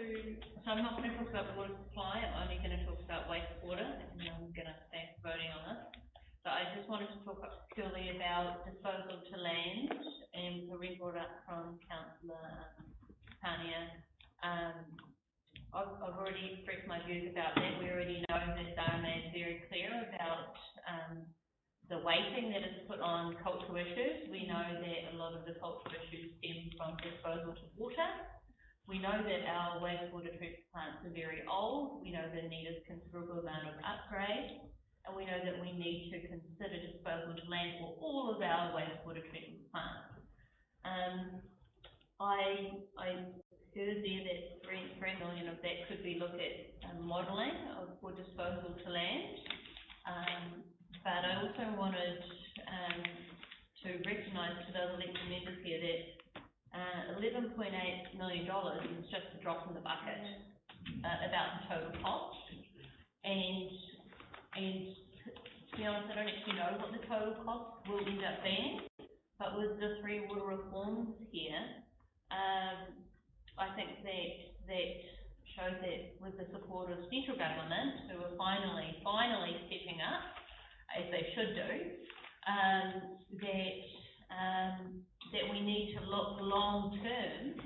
so I'm not going to talk about water supply, I'm only going to talk about wastewater, and then I'm going to stand voting on this. But I just wanted to talk purely about disposal to land, and Corinne brought up from Councillor Tania. I've already expressed my views about that. We already know that Dharma is very clear about the weighting that is put on cultural issues. We know that a lot of the cultural issues stem from disposal to water. We know that our wastewater treatment plants are very old. We know they need a considerable amount of upgrade. And we know that we need to consider disposal to land for all of our wastewater treatment plants. I heard there that 3 million of that could be looked at modelling for disposal to land. But I also wanted to recognise to those elected members here that $11.8 million is just a drop in the bucket about the total cost. And to be honest, I don't actually know what the total cost will end up being. But with the Three Water reforms here, I think that shows that with the support of central government, who are finally stepping up, as they should do, that we need to look long term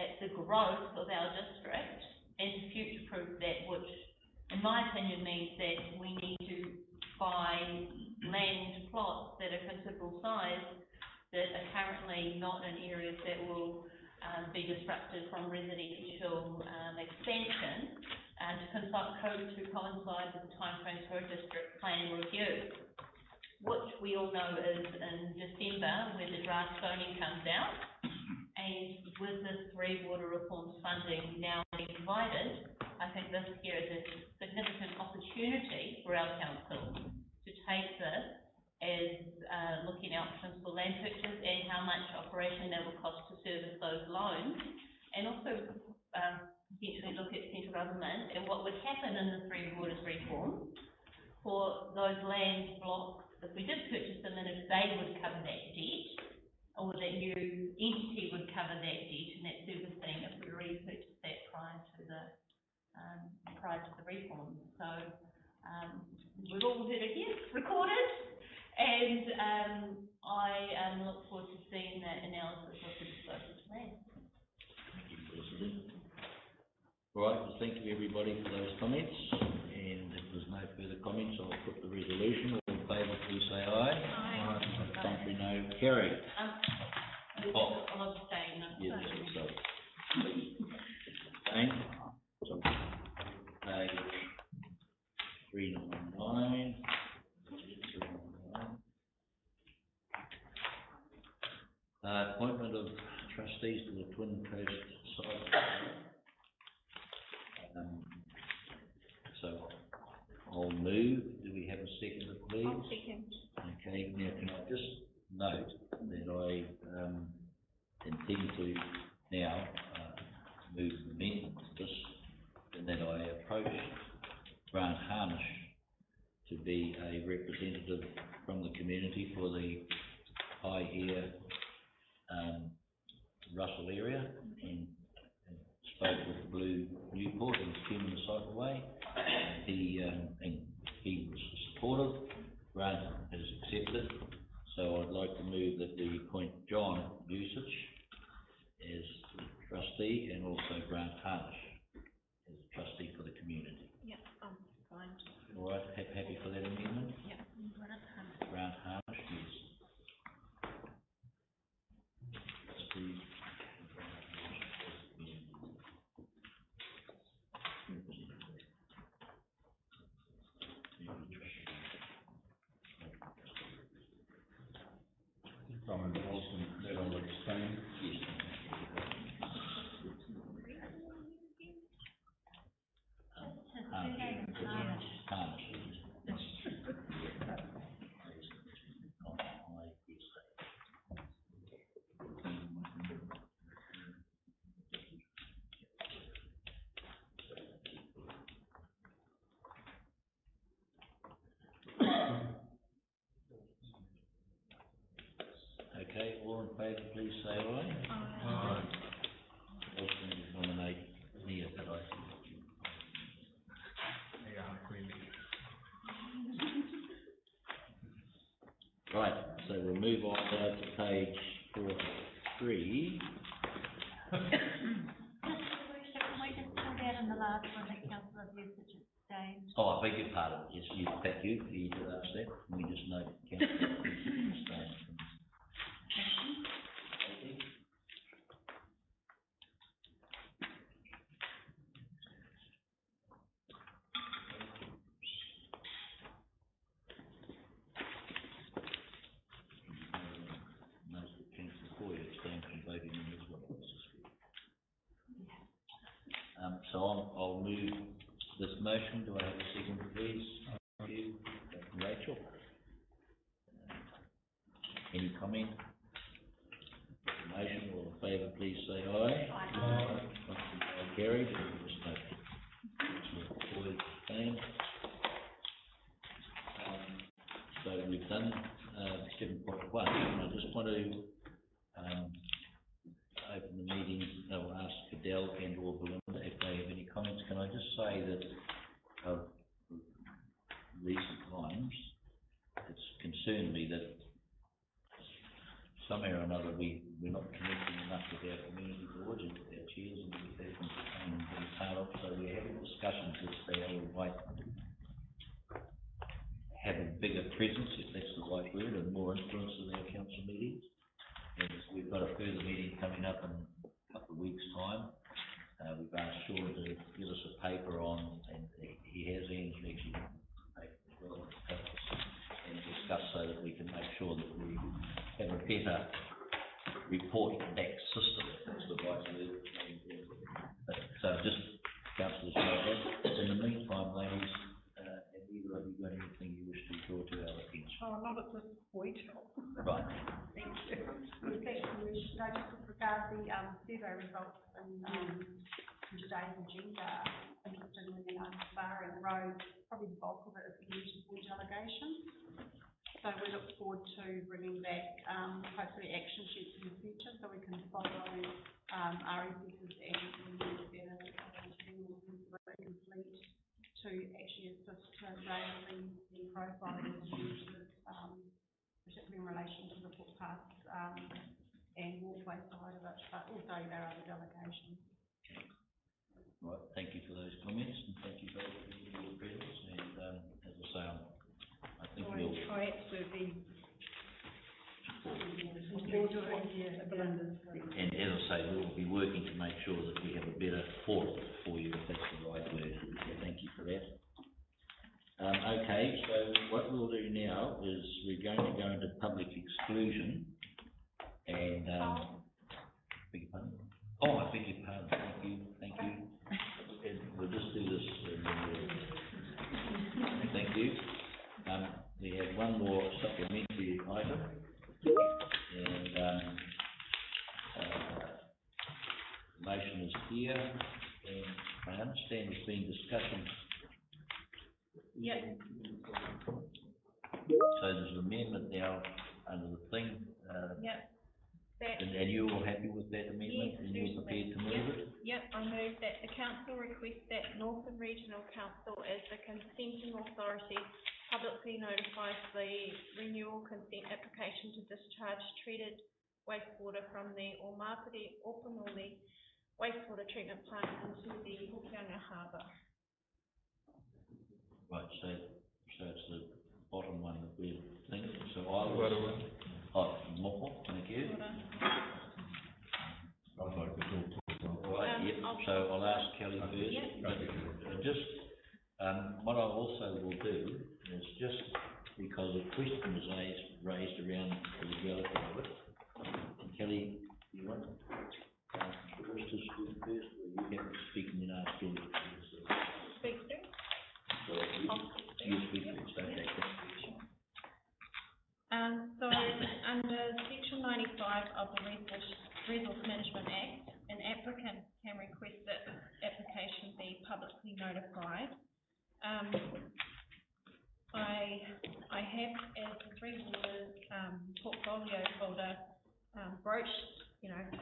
at the growth of our district and to future-proof that, which in my opinion means that we need to buy land plots that are considerable size that are currently not in areas that will be disrupted from residential expansion to coincide with the timeframes for a district plan review, which we all know is in December when the draft zoning comes out. And with this Three Water reforms funding now being provided, I think this here is a significant opportunity for our council to take this as looking at options for land purchase and how much operation that will cost to service those loans, and also potentially look at central government and what would happen in the Three Waters reform for those land blocks if we did purchase them, and if they would cover that debt, or that new entity would cover that debt and that servicing if we repurchased that prior to the reform. So we've all heard it here, recorded. And, I, look forward to seeing that analysis of the disposal plan.
Thank you, President. Right, well, thank you everybody for those comments, and if there's no further comments, I'll put the resolution. All in favour, please say aye.
Aye.
Contrary, no. Carried.
I'll abstain.
Yes, so. Abstain. So, page 399. Appointment of trustees to the Twin Coast site. So I'll move. Do we have a second, please?
I'll second.
Okay, now can I just note that I intend to now move the amendment to this, and that I approach Grant Harnish to be a representative from the community for the High Russell area, and spoke with Blue Newport and 10 minutes away. He was supportive. Grant has accepted. So I'd like to move that we appoint John Usage as the trustee, and also Grant Harnish as a trustee for the community.
Yeah, fine.
All right, happy for that amendment?
Yeah.
Grant Harnish, yes. Trustee.
I'm involved in that, I'll abstain.
Yes. Okay, all in favour, please say aye. Aye. I was going to nominate Nia, but I... Right, so we'll move on now to page 43.
Can we just put that in the last one that councillor Usage abstained?
Oh, I beg your pardon, yes, thank you, you did ask that. Let me just note councillor abstained. So I'll move this motion. Do I have a second, please? Thank you. Rachel? Any comment? Motion, all in favour, please say aye. Aye. Carried. So we've done 7.1. I just want to open the meeting. I'll ask Cadell and or Belinda if they have any comments. Can I just say that of recent times, it's concerned me that somehow or another we're not connecting enough with our community boards and with our chairs and with that and being part of. So we're having discussions as to how we might have a bigger presence, if that's the right word, and more influence in our council meetings. And we've got a further meeting coming up in a couple of weeks' time. We've asked Sean to give us a paper on, and he has actually paper as well, and discuss so that we can make sure that we have a better report back system, if that's the right word. So just councillors know that. In the meantime, ladies, have either of you got anything you wish to draw to our attention?
Oh, not at this point.
Right.
Thank you. In fact, we should know just with regard to the survey results in today's agenda, interested in the bar and road, probably the bulk of it is community board delegations. So we look forward to bringing back hopefully action sheets in the future so we can follow RSS's and better complete to actually assist to raise the profiling issues particularly in relation to the footpaths, and walkway side of it, but also our other delegations.
Right, thank you for those comments, and thank you both for your presence, and, as I say, I think we'll.
I absolutely.
And as I say, we'll be working to make sure that we have a better forum for you, if that's the right word, so thank you for that. Okay, so what we'll do now is we're going to go into public exclusion, and, beg your pardon? Oh, I beg your pardon, thank you. And we'll just do this, thank you. We have one more supplementary item, and, motion is here, and I understand there's been discussion.
Yep.
So there's an amendment now under the thing,
Yep.
and you're all happy with that amendment,
Yes,
and you're prepared to move it?
Yep, I move that the council request that Northern Regional Council, as the consenting authority, publicly notifies the renewal consent application to discharge treated wastewater from the Opanoli wastewater treatment plant into the Hokianga Harbour.
Right, so it's the bottom one that we're thinking, so I will. Oh, Moko, thank you. Right, yep, so I'll ask Kelly first, but just, what I also will do is just because a question was raised around the legality of it. Kelly, you want us to speak first, or you have to speak and then ask Kelly?
Speak to?
You speak first, okay,
So, under Section 95 of the Resource Management Act, an applicant can request that application be publicly notified. I have, as the Three Waters portfolio holder, broached,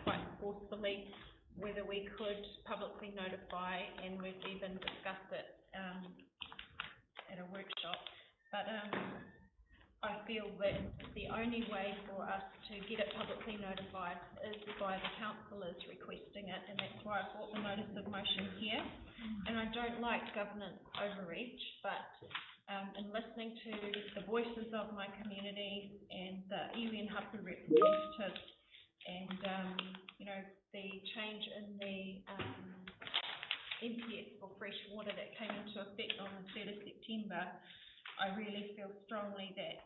quite forcefully whether we could publicly notify, and we've even discussed it at a workshop. But I feel that the only way for us to get it publicly notified is by the councillors requesting it, and that's why I brought the notice of motion here. And I don't like governance overreach, but in listening to the voices of my community and the iwi and hapu representatives, and the change in the MPS for fresh water that came into effect on the 3rd of September, I really feel strongly that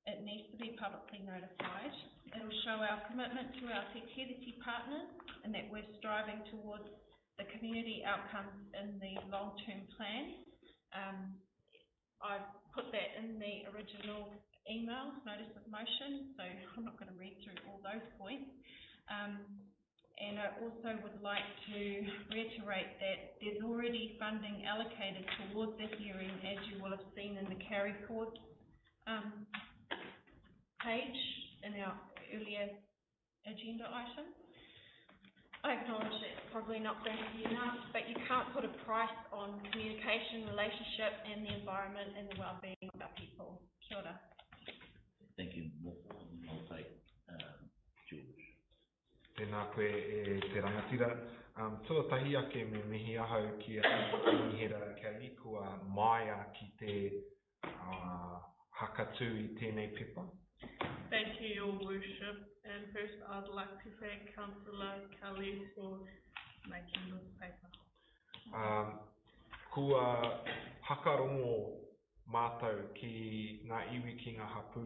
it needs to be publicly notified. It'll show our commitment to our Te Tiriti partners, and that we're striving towards the community outcomes in the long-term plan. I put that in the original email, notice of motion, so I'm not going to read through all those points. And I also would like to reiterate that there's already funding allocated towards the hearing, as you will have seen in the carry forward page in our earlier agenda item. I acknowledge that it's probably not going to be enough, but you can't put a price on communication, relationship, and the environment and the well-being of our people. Kia ora.
Thank you, I'll take George.
Tēnā koe e te rangatira. Tuatahi ake me mihi ahau ki a Inihera Kelly, kua maia ki te hakatū I tēnei pepa.
Thank you, Your Worship, and first I'd like to thank Councillor Kelly for making this paper.
Kua hakarongo mātou ki ngā iwi ki ngā hapu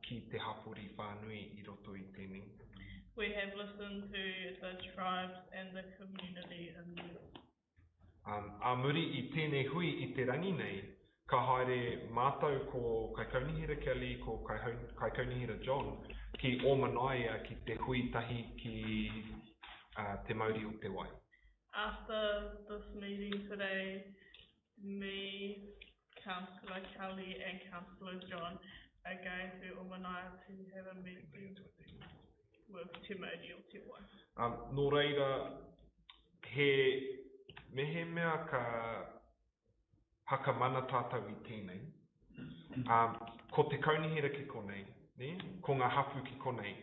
ki te hapuri whānui I roto I tēnei.
We have listened to the tribes and the community in this.
A muri I tēnei hui I te rangi nei, ka haere mātou ko Kaikaunihira Kelly, ko Kaikaunihira John, ki o manaia ki te hui tahi ki te mauri o te wai.
After this meeting today, me, Councillor Kelly and Councillor John are going to Omanaya to have a meeting with Te Mauri o Te Wai.
Nō reira, he mehe mea ka haka mana tātou I tēnei, Ko te kaunihera ki konei, ne? Ko ngā hapu ki konei.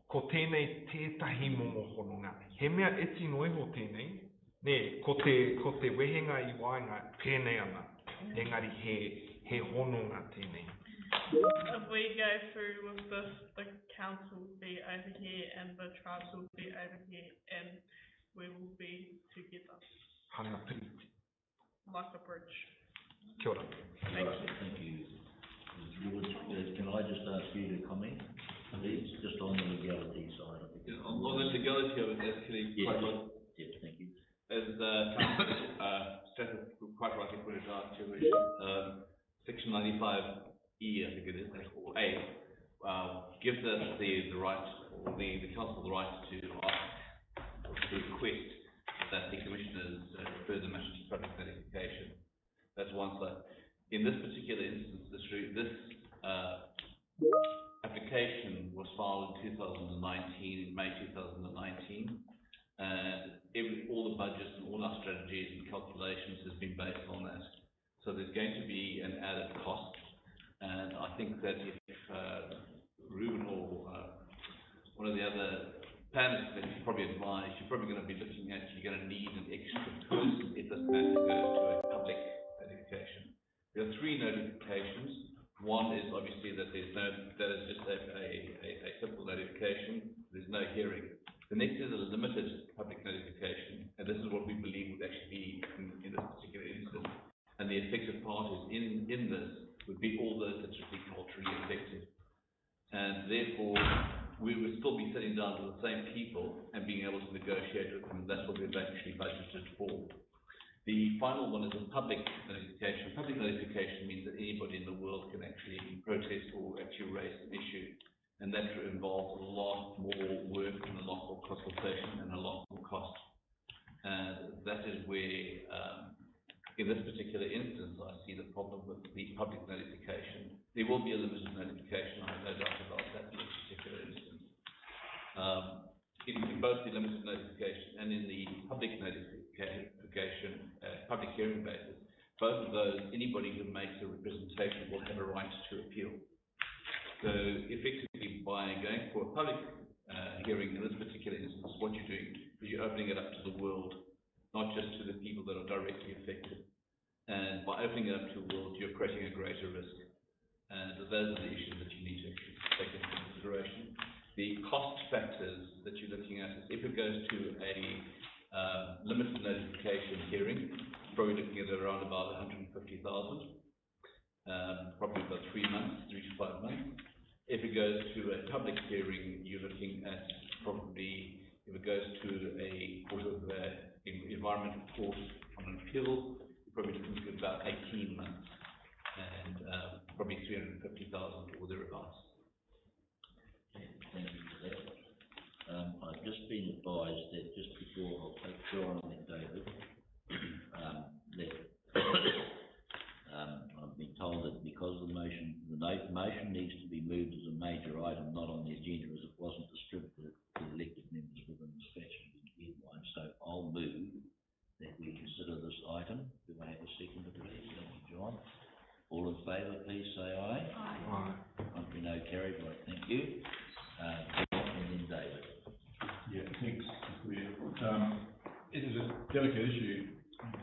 Ko tēnei tētahi momo hononga. He mea eti noiho tēnei, ne? Ko te wehenga I waenga pēnei ana. Engari he hononga tēnei.
If we go through with this, the council will be over here and the tribes will be over here and we will be together.
Hana piri.
Like a bridge.
Kia ora.
Thank you. Can I just ask you to comment, please, just on the legality side of it?
On the legality of it, actually,
Yes.
quite right.
Yes, thank you.
As Steph quite rightly pointed out, Section 95E, I think it is, or A, gives us the right, or the council the right to ask, or to request that the commissioners refer the matter to public notification. That's one side. In this particular instance, this application was filed in 2019, in May 2019, and all the budgets and all our strategies and calculations has been based on that. So there's going to be an added cost, and I think that if Ruben or one of the other panelists that you probably advise, you're probably going to be looking at, you're going to need an extra person if this matter goes to a public notification. There are 3 notifications. One is obviously that that is just a simple notification. There's no hearing. The next is a limited public notification, and this is what we believe would actually be in this particular instance. And the affected parties in this would be all those that should be culturally affected. And therefore, we would still be sitting down with the same people and being able to negotiate with them. That's what we've actually budgeted for. The final one is a public notification. Public notification means that anybody in the world can actually protest or actually raise an issue. And that involves a lot more work and a lot more consultation and a lot more cost. And that is where, in this particular instance, I see the problem with the public notification. There will be a limited notification, I have no doubt about that in this particular instance. In both the limited notification and in the public notification, public hearing basis, both of those, anybody who makes a representation will have a right to appeal. So effectively, by going for a public hearing in this particular instance, what you're doing is you're opening it up to the world, not just to the people that are directly affected. And by opening it up to the world, you're creating a greater risk. And those are the issues that you need to take into consideration. The cost factors that you're looking at is if it goes to a limited notification hearing, probably looking at around about 150,000, probably about 3 months, 3 to 5 months. If it goes to a public hearing, you're looking at probably, if it goes to a court of environmental court on an appeal, you're probably looking at about 18 months and probably 350,000 or thereabouts.
Thank you for that. I've just been advised that just before I'll take John and David, I've been told that because the motion needs to be moved as a major item, not on the agenda, as it wasn't distributed to the elected members within the statutory deadline. So I'll move that we consider this item. Do I have a second, please? Thank you, John. All in favour, please say aye.
Aye.
Contrary, no carried. Right, thank you. And then David.
Yeah, thanks. It is a delicate issue.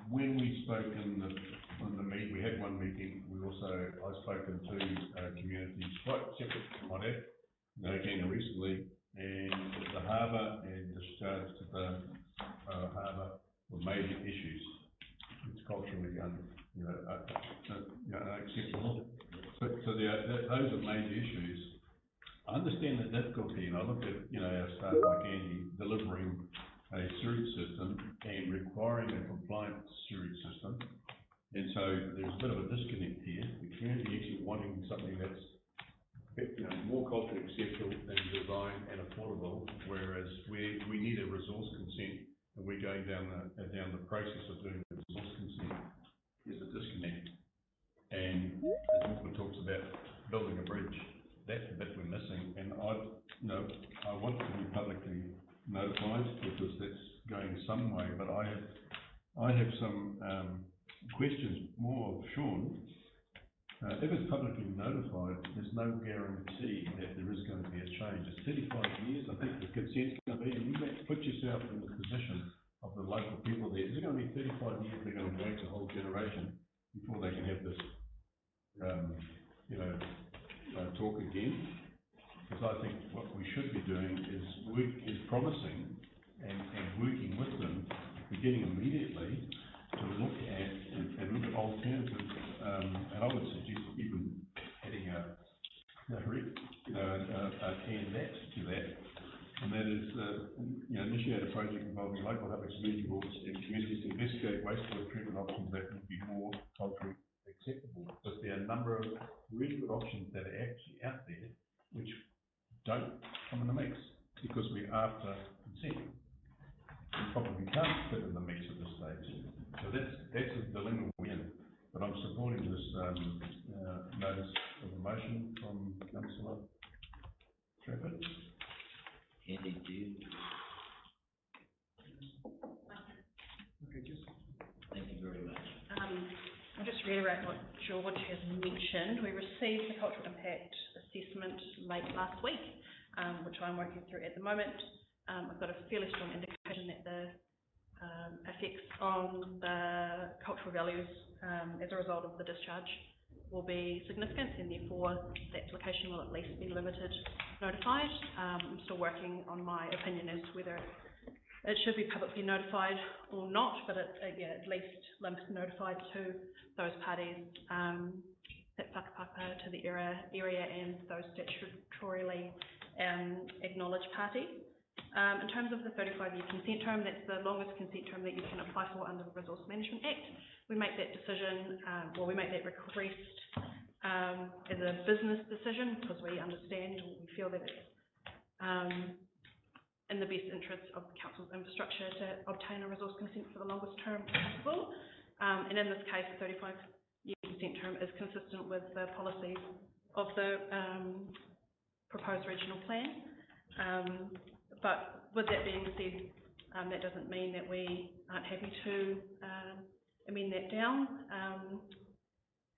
When we spoke in the meeting, we had one meeting. I've spoken to communities quite separate from my dad, again recently, and the harbour and discharge to the harbour were major issues. It's culturally unacceptable. So those are major issues. I understand the difficulty, and I look at our staff like Andy delivering a sewage system and requiring a compliant sewage system, and so there's a bit of a disconnect here. The community actually wanting something that's more culturally acceptable and design and affordable, whereas we need a resource consent, and we're going down the process of doing the resource consent. There's a disconnect, and as Milton talks about building a bridge, that's the bit we're missing, and I want to be publicly notified because that's going some way, but I have some questions more of Sean. If it's publicly notified, there's no guarantee that there is going to be a change. It's 35 years, I think the consent's going to be, and you put yourself in the position of the local people there. Is it going to be 35 years they're going to wait a whole generation before they can have this, talk again? Because I think what we should be doing is promising and working with them, beginning immediately, to look at alternatives, and I would suggest even adding to that, and that is, initiate a project involving local public community boards and communities to investigate wastewater treatment options that would be more culturally acceptable. Because there are a number of really good options that are actually out there which don't come in the mix because we're after consent. We probably can't fit in the mix at this stage. So that's a dilemma we're in. But I'm supporting this notice of a motion from Councillor Trafford.
Andy, do you? Thank you very much.
I'll just reiterate what George has mentioned. We received the cultural impact assessment late last week, which I'm working through at the moment. I've got a fairly strong indication that the effects on the cultural values as a result of the discharge will be significant, and therefore the application will at least be limited notified. I'm still working on my opinion as to whether it should be publicly notified or not, but at least limited notified to those parties that whakapapa to the area and those statutorily acknowledged parties. In terms of the 35-year consent term, that's the longest consent term that you can apply for under the Resource Management Act. We make that decision, we make that request as a business decision because we understand, or we feel that it's in the best interest of the council's infrastructure to obtain a resource consent for the longest term possible. And in this case, the 35-year consent term is consistent with the policies of the proposed regional plan. But with that being said, that doesn't mean that we aren't happy to amend that down,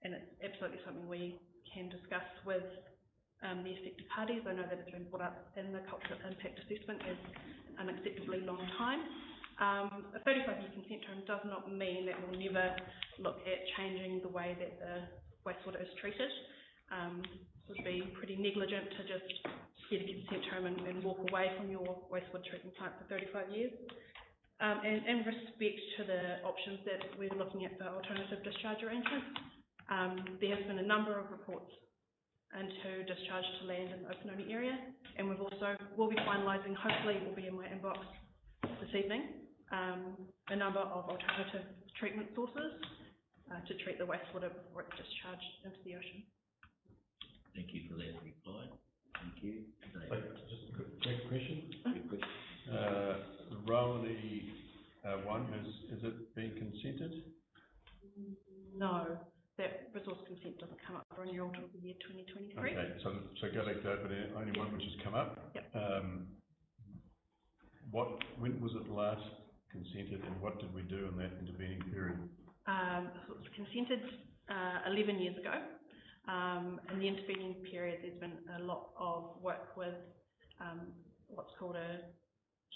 and it's absolutely something we can discuss with the affected parties. I know that it's been brought up in the cultural impact assessment as an unacceptably long time. A 35-year consent term does not mean that we'll never look at changing the way that the wastewater is treated. It would be pretty negligent to just get a consent term and walk away from your wastewater treatment plant for 35 years. And in respect to the options that we're looking at for alternative discharge arrangements, there has been a number of reports into discharge to land in the open-only area, and we'll be finalising, hopefully will be in my inbox this evening, a number of alternative treatment sources to treat the wastewater before it's discharged into the ocean.
Thank you for that reply. Thank you.
Just a quick question. Rohe 1, is it being consented?
No, that resource consent doesn't come up for renewal until the year 2023.
Okay, so go back to open air, only one which has come up.
Yep.
When was it last consented, and what did we do in that intervening period?
So it was consented 11 years ago. In the intervening period, there's been a lot of work with what's called a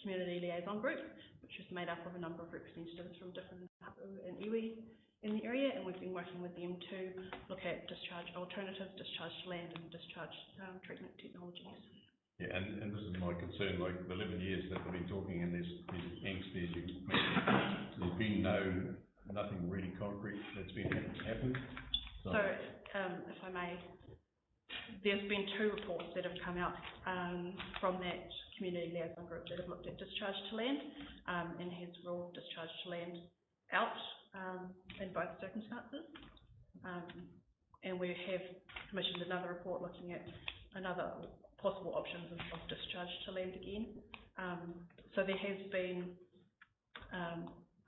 community liaison group, which is made up of a number of representatives from different hapu and iwi in the area, and we've been working with them to look at discharge alternatives, discharge to land, and discharge treatment technologies.
Yeah, and this is my concern, like the 11 years that we've been talking, and there's angst there, there's been nothing really concrete that's been happened.
So, if I may, there's been 2 reports that have come out from that community liaison group that have looked at discharge to land and has ruled discharge to land out in both circumstances. And we have commissioned another report looking at another possible options of discharge to land again. So there has been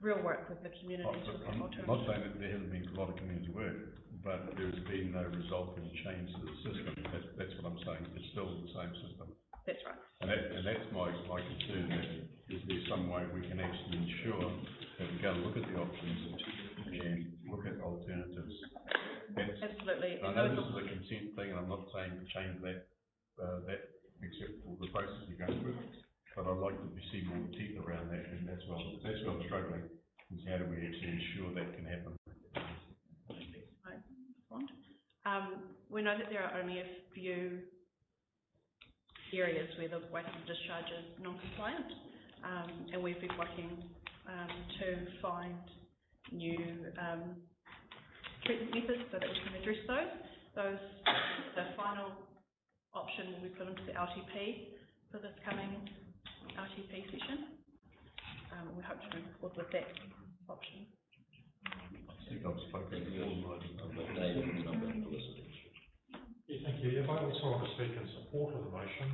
real work with the community.
I'm not saying that there hasn't been a lot of community work, but there's been no resulting change to the system. That's what I'm saying. It's still the same system.
That's right.
And that's my concern. That is there some way we can actually ensure that we go look at the options and look at alternatives.
Absolutely.
I know this is a consent thing, and I'm not saying to change that, except for the process you're going through, but I'd like to see more teeth around that, and that's where I'm struggling, is how do we actually ensure that can happen?
We know that there are only a few areas where the waste and discharge is non-compliant, and we've been working to find new treatment methods so that we can address those. The final option will be put into the LTP for this coming LTP session. We hope to move forward with that option.
I think I've spoken to all
Thank you. If I also want to speak in support of the motion,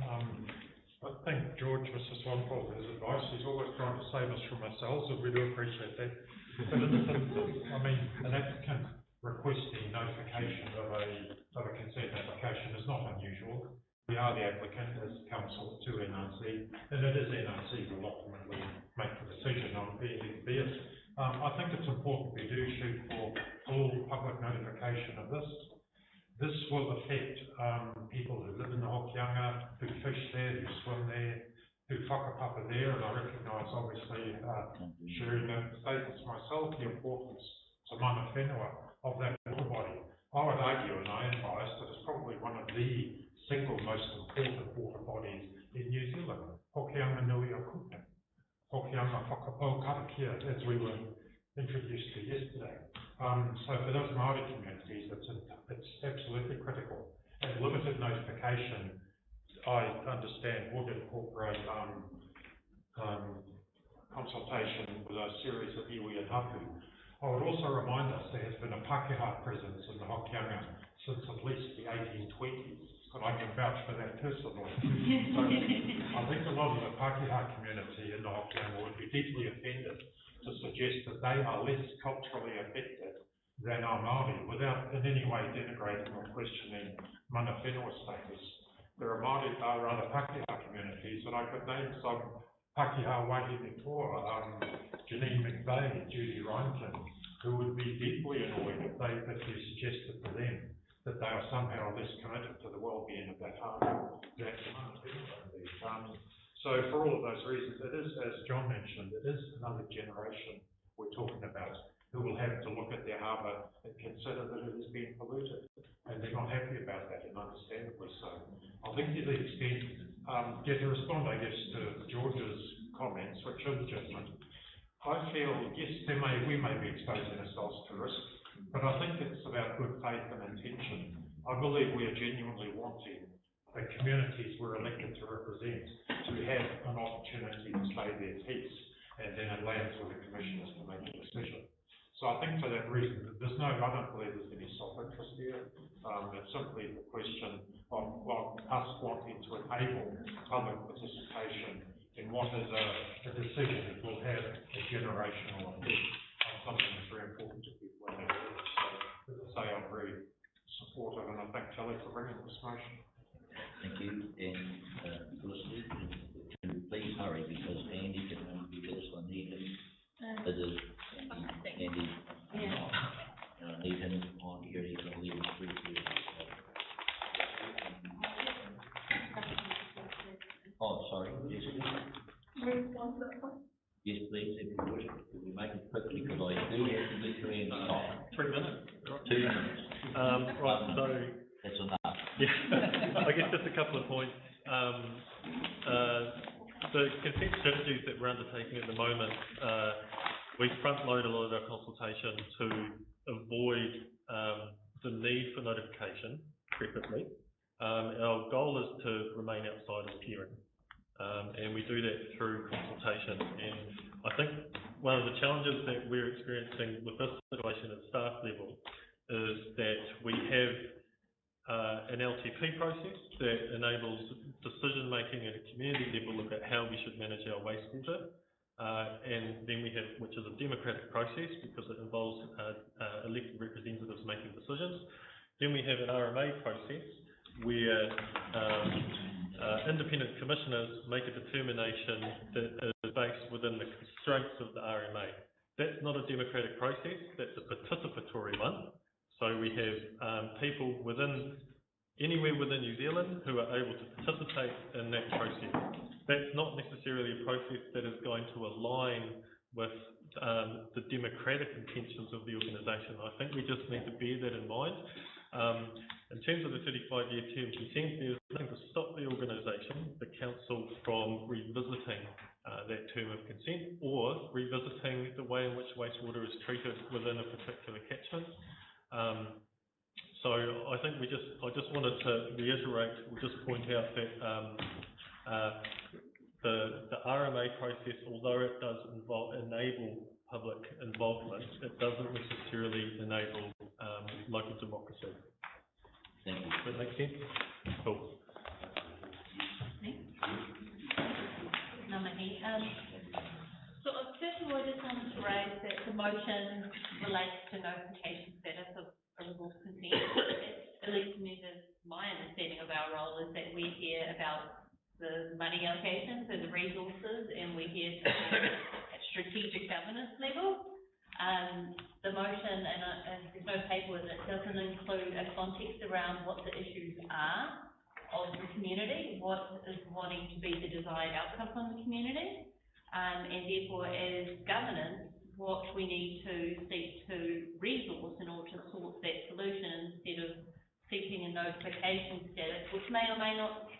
I think George, Mr. Swanford, his advice, he's always trying to save us from ourselves, and we do appreciate that. But in this instance, I mean, an applicant requesting notification of a consent application is not unusual. We are the applicant as council to NRC, and it is NRC who will ultimately make the decision on be it. I think it's important we do shoot for full public notification of this. This will affect people who live in the Hokianga, who fish there, who swim there, who whakapapa there, and I recognise obviously sharing that statements myself, the importance to mana whenua of that water body. I would argue, and I am biased, that it's probably one of the single most important water bodies in New Zealand. Hokianga nui a kupe. Hokianga whakapau karakia, as we were introduced to yesterday. So for those Māori communities, it's absolutely critical. And limited notification, I understand, would incorporate consultation with a series of iwi and hapu. I would also remind us there has been a Pākehā presence in the Hokianga since at least the 1820s, and I can vouch for that personally. So I think a lot of the Pākehā community in the Hokianga would be deeply offended to suggest that they are less culturally affected than our Māori, without in any way denigrating or questioning mana whenua status. There are Māori, rather Pākehā communities, and I could name some Pākehā waihi toa, Janine McVeigh, Judy Reinkin, who would be deeply annoyed if you suggested to them that they are somehow less committed to the well-being of that harbour than mana whenua. So for all of those reasons, it is, as John mentioned, it is another generation we're talking about who will have to look at their harbour and consider that it is being polluted. And they're not happy about that, and understandably so. I think to the extent, to respond, I guess, to George's comments, which are legitimate, I feel, yes, we may be exposing ourselves to risk, but I think it's about good faith and intention. I believe we are genuinely wanting the communities we're elected to represent to have an opportunity to say their piece, and then it lands with the commissioners to make a decision. So I think for that reason, I don't believe there's any self-interest here. It's simply the question of us wanting to enable public participation in what is a decision that will have a generational effect on something that's very important to people in their lives. So, as I say, I'm very supportive, and I thank Kelly for bringing this motion.
Thank you, and Felicity, please hurry because Andy can only do this. I need him. It is Andy. I need him on here. He's going to leave us briefly. Oh, sorry. Yes, yes, please, if you would. Could we make it quickly because I do have to be to end stop.
3 minutes.
2 minutes.
Right, so.
That's enough.
Yeah, I guess just a couple of points. The consent strategies that we're undertaking at the moment, we front load a lot of our consultation to avoid the need for notification, preferably. Our goal is to remain outside of the hearing, and we do that through consultation. And I think one of the challenges that we're experiencing with this situation at staff level is that we have an LTP process that enables decision making at a community level about how we should manage our wastewater, and then we have, which is a democratic process because it involves elected representatives making decisions. Then we have an RMA process where independent commissioners make a determination that is based within the constraints of the RMA. That's not a democratic process, that's a participatory one. So we have people anywhere within New Zealand who are able to participate in that process. That's not necessarily a process that is going to align with the democratic intentions of the organisation. I think we just need to bear that in mind. In terms of the 35-year term consent, there's nothing to stop the organisation, the council, from revisiting that term of consent or revisiting the way in which wastewater is treated within a particular catchment. So I think I just wanted to reiterate, or just point out that the RMA process, although it does enable public involvement, it doesn't necessarily enable local democracy.
Thank you.
Does that make sense? Cool.
So first of all, I just wanted to raise that the motion relates to notification status of a resource consent. At least to me, my understanding of our role is that we're here about the money allocations and the resources, and we're here to at strategic governance level. The motion, and there's no paper with it, doesn't include a context around what the issues are of the community, what is wanting to be the desired outcome from the community, and therefore as governance, what we need to seek to resource in order to source that solution instead of seeking a notification status, which may or may not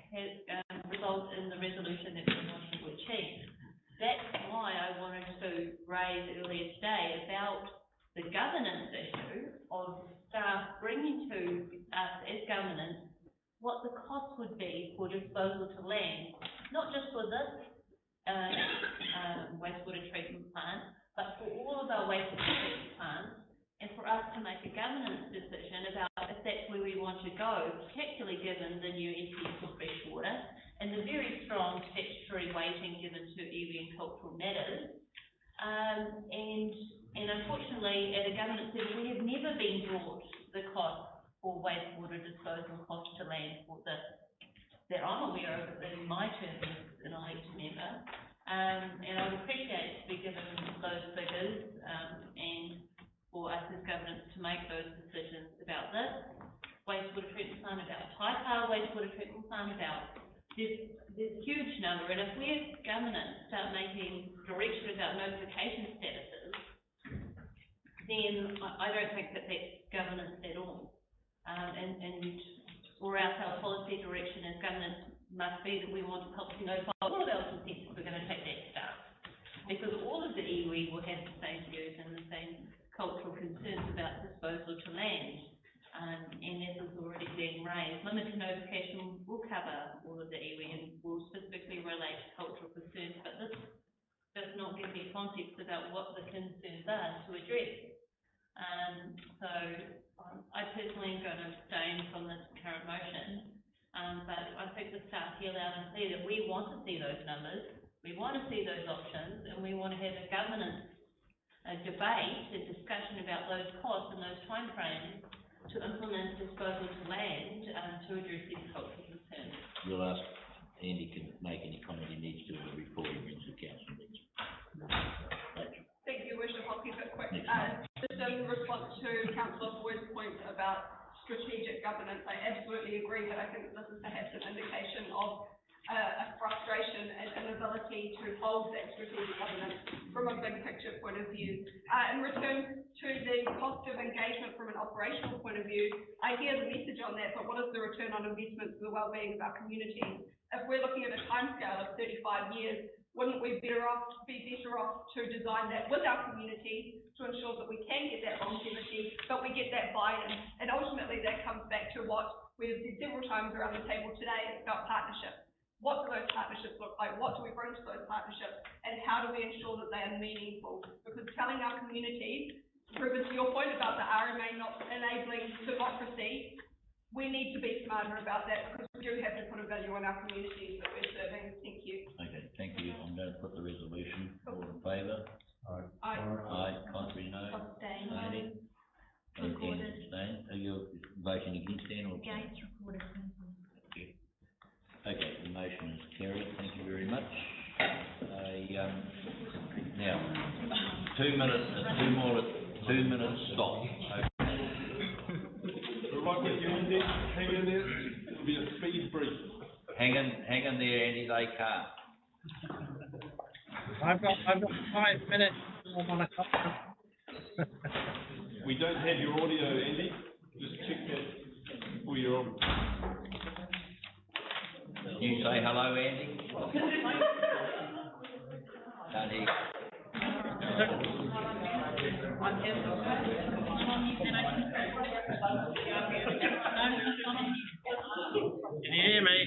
result in the resolution that we want to achieve. That's why I wanted to raise earlier today about the governance issue of staff bringing to us as governance what the cost would be for disposal to land, not just for this wastewater treatment plant, but for all of our wastewater treatment plants, and for us to make a governance decision about if that's where we want to go, particularly given the new ETS for freshwater and the very strong statutory weighting given to iwi and cultural matters. And unfortunately, at a governance level, we have never been brought the cost for wastewater disposal cost to land for this, that I'm aware of in my term as an elected member. And I would appreciate to be given those figures and for us as governance to make those decisions about this wastewater treatment plant, about Taipā wastewater treatment plant, about this huge number. And if we as governance start making direction about notification statuses, then I don't think that that's governance at all. Or else our policy direction as governance must be that we want to publicly notify all of our consents if we're going to take that stance. Because all of the iwi will have the same views and the same cultural concerns about disposal to land. And this is already being raised. Limited notification will cover all of the iwi and will specifically relate to cultural concerns, but this does not give me context about what the concerns are to address. So I personally am going to abstain from this current motion, but I think the staff hear loud and clear that we want to see those numbers, we want to see those options, and we want to have a governance debate, a discussion about those costs and those timeframes to implement disposal to land to address these cultural concerns.
We'll ask Andy can make any comment he needs to before he brings the council meeting.
Thank you, Worship. I'll keep it quick. Just in response to Councillor Boyd's point about strategic governance, I absolutely agree, but I think this is perhaps an indication of a frustration and inability to hold that strategic governance from a big picture point of view. In return to the cost of engagement from an operational point of view, I hear the message on that, but what is the return on investment for the well-being of our community? If we're looking at a timescale of 35 years, wouldn't we be better off to design that with our community to ensure that we can get that longevity, but we get that buy-in? And ultimately that comes back to what we have said several times around the table today, it's about partnerships. What do those partnerships look like? What do we bring to those partnerships? And how do we ensure that they are meaningful? Because telling our communities, Ruben, to your point about the RMA not enabling democracy, we need to be smarter about that because we do have to put a value on our communities that we're serving. Thank you.
Okay, thank you. I'm going to put the resolution. All in favour?
Aye.
Aye. Contrary, no.
Abstain.
Abstaining.
Recorded.
Abstain. Are you voting against Dan or?
Against, recorded.
Thank you. Okay, the motion is carried. Thank you very much. Now, 2 two minutes stop.
Right with you, Andy, hang in there, it'll be a speed brief.
Hang in there, Andy, they can't.
I've got 5 minutes. I wanna
We don't have your audio, Andy, just check that before you're on.
You say hello, Andy? Can't hear.
Can you hear me?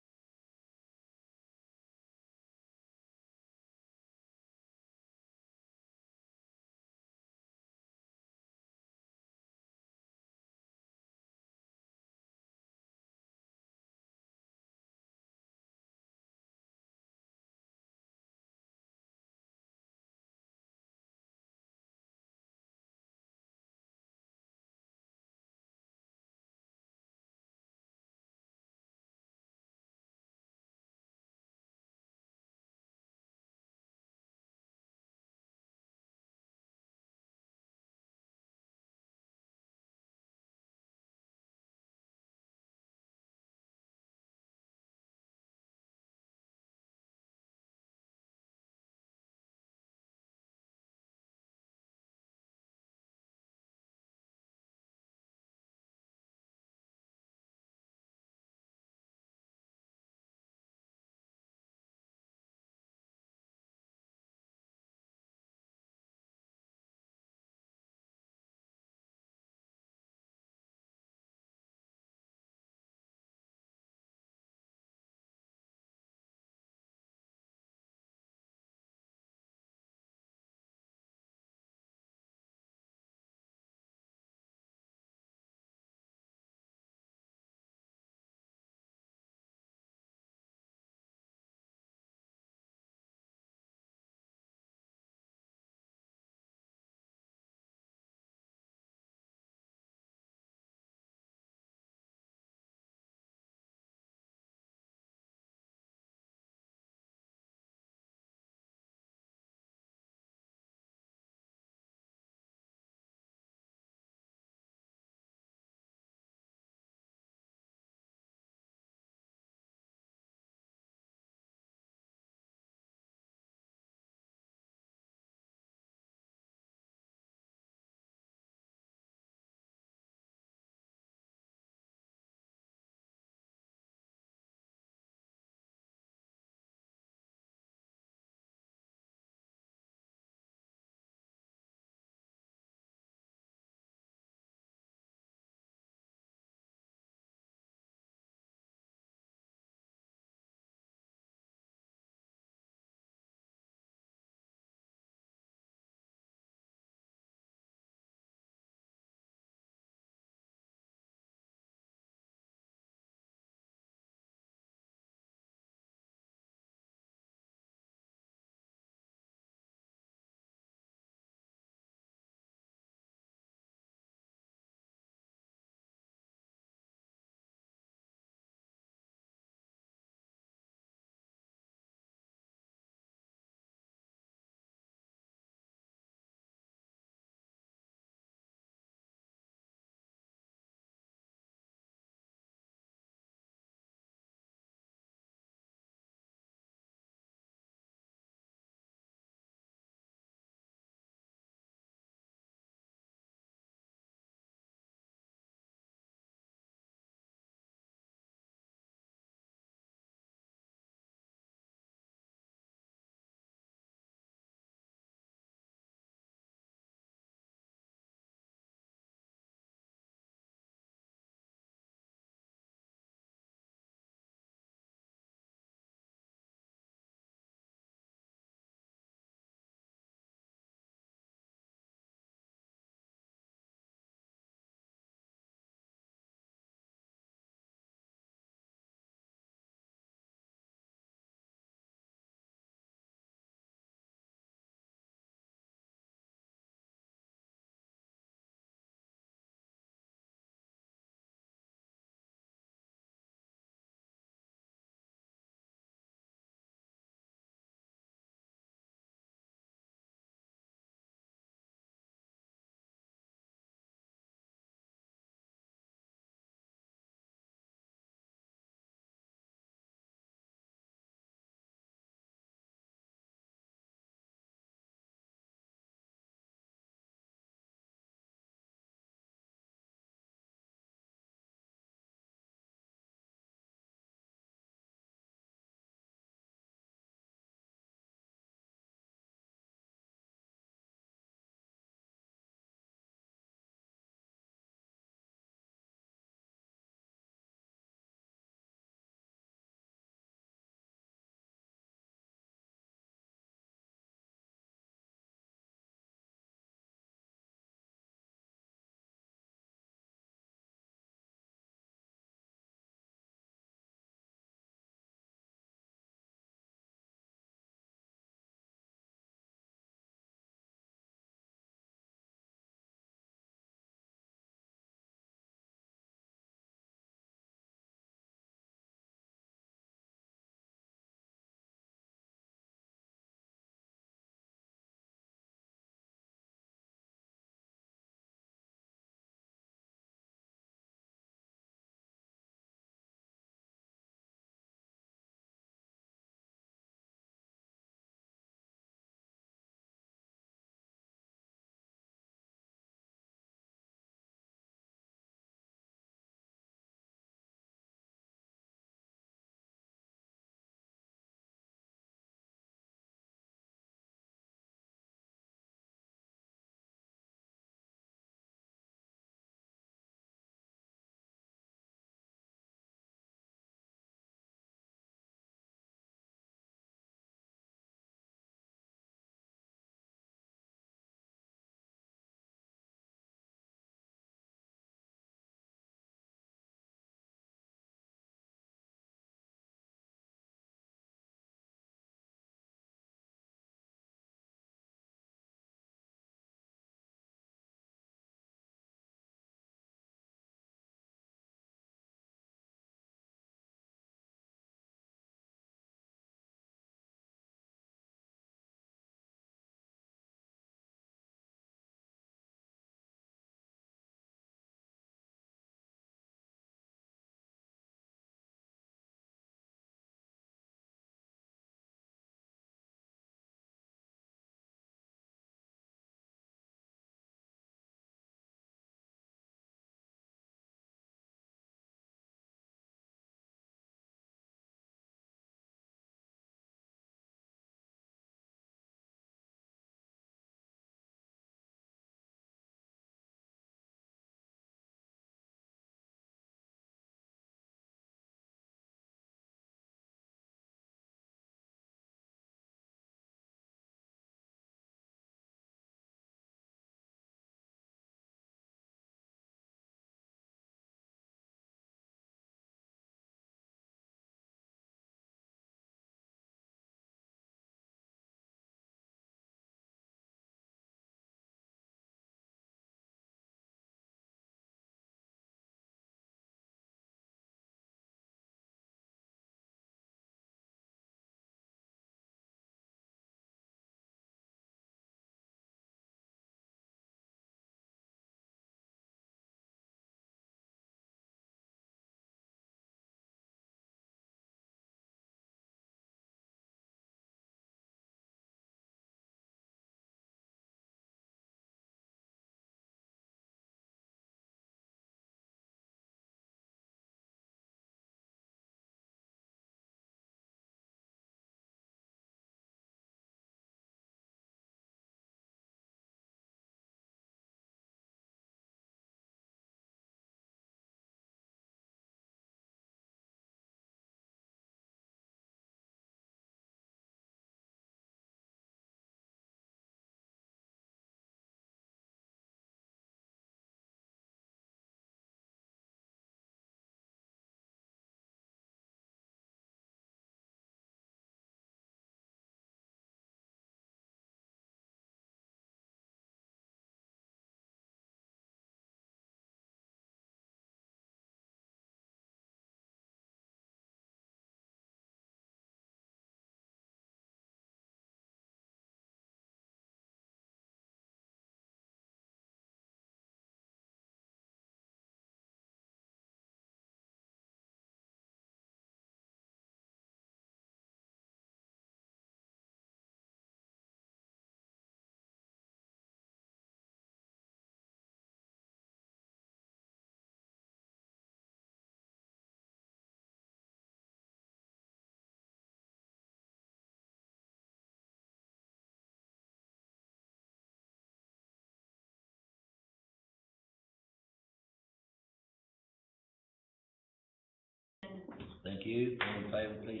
Thank you. All in favour, please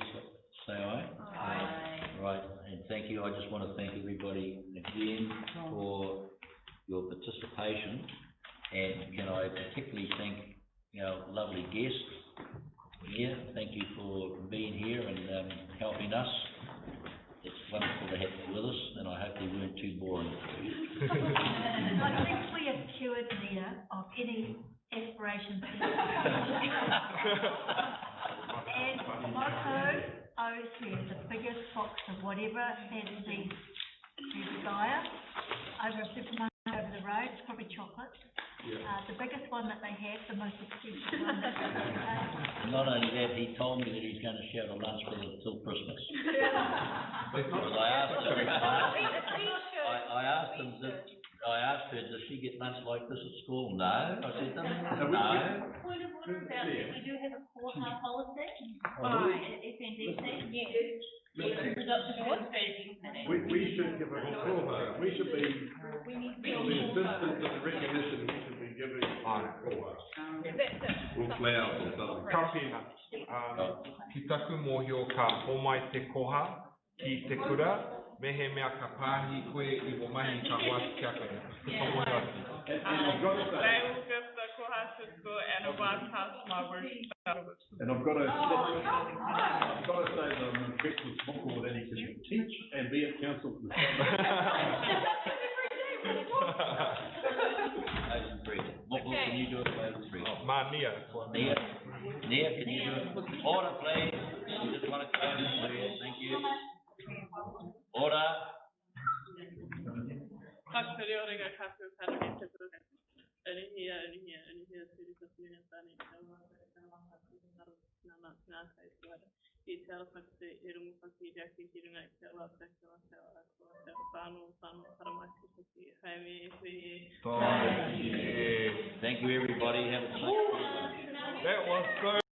say aye.
Aye.
Right, and thank you. I just want to thank everybody again for your participation. And can I particularly thank our lovely guest here. Thank you for being here and helping us. It's wonderful to have you with us, and I hope we weren't too boring for you.
I think we have cured Nia of any aspirations. And Moko owes her the biggest box of whatever fancy you desire over a supermarket over the road, it's probably chocolate. The biggest one that they have, the most expensive one.
Not only that, he told me that he's going to shout a lunch for them till Christmas. Because I asked her, I asked her, does she get lunch like this at school? No. I said, no.
Point of order about this, we do have a core policy, at FNDC. Yes.
We should give a call, we should be, for the assistance and the recognition, we should be giving a call.
Or flowers or something. Ka pina. Ki taku mōhio ka homai te koha, ki te kura, mehe mea ka pāhi koe I wo mahi ka wasi kia koe.
I've got to say,
They will give the koha to school and a White House my worship.
and I've got to say that I'm impressed with Moko that he can teach and be at council.
Moko, can you do it by the three?
Nia,
can you do it? Order, please. We just want to close it, please. Thank you. Order. Thank you, everybody. Have a safe.
That was so